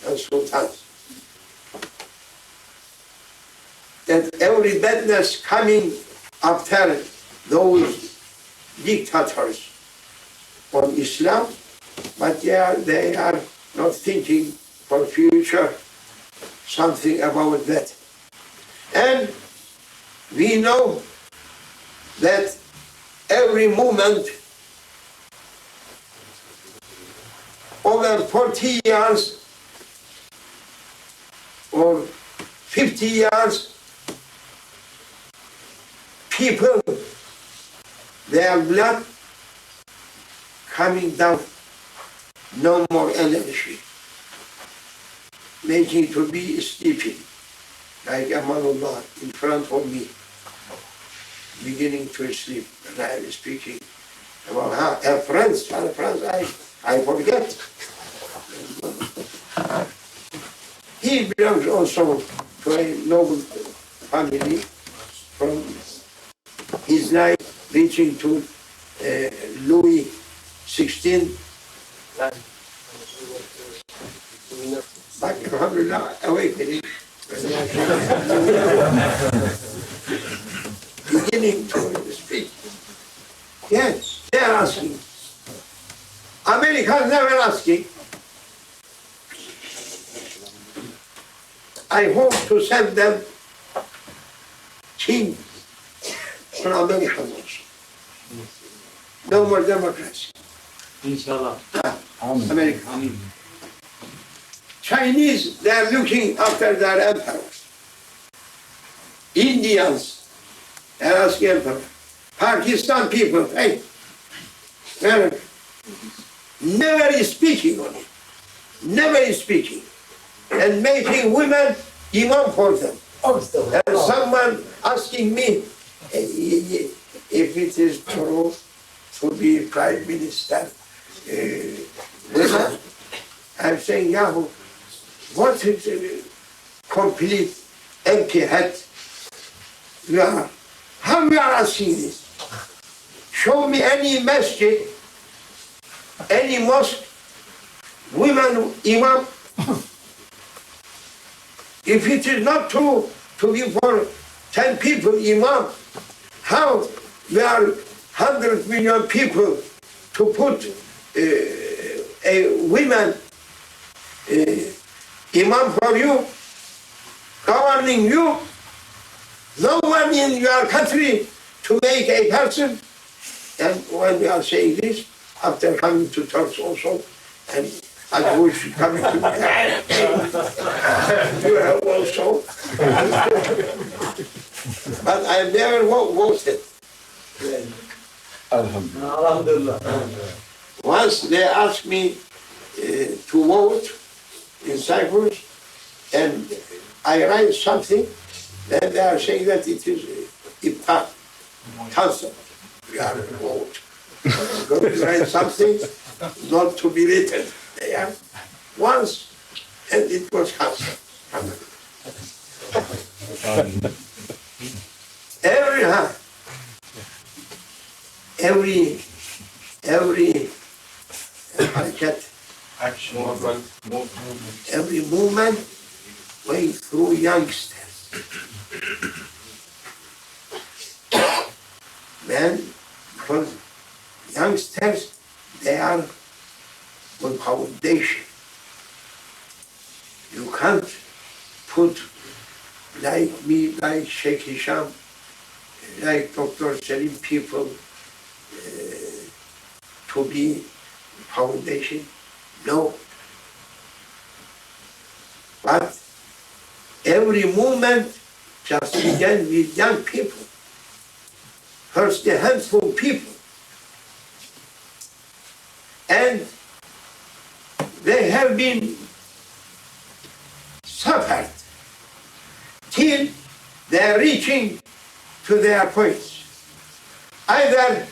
and sultans. That every badness coming after those dictators on Islam, but they are not thinking for future something about that. And we know that every moment over 40 years or 50 years, people, their blood coming down, no more energy, making to be sleeping, like Amanullah in front of me, beginning to sleep. And I am speaking about France, I forget. He belongs also to a noble family from his life reaching to Louis XVI. But alhamdulillah, awakening. Beginning to speak. Yes, they are asking. Americans never asking. I hope to send them king from America also. No more democracy. Inshallah. America. Chinese, they are looking after their emperors. Indians, they are asking emperor. Pakistan people, hey, never is speaking on it. Never is speaking. And making women imam for them. And someone asking me if it is true to be prime minister women. I'm saying, Yahoo, what is complete empty head? How we are asking this? Show me any masjid, any mosque, women imam. If it is not to be for 10 people imam, how we are 100 million people to put a women imam for you, governing you? No one in your country to make a person. And when we are saying this, after coming to Turks also, and I wish coming to me, you have also. But I never voted. Alhamdulillah. Once they asked me to vote in Cyprus, and I write something, then they are saying that it is ibtah, cancel. We are to vote. Going to write something not to be written. Yeah. Once, and it was cancelled. Every every movement went through youngsters. Men, because youngsters, they are on foundation. You can't put like me, like Sheikh Hisham, like Dr. Salim people to be foundation. No. But every movement just began with young people. First a handful of people. And they have been suffered till they are reaching to their points. Either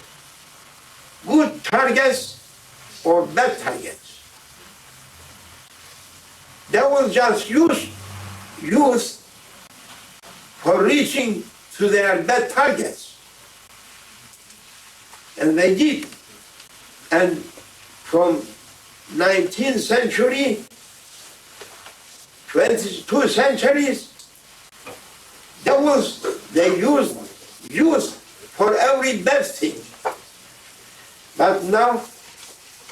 good targets or bad targets. They will just use youth for reaching to their bad targets. And they did. And from 19th century, 22 centuries, they used youth for every bad thing. But now,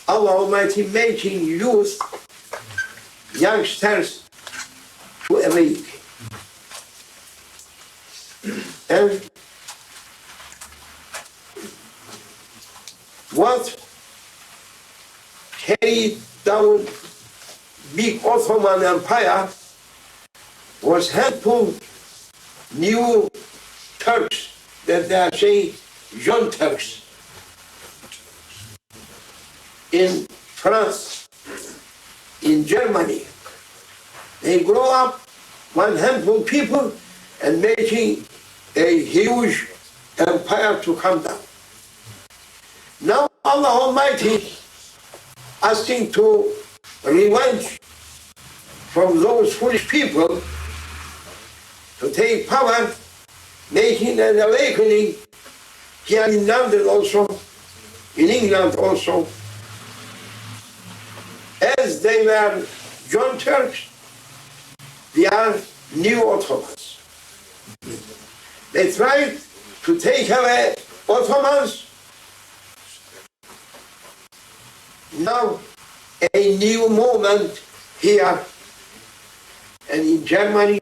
Allah Almighty making youth, youngsters, to awake. And what carried down big Ottoman Empire was handful new Turks, that they are saying Young Turks, in France, in Germany. They grow up, one handful people, and making a huge empire to come down. Now Allah Almighty asking to revenge from those foolish people to take power, making an awakening here in London also, in England also. As they were Young Turks, they are new Ottomans. They tried to take away Ottomans. Now a new movement here and in Germany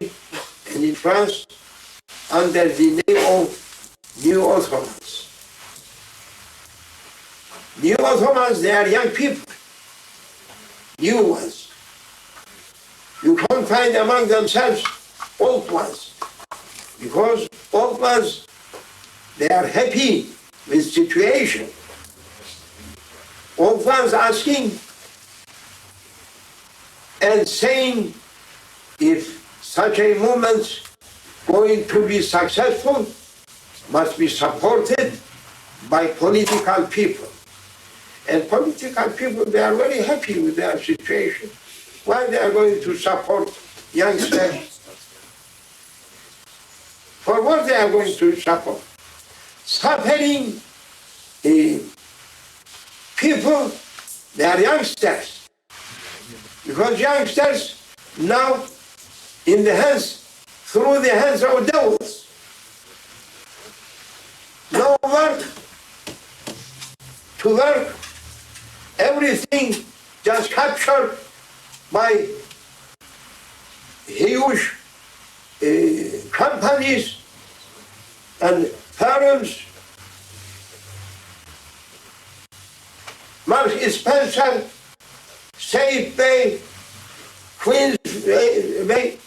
and in France under the name of New Ottomans. New Ottomans, they are young people, new ones. You can't find among themselves old ones, because old ones, they are happy with situation. Old ones asking and saying, if such a movement going to be successful, must be supported by political people. And political people, they are very happy with their situation. Why they are going to support youngsters? For what they are going to support? Suffering people, they are youngsters. Because youngsters now in the hands, through the hands of devils. No work to work, everything just captured by huge companies and firms. Mark Spencer, Safe Bay, Queens Bay,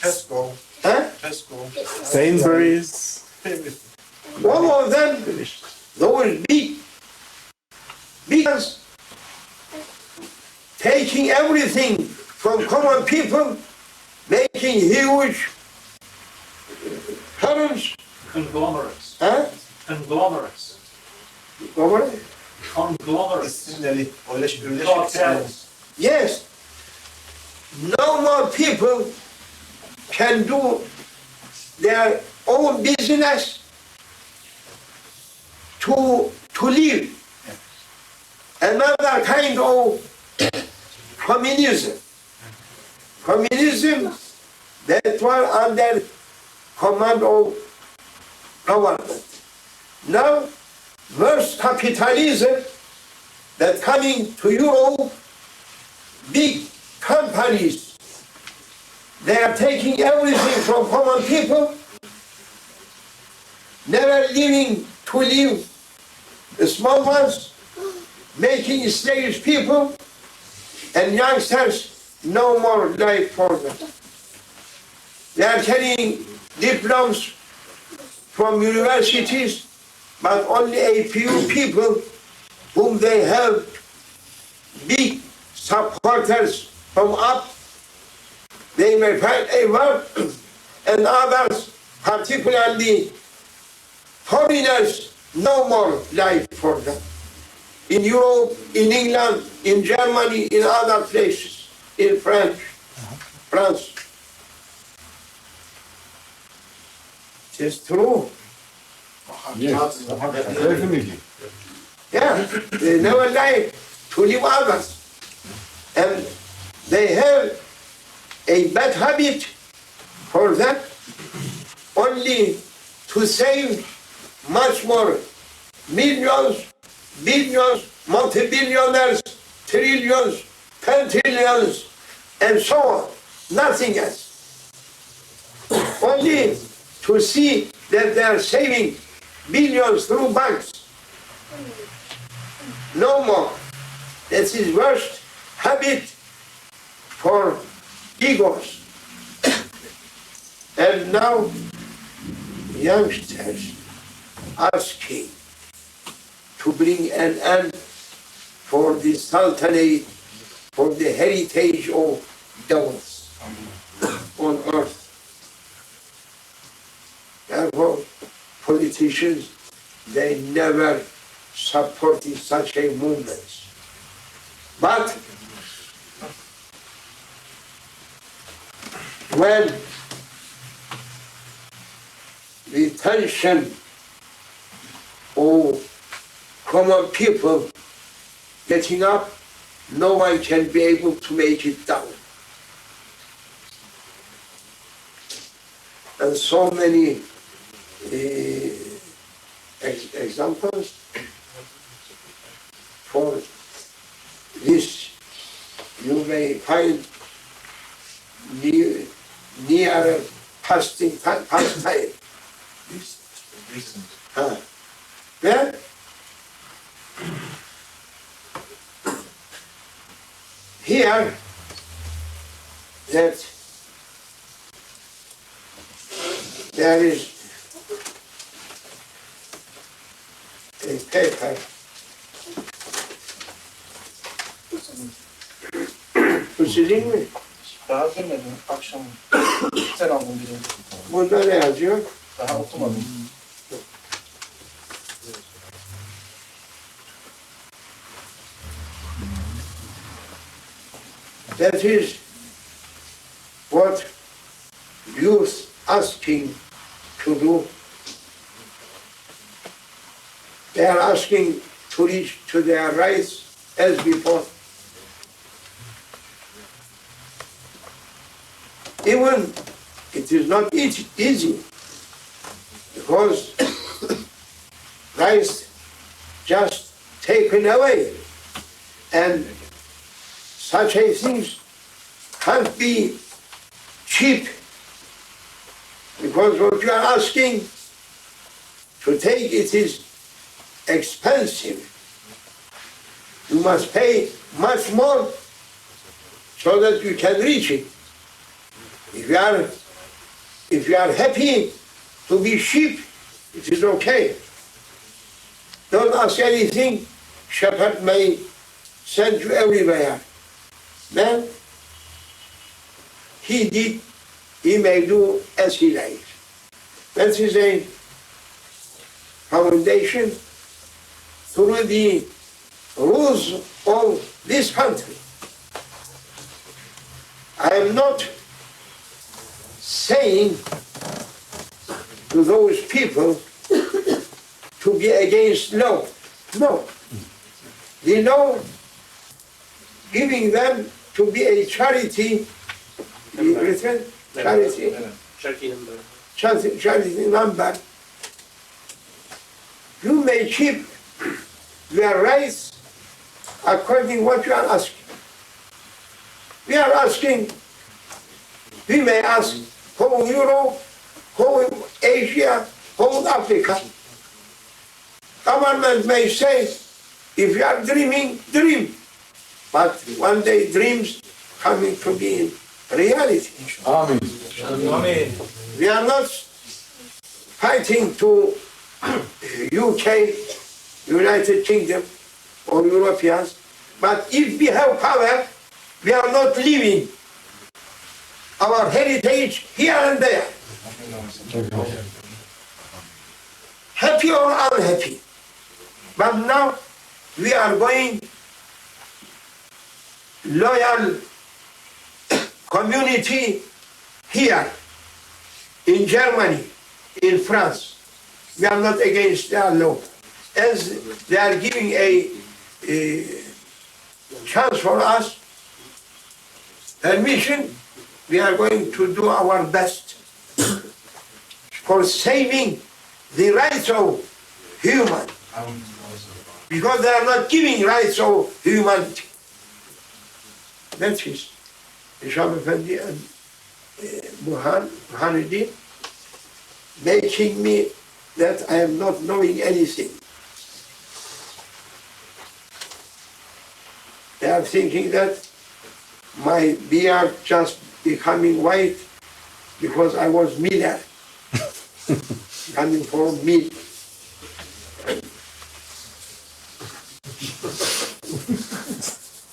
Tesco. Huh? Tesco. Sainsbury's. All of them, those big taking everything from common people, making huge firms. Conglomerates. Huh? Conglomerates. Conglomerates. Cartels. Yes. No more people can do their own business to live. Another kind of communism. Communism that was under command of government. Now, worse capitalism that coming to Europe, big companies, they are taking everything from common people, never living to live the small ones, making enslaved people, and youngsters, no more life for them. They are carrying diplomas from universities, but only a few people whom they have big supporters from up, they may find a work, and others, particularly foreigners, no more life for them. In Europe, in England, in Germany, in other places, in France. It is true. Yes, definitely. Yeah, they never like to leave others. And they have a bad habit for that, only to save much more millions, billions, multi-billionaires, trillions, pentillions, and so on. Nothing else. Only to see that they are saving billions through banks. No more. That's his worst habit for egos. And now, youngsters asking to bring an end for the Sultanate, for the heritage of devils on earth. Therefore, politicians, they never supported such a movement. But when the tension of common people getting up, no one can be able to make it down. And so many examples for this you may find near pastime. Yeah? Here, that there is a paper Sizin mi? Daha görmedim. Akşam sen aldın birini. Burada ne yazıyor? Daha okumadım. That is what youth asking to do. They are asking to reach to their rights as before. Even it is not easy because rights just taken away, and such a things can't be cheap, because what you are asking to take it is expensive. You must pay much more so that you can reach it. If you are happy to be cheap, it is okay. Don't ask anything, shepherd may send you everywhere. Then he may do as he likes. That is a foundation through the rules of this country. I am not saying to those people to be against law. No. The law giving them to be a charity, charity number. You may keep your rights according to what you are asking. We are asking, we may ask whole Europe, whole Asia, whole Africa. Government may say, if you are dreaming, dream. But one day dreams coming to be reality. Amen. Amen. We are not fighting to UK, United Kingdom, or Europeans, but if we have power, we are not leaving our heritage here and there. Happy or unhappy. But now we are going loyal community here in Germany, in France. We are not against their law. As they are giving a chance for us, permission, we are going to do our best for saving the rights of human, because they are not giving rights of humanity. That is Hisham Effendi and Burhanuddin making me that I am not knowing anything. They are thinking that my beard just becoming white because I was miller, coming from meat.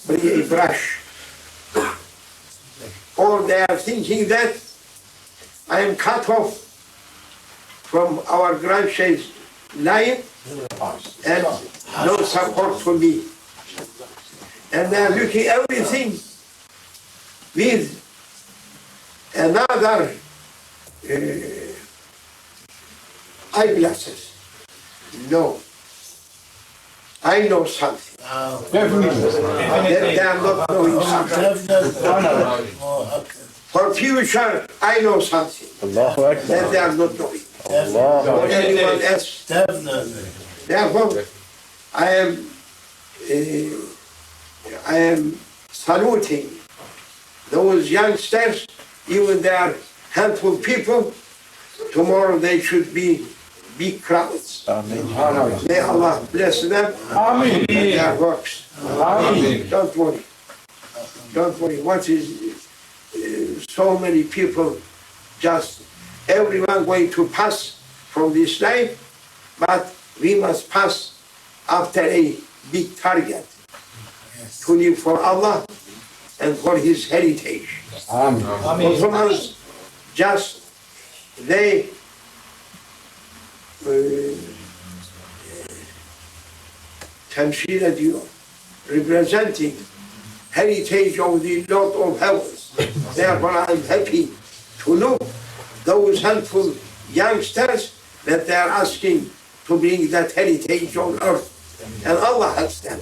Bring a brush. Or they are thinking that I am cut off from our grandchild's life and no support for me. And they are looking everything with another eyeglasses. No. I know something. They are not knowing something. For future, I know something that they are not knowing. Or anyone else. Therefore, I am saluting those youngsters, even they are handful people. Tomorrow they should be big crowds. Amen. May Allah bless them. Amen. Their works. Amen. Don't worry. Don't worry. What is so many people, just everyone going to pass from this life, but we must pass after a big target to live for Allah and for His heritage. Amen. Muslims, just they تمثيل ديو representing heritage of the Lord of Heavens. Therefore, I'm happy to look those helpful youngsters that they are asking to bring that heritage on earth. And Allah helps them.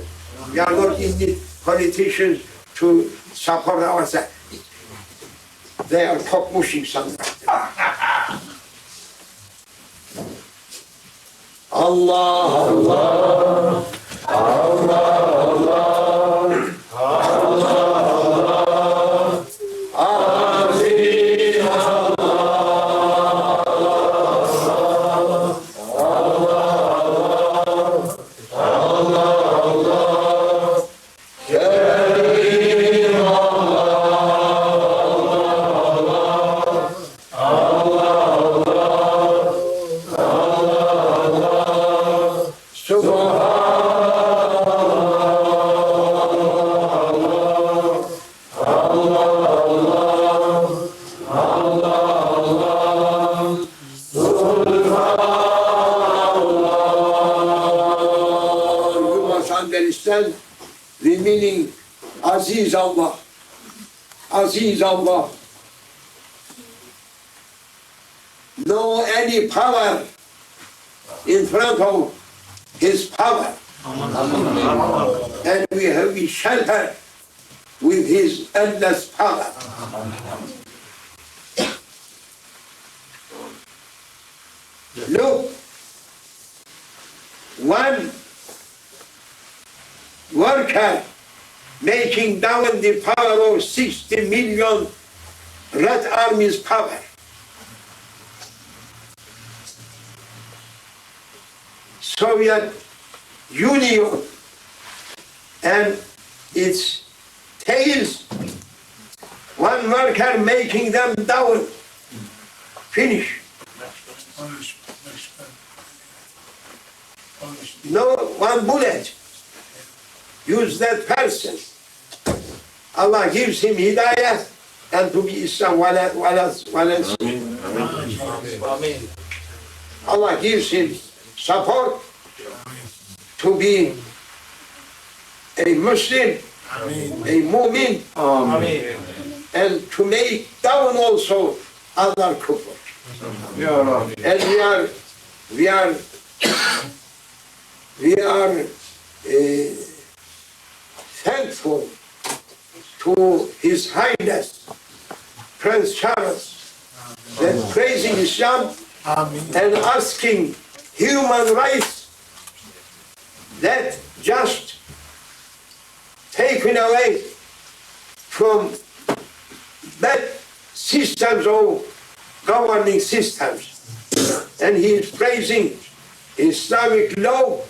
We are not in need politicians to support ourselves. They are top pushing sometimes. Allah, Allah, Allah, Allah, Aziz Allah, Allah, Kareem understand the meaning Aziz Allah. Aziz Allah. No any power in front of his power. And we have been sheltered with his endless power. Look, one worker making down the power of 60 million Red Army's power. Soviet Union and its tails, one worker making them down. Finish. No one bullet. Use that person. Allah gives him hidayah and to be Islam. Allah gives him support to be a Muslim, a mu'min, and to make down also other kufr. And we are thankful to His Highness Prince Charles that praising Islam and asking human rights that just taken away from bad systems of governing systems. And he is praising Islamic law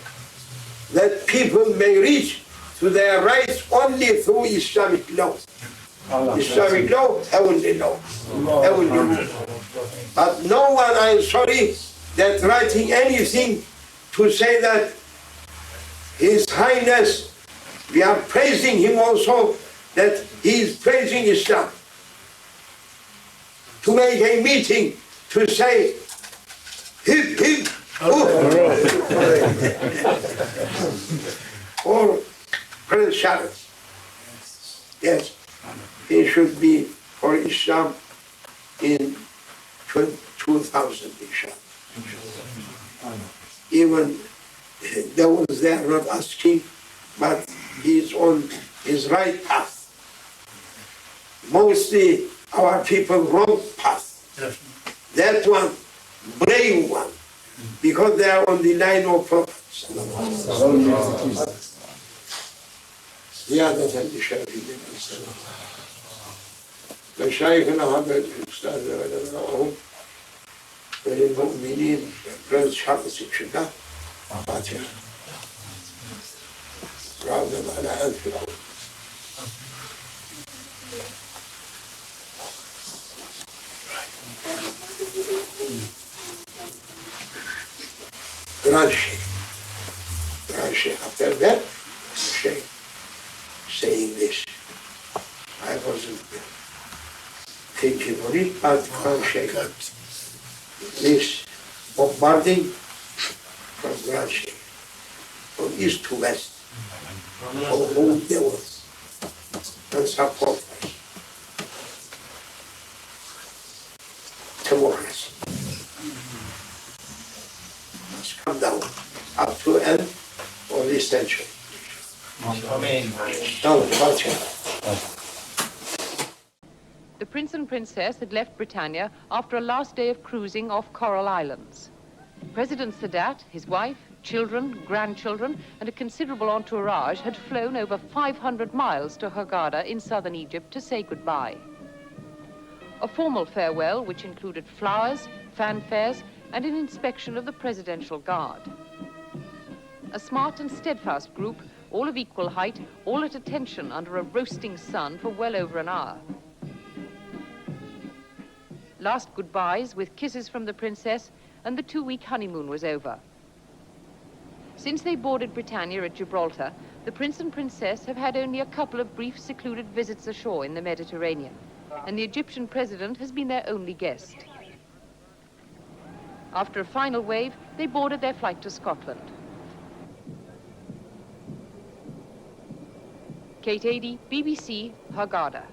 that people may reach to their rights only through Islamic law. Islamic law, heavenly law. Heavenly law. But no one, I am sorry, that writing anything to say that His Highness, we are praising him also, that he is praising Islam. To make a meeting to say, hip, hip, or Prince Charles. Yes, he should be for Islam in 2000, inshallah. Even those they are not asking, but he is on his right path. Mostly our people wrong path. That one, brave one, because they are on the line of prophets. زيادة لشرفهم مشايخنا هم الأستاذ ولهم وللمؤمنين Prince Charles الشدة فاتحة رابطا على ألف العود. Grand Sheikh. After that, Sheikh saying this. I wasn't thinking of it, but Grand Sheikh. This bombarding from Grand Sheikh, from east to west, of whole devils. Let's have fun. Tomorrow. Let's come down up to end of this century. The Prince and Princess had left Britannia after a last day of cruising off Coral Islands. President Sadat, his wife, children, grandchildren, and a considerable entourage had flown over 500 miles to Hurghada in southern Egypt to say goodbye. A formal farewell which included flowers, fanfares, and an inspection of the Presidential Guard. A smart and steadfast group, all of equal height, all at attention under a roasting sun for well over an hour. Last goodbyes with kisses from the Princess, and the 2-week honeymoon was over. Since they boarded Britannia at Gibraltar, the Prince and Princess have had only a couple of brief secluded visits ashore in the Mediterranean, and the Egyptian president has been their only guest. After a final wave, they boarded their flight to Scotland. Kate Adie, BBC, Hurghada.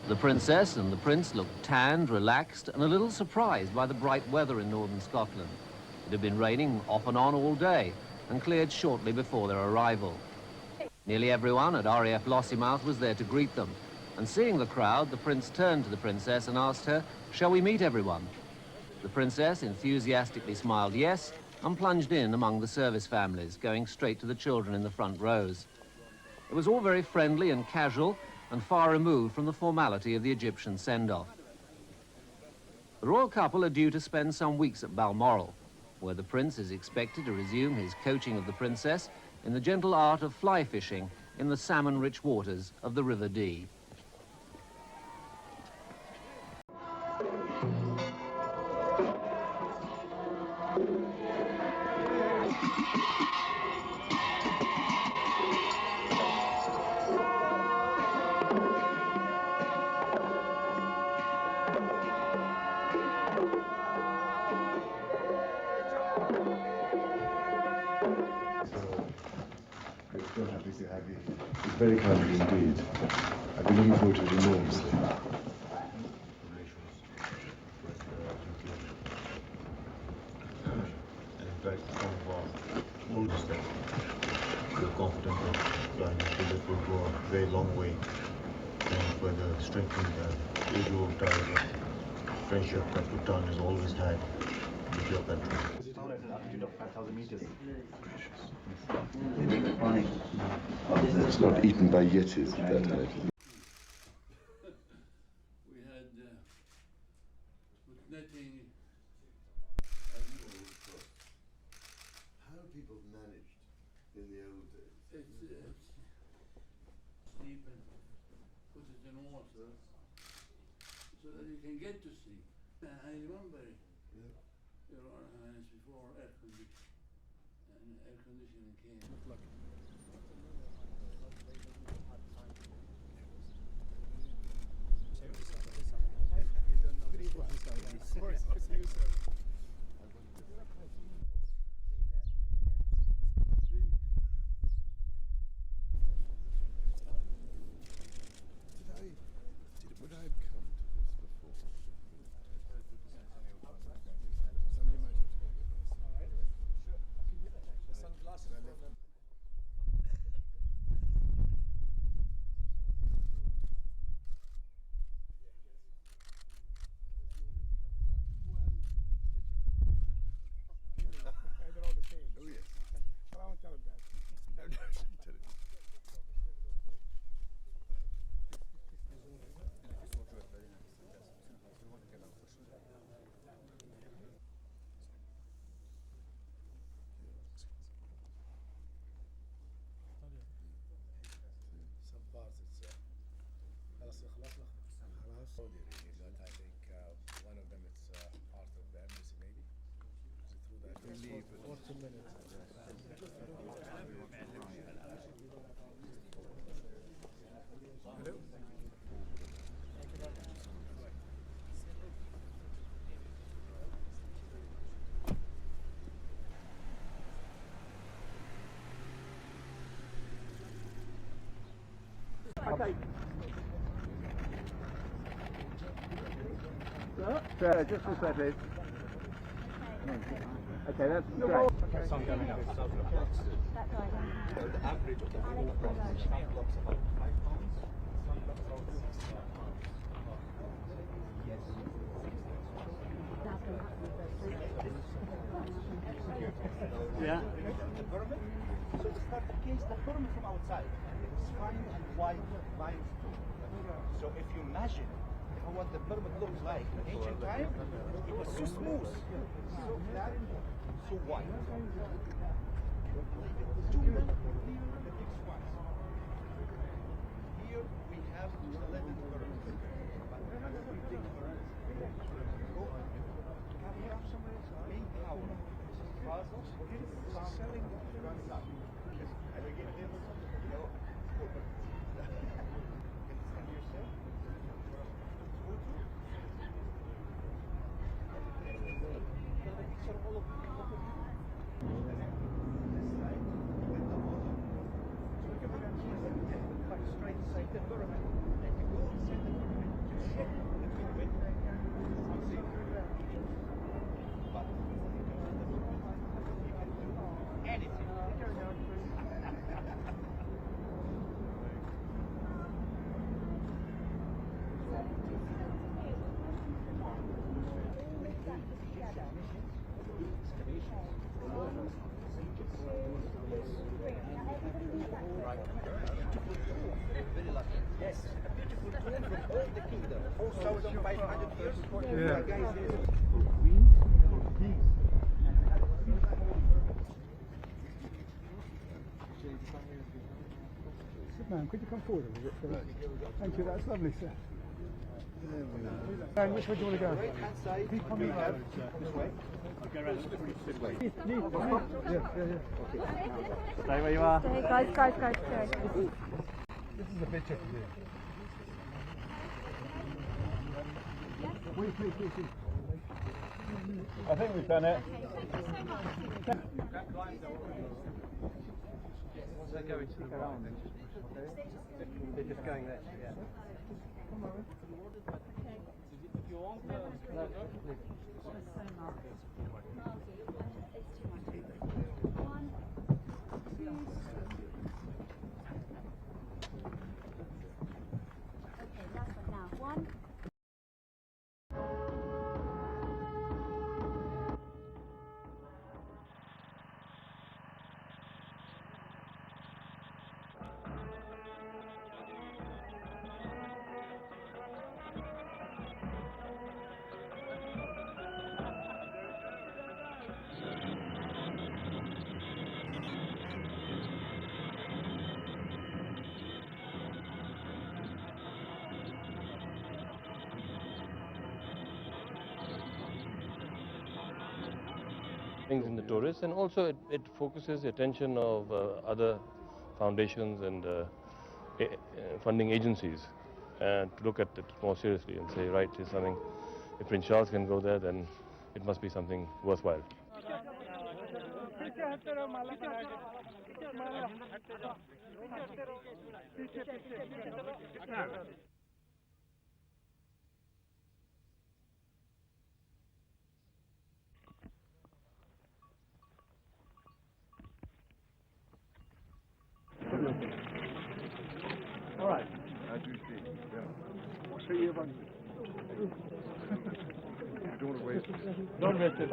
The Princess and the Prince looked tanned, relaxed, and a little surprised by the bright weather in northern Scotland. It had been raining off and on all day and cleared shortly before their arrival. Nearly everyone at RAF Lossiemouth was there to greet them, and seeing the crowd, the Prince turned to the Princess and asked her, "Shall we meet everyone?" The Princess enthusiastically smiled yes and plunged in among the service families, going straight to the children in the front rows. It was all very friendly and casual, and far removed from the formality of the Egyptian send-off. The royal couple are due to spend some weeks at Balmoral, where the Prince is expected to resume his coaching of the Princess in the gentle art of fly fishing in the salmon-rich waters of the River Dee. It's very kind of you indeed. I've been looking forward to it enormously. And in fact, some of our old staff feel confident of flying this will go a very long way and further strengthening the age-old ties of friendship that Bhutan has always had with your country. Altitude of 5,000 meters. It's not eaten by yetis at that height. We had netting. How people managed in the old days? It's sleep and put it in water so that you can get to sleep. I remember Your Highness before air conditioning came. Would I have come to this before? Sunglasses. Sir, just this way, please. Okay, that's great. Sun coming up. The average of the whole process, sun blocks about 5 pounds. Sun blocks about 6 pounds. Yes. Yeah. The pyramid. So to start the case, the pyramid from outside is fine and wide lines. So if you imagine what the pyramid looked like in ancient time, it was so smooth, so flat, so wide. Two men, the big ones. Here we have 11 pyramids. But every big pyramid main power. Selling runs out. And we give him, yes, a beautiful tomb from all the kingdom, 4,500 years. Man, could you come forward a little bit? Thank you, that's lovely, sir. And which way do you want to go? Right hand side, Keep coming we have around. this way. I'll go around this way. Yeah. Stay where you are. Stay, guys. This is a picture for you. Please. I think we've done it. They're going to the right. They're just going there. Yeah. If you want In the tourists, and also it focuses the attention of other foundations and funding agencies to look at it more seriously and say, right, here's something, if Prince Charles can go there, then it must be something worthwhile. All right. As you see, yeah. See you everyone. Don't want to waste it. Don't waste it.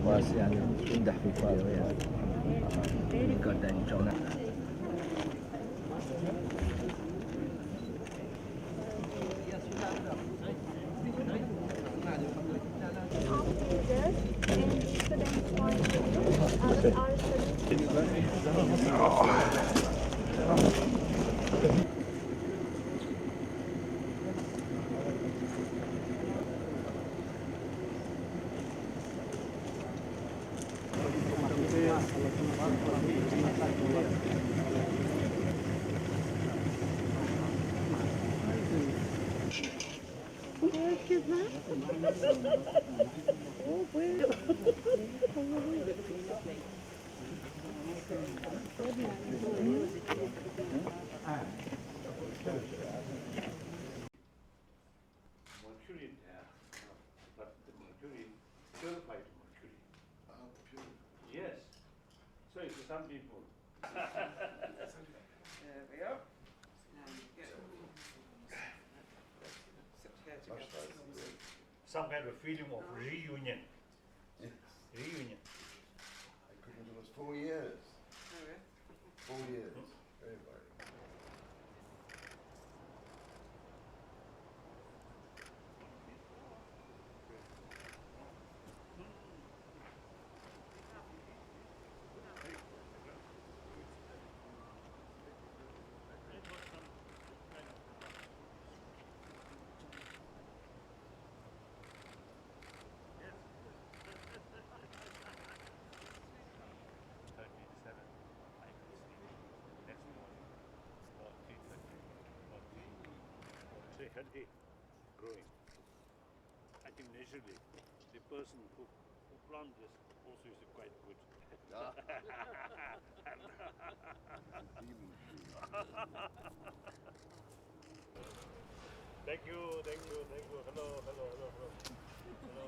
was يعني يمدح في الفاضي يعني ريكورد يعني جونا Mercury there, but the mercury purified mercury. Yes. So it's some people. Some kind of feeling of reunion. Reunion. I couldn't do it 4 years. 4 years. Very worried. Healthy, growing. I think naturally, the person who planted this also is quite good. Thank you, thank you, thank you. Hello, hello, hello, hello. Hello.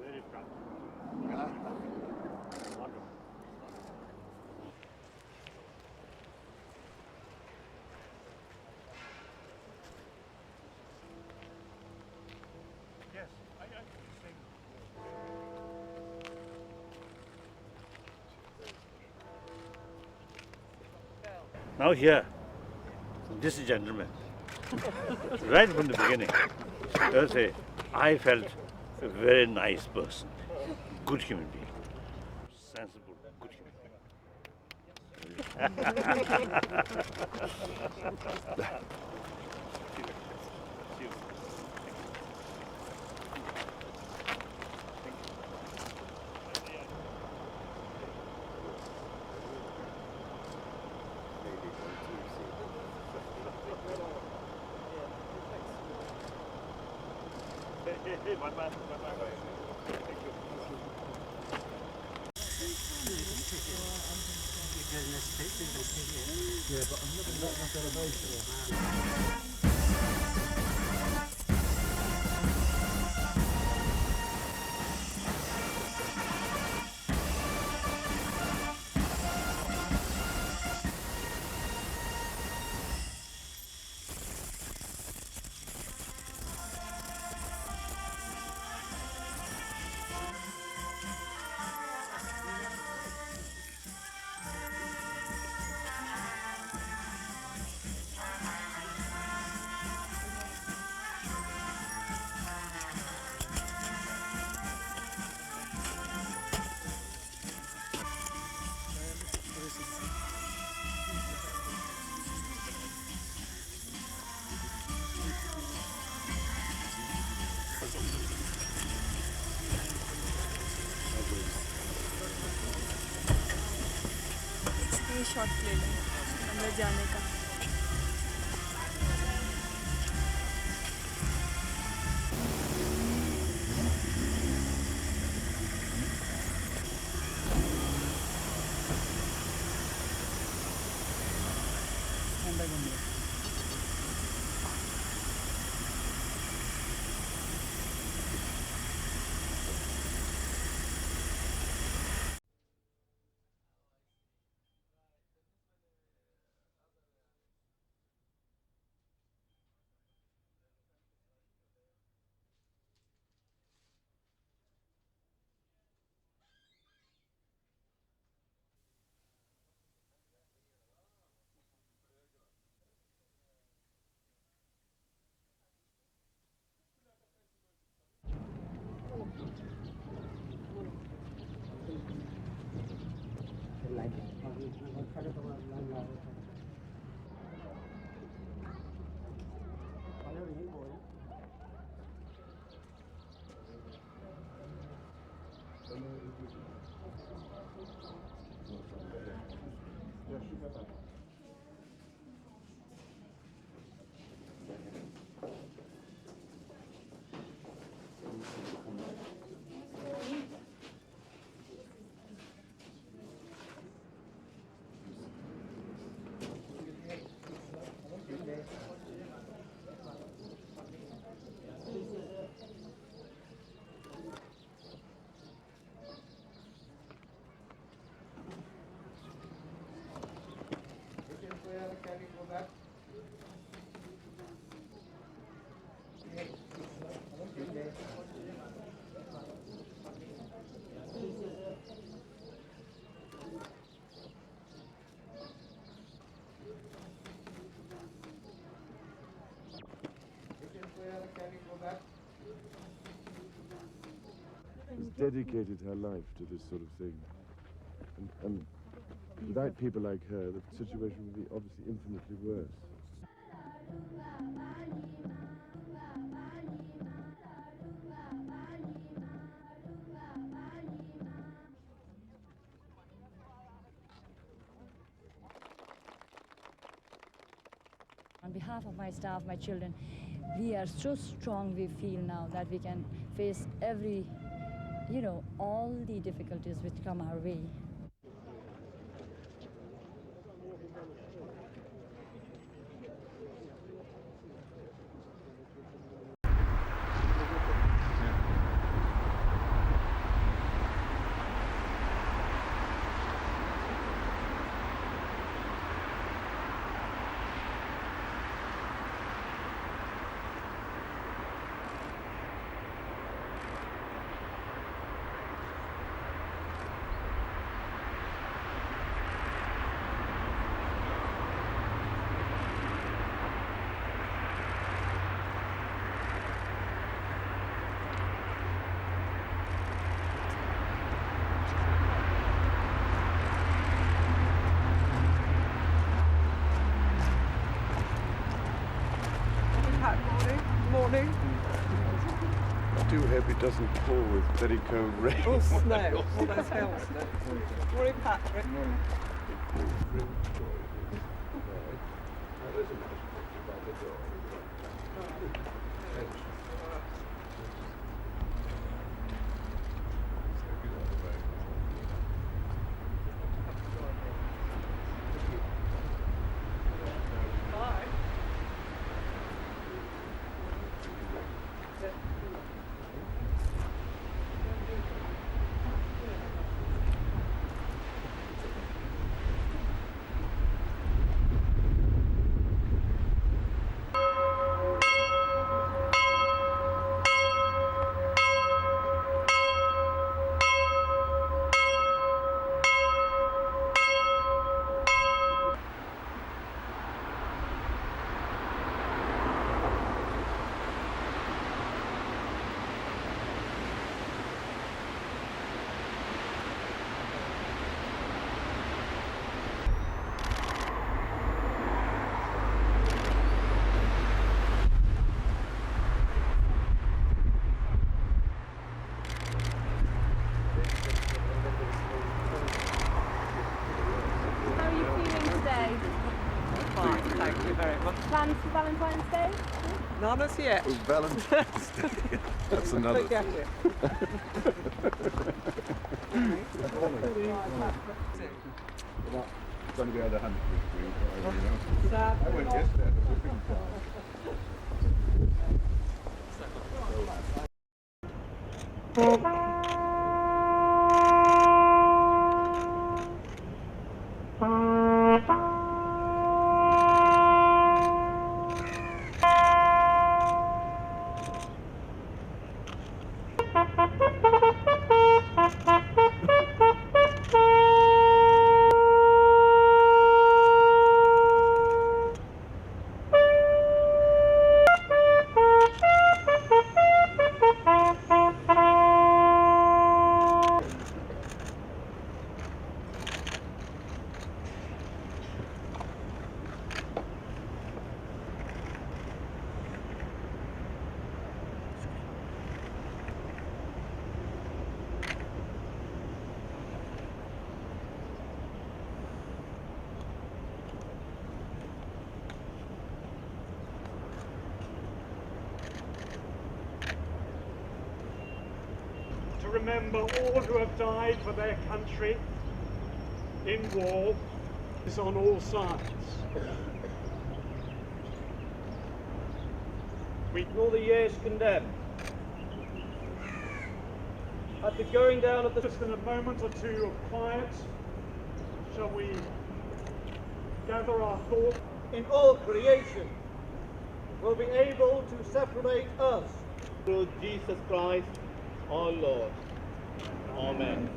Very practical. Wonderful. Yes, I think the same. Now here, this gentleman, right from the beginning, they'll say, I felt a very nice person, good human being, sensible, good human being. Hey, bye bye. Thank you. Yeah, but I'm not shot ले लें अंदर जाने का Has dedicated her life to this sort of thing. And without people like her, the situation would be obviously infinitely worse. On behalf of my staff, my children, we are so strong, we feel now that we can face every, all the difficulties which come our way. Morning. I do hope it doesn't pour with Derrico rain. Oh, snow. All those hail snow. Morning, Patrick. Plans for Valentine's Day? None as yet. Oh, Valentine's Day. That's another Forget thing. it. going to be other 100 degrees. I went yesterday at the whipping time. To remember all who have died for their country in war is on all sides. We all the years condemned. At the going down of the... Just in a moment or two of quiet, shall we gather our thoughts? In all creation will be able to separate us through Jesus Christ our Lord. Amen.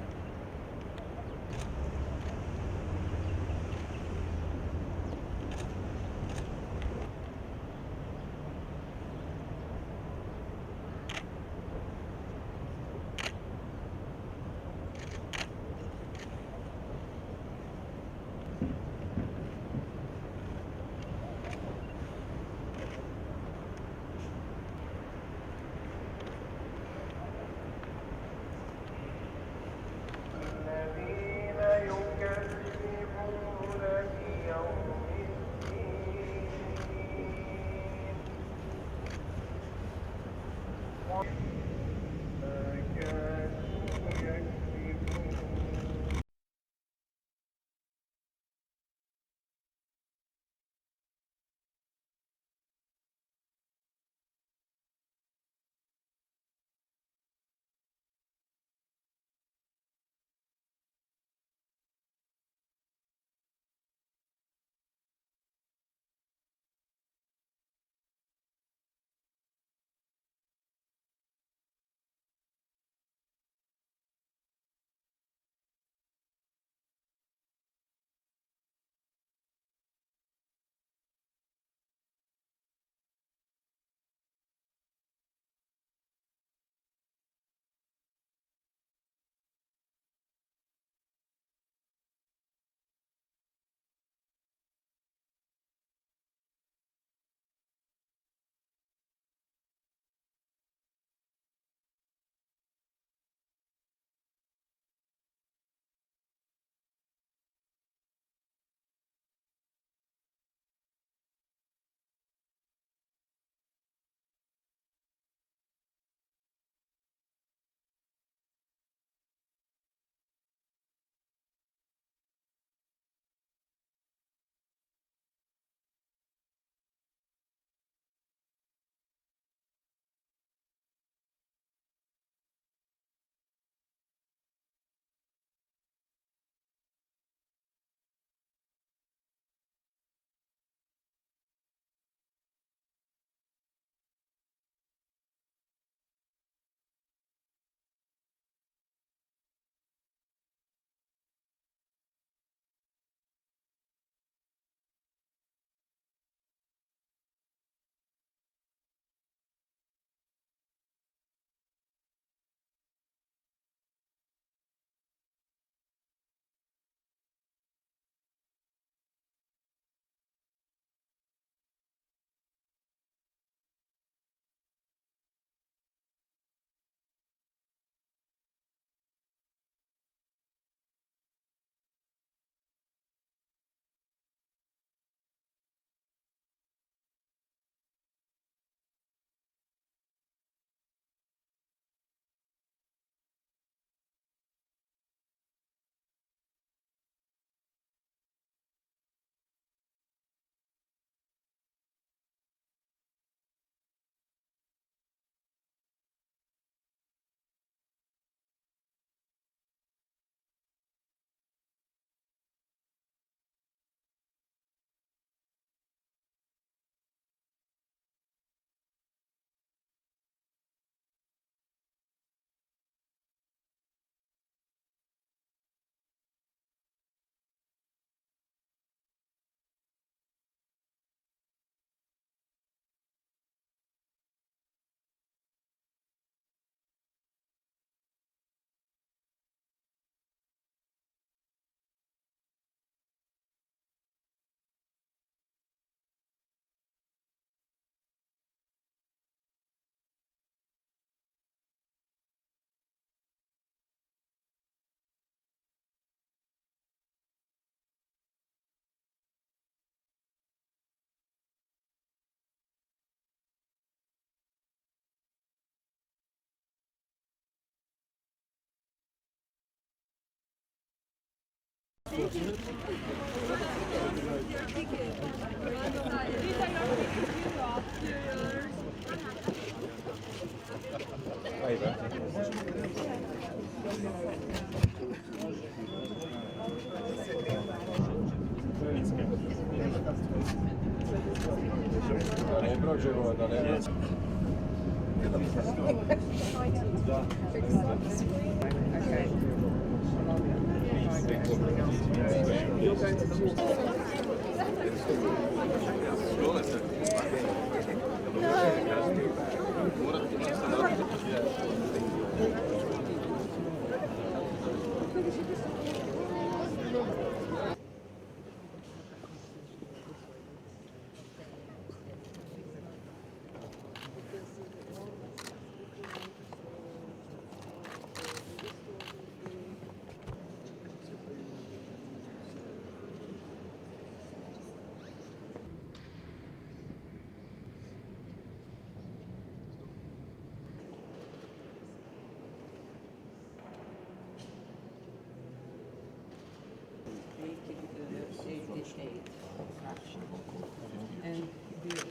And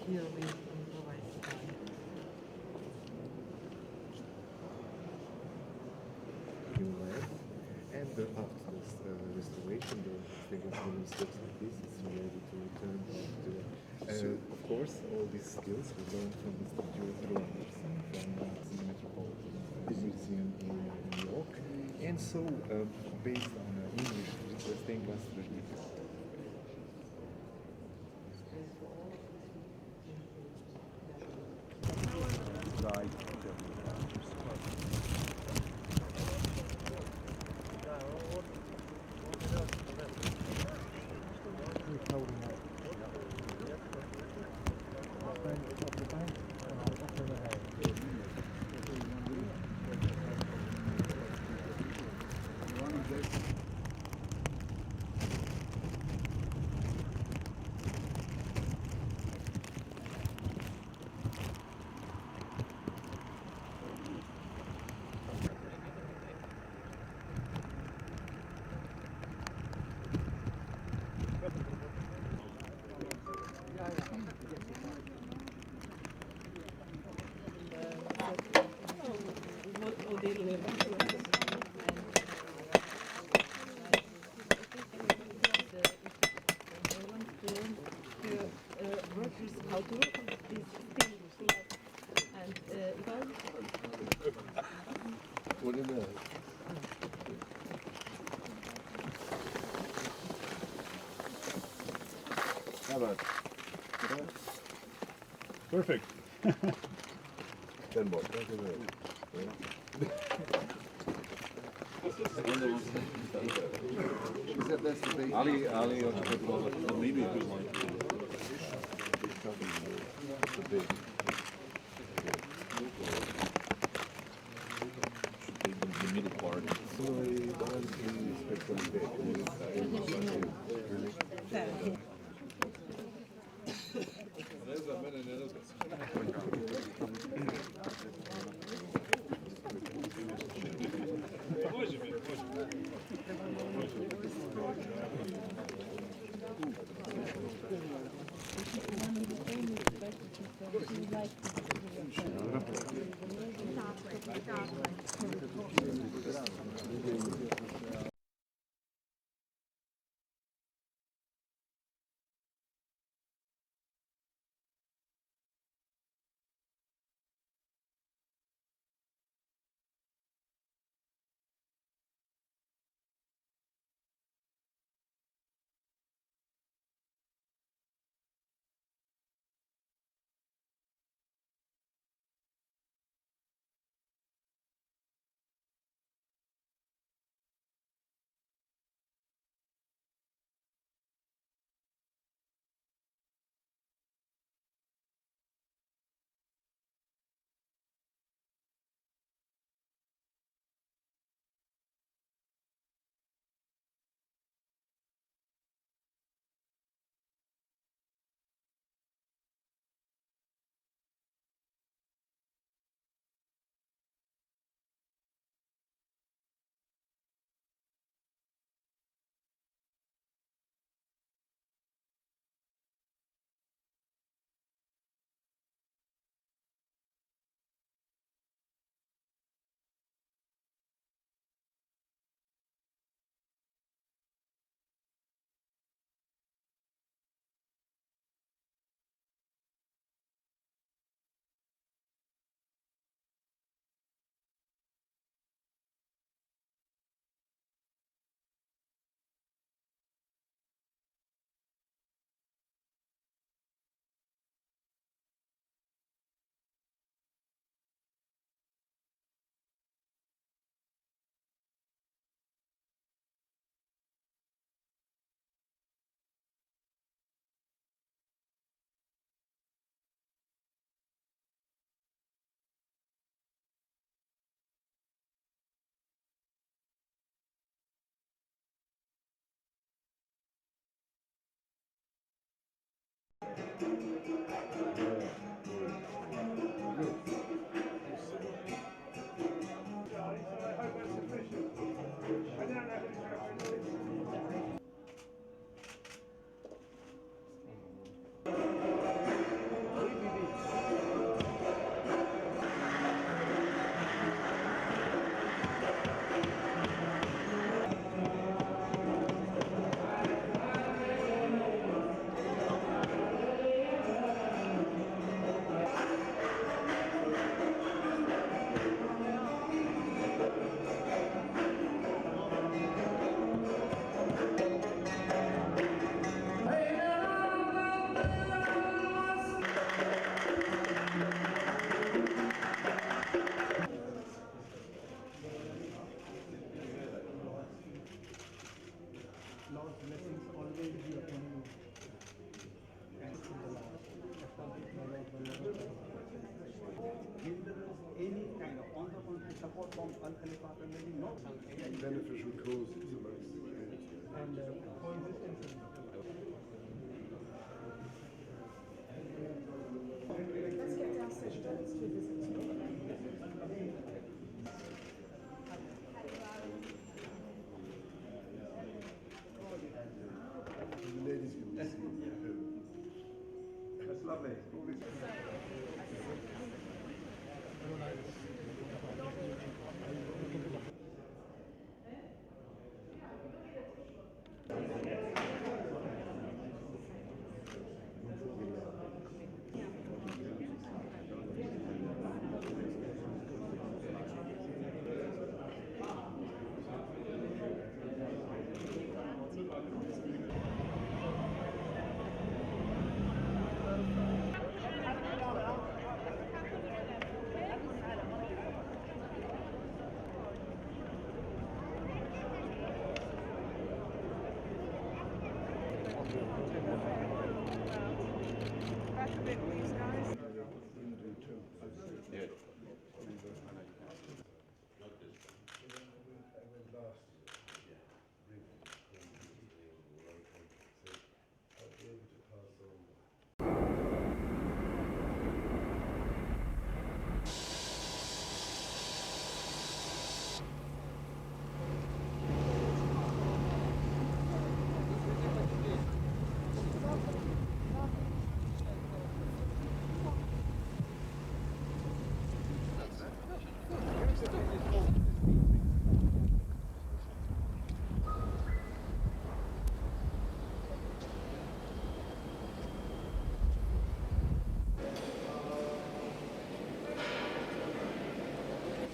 here we improvise. And after this restoration, the thing of doing steps like this is ready to return to of course, all these skills we learned from Mr. Drew Anderson from the Metropolitan Museum in New York. And so, based on English stained glass technique. Perfect. Then what? Ali, maybe a good one. The middle part. Lord's blessings always be upon you. Thanks to the Lord. If there is any kind of on-the-country support from Al Khalifa family, no. Beneficial causes amongst the community. And coexistence. Let's get downstairs. Let's do this. The ladies can be seen. That's lovely.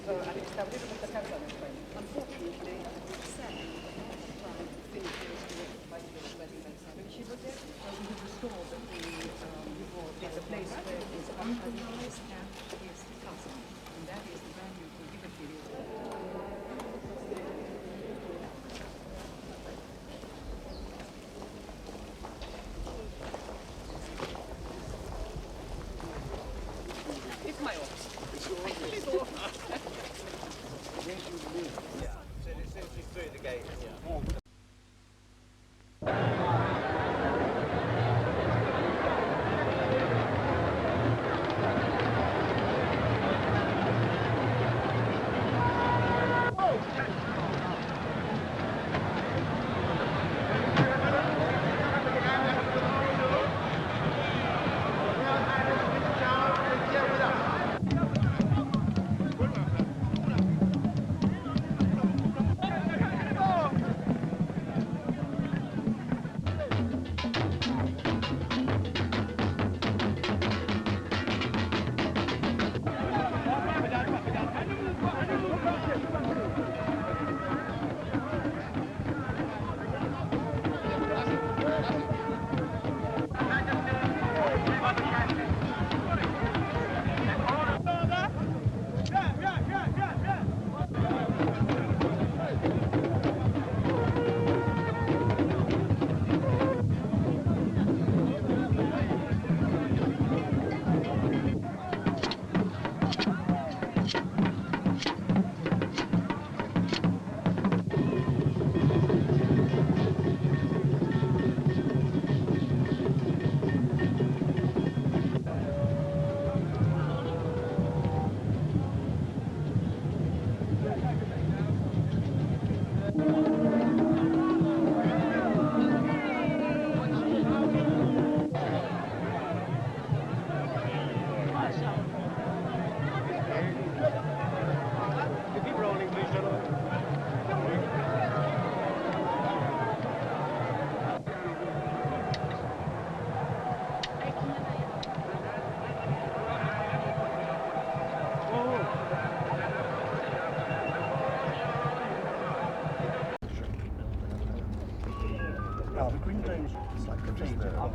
So Alex, now we're with the camera on this way. Unfortunately, Sam when she was there, we have restored the place where it is unrealized camp is the castle, and that is the brand new prohibited period. It's my office. It's your office. It's your office. Yeah. So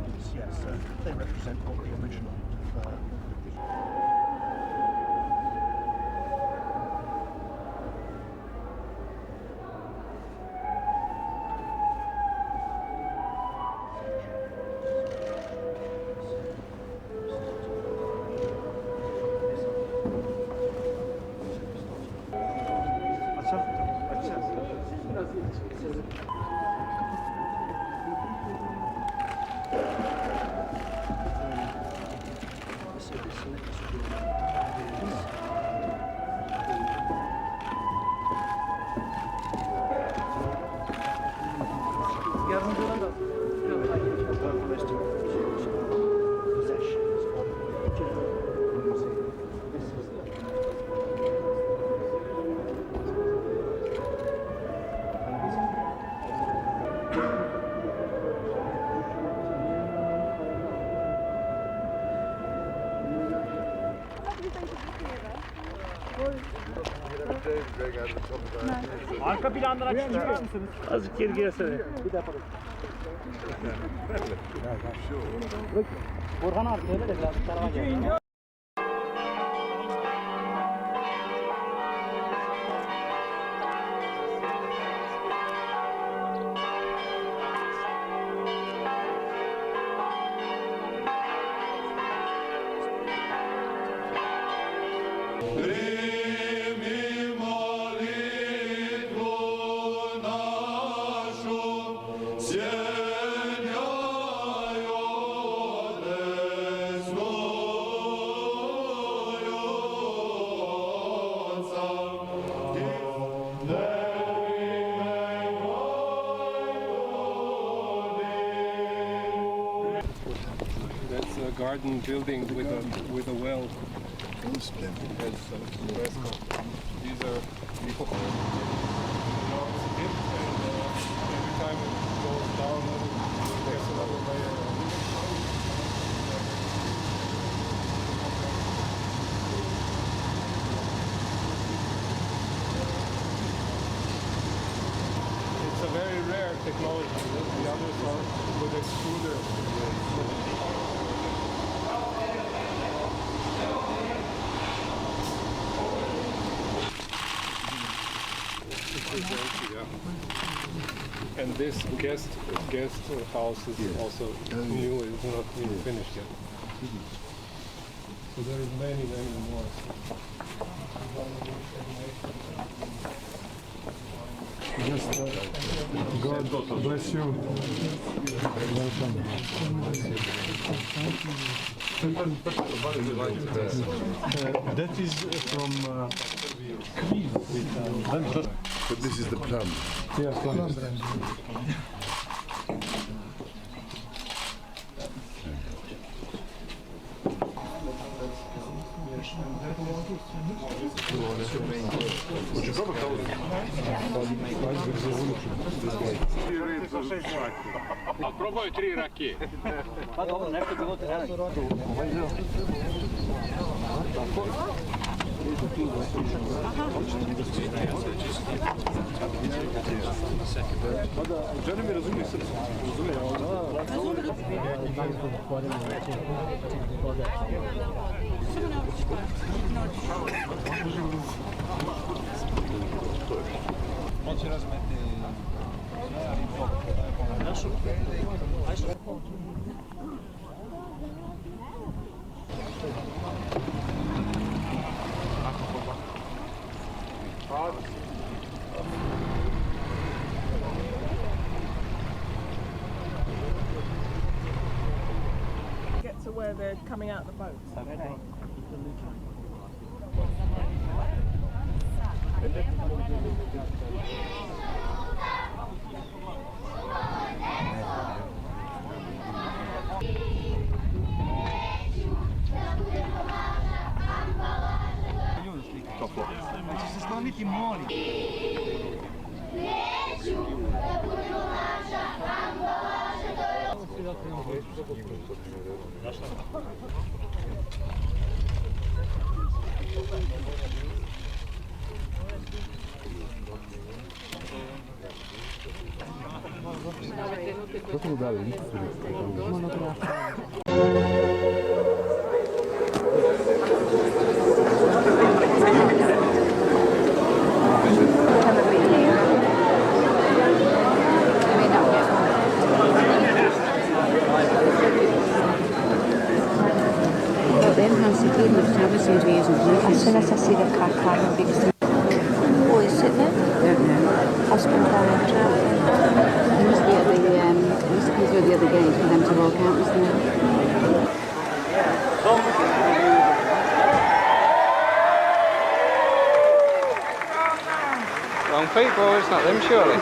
signs, yes, they represent what the original Arka plandan açık çıkar mısınız? Azıcık geri gelsene. Bir defa. Burhan abi söyle de biraz tarafa gel. That's a garden building with a well. Yes, UNESCO. These are it's a dip, and every time it goes down, there's another layer. It's a very rare technology. The others are with extruder. And this guest house is also new. It's not even finished yet. So there is many more. God bless you. Welcome. That is from But this is the plum. Yeah, plum. Пробуй 3 раки. Canım razumiješ? Get to where they're coming out the boats. Okay. As soon as I see the car coming, because oh, is it there? Don't know. Husband on the travel. It must be at the must be through the other gate for them to walk out, isn't it? Wrong people, it's not them surely.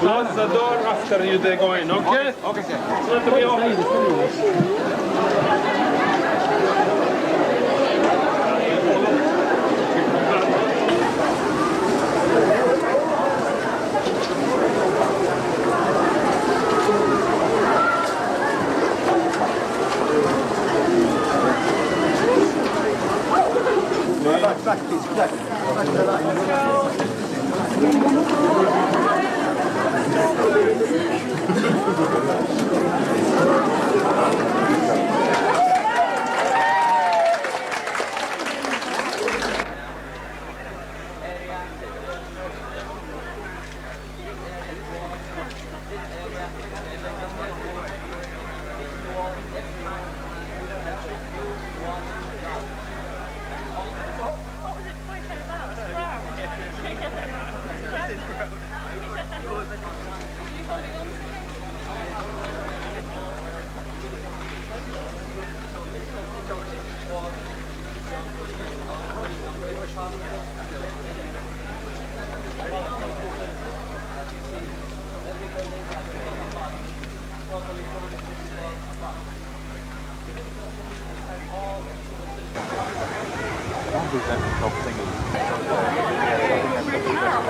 Close the door after you they go in, okay? Okay, sir. So to be open.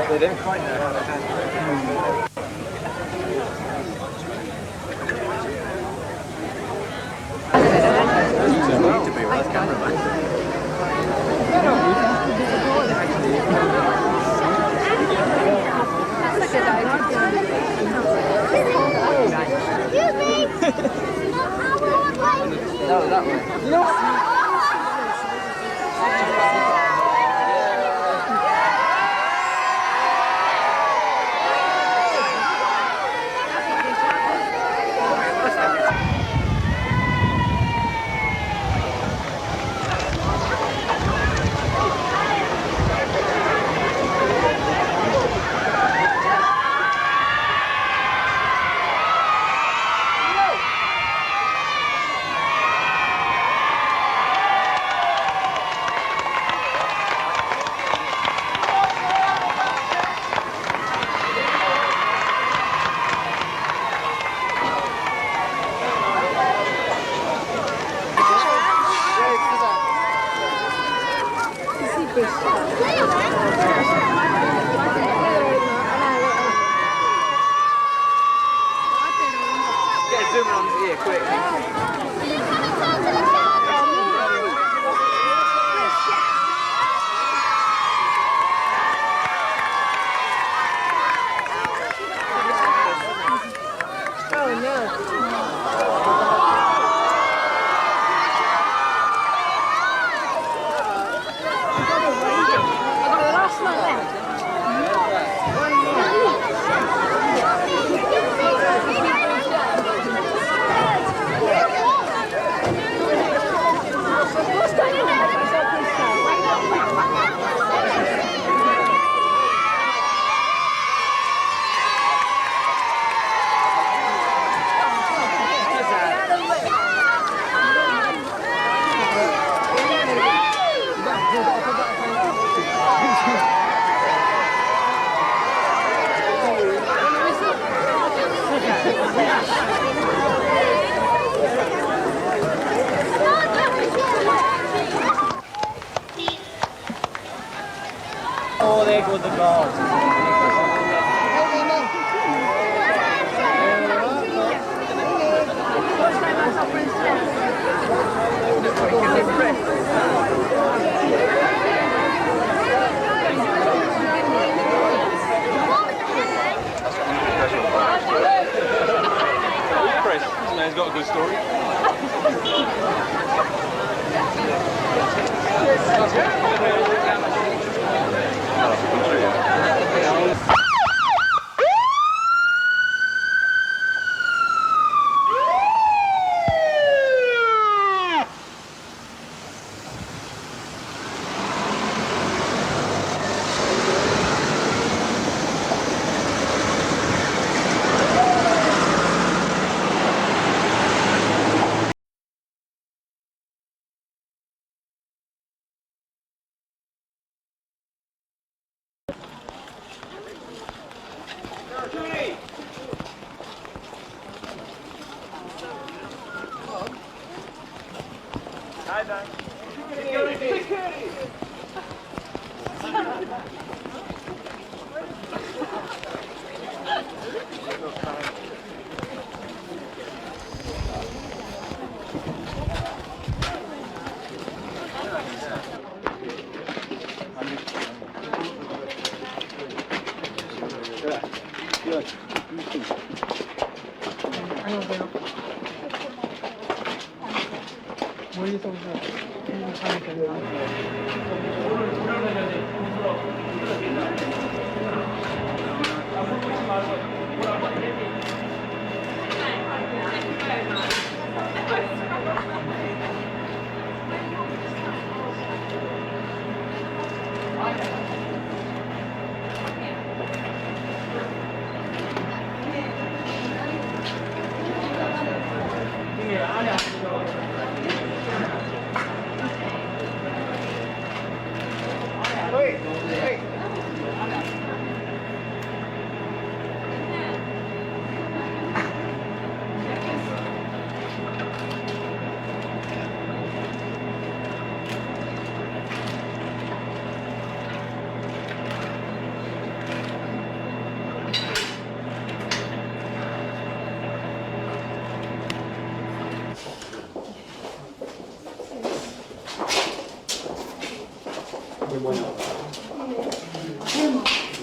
They didn't quite know how to handle it. To be with cameraman. No, that way. No. Get a zoom on here, quick. Oh, there goes the goal. Chris, this man's got a good story.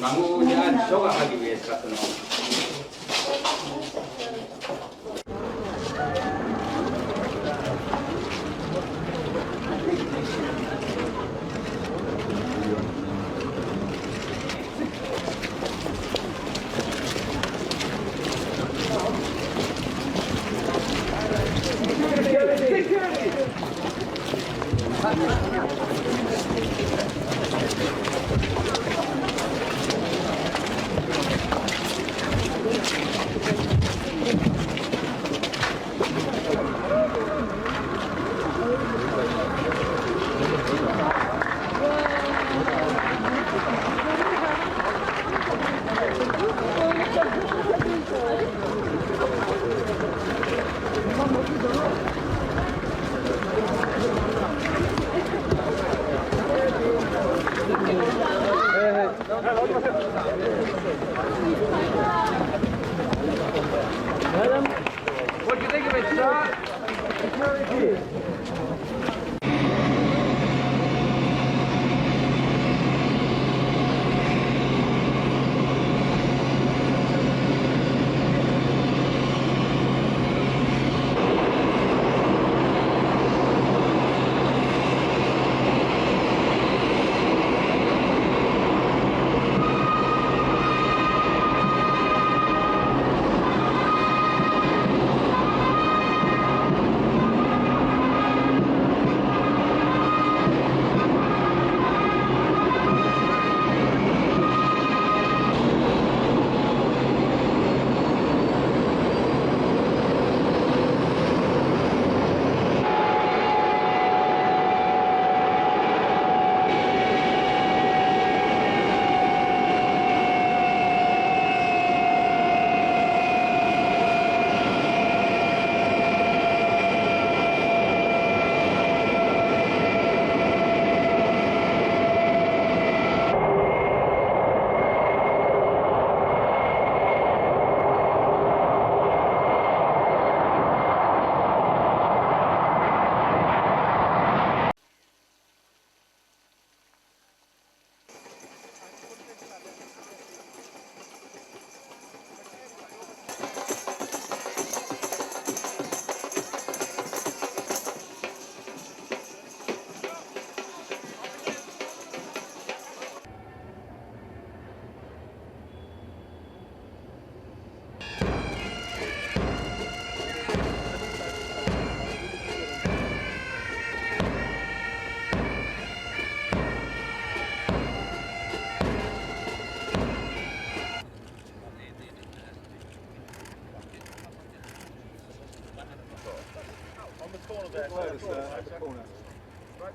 나무냐 조각하기 위해서 갖다 놓은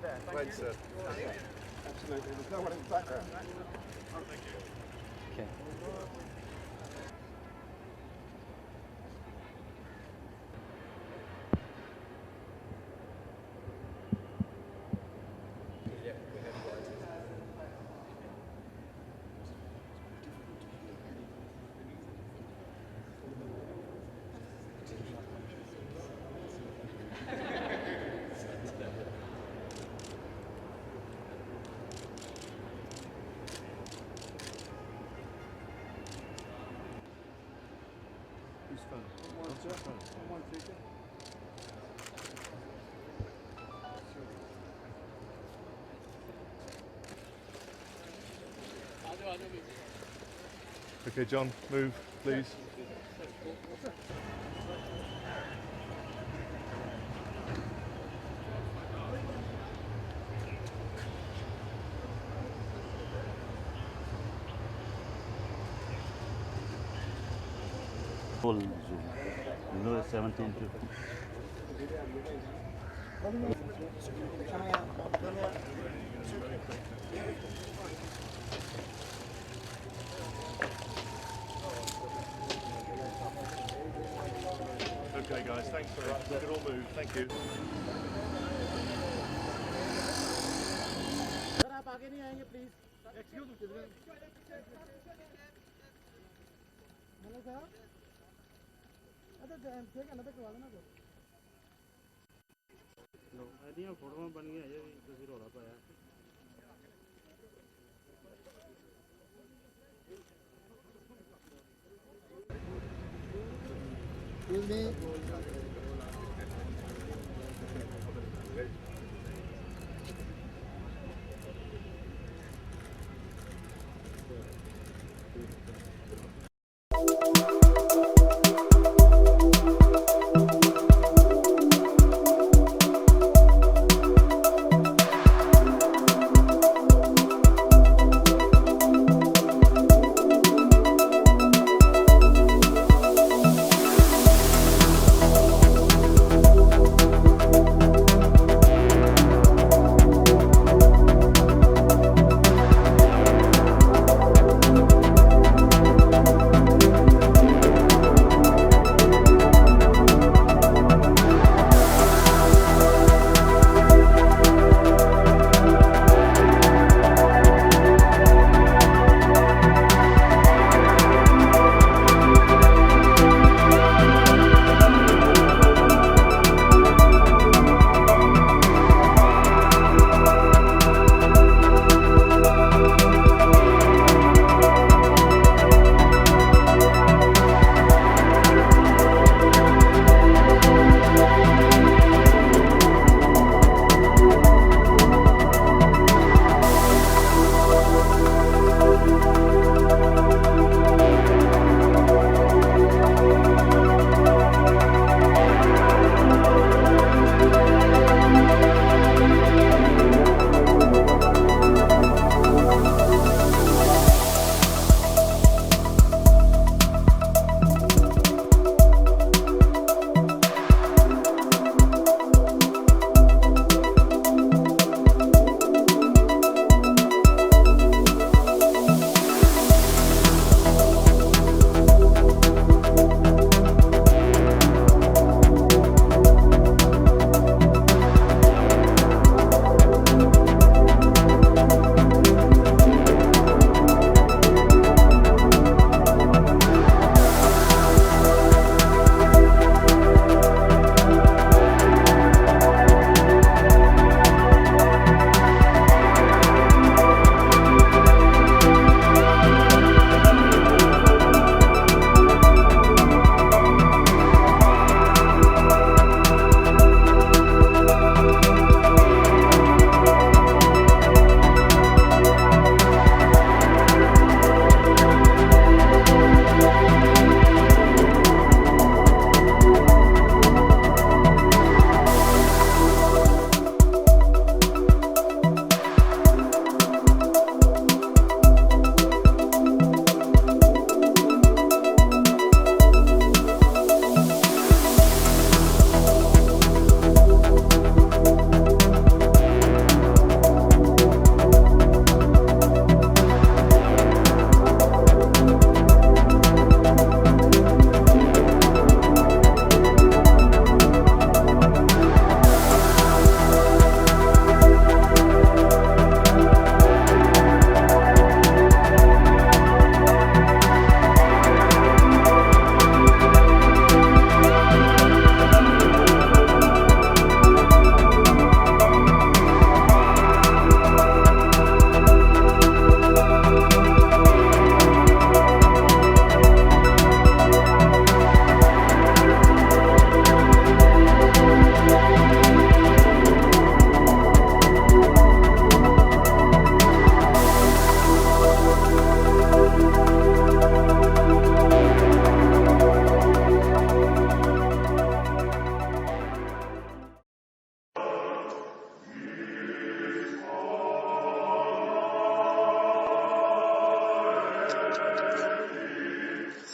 there. Thank Right, you. sir. Absolutely. There's no one in the background. Thank you. Okay. Whose phone? One ticket. Okay, John, move, please. Full zoom. You know, 17 to. Okay, guys, thanks very much. We can all move. Thank you. Sir आप आगे नहीं आएंगे please excuse me hello sir अरे ठीक है ना तो करवा देना को लो आदियां फोटोआं बन गई है ਤੁਸੀਂ ਰੋਲਾ ਪਾਇਆ Excuse me.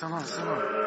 Tamam, tamam.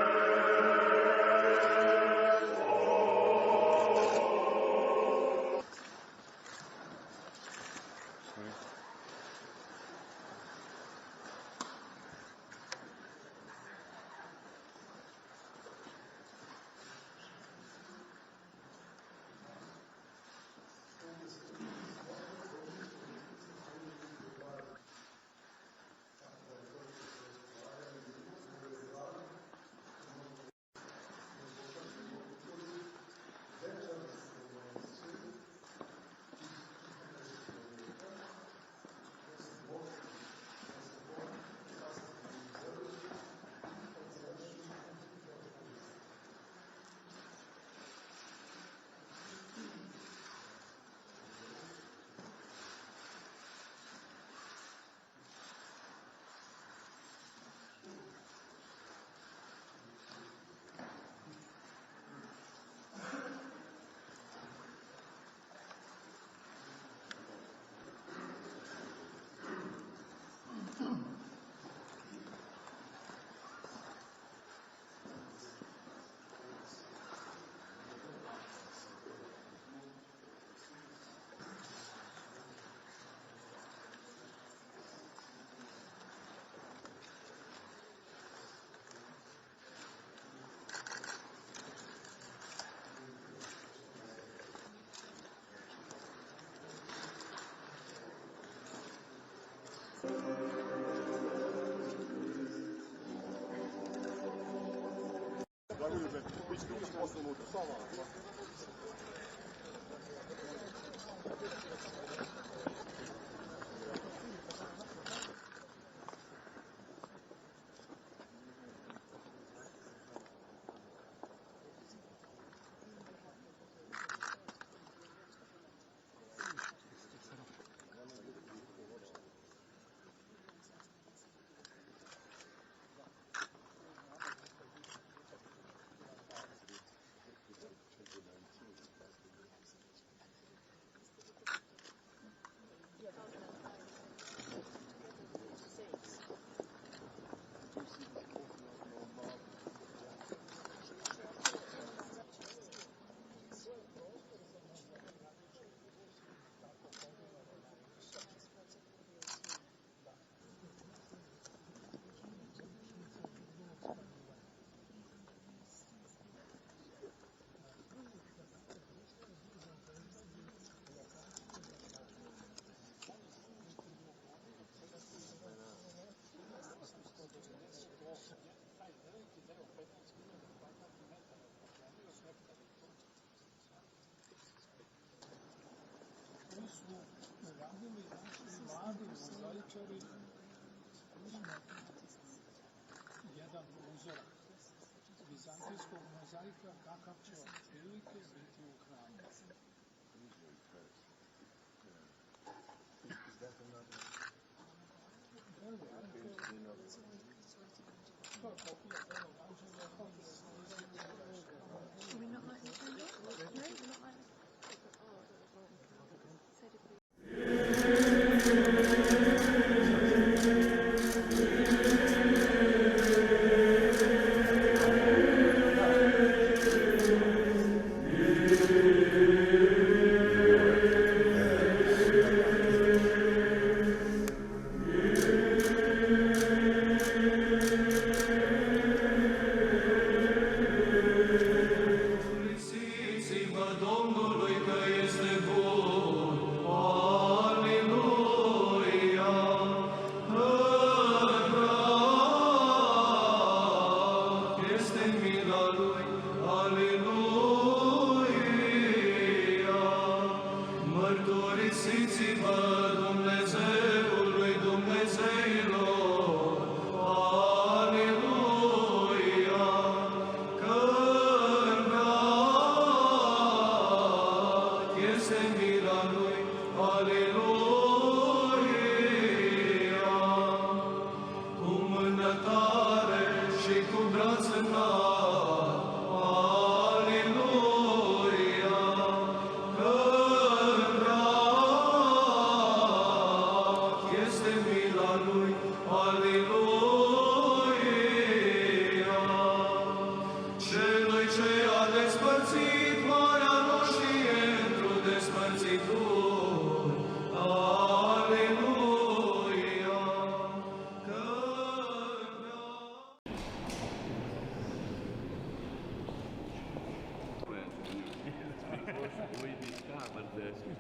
Jedan uzorak vizantijskog mozaika kakav će otprilike biti u hramu.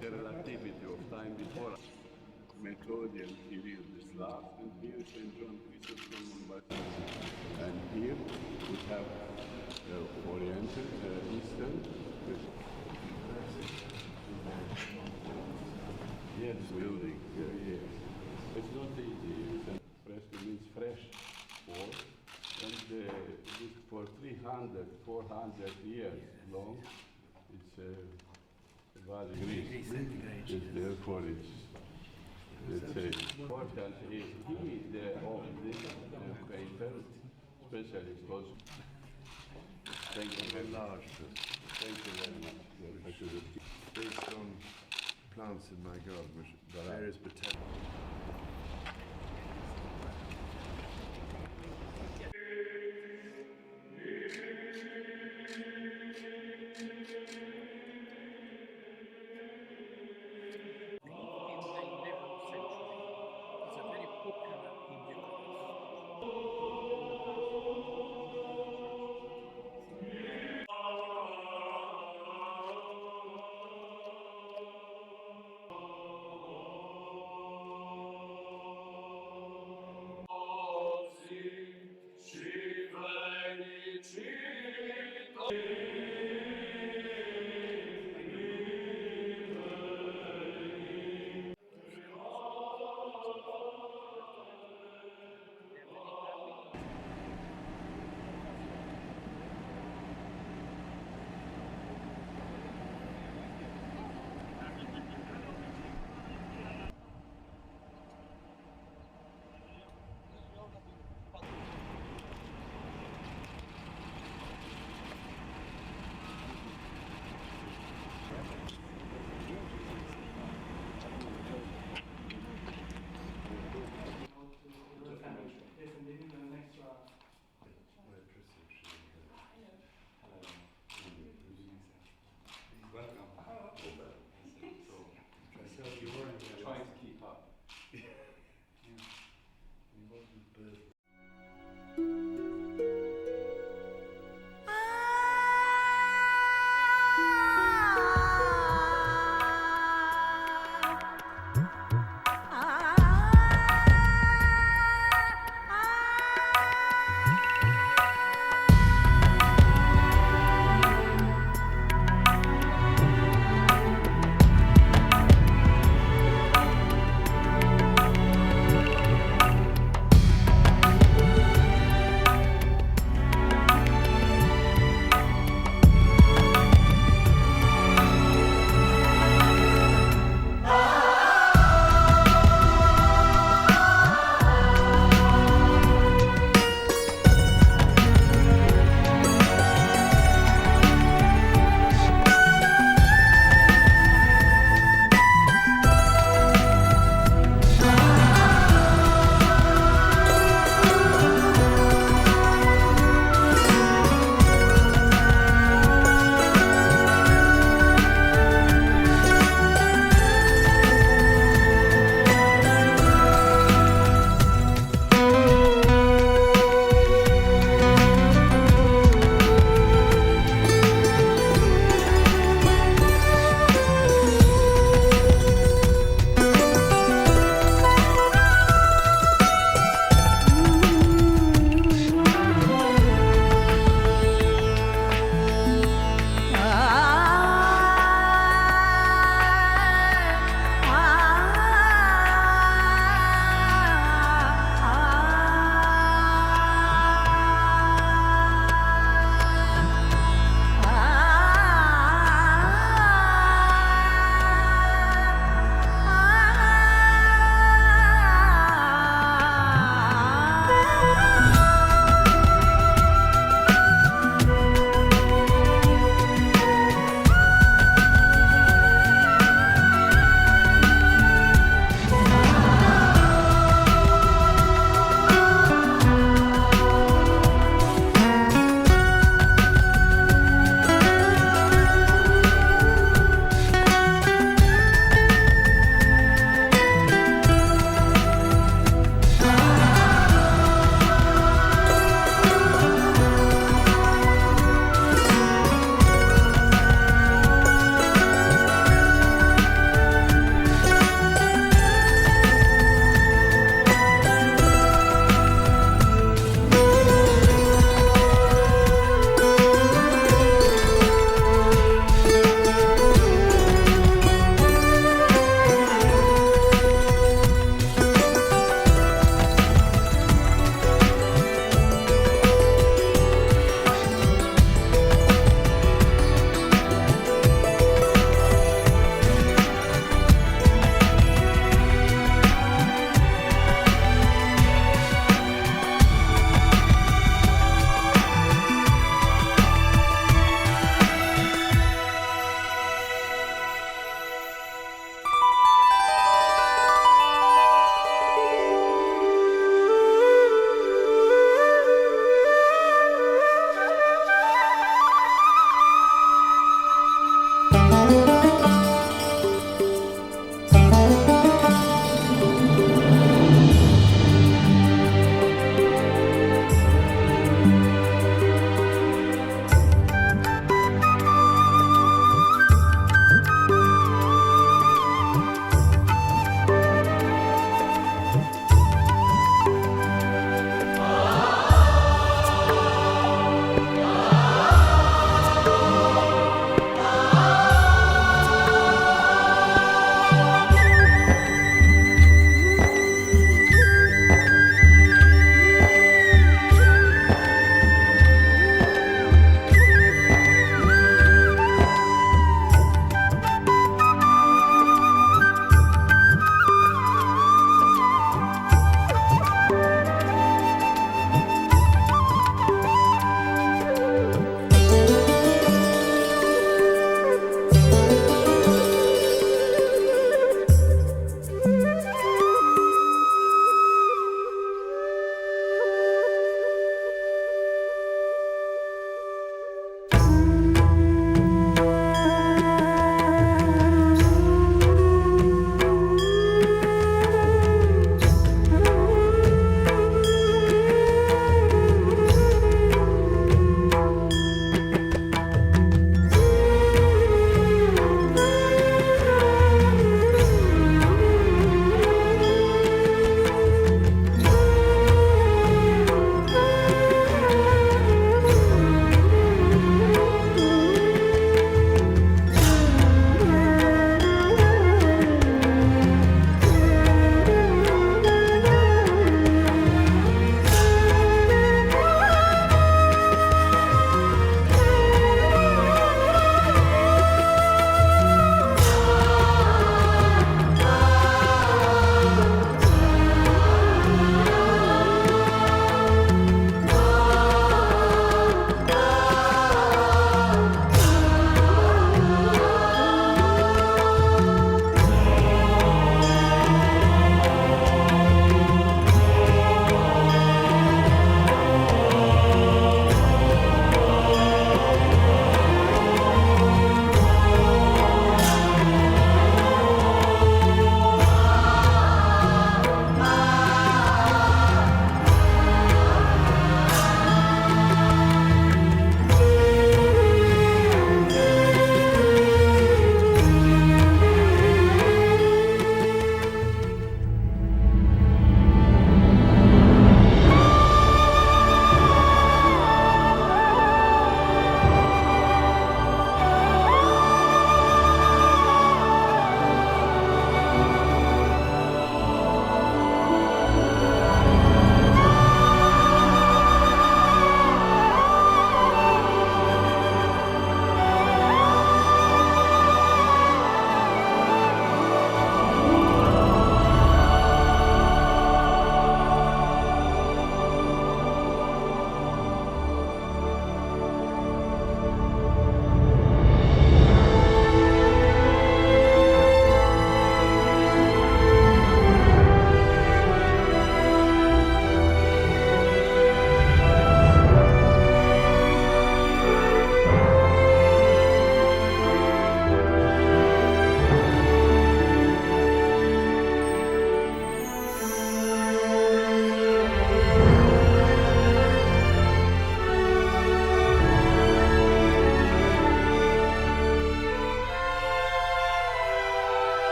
the relativity of time before. Methodian period is last, and here St. John Chrysostom. And here we have Oriental, Eastern. Yes, building. Yeah. It's not easy. Fresco means fresh wall, and this for 300, 400 years long. It's Greece. Therefore, it's let's say important is of this paper specialist also. Thank you very much. Thank you very much. Based on plants in my garden, which various botanical.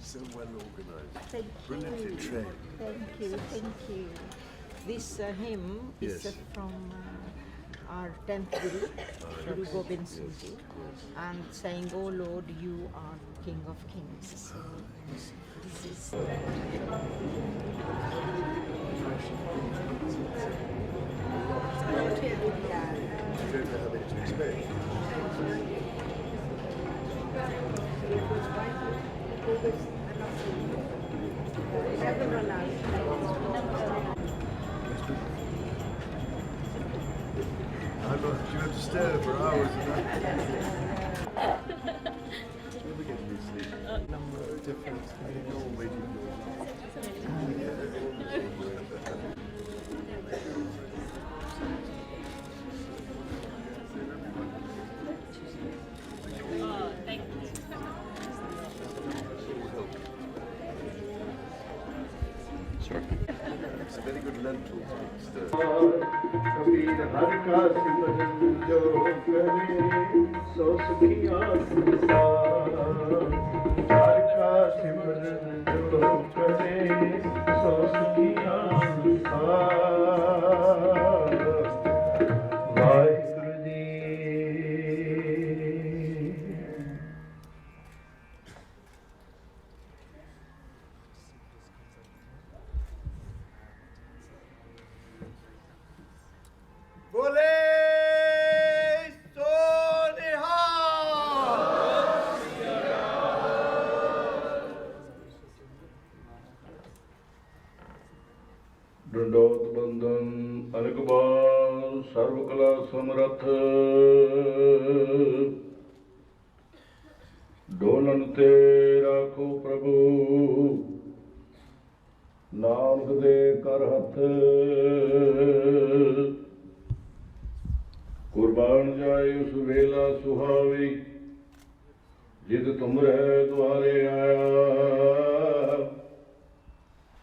So well organised. Thank Brilliantly you. trained. Thank you, thank you. This hymn is Yes. from our 10th Guru, Guru Gobind Singh Ji, and saying, "Oh Lord, you are King of Kings." So this is. You don't know how many to expect. You have to stare for hours and Never get any sleep. Different. You're all waiting Oh, thank you. Sorry. It's a very good lentil stir. Kabir हर का सिमरन जो करे सो सुखिया संसार हर का सिमरन जो करे सो सुखिया संसार वाहिगुरु जी बोले सोनिहा दंडोत बंदन अनकबाल सर्वकला समरथ डोलन ते राखो प्रभु नानक दे कर हथ कुर्बान जाए उस वेला सुहावी जिद तुम रह द्वारे आया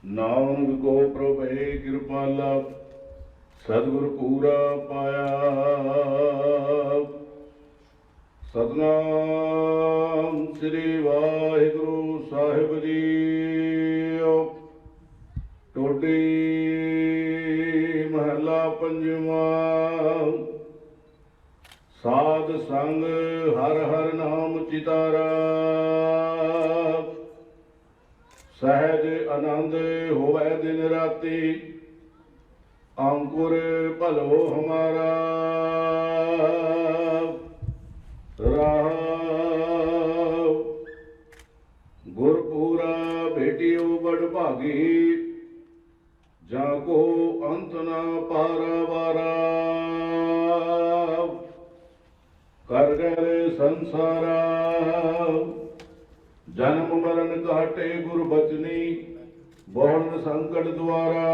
नानक को प्रभु हे कृपाला सतगुर पूरा पाया सतनाम श्री वाहिगुरु साहिब जी टोडी महला पंजवा साध संग हर हर नाम चितारा सहज आनंद होवै दिन राति अंकुर भलो हमारा राव गुरपूरा भेटियो बड़ भागी जाको अंत न पारा वारा कर गए संसारा जन्म मरण घाटे गुरु बचनी बहुन संकट द्वारा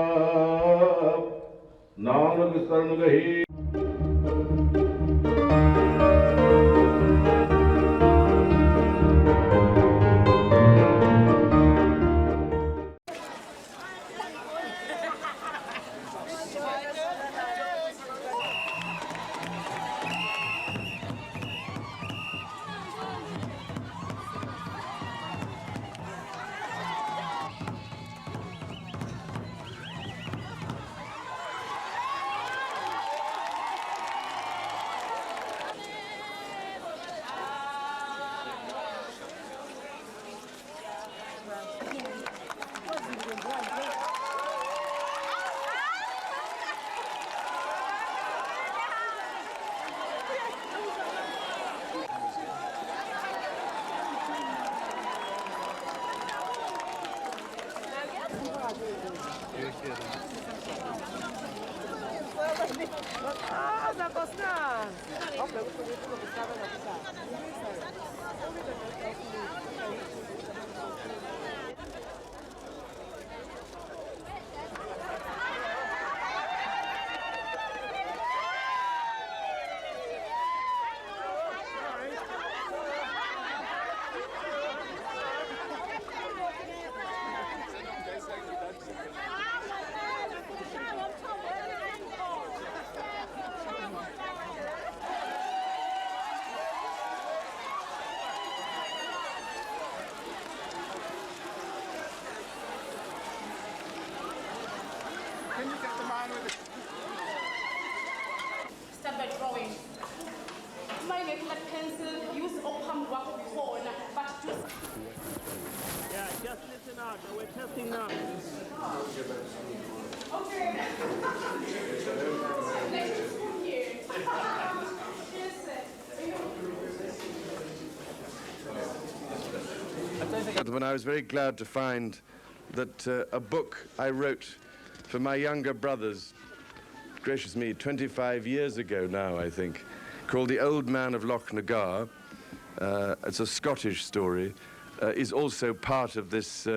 नानक शरण गही We're testing now. Gentlemen, I was very glad to find that a book I wrote for my younger brothers, gracious me, 25 years ago now, I think, called The Old Man of Loch Nagar, it's a Scottish story, is also part of this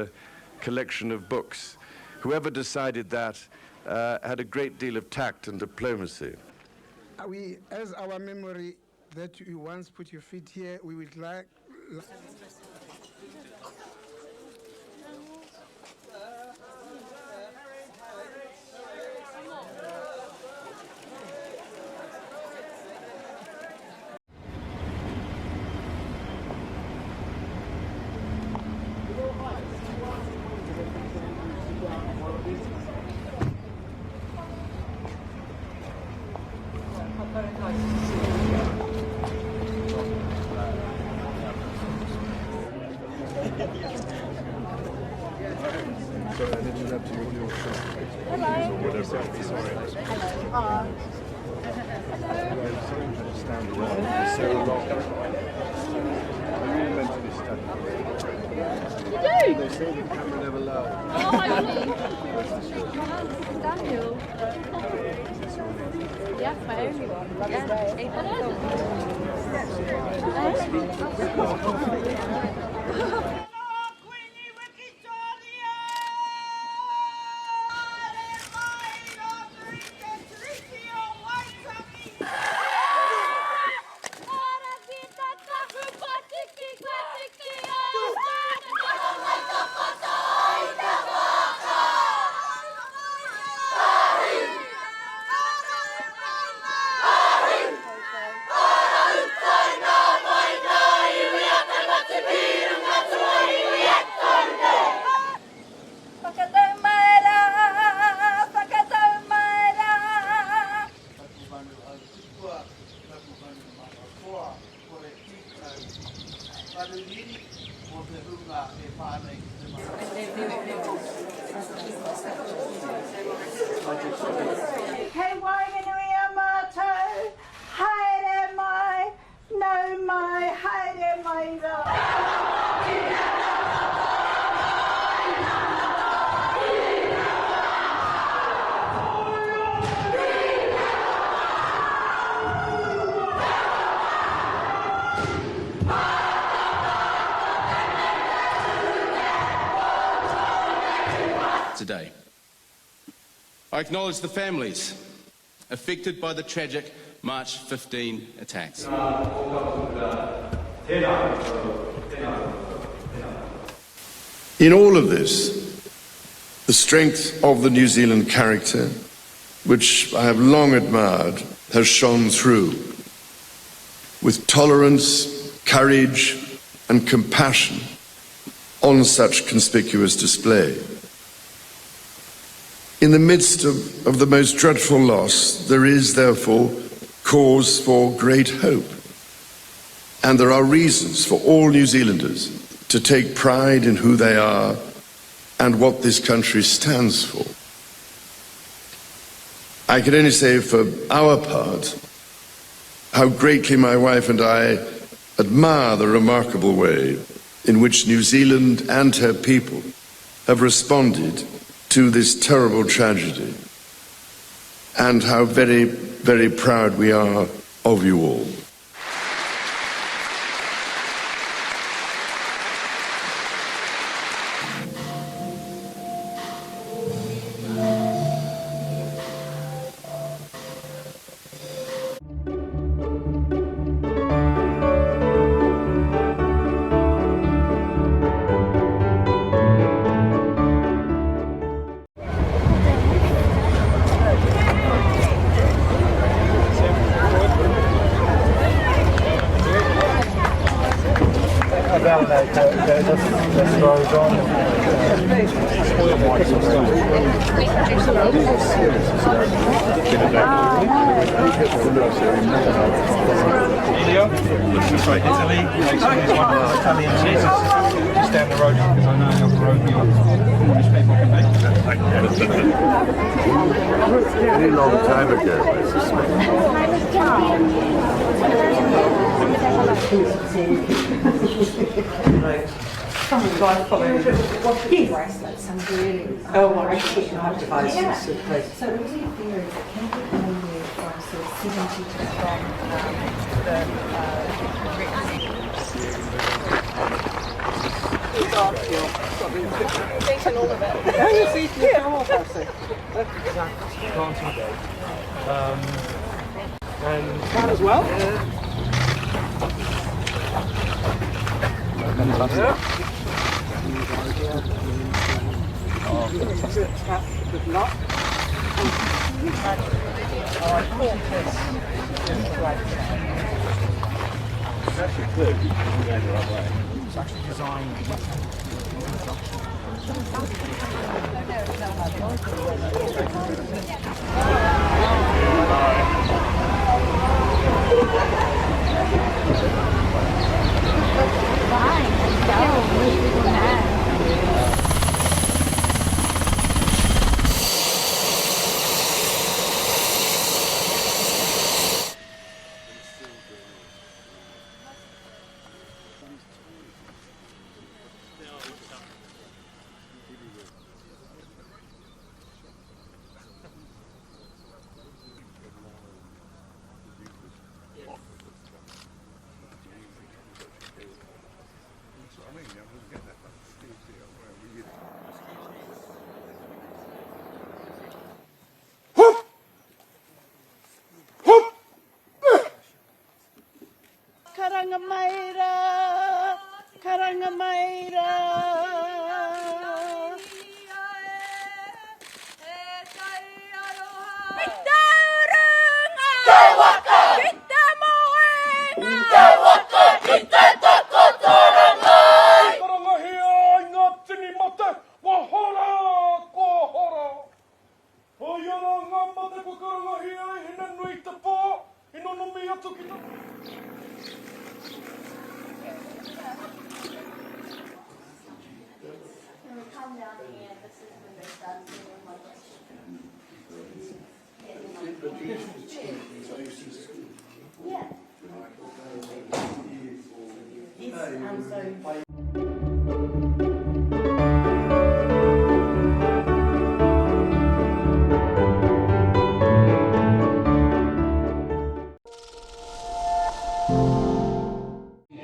collection of books. Whoever decided that had a great deal of tact and diplomacy. We, as our memory that you once put your feet here, we would like... Yeah, my only one. Yeah, today. I acknowledge the families affected by the tragic March 15 attacks. In all of this, the strength of the New Zealand character, which I have long admired, has shone through, with tolerance, courage, and compassion on such conspicuous display. In the midst of the most dreadful loss, there is, therefore, cause for great hope. And there are reasons for all New Zealanders to take pride in who they are and what this country stands for. I can only say for our part how greatly my wife and I admire the remarkable way in which New Zealand and her people have responded to this terrible tragedy, and how very, very proud we are of you all. Italy, Italian cheese. down the road because I know how parochial Cornish people can be. Very long time ago, I suspect. Right. So I followed bracelets and really devices. So it really varies. It can be anywhere from sort of 70 to from Taking all of it. Oh, you see, you come off, I see. That's exactly. Planting day. And that as well. Good luck. It's actually designed. Karangamaira, Karangamaira.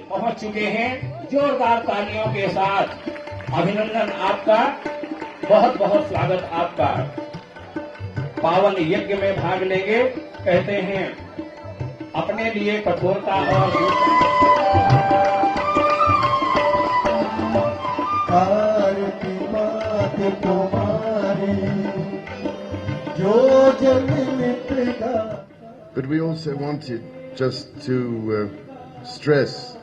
पहुंच चुके हैं जोरदार तालियों के साथ अभिनंदन आपका बहुत बहुत स्वागत आपका पावन यज्ञ में भाग लेंगे कहते हैं अपने लिए कठोरता और आरती मात तुम्हारी जो जग मिटेगा. But we also wanted just to stress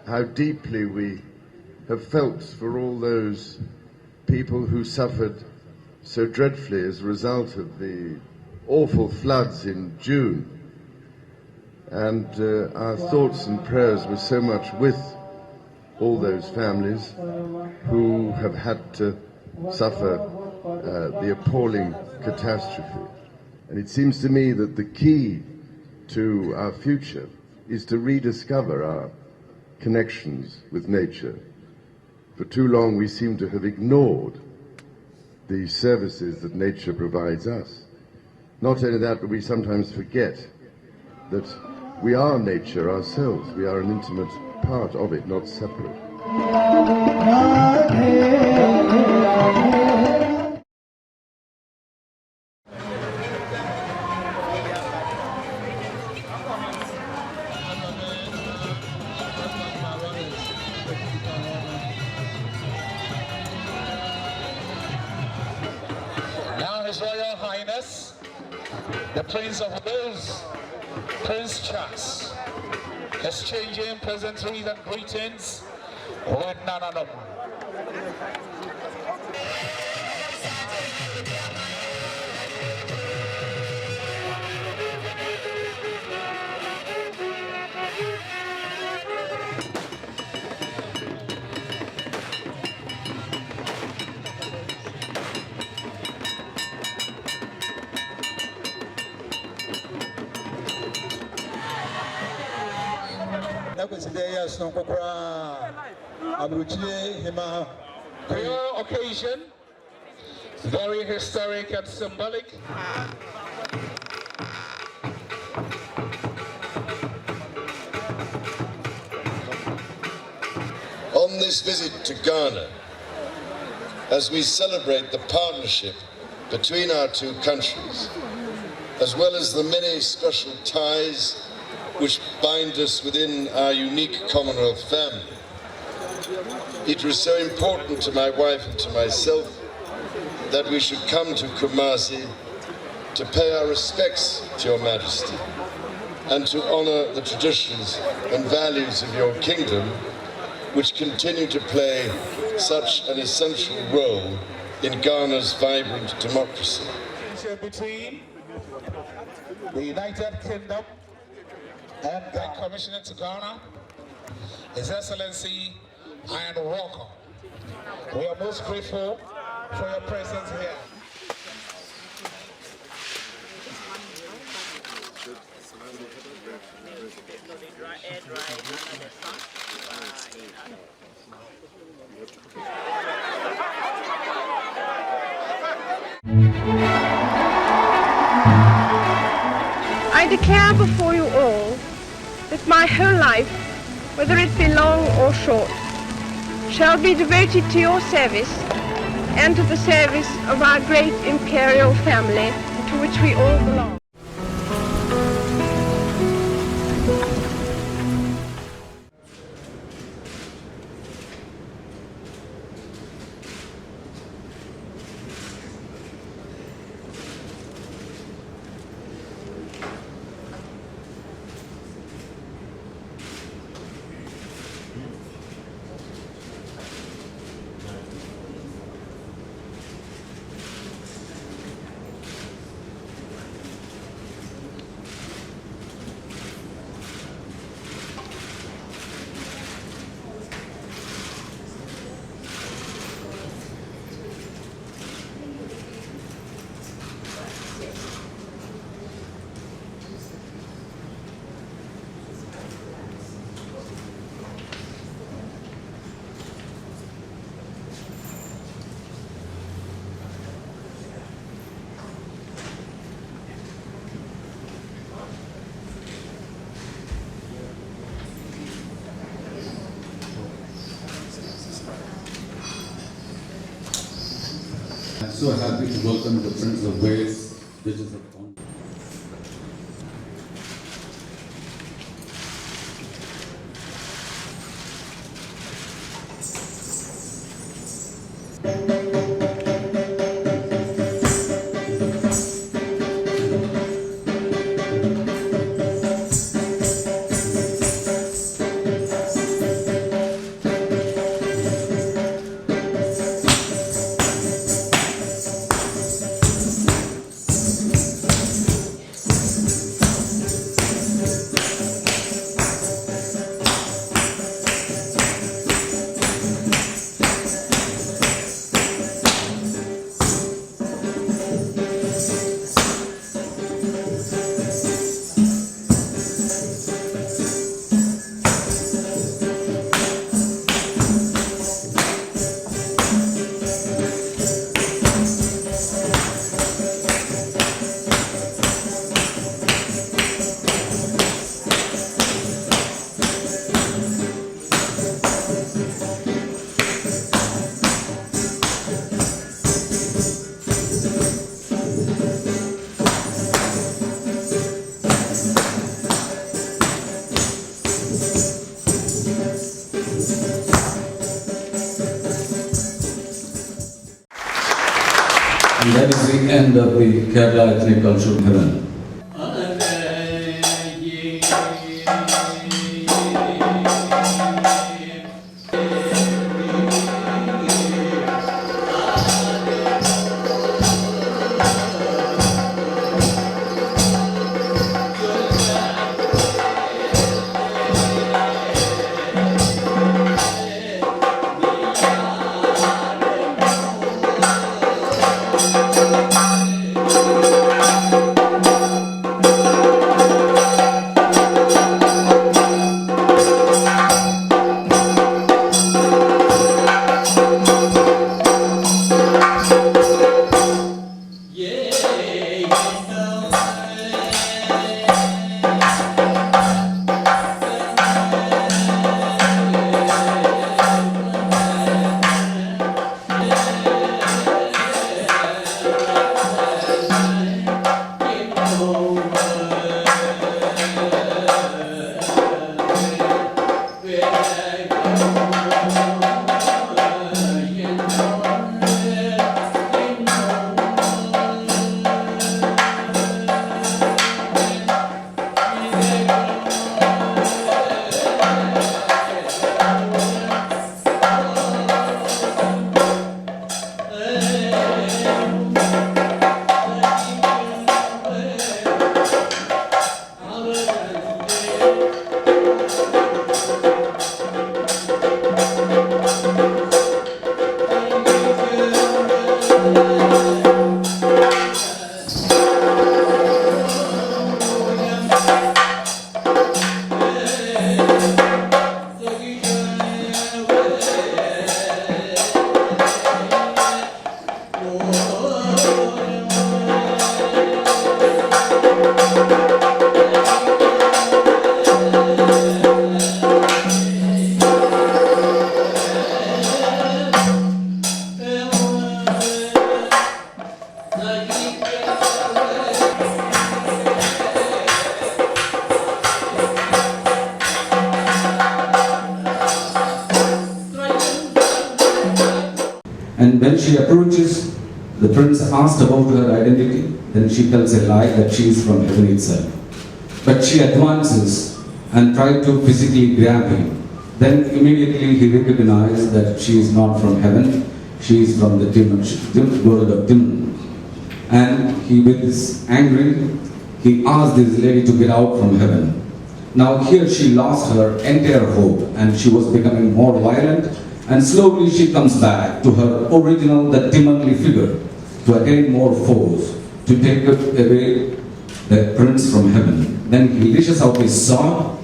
how deeply we have felt for all those people who suffered so dreadfully as a result of the awful floods in June. And our thoughts and prayers were so much with all those families who have had to suffer the appalling catastrophe. And it seems to me that the key to our future is to rediscover our connections with nature. For too long we seem to have ignored the services that nature provides us. Not only that, but we sometimes forget that we are nature ourselves. We are an intimate part of it, not separate. Now His Royal Highness, the Prince of Wales, Prince Charles, exchanging pleasantries and greetings with none other. For your occasion, very historic and symbolic. On this visit to Ghana, as we celebrate the partnership between our two countries, as well as the many special ties which bind us within our unique Commonwealth family, it was so important to my wife and to myself that we should come to Kumasi to pay our respects to Your Majesty and to honor the traditions and values of your kingdom, which continue to play such an essential role in Ghana's vibrant democracy. Between the United Kingdom and the Commissioner to Ghana, His Excellency Ian Walker. We are most grateful for your presence here. I declare before you all that my whole life, whether it be long or short, shall be devoted to your service and to the service of our great imperial family to which we all belong. I'm so happy to welcome the Prince of Wales, Duchess of Cornwall. And that is the end of the Kerala Ethnic Cultural Event. And when she approaches, the prince asks about her identity. Then she tells a lie that she is from heaven itself. But she advances and tries to physically grab him. Then immediately he recognizes that she is not from heaven. She is from the world of demon. And he, with this angry, he asked this lady to get out from heaven. Now here she lost her entire hope and she was becoming more violent, and slowly she comes back to her original, the demonly figure, to attain more force, to take away the prince from heaven. Then he reaches out his sword.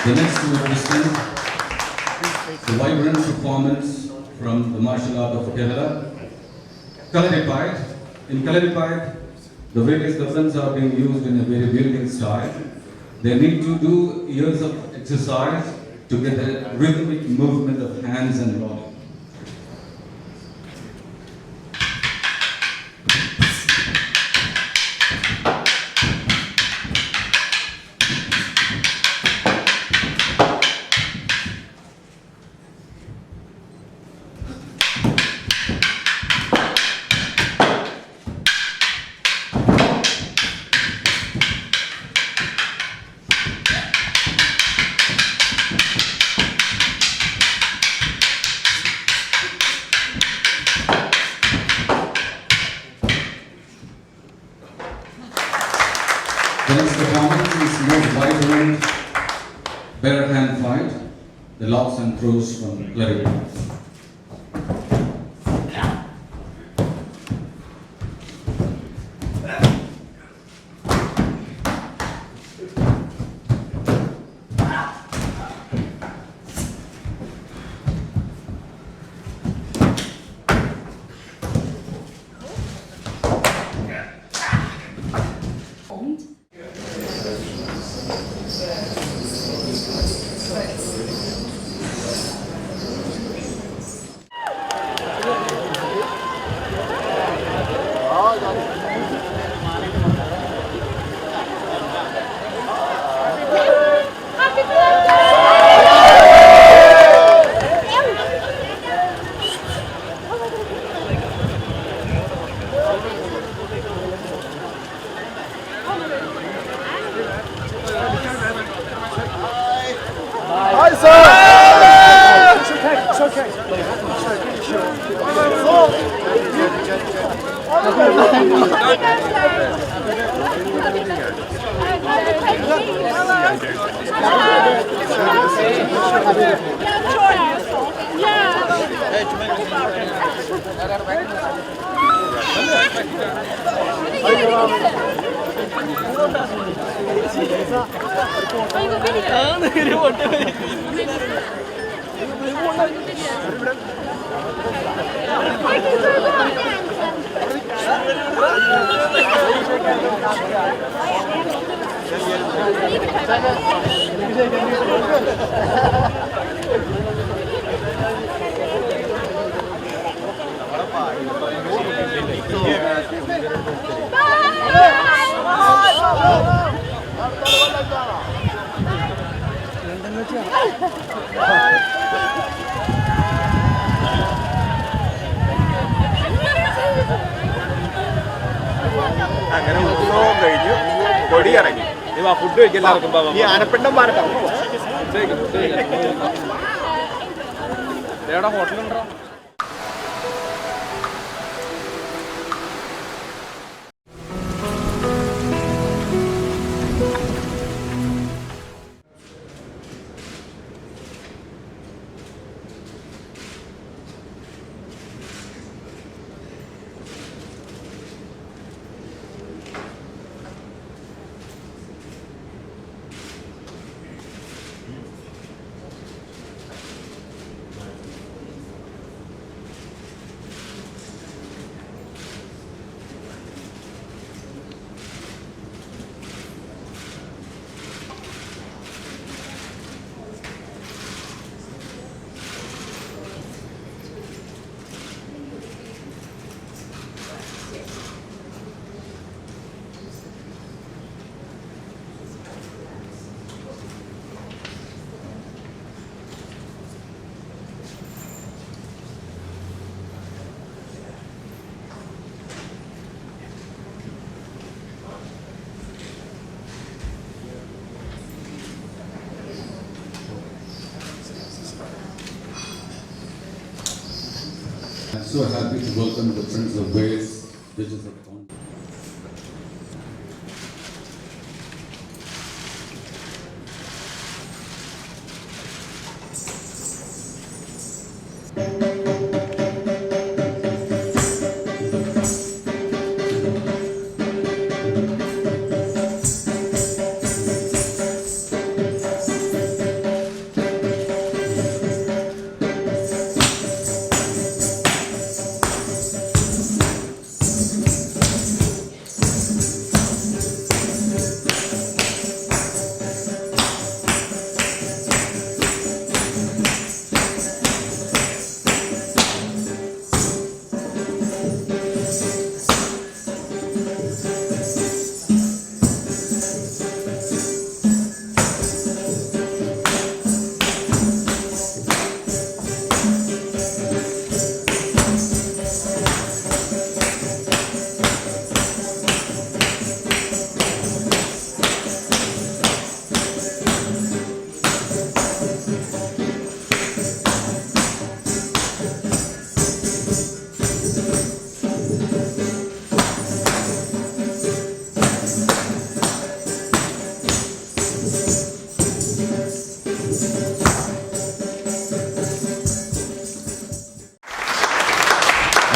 The next we will listen the vibrant performance from the martial art of Kerala, Kalaripayattu. In Kalaripayattu, the various weapons are being used in a very building style. They need to do years of exercise to get a rhythmic movement of hands and body. The next performance is more vibrant, bare hand fight, the locks and throws from Kalaripayattu. Hi, sir! It's okay, it's okay. അങ്ങനെ ഉത്സവം കഴിഞ്ഞു കൊടി ഇറങ്ങി food കഴിക്കാൻ ഈ ആനപ്പിണ്ടന്മാരുടെ എവിടെ ഹോട്ടലുണ്ടോ I'm so happy to welcome the Prince of Wales, Duchess of Cornwall.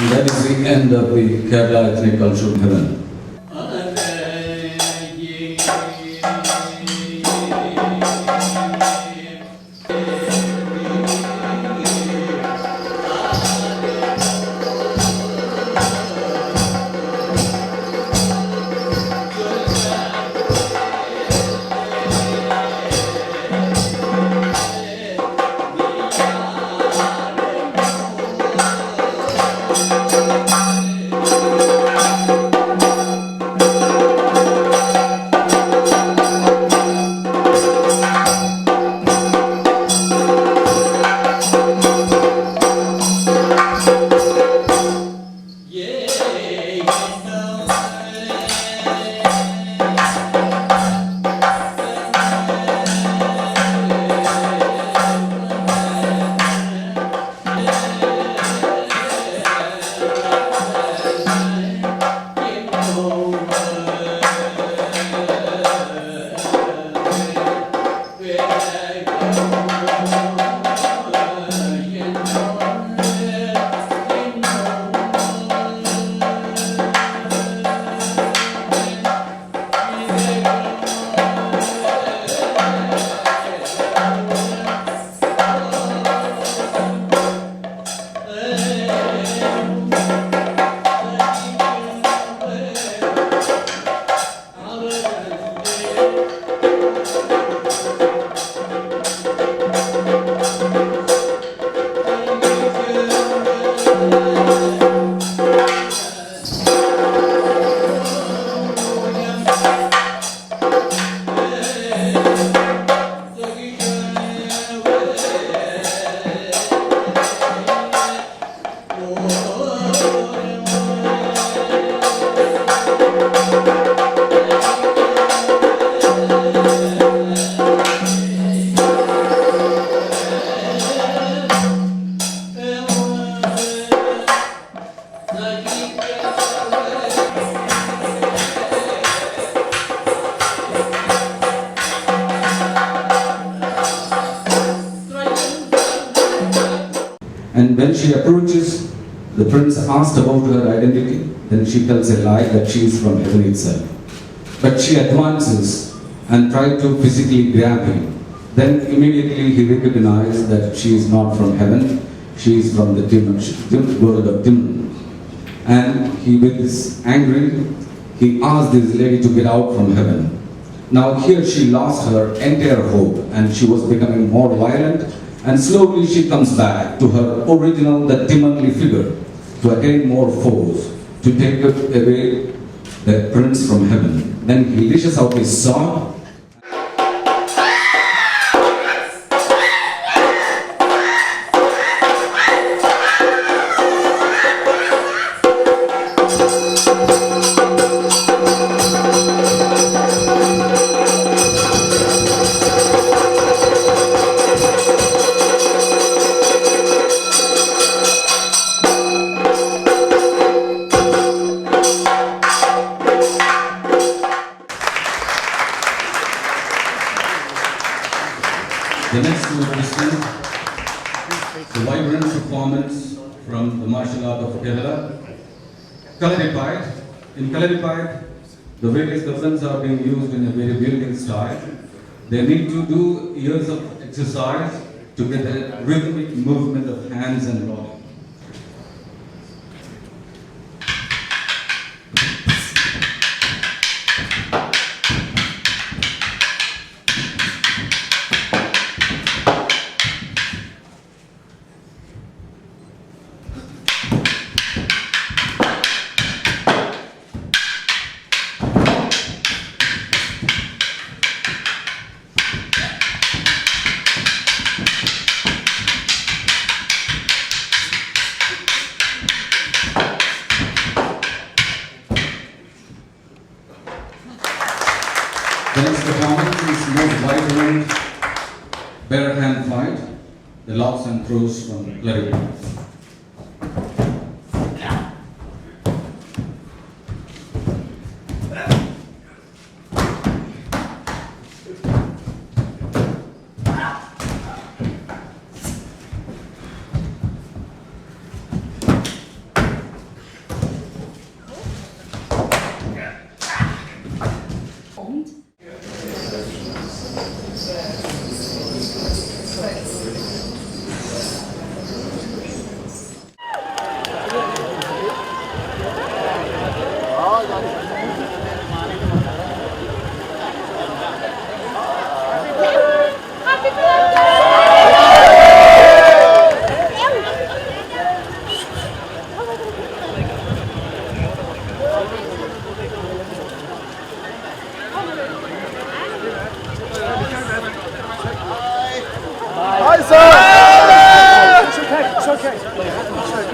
And that is the end of the Kerala Ethnic Cultural Heaven. And when she approaches, the prince asked about her identity. Then she tells a lie that she is from heaven itself. But she advances and tries to physically grab him. Then immediately he recognizes that she is not from heaven, she is from the world of demon. And he, with this angry, he asked this lady to get out from heaven. Now here she lost her entire hope and she was becoming more violent, and slowly she comes back to her original, the demonly figure, to attain more force, to take away the prince from heaven. Then he lashes out his sword. performance from the martial art of Kerala. Kalaripayat. In Kalaripayat, the various weapons are being used in a very building style. They need to do years of exercise to get a rhythmic movement of hands and body. The next performance is more vibrant bare hand fight, the locks and throws from Kalaripayat. Hi, sir! It's okay, it's okay.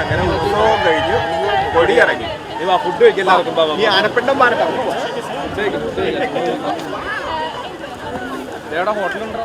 അങ്ങനെ ഉത്സവം കഴിഞ്ഞു കൊടിയിറങ്ങി food കഴിക്കാൻ ഈ ആനപ്പിണ്ടന്മാരെ എവിടെ ഹോട്ടലുണ്ടോ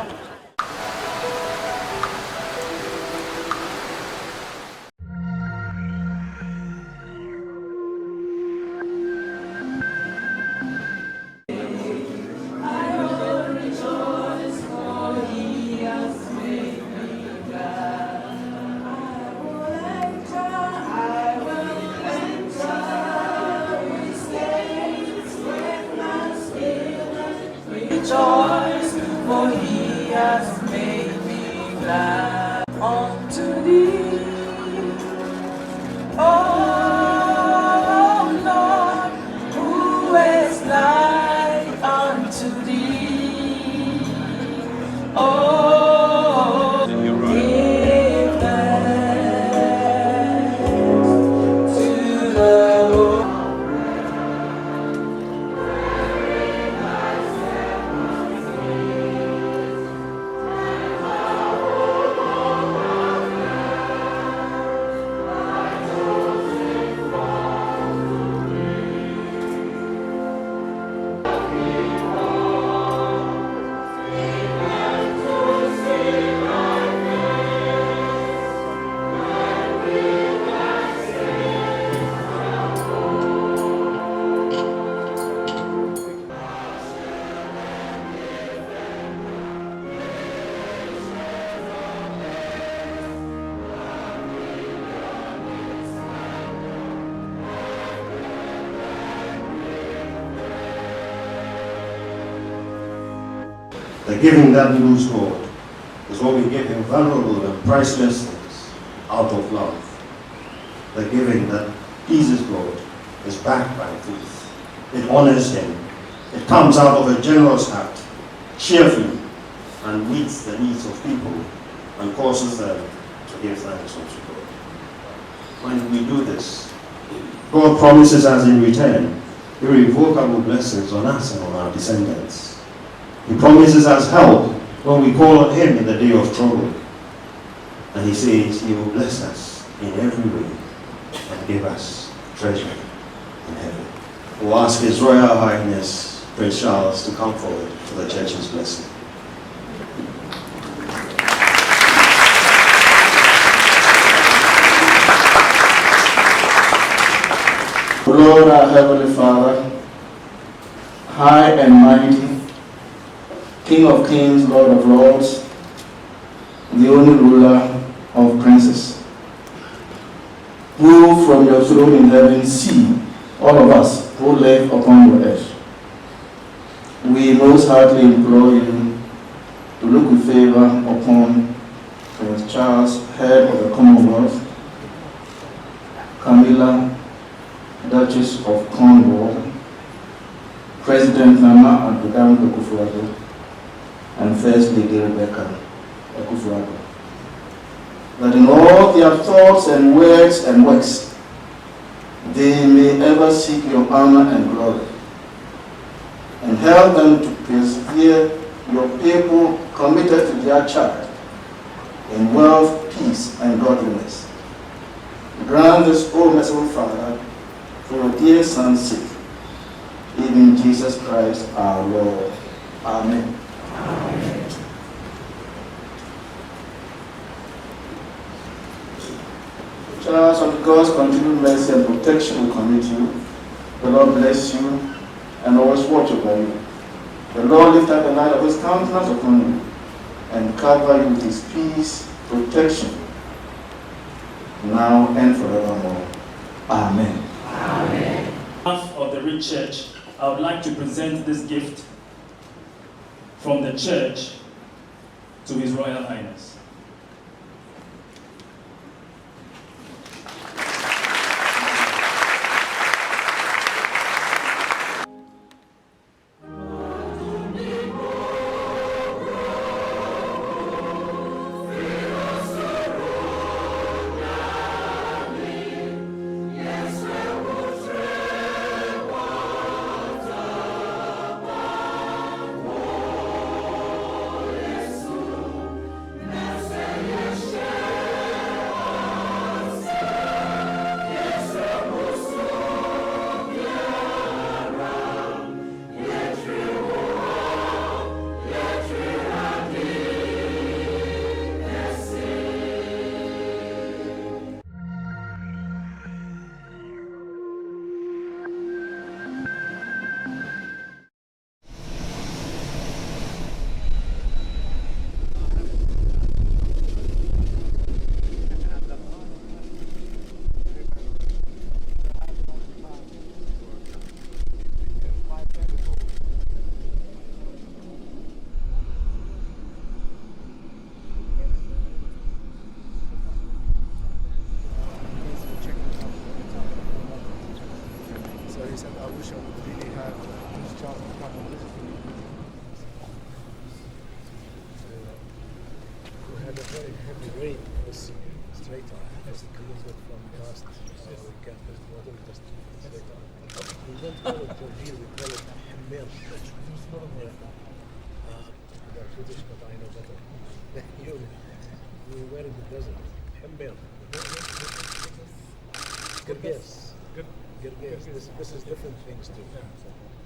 Rejoice, for he has made me glad. Unto thee, oh Lord, who is like unto thee? Oh, give thanks to the Lord. The giving that lose God is what we give him valuable and priceless things out of love. The giving that pleases God is backed by faith. It honors him. It comes out of a generous heart, cheerfully, and meets the needs of people and causes them to give thanks unto God. When we do this, God promises us in return irrevocable blessings on us and on our descendants. He promises us help when we call on him in the day of trouble. And he says he will bless us in every way and give us treasure in heaven. We'll ask His Royal Highness Prince Charles to come forward for the church's blessing. Lord, our Heavenly Father, high and mighty, King of kings, Lord of lords, the only ruler of princes, who from your throne in heaven see all of us who live upon your earth. We most heartily implore you to look with favor upon Prince Charles, head of the Commonwealth, Camilla, Duchess of Cornwall, President Nana Addo Akufo-Addo, and First Lady Rebecca Akufo-Addo, that in all their thoughts and words and works, they may ever seek your honor and glory, and help them to persevere your people committed to their charge in wealth, peace, and godliness. Grant this, O merciful Father, for your dear Son's sake, even Jesus Christ our Lord. Amen. Amen. Charles, of God's continued mercy and protection will commit you. The Lord bless you and always watch over you. The Lord lift up the light of his countenance upon you and cover you with his peace, protection, now and forevermore. Amen. Amen. On behalf of the Rich Church, I would like to present this gift from the church to His Royal Highness. This is different things too.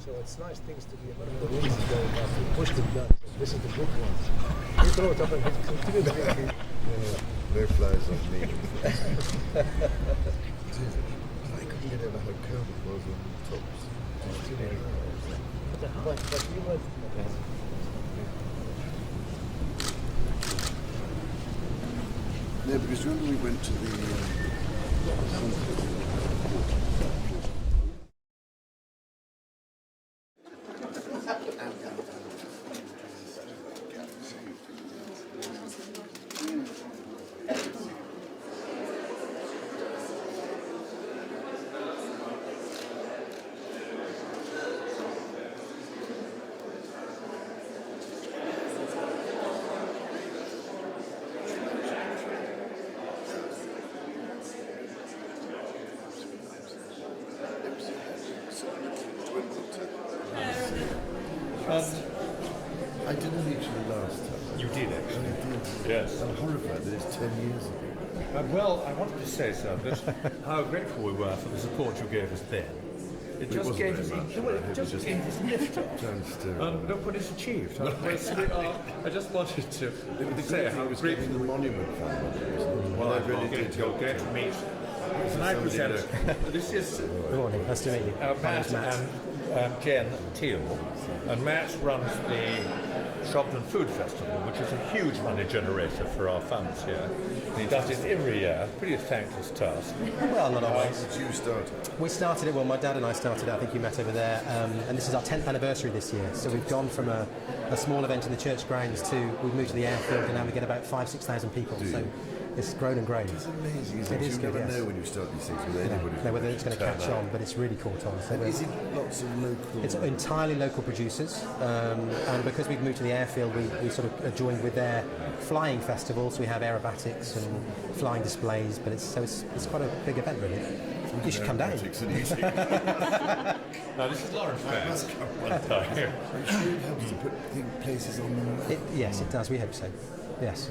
So it's nice things to be about. The winds going up, we push them down. This is the good ones. You throw it up and continue to make no flies on me. I couldn't get in a hotel because I was on the tops. Too many but you went. Yeah, because remember we went to the I didn't actually last time. You did actually. I did. Yes. I'm horrified that it's 10 years ago. Well, I wanted to say, sir, that how grateful we were for the support you gave us then. It just wasn't gave us very much. it just gave us lift off. Look what it's achieved. I just wanted to say how grateful the monument fund. Well, I really did. You're going to meet. And I present. This is. Good morning. Nice to meet you. Matt and Jen Teal, and Matt runs the Shopton Food Festival, which is a huge money generator for our funds here. And he does it every year. Pretty thankless task. Well, not always. Did you start it? We started it, well, my dad and I started it, I think you met over there, and this is our 10th anniversary this year. So we've gone from a small event in the church grounds to, we've moved to the airfield, and now we get about 5,000-6,000 people. So it's grown and grown. It's amazing, isn't it? You is never good, yes. know when you start these things with anybody. No, whether it's going to turn catch up. on, but it's really caught on. So And is it lots of local? it's entirely local producers, and because we've moved to the airfield, we sort of are joined with their flying festivals. We have aerobatics and flying displays, but it's quite a big event, really. You should come down. Now, this is Lawrence Bank. I'm sure it helps to put places on the map. Yes, it does. We hope so. Yes.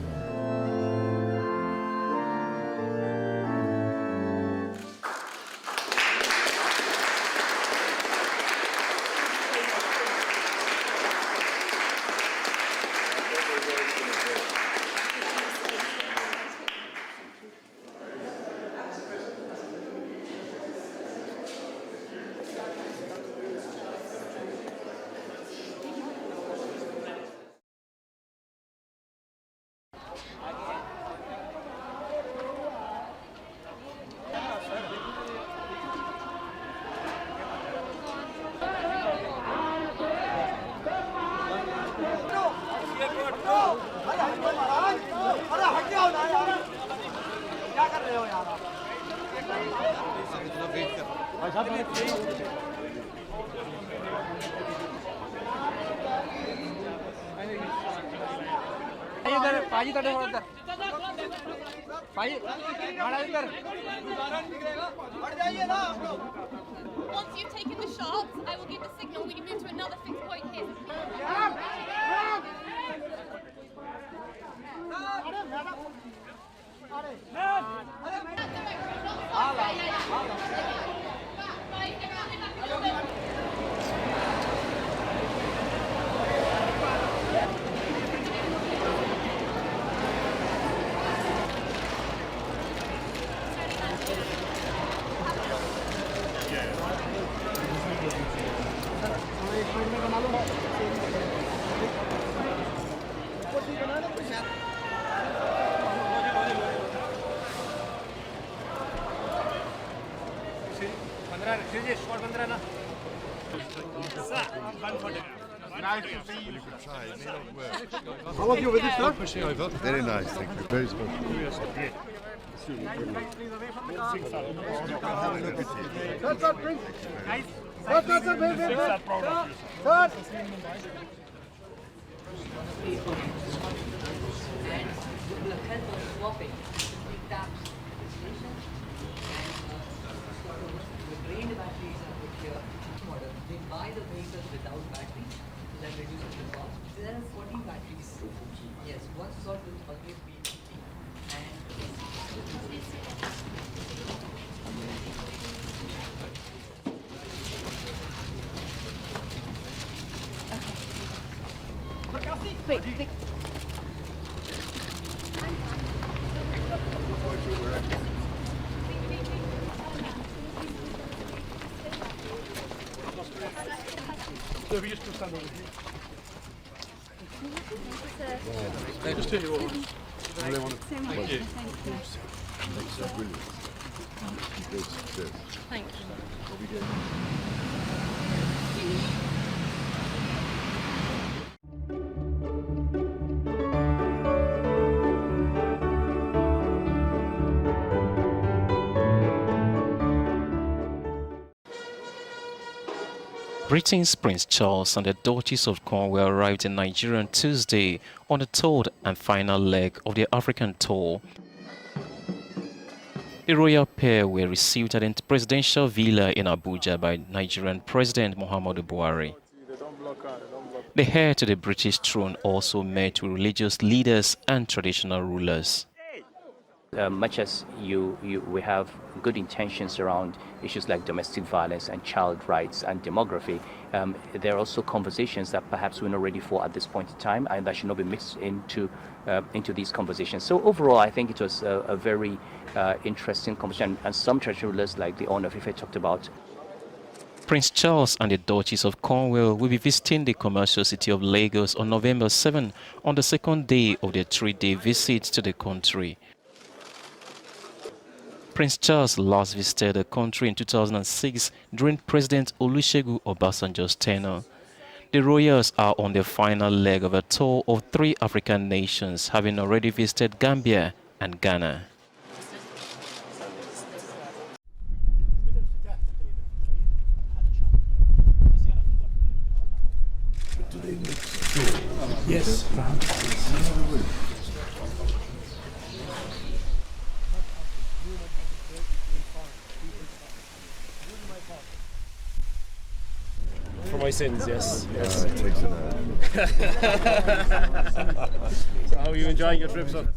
पाजी तड़े हो इधर पाजी मारा इधर हट जाइए ना आप लोग Once you've taken the shots, I will give the signal. We can move to another fixed point here. How was your visit, sir? Pushing over. Very nice, thank you. Very smooth. They buy the vehicles without batteries, so that reduces the cost. There are 14 batteries. Yes, one slot will always be empty. Quick, quick. Just tell you what. Really want to Thank you. Thanks, that's brilliant. Great success. Thank you. What we doing? Britain's Prince Charles and the Duchess of Cornwall arrived in Nigeria on Tuesday on the third and final leg of their African tour. The royal pair were received at the presidential villa in Abuja by Nigerian President Muhammadu Buhari. The heir to the British throne also met with religious leaders and traditional rulers. Much as we have good intentions around issues like domestic violence and child rights and demography, there are also conversations that perhaps we're not ready for at this point in time, and that should not be mixed into these conversations. So overall, I think it was a very interesting conversation, and some traditional rulers like the owner of Ife talked about. Prince Charles and the Duchess of Cornwall will be visiting the commercial city of Lagos on November 7 on the second day of their 3-day visit to the country. Prince Charles last visited the country in 2006 during President Olusegun Obasanjo's tenure. The royals are on their final leg of a tour of 3 African nations, having already visited Gambia and Ghana. Yes. For my sins, yes. Yes. It takes an hour. So how are you enjoying your trip, son?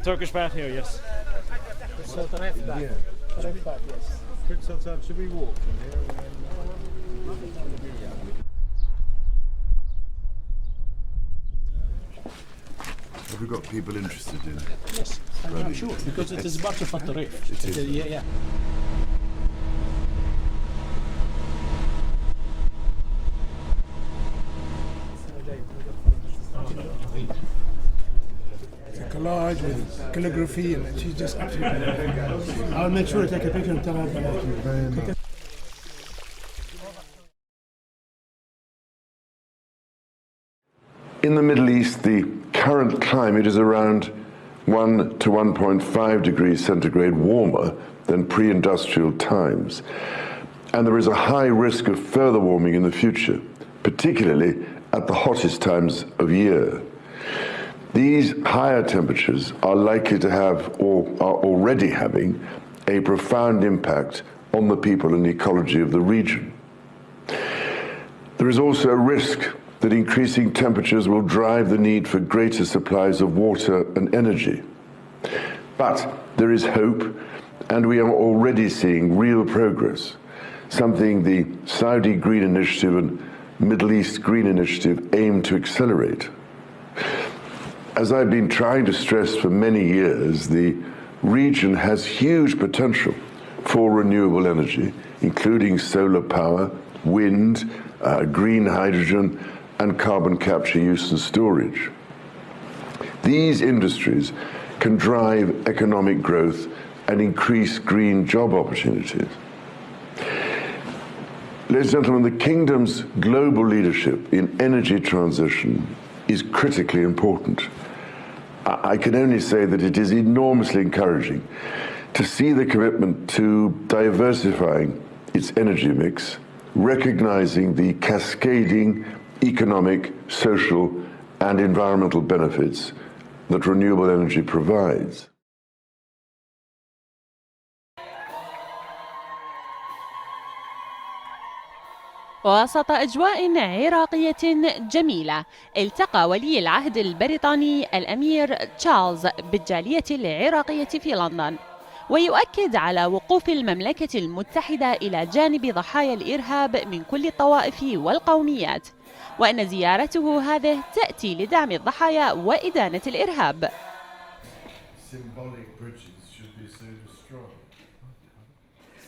Turkish bath here, yes. Prince Sultan, should we walk from here? Have we got people interested in? Yes, I'm sure, because it is part of the reef. It is. Yeah. It's a collage with calligraphy, and she's just absolutely. I'll make sure to take a picture and tell her. Thank you very much. In the Middle East, the current climate is around 1 to 1.5 degrees centigrade warmer than pre-industrial times. And there is a high risk of further warming in the future, particularly at the hottest times of year. These higher temperatures are likely to have, or are already having, a profound impact on the people and the ecology of the region. There is also a risk that increasing temperatures will drive the need for greater supplies of water and energy. But there is hope, and we are already seeing real progress, something the Saudi Green Initiative and Middle East Green Initiative aim to accelerate. As I've been trying to stress for many years, the region has huge potential for renewable energy, including solar power, wind, green hydrogen, and carbon capture use and storage. These industries can drive economic growth and increase green job opportunities. Ladies and gentlemen, the Kingdom's global leadership in energy transition is critically important. I can only say that it is enormously encouraging to see the commitment to diversifying its energy mix, recognizing the cascading economic, social, and environmental benefits that renewable energy provides. وسط أجواء عراقية جميلة، التقى ولي العهد البريطاني الأمير تشارلز بالجالية العراقية في لندن، ويؤكد على وقوف المملكة المتحدة إلى جانب ضحايا الإرهاب من كل الطوائف والقوميات، وأن زيارته هذه تأتي لدعم الضحايا وإدانة الإرهاب.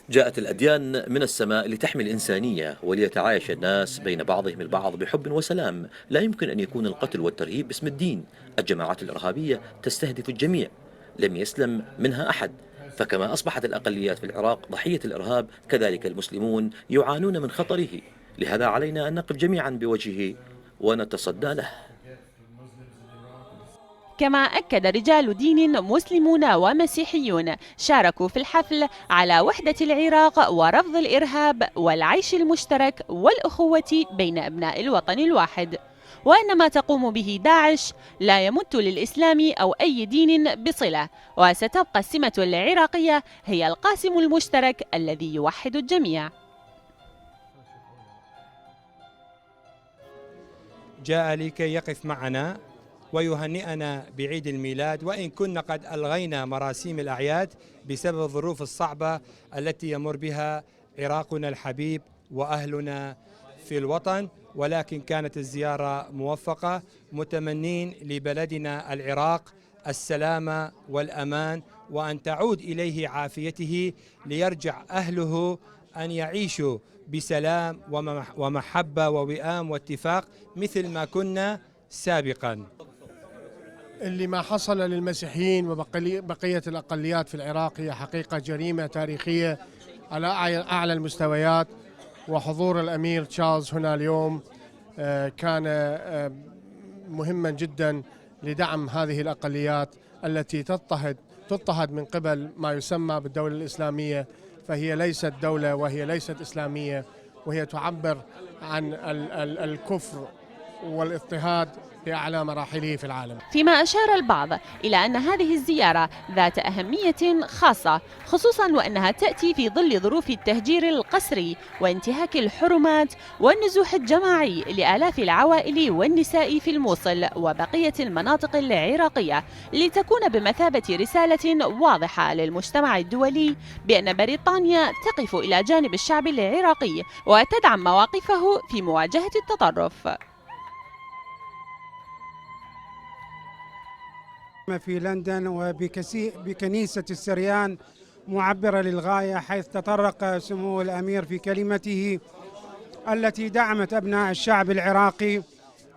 جاءت الأديان من السماء لتحمي الإنسانية وليتعايش الناس بين بعضهم البعض بحب وسلام. لا يمكن أن يكون القتل والترهيب باسم الدين. الجماعات الإرهابية تستهدف الجميع، لم يسلم منها أحد. فكما أصبحت الأقليات في العراق ضحية الإرهاب، كذلك المسلمون يعانون من خطره. لهذا علينا أن نقف جميعا بوجهه ونتصدى له. كما أكد رجال دين مسلمون ومسيحيون شاركوا في الحفل على وحدة العراق ورفض الإرهاب والعيش المشترك والأخوة بين أبناء الوطن الواحد. وأن ما تقوم به داعش لا يمت للإسلام أو أي دين بصلة، وستبقى السمة العراقية هي القاسم المشترك الذي يوحد الجميع. جاء لكي يقف معنا ويهنئنا بعيد الميلاد، وإن كنا قد ألغينا مراسيم الأعياد بسبب الظروف الصعبة التي يمر بها عراقنا الحبيب وأهلنا في الوطن، ولكن كانت الزيارة موفقة، متمنين لبلدنا العراق السلامة والأمان، وأن تعود إليه عافيته ليرجع أهله أن يعيشوا بسلام ومحبة ووئام واتفاق مثل ما كنا سابقا. اللي ما حصل للمسيحيين وبقية الأقليات في العراق هي حقيقة جريمة تاريخية على أعلى المستويات، وحضور الأمير تشارلز هنا اليوم كان مهما جدا لدعم هذه الأقليات التي تضطهد من قبل ما يسمى بالدولة الإسلامية، فهي ليست دولة وهي ليست إسلامية، وهي تعبر عن الكفر والاضطهاد بأعلى مراحله في العالم. فيما أشار البعض إلى أن هذه الزيارة ذات أهمية خاصة، خصوصا وأنها تأتي في ظل ظروف التهجير القسري وانتهاك الحرمات والنزوح الجماعي لآلاف العوائل والنساء في الموصل وبقية المناطق العراقية، لتكون بمثابة رسالة واضحة للمجتمع الدولي بأن بريطانيا تقف إلى جانب الشعب العراقي وتدعم مواقفه في مواجهة التطرف. في لندن وبكنيسة السريان معبرة للغاية، حيث تطرق سمو الأمير في كلمته التي دعمت أبناء الشعب العراقي،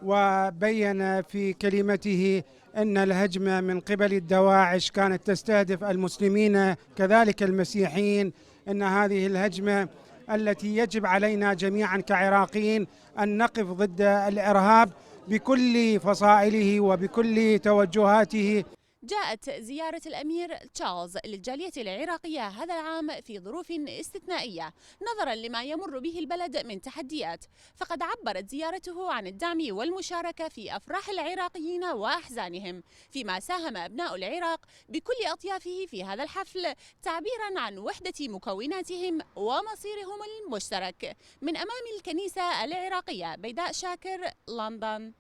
وبين في كلمته أن الهجمة من قبل الدواعش كانت تستهدف المسلمين كذلك المسيحيين، أن هذه الهجمة التي يجب علينا جميعا كعراقيين أن نقف ضد الإرهاب بكل فصائله وبكل توجهاته. جاءت زيارة الأمير تشارلز للجالية العراقية هذا العام في ظروف استثنائية نظرا لما يمر به البلد من تحديات، فقد عبرت زيارته عن الدعم والمشاركة في أفراح العراقيين وأحزانهم، فيما ساهم أبناء العراق بكل أطيافه في هذا الحفل تعبيرا عن وحدة مكوناتهم ومصيرهم المشترك. من أمام الكنيسة العراقية، بيداء شاكر، لندن.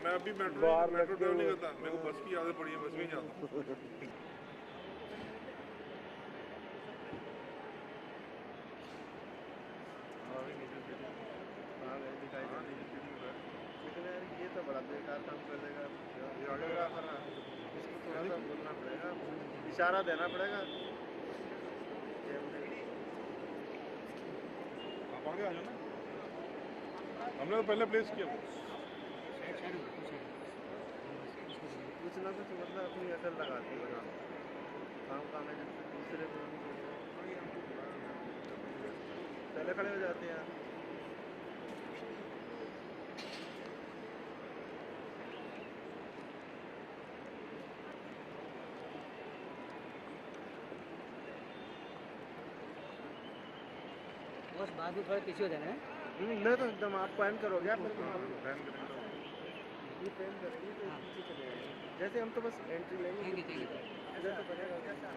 मैं अभी metro travel नहीं करता, मेरे को बस की आदत पड़ी है, बस में जाता हूँ। ये तो बड़ा बेकार काम कर देगा, इसको थोड़ा सा बोलना पड़ेगा, इशारा देना पड़ेगा। आप आगे आ जाओ ना, हमने तो पहले प्लेस किया कुछ ना कुछ मतलब अपनी अकल लगाती है काम है, दूसरे पहले खड़े हो जाते हैं। बस बाद में थोड़ा पीछे हो जाना है। मैं तो एकदम आप पैन करोगे, आप पैन करेंगे तो पीछे चले जाएंगे। जैसे हम तो बस एंट्री लेंगे, इधर तो बनेगा क्या।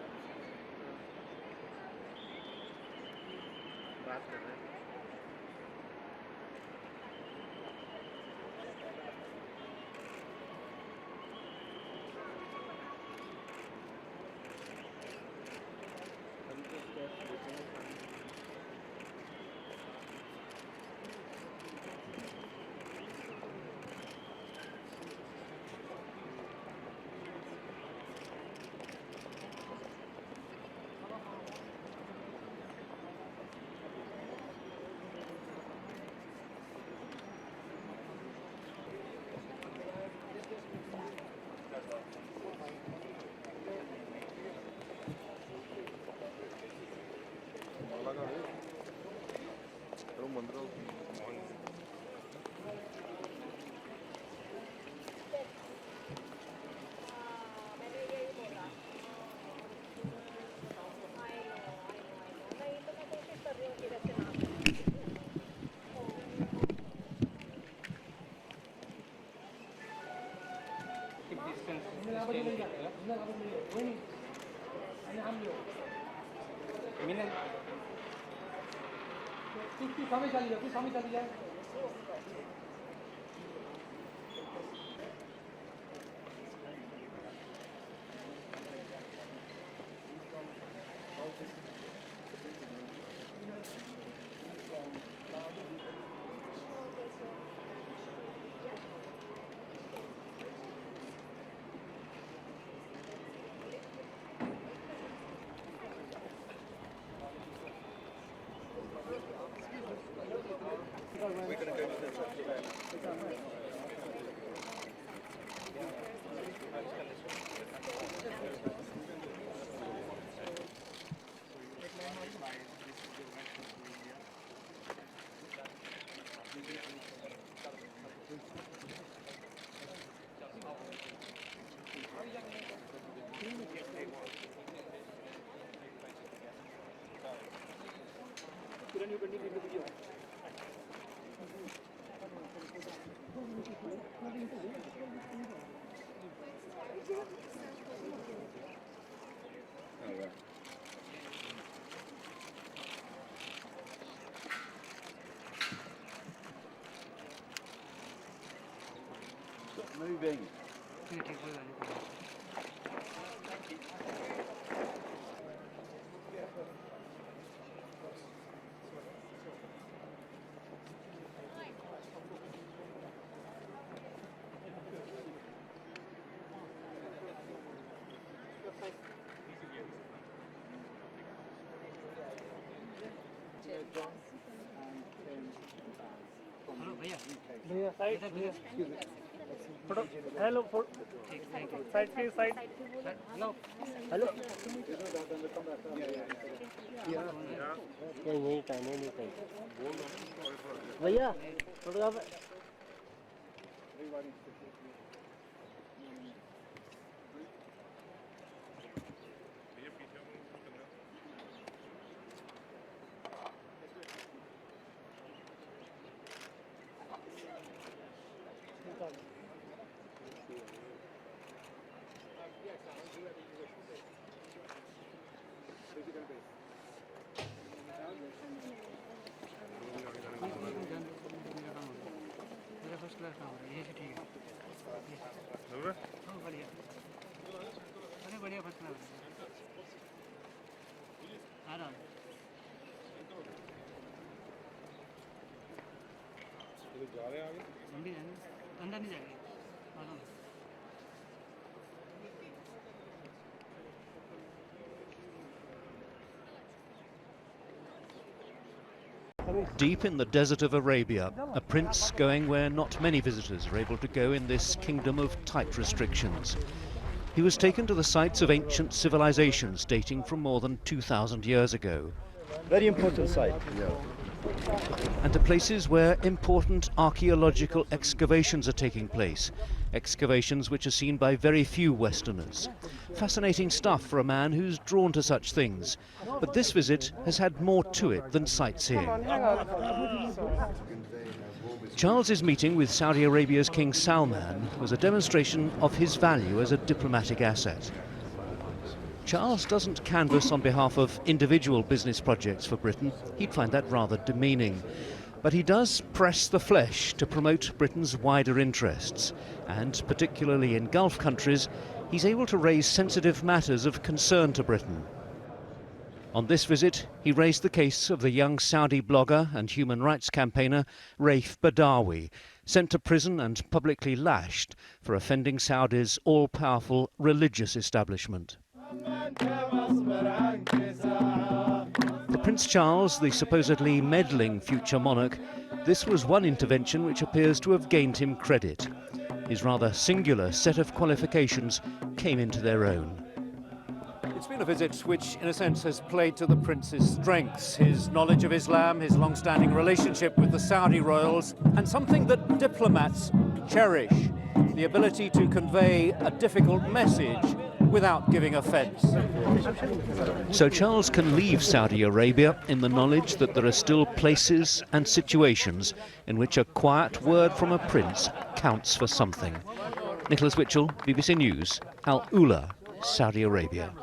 बात कर रहे हैं हम तो स्टेप्स लेते हैं Moving. भैया side excuse me photo hello side के साइड हेलो हेलो नहीं टाइम नहीं भैया फोटोग्राफर अंदर नहीं जाएंगे Deep in the desert of Arabia, a prince going where not many visitors are able to go in this kingdom of tight restrictions. He was taken to the sites of ancient civilizations dating from more than 2,000 years ago. Very important site. And to places where important archaeological excavations are taking place. Excavations which are seen by very few Westerners. Fascinating stuff for a man who's drawn to such things. But this visit has had more to it than sightseeing. Charles's meeting with Saudi Arabia's King Salman was a demonstration of his value as a diplomatic asset. Charles doesn't canvass on behalf of individual business projects for Britain. He'd find that rather demeaning. But he does press the flesh to promote Britain's wider interests. And particularly in Gulf countries, he's able to raise sensitive matters of concern to Britain. On this visit, he raised the case of the young Saudi blogger and human rights campaigner Raif Badawi, sent to prison and publicly lashed for offending Saudi's all-powerful religious establishment. For Prince Charles, the supposedly meddling future monarch, this was one intervention which appears to have gained him credit. His rather singular set of qualifications came into their own. It's been a visit which, in a sense, has played to the Prince's strengths, his knowledge of Islam, his long-standing relationship with the Saudi royals, and something that diplomats cherish, the ability to convey a difficult message without giving offence. So Charles can leave Saudi Arabia in the knowledge that there are still places and situations in which a quiet word from a prince counts for something. Nicholas Witchell, BBC News, Al Ula, Saudi Arabia.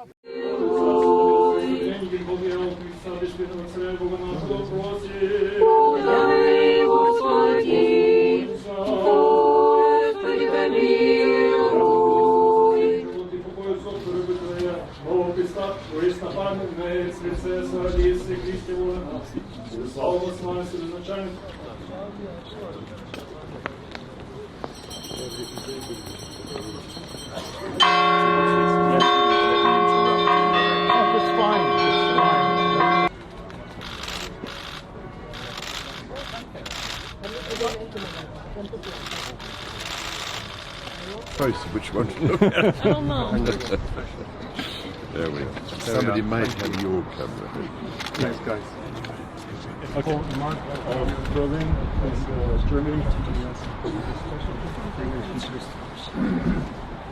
Choice of which one to look at. I don't know. There we are. Somebody might have your camera. Thanks, guys. Okay, Mark, Berlin is Germany.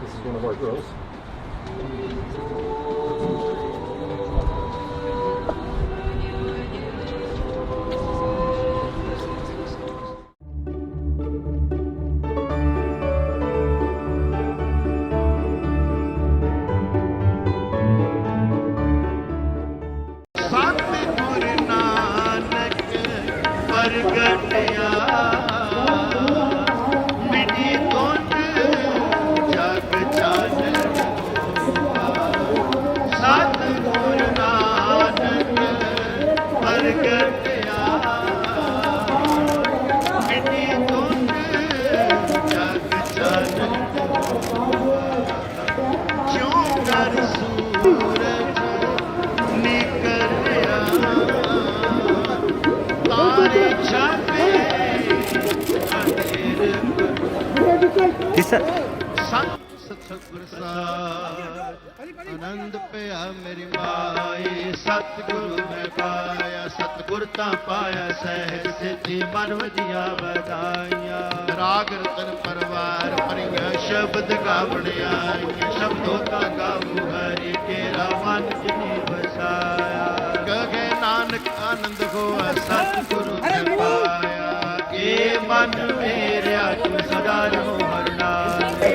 This is one of our girls. आनंद पिया मेरी माई सतगुरु ने पाया सतगुर ता पाया सहज सिद्धि मन वजिया बधाइया राग रतन परवार परिया शब्द गावण आईया शब्दों का गाऊ हरि तेरा मन जिनी बसाया कहे नानक आनंद हो सतगुरु ने पाया के मन मेरे तू सदा रहो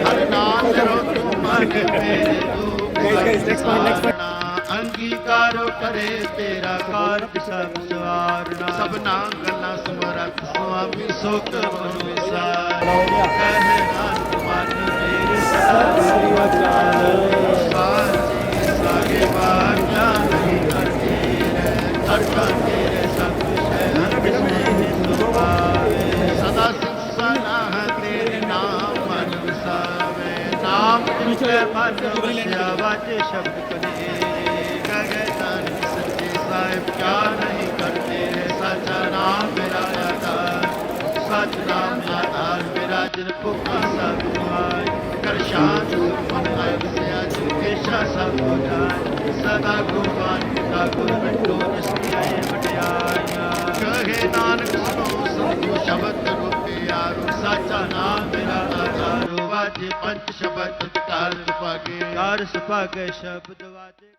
हर नाम रो तू मन मेरे next point. अंगीकारो करे तेरा कार्य सब सवारना सबना गला समरथ स्वामी सोक मन विसार कहे नानक मन मेरे सागे बार जान नहीं करते हर का तेरे सब सदा सिंसना तेरे नाम मन विसावे नाम तुझे मन विसावा वाजे शब्द कहे सच्चे साहिब क्या नहीं करते सच्चा नाम मेरा आधार सच नाम आधार मेरा जिन पुका सब हुआए कर शांत मन आग से आज पेशा सब हो जाए सदा गुमान पिता गुरु मिटो जिसकी आए बटियाया कहे नानक सुनो सतगुरु शब्द रूपे यारो सच्चा नाम मेरा आधार वाजे पंच शब्द तार सुपागे तार सुपागे शब्द वाजे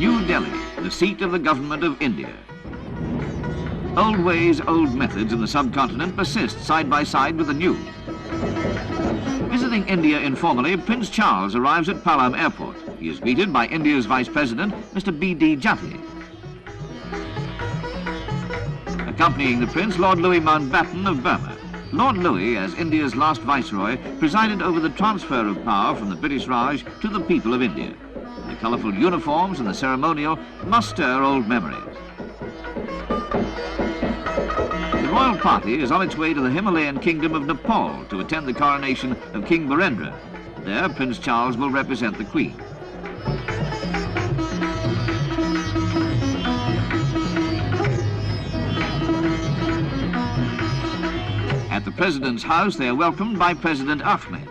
New Delhi, the seat of the government of India. Old ways, old methods in the subcontinent persist side by side with the new. Visiting India informally, Prince Charles arrives at Palam Airport. He is greeted by India's Vice President, Mr. B.D. Jaffe. Accompanying the Prince, Lord Louis Mountbatten of Burma. Lord Louis, as India's last Viceroy, presided over the transfer of power from the British Raj to the people of India. The colourful uniforms and the ceremonial must stir old memories. The royal party is on its way to the Himalayan kingdom of Nepal to attend the coronation of King Birendra. There, Prince Charles will represent the Queen. At the President's house, they are welcomed by President Ahmed.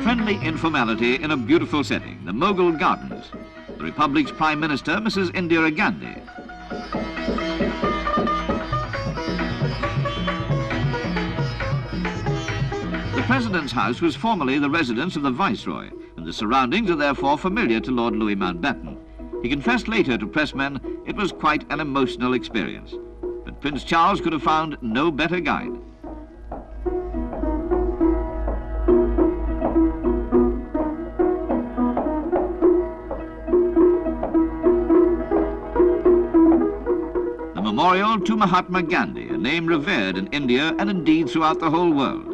Friendly informality in a beautiful setting, the Mughal Gardens. The Republic's Prime Minister, Mrs. Indira Gandhi. The President's house was formerly the residence of the Viceroy, and the surroundings are therefore familiar to Lord Louis Mountbatten. He confessed later to pressmen it was quite an emotional experience. But Prince Charles could have found no better guide. The memorial to Mahatma Gandhi, a name revered in India and indeed throughout the whole world.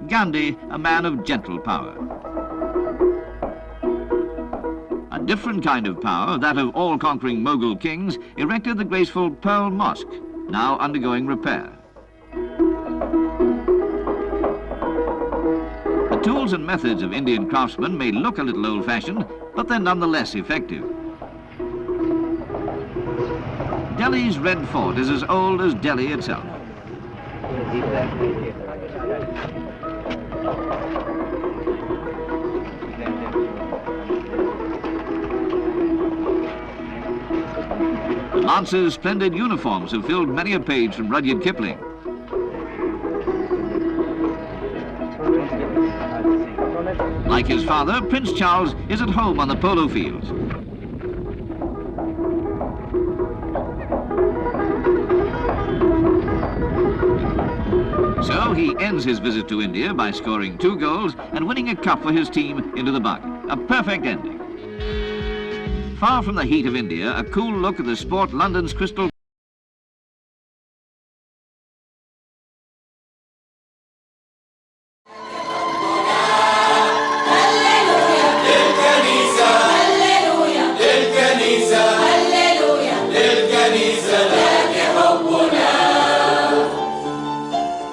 Gandhi, a man of gentle power. A different kind of power, that of all-conquering Mughal kings, erected the graceful Pearl Mosque, now undergoing repair. The tools and methods of Indian craftsmen may look a little old-fashioned, but they're nonetheless effective. Delhi's Red Fort is as old as Delhi itself. The Lancers' splendid uniforms have filled many a page from Rudyard Kipling. Like his father, Prince Charles is at home on the polo fields. So he ends his visit to India by scoring 2 goals and winning a cup for his team into the bug. A perfect ending. Far from the heat of India, a cool look at the sport London's Crystal.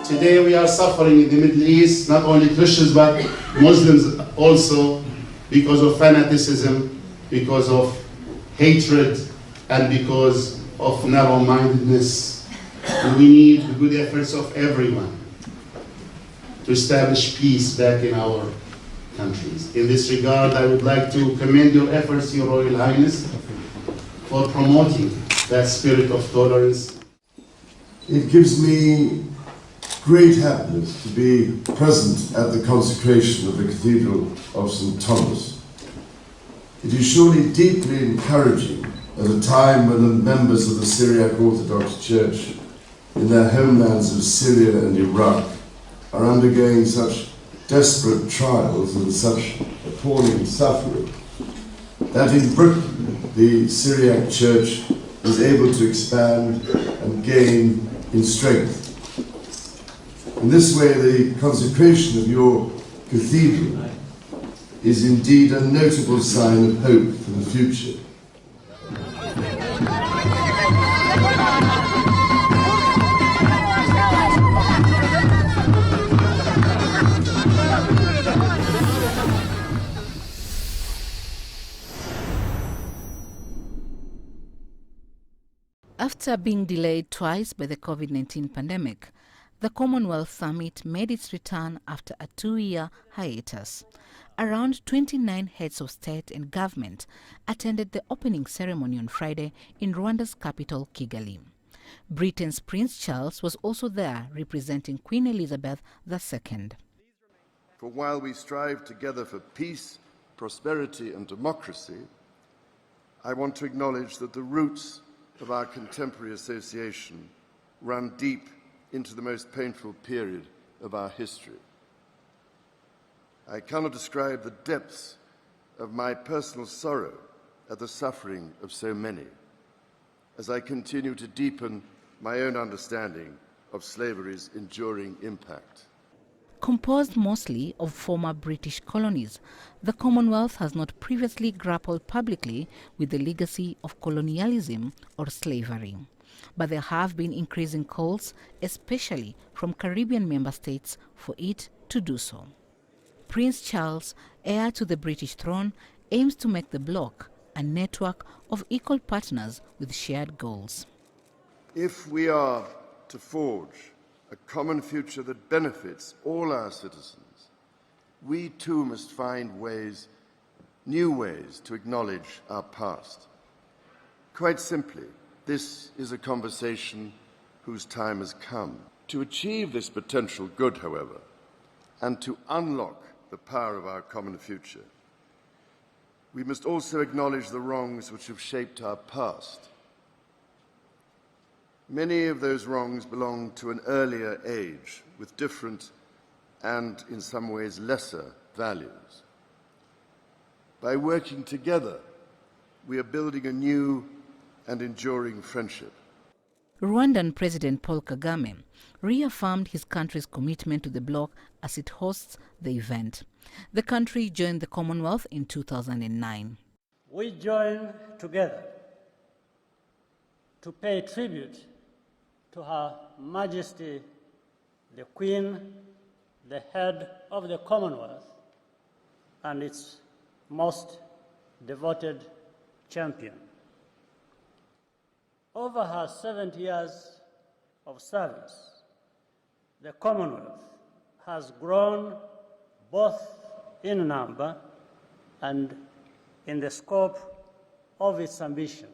Today we are suffering in the Middle East, not only Christians but Muslims also, because of fanaticism, because of hatred, and because of narrow-mindedness. We need the good efforts of everyone to establish peace back in our countries. In this regard, I would like to commend your efforts, Your Royal Highness, for promoting that spirit of tolerance. It gives me great happiness to be present at the consecration of the Cathedral of St. Thomas. It is surely deeply encouraging at a time when the members of the Syriac Orthodox Church in their homelands of Syria and Iraq are undergoing such desperate trials and such appalling suffering, that in Britain the Syriac Church is able to expand and gain in strength. In this way, the consecration of your cathedral is indeed a notable sign of hope for the future. After being delayed twice by the COVID-19 pandemic, the Commonwealth Summit made its return after a 2-year hiatus. Around 29 heads of state and government attended the opening ceremony on Friday in Rwanda's capital, Kigali. Britain's Prince Charles was also there, representing Queen Elizabeth II. For while we strive together for peace, prosperity and democracy, I want to acknowledge that the roots of our contemporary association run deep into the most painful period of our history. I cannot describe the depths of my personal sorrow at the suffering of so many, as I continue to deepen my own understanding of slavery's enduring impact. Composed mostly of former British colonies, the Commonwealth has not previously grappled publicly with the legacy of colonialism or slavery. But there have been increasing calls, especially from Caribbean member states, for it to do so. Prince Charles, heir to the British throne, aims to make the bloc a network of equal partners with shared goals. If we are to forge a common future that benefits all our citizens, we too must find ways, new ways to acknowledge our past. Quite simply, this is a conversation whose time has come. To achieve this potential good, however, and to unlock the power of our common future, we must also acknowledge the wrongs which have shaped our past. Many of those wrongs belong to an earlier age with different and, in some ways, lesser values. By working together, we are building a new and enduring friendship. Rwandan President Paul Kagame reaffirmed his country's commitment to the bloc as it hosts the event. The country joined the Commonwealth in 2009. We join together to pay tribute to Her Majesty the Queen, the head of the Commonwealth, and its most devoted champion. Over her 70 years of service, the Commonwealth has grown both in number and in the scope of its ambition.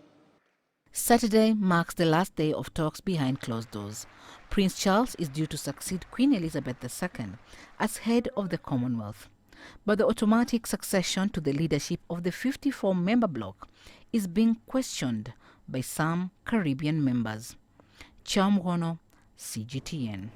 Saturday marks the last day of talks behind closed doors. Prince Charles is due to succeed Queen Elizabeth II as head of the Commonwealth. But the automatic succession to the leadership of the 54-member bloc is being questioned by some Caribbean members. Chamwono, CGTN.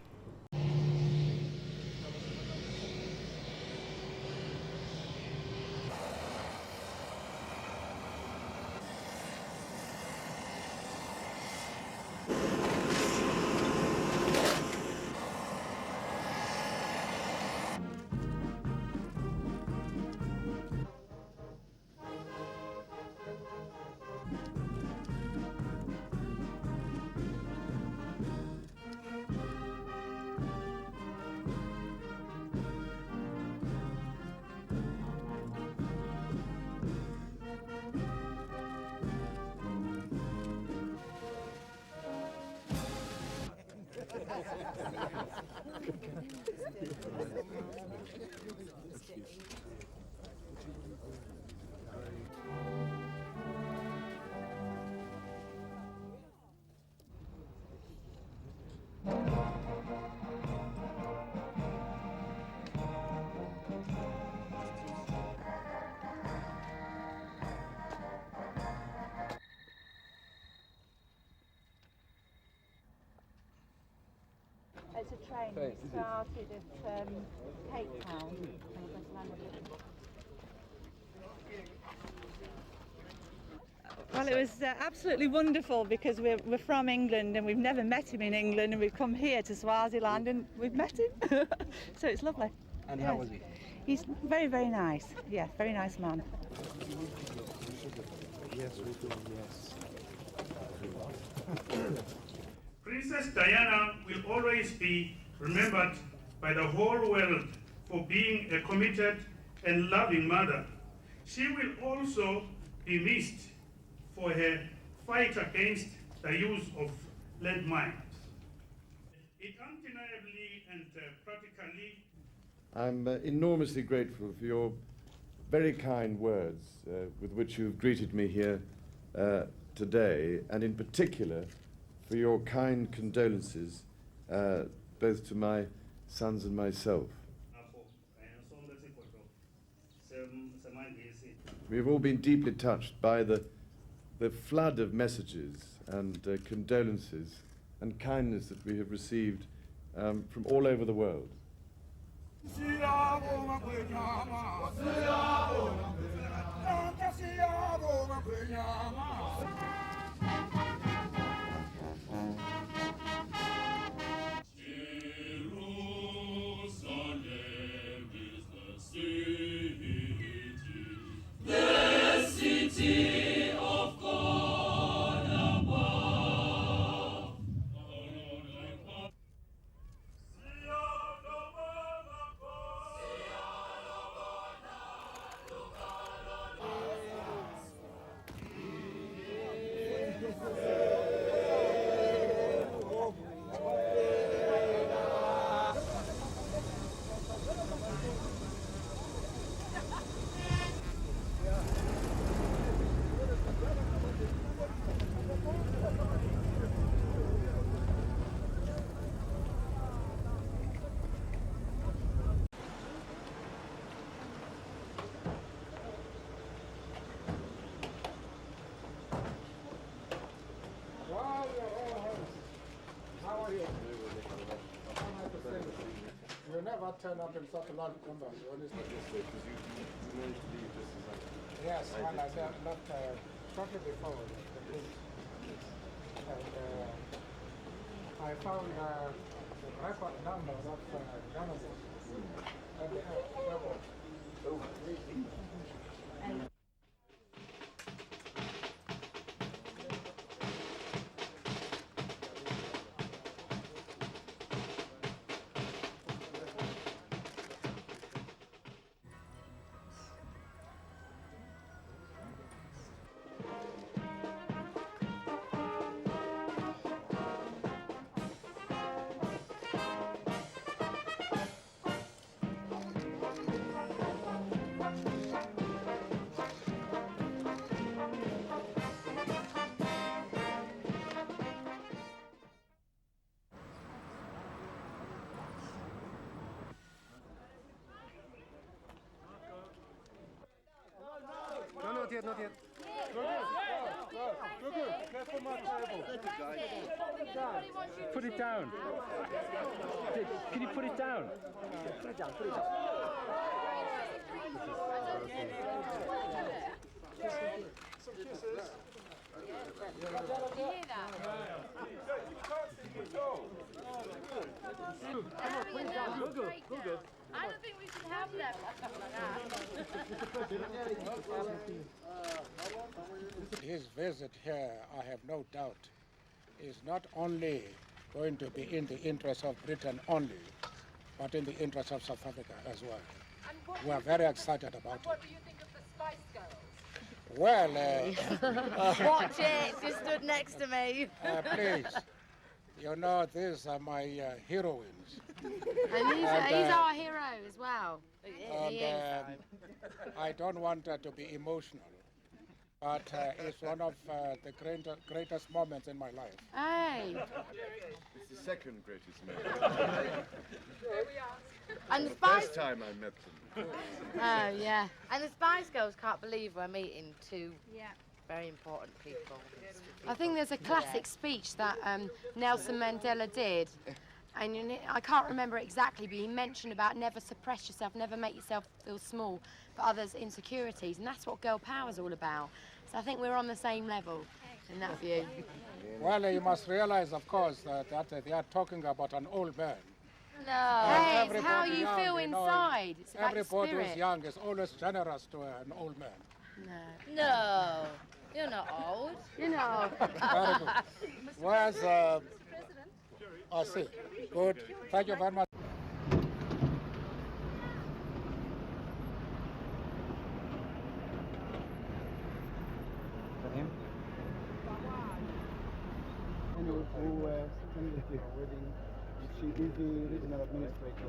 It's a train that started at Cape Town. Well, it was absolutely wonderful because we're from England and we've never met him in England, and we've come here to Swaziland and we've met him. So it's lovely. And how was he? He's very, very nice. Yeah, very nice man. Yes, we do, yes. Princess Diana will always be remembered by the whole world for being a committed and loving mother. She will also be missed for her fight against the use of lead mines. It undeniably and practically. I'm enormously grateful for your very kind words with which you've greeted me here today, and in particular for your kind condolences both to my sons and myself. We've all been deeply touched by the flood of messages and condolences and kindness that we have received from all over the world. The city of God above. How are you? You never turn up in such a large number. You always Yes, well, I left shortly before. And I found the record number of journalists at the airport. No, not yet, not yet. Good. Careful, Mark. Put it down. Can you put it down? Put it down, put it down. Some kisses. You hear that? Come on, put it down. Go. I don't think we should have them like that. His visit here, I have no doubt, is not only going to be in the interest of Britain only, but in the interest of South Africa as well. We are very excited about it. What do you think of the Spice Girls? Well, Watch it, she stood next to me. Please, you know, these are my heroines. And he's our hero as well. He is. I don't want to be emotional, but it's one of the greatest moments in my life. Hey. It's the second greatest moment. And the The Spice... first time I met them. Oh, yeah. And the Spice Girls can't believe we're meeting two very important people. I think there's a classic speech that Nelson Mandela did. And I can't remember exactly, but he mentioned about never suppress yourself, never make yourself feel small for others' insecurities. And that's what girl power is all about. So I think we're on the same level in that view. Well, you must realize, of course, that they are talking about an old man. No. Hey, it's how you feel inside. It's about your Everybody spirit. who's young is always generous to an old man. No. No. You're not old. You're not old. Very good. Where's, I see. Good. Thank you very much. She is the regional administrator.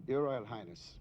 Your Royal Highness.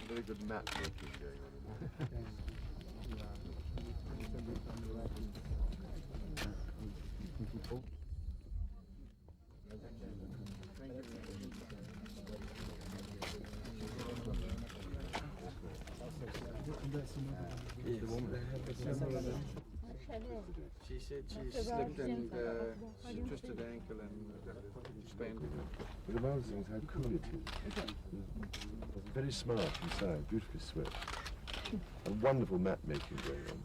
Very good map making going on. She said she slipped and she twisted her ankle and sprained it. But the amazing is how cool it is. Very smart inside, beautifully swept. And wonderful map making going on.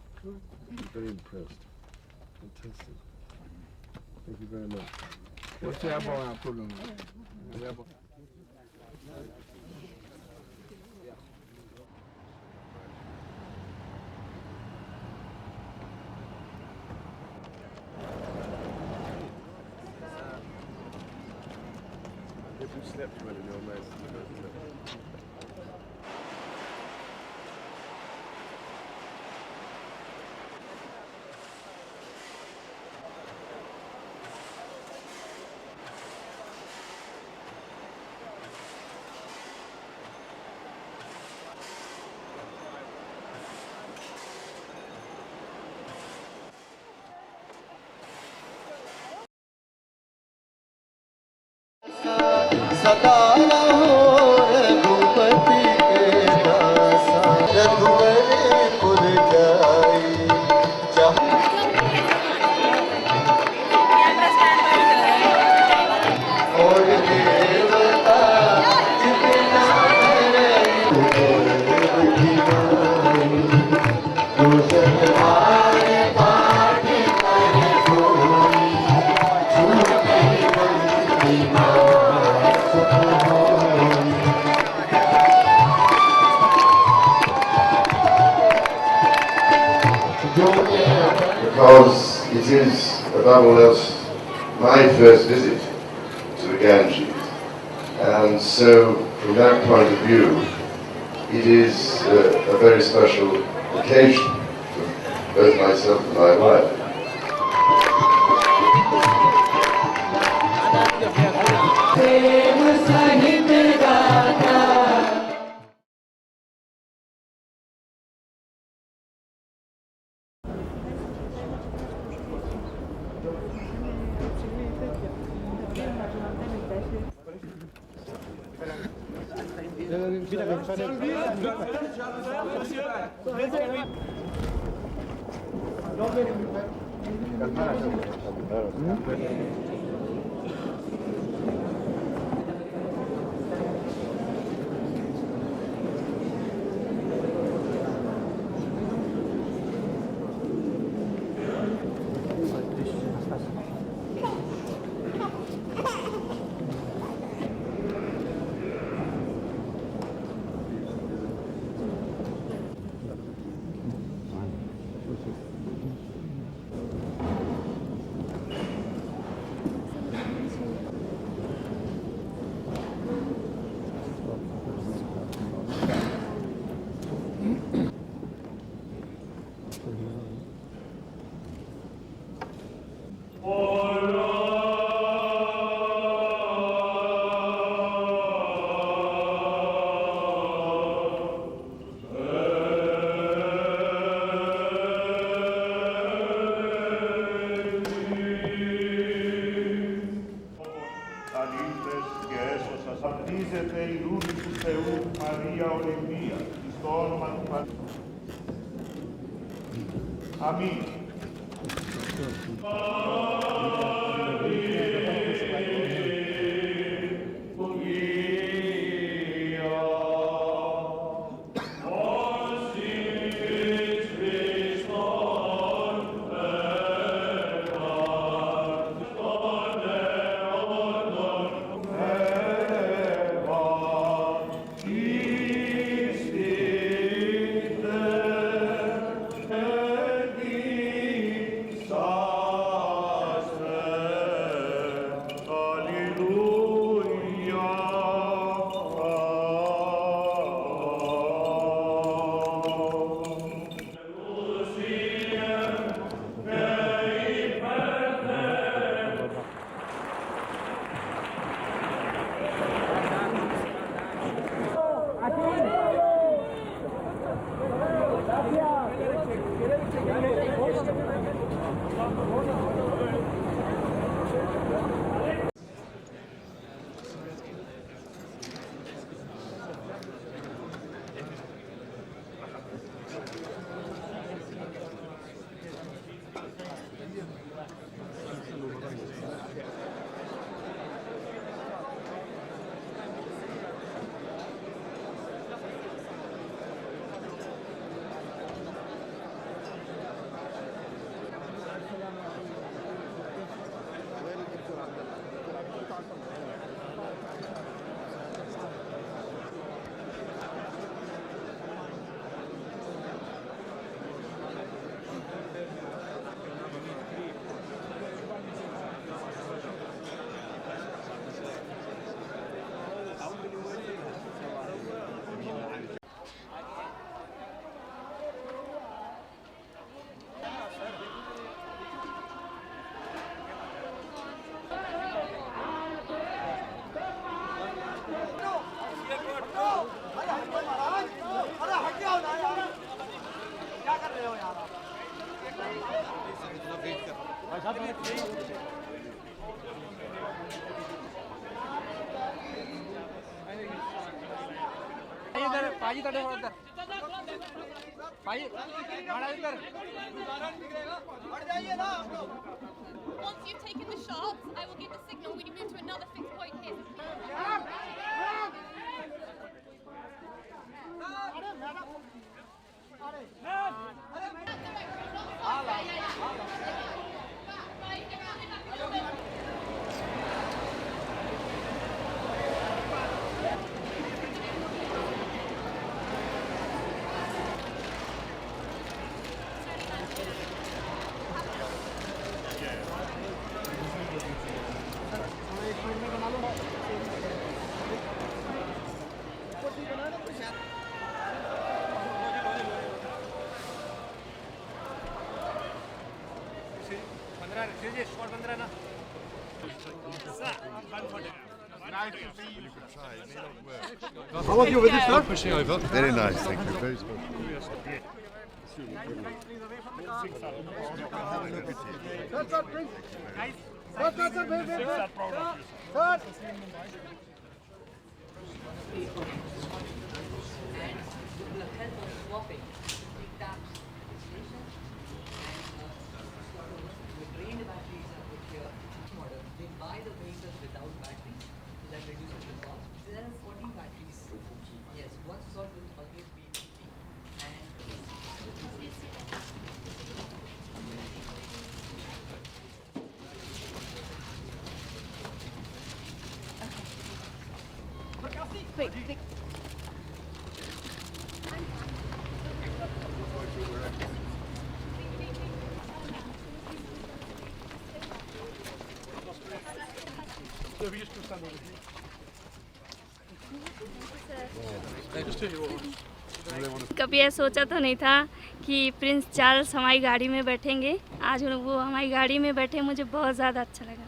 I'm very impressed. Fantastic. Thank you very much. What's the problem? If you slept well in your mess. सदा रहो रघुपति के दासा रघुवरपुर जाई और देवता जितना because it is, above all else, my first visit to the Ganges. And so, from that point of view, it is a very special occasion for both myself and my wife. Amém. Once you've taken the shots, I will give the signal when you move to another fixed point here. How was your visit, sir? Pushing over. Very nice, thank you. Very good. Quick, quick. कभी ये सोचा तो नहीं था कि Prince Charles हमारी गाड़ी में बैठेंगे। आज वो हमारी गाड़ी में बैठे, मुझे बहुत ज़्यादा अच्छा लगा।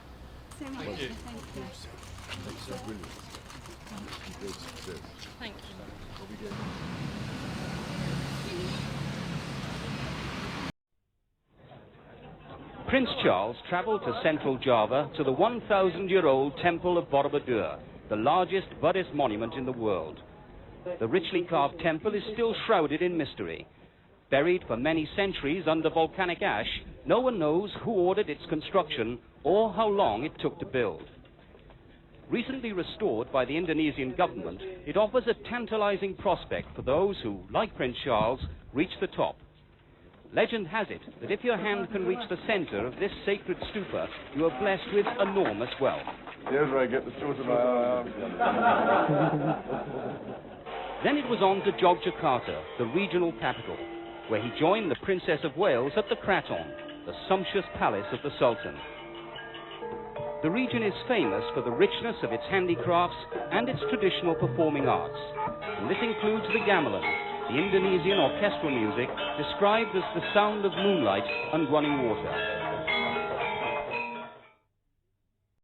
Prince Charles travelled to central Java to the 1,000-year-old Temple of Borobudur, the largest Buddhist monument in the world. The richly carved temple is still shrouded in mystery. Buried for many centuries under volcanic ash, no one knows who ordered its construction or how long it took to build. Recently restored by the Indonesian government, it offers a tantalizing prospect for those who, like Prince Charles, reach the top. Legend has it that if your hand can reach the center of this sacred stupa, you are blessed with enormous wealth. Here's where I get the sort of my arm. Then it was on to Yogyakarta, the regional capital, where he joined the Princess of Wales at the Kraton, the sumptuous palace of the Sultan. The region is famous for the richness of its handicrafts and its traditional performing arts. And this includes the gamelan, the Indonesian orchestral music described as the sound of moonlight and running water.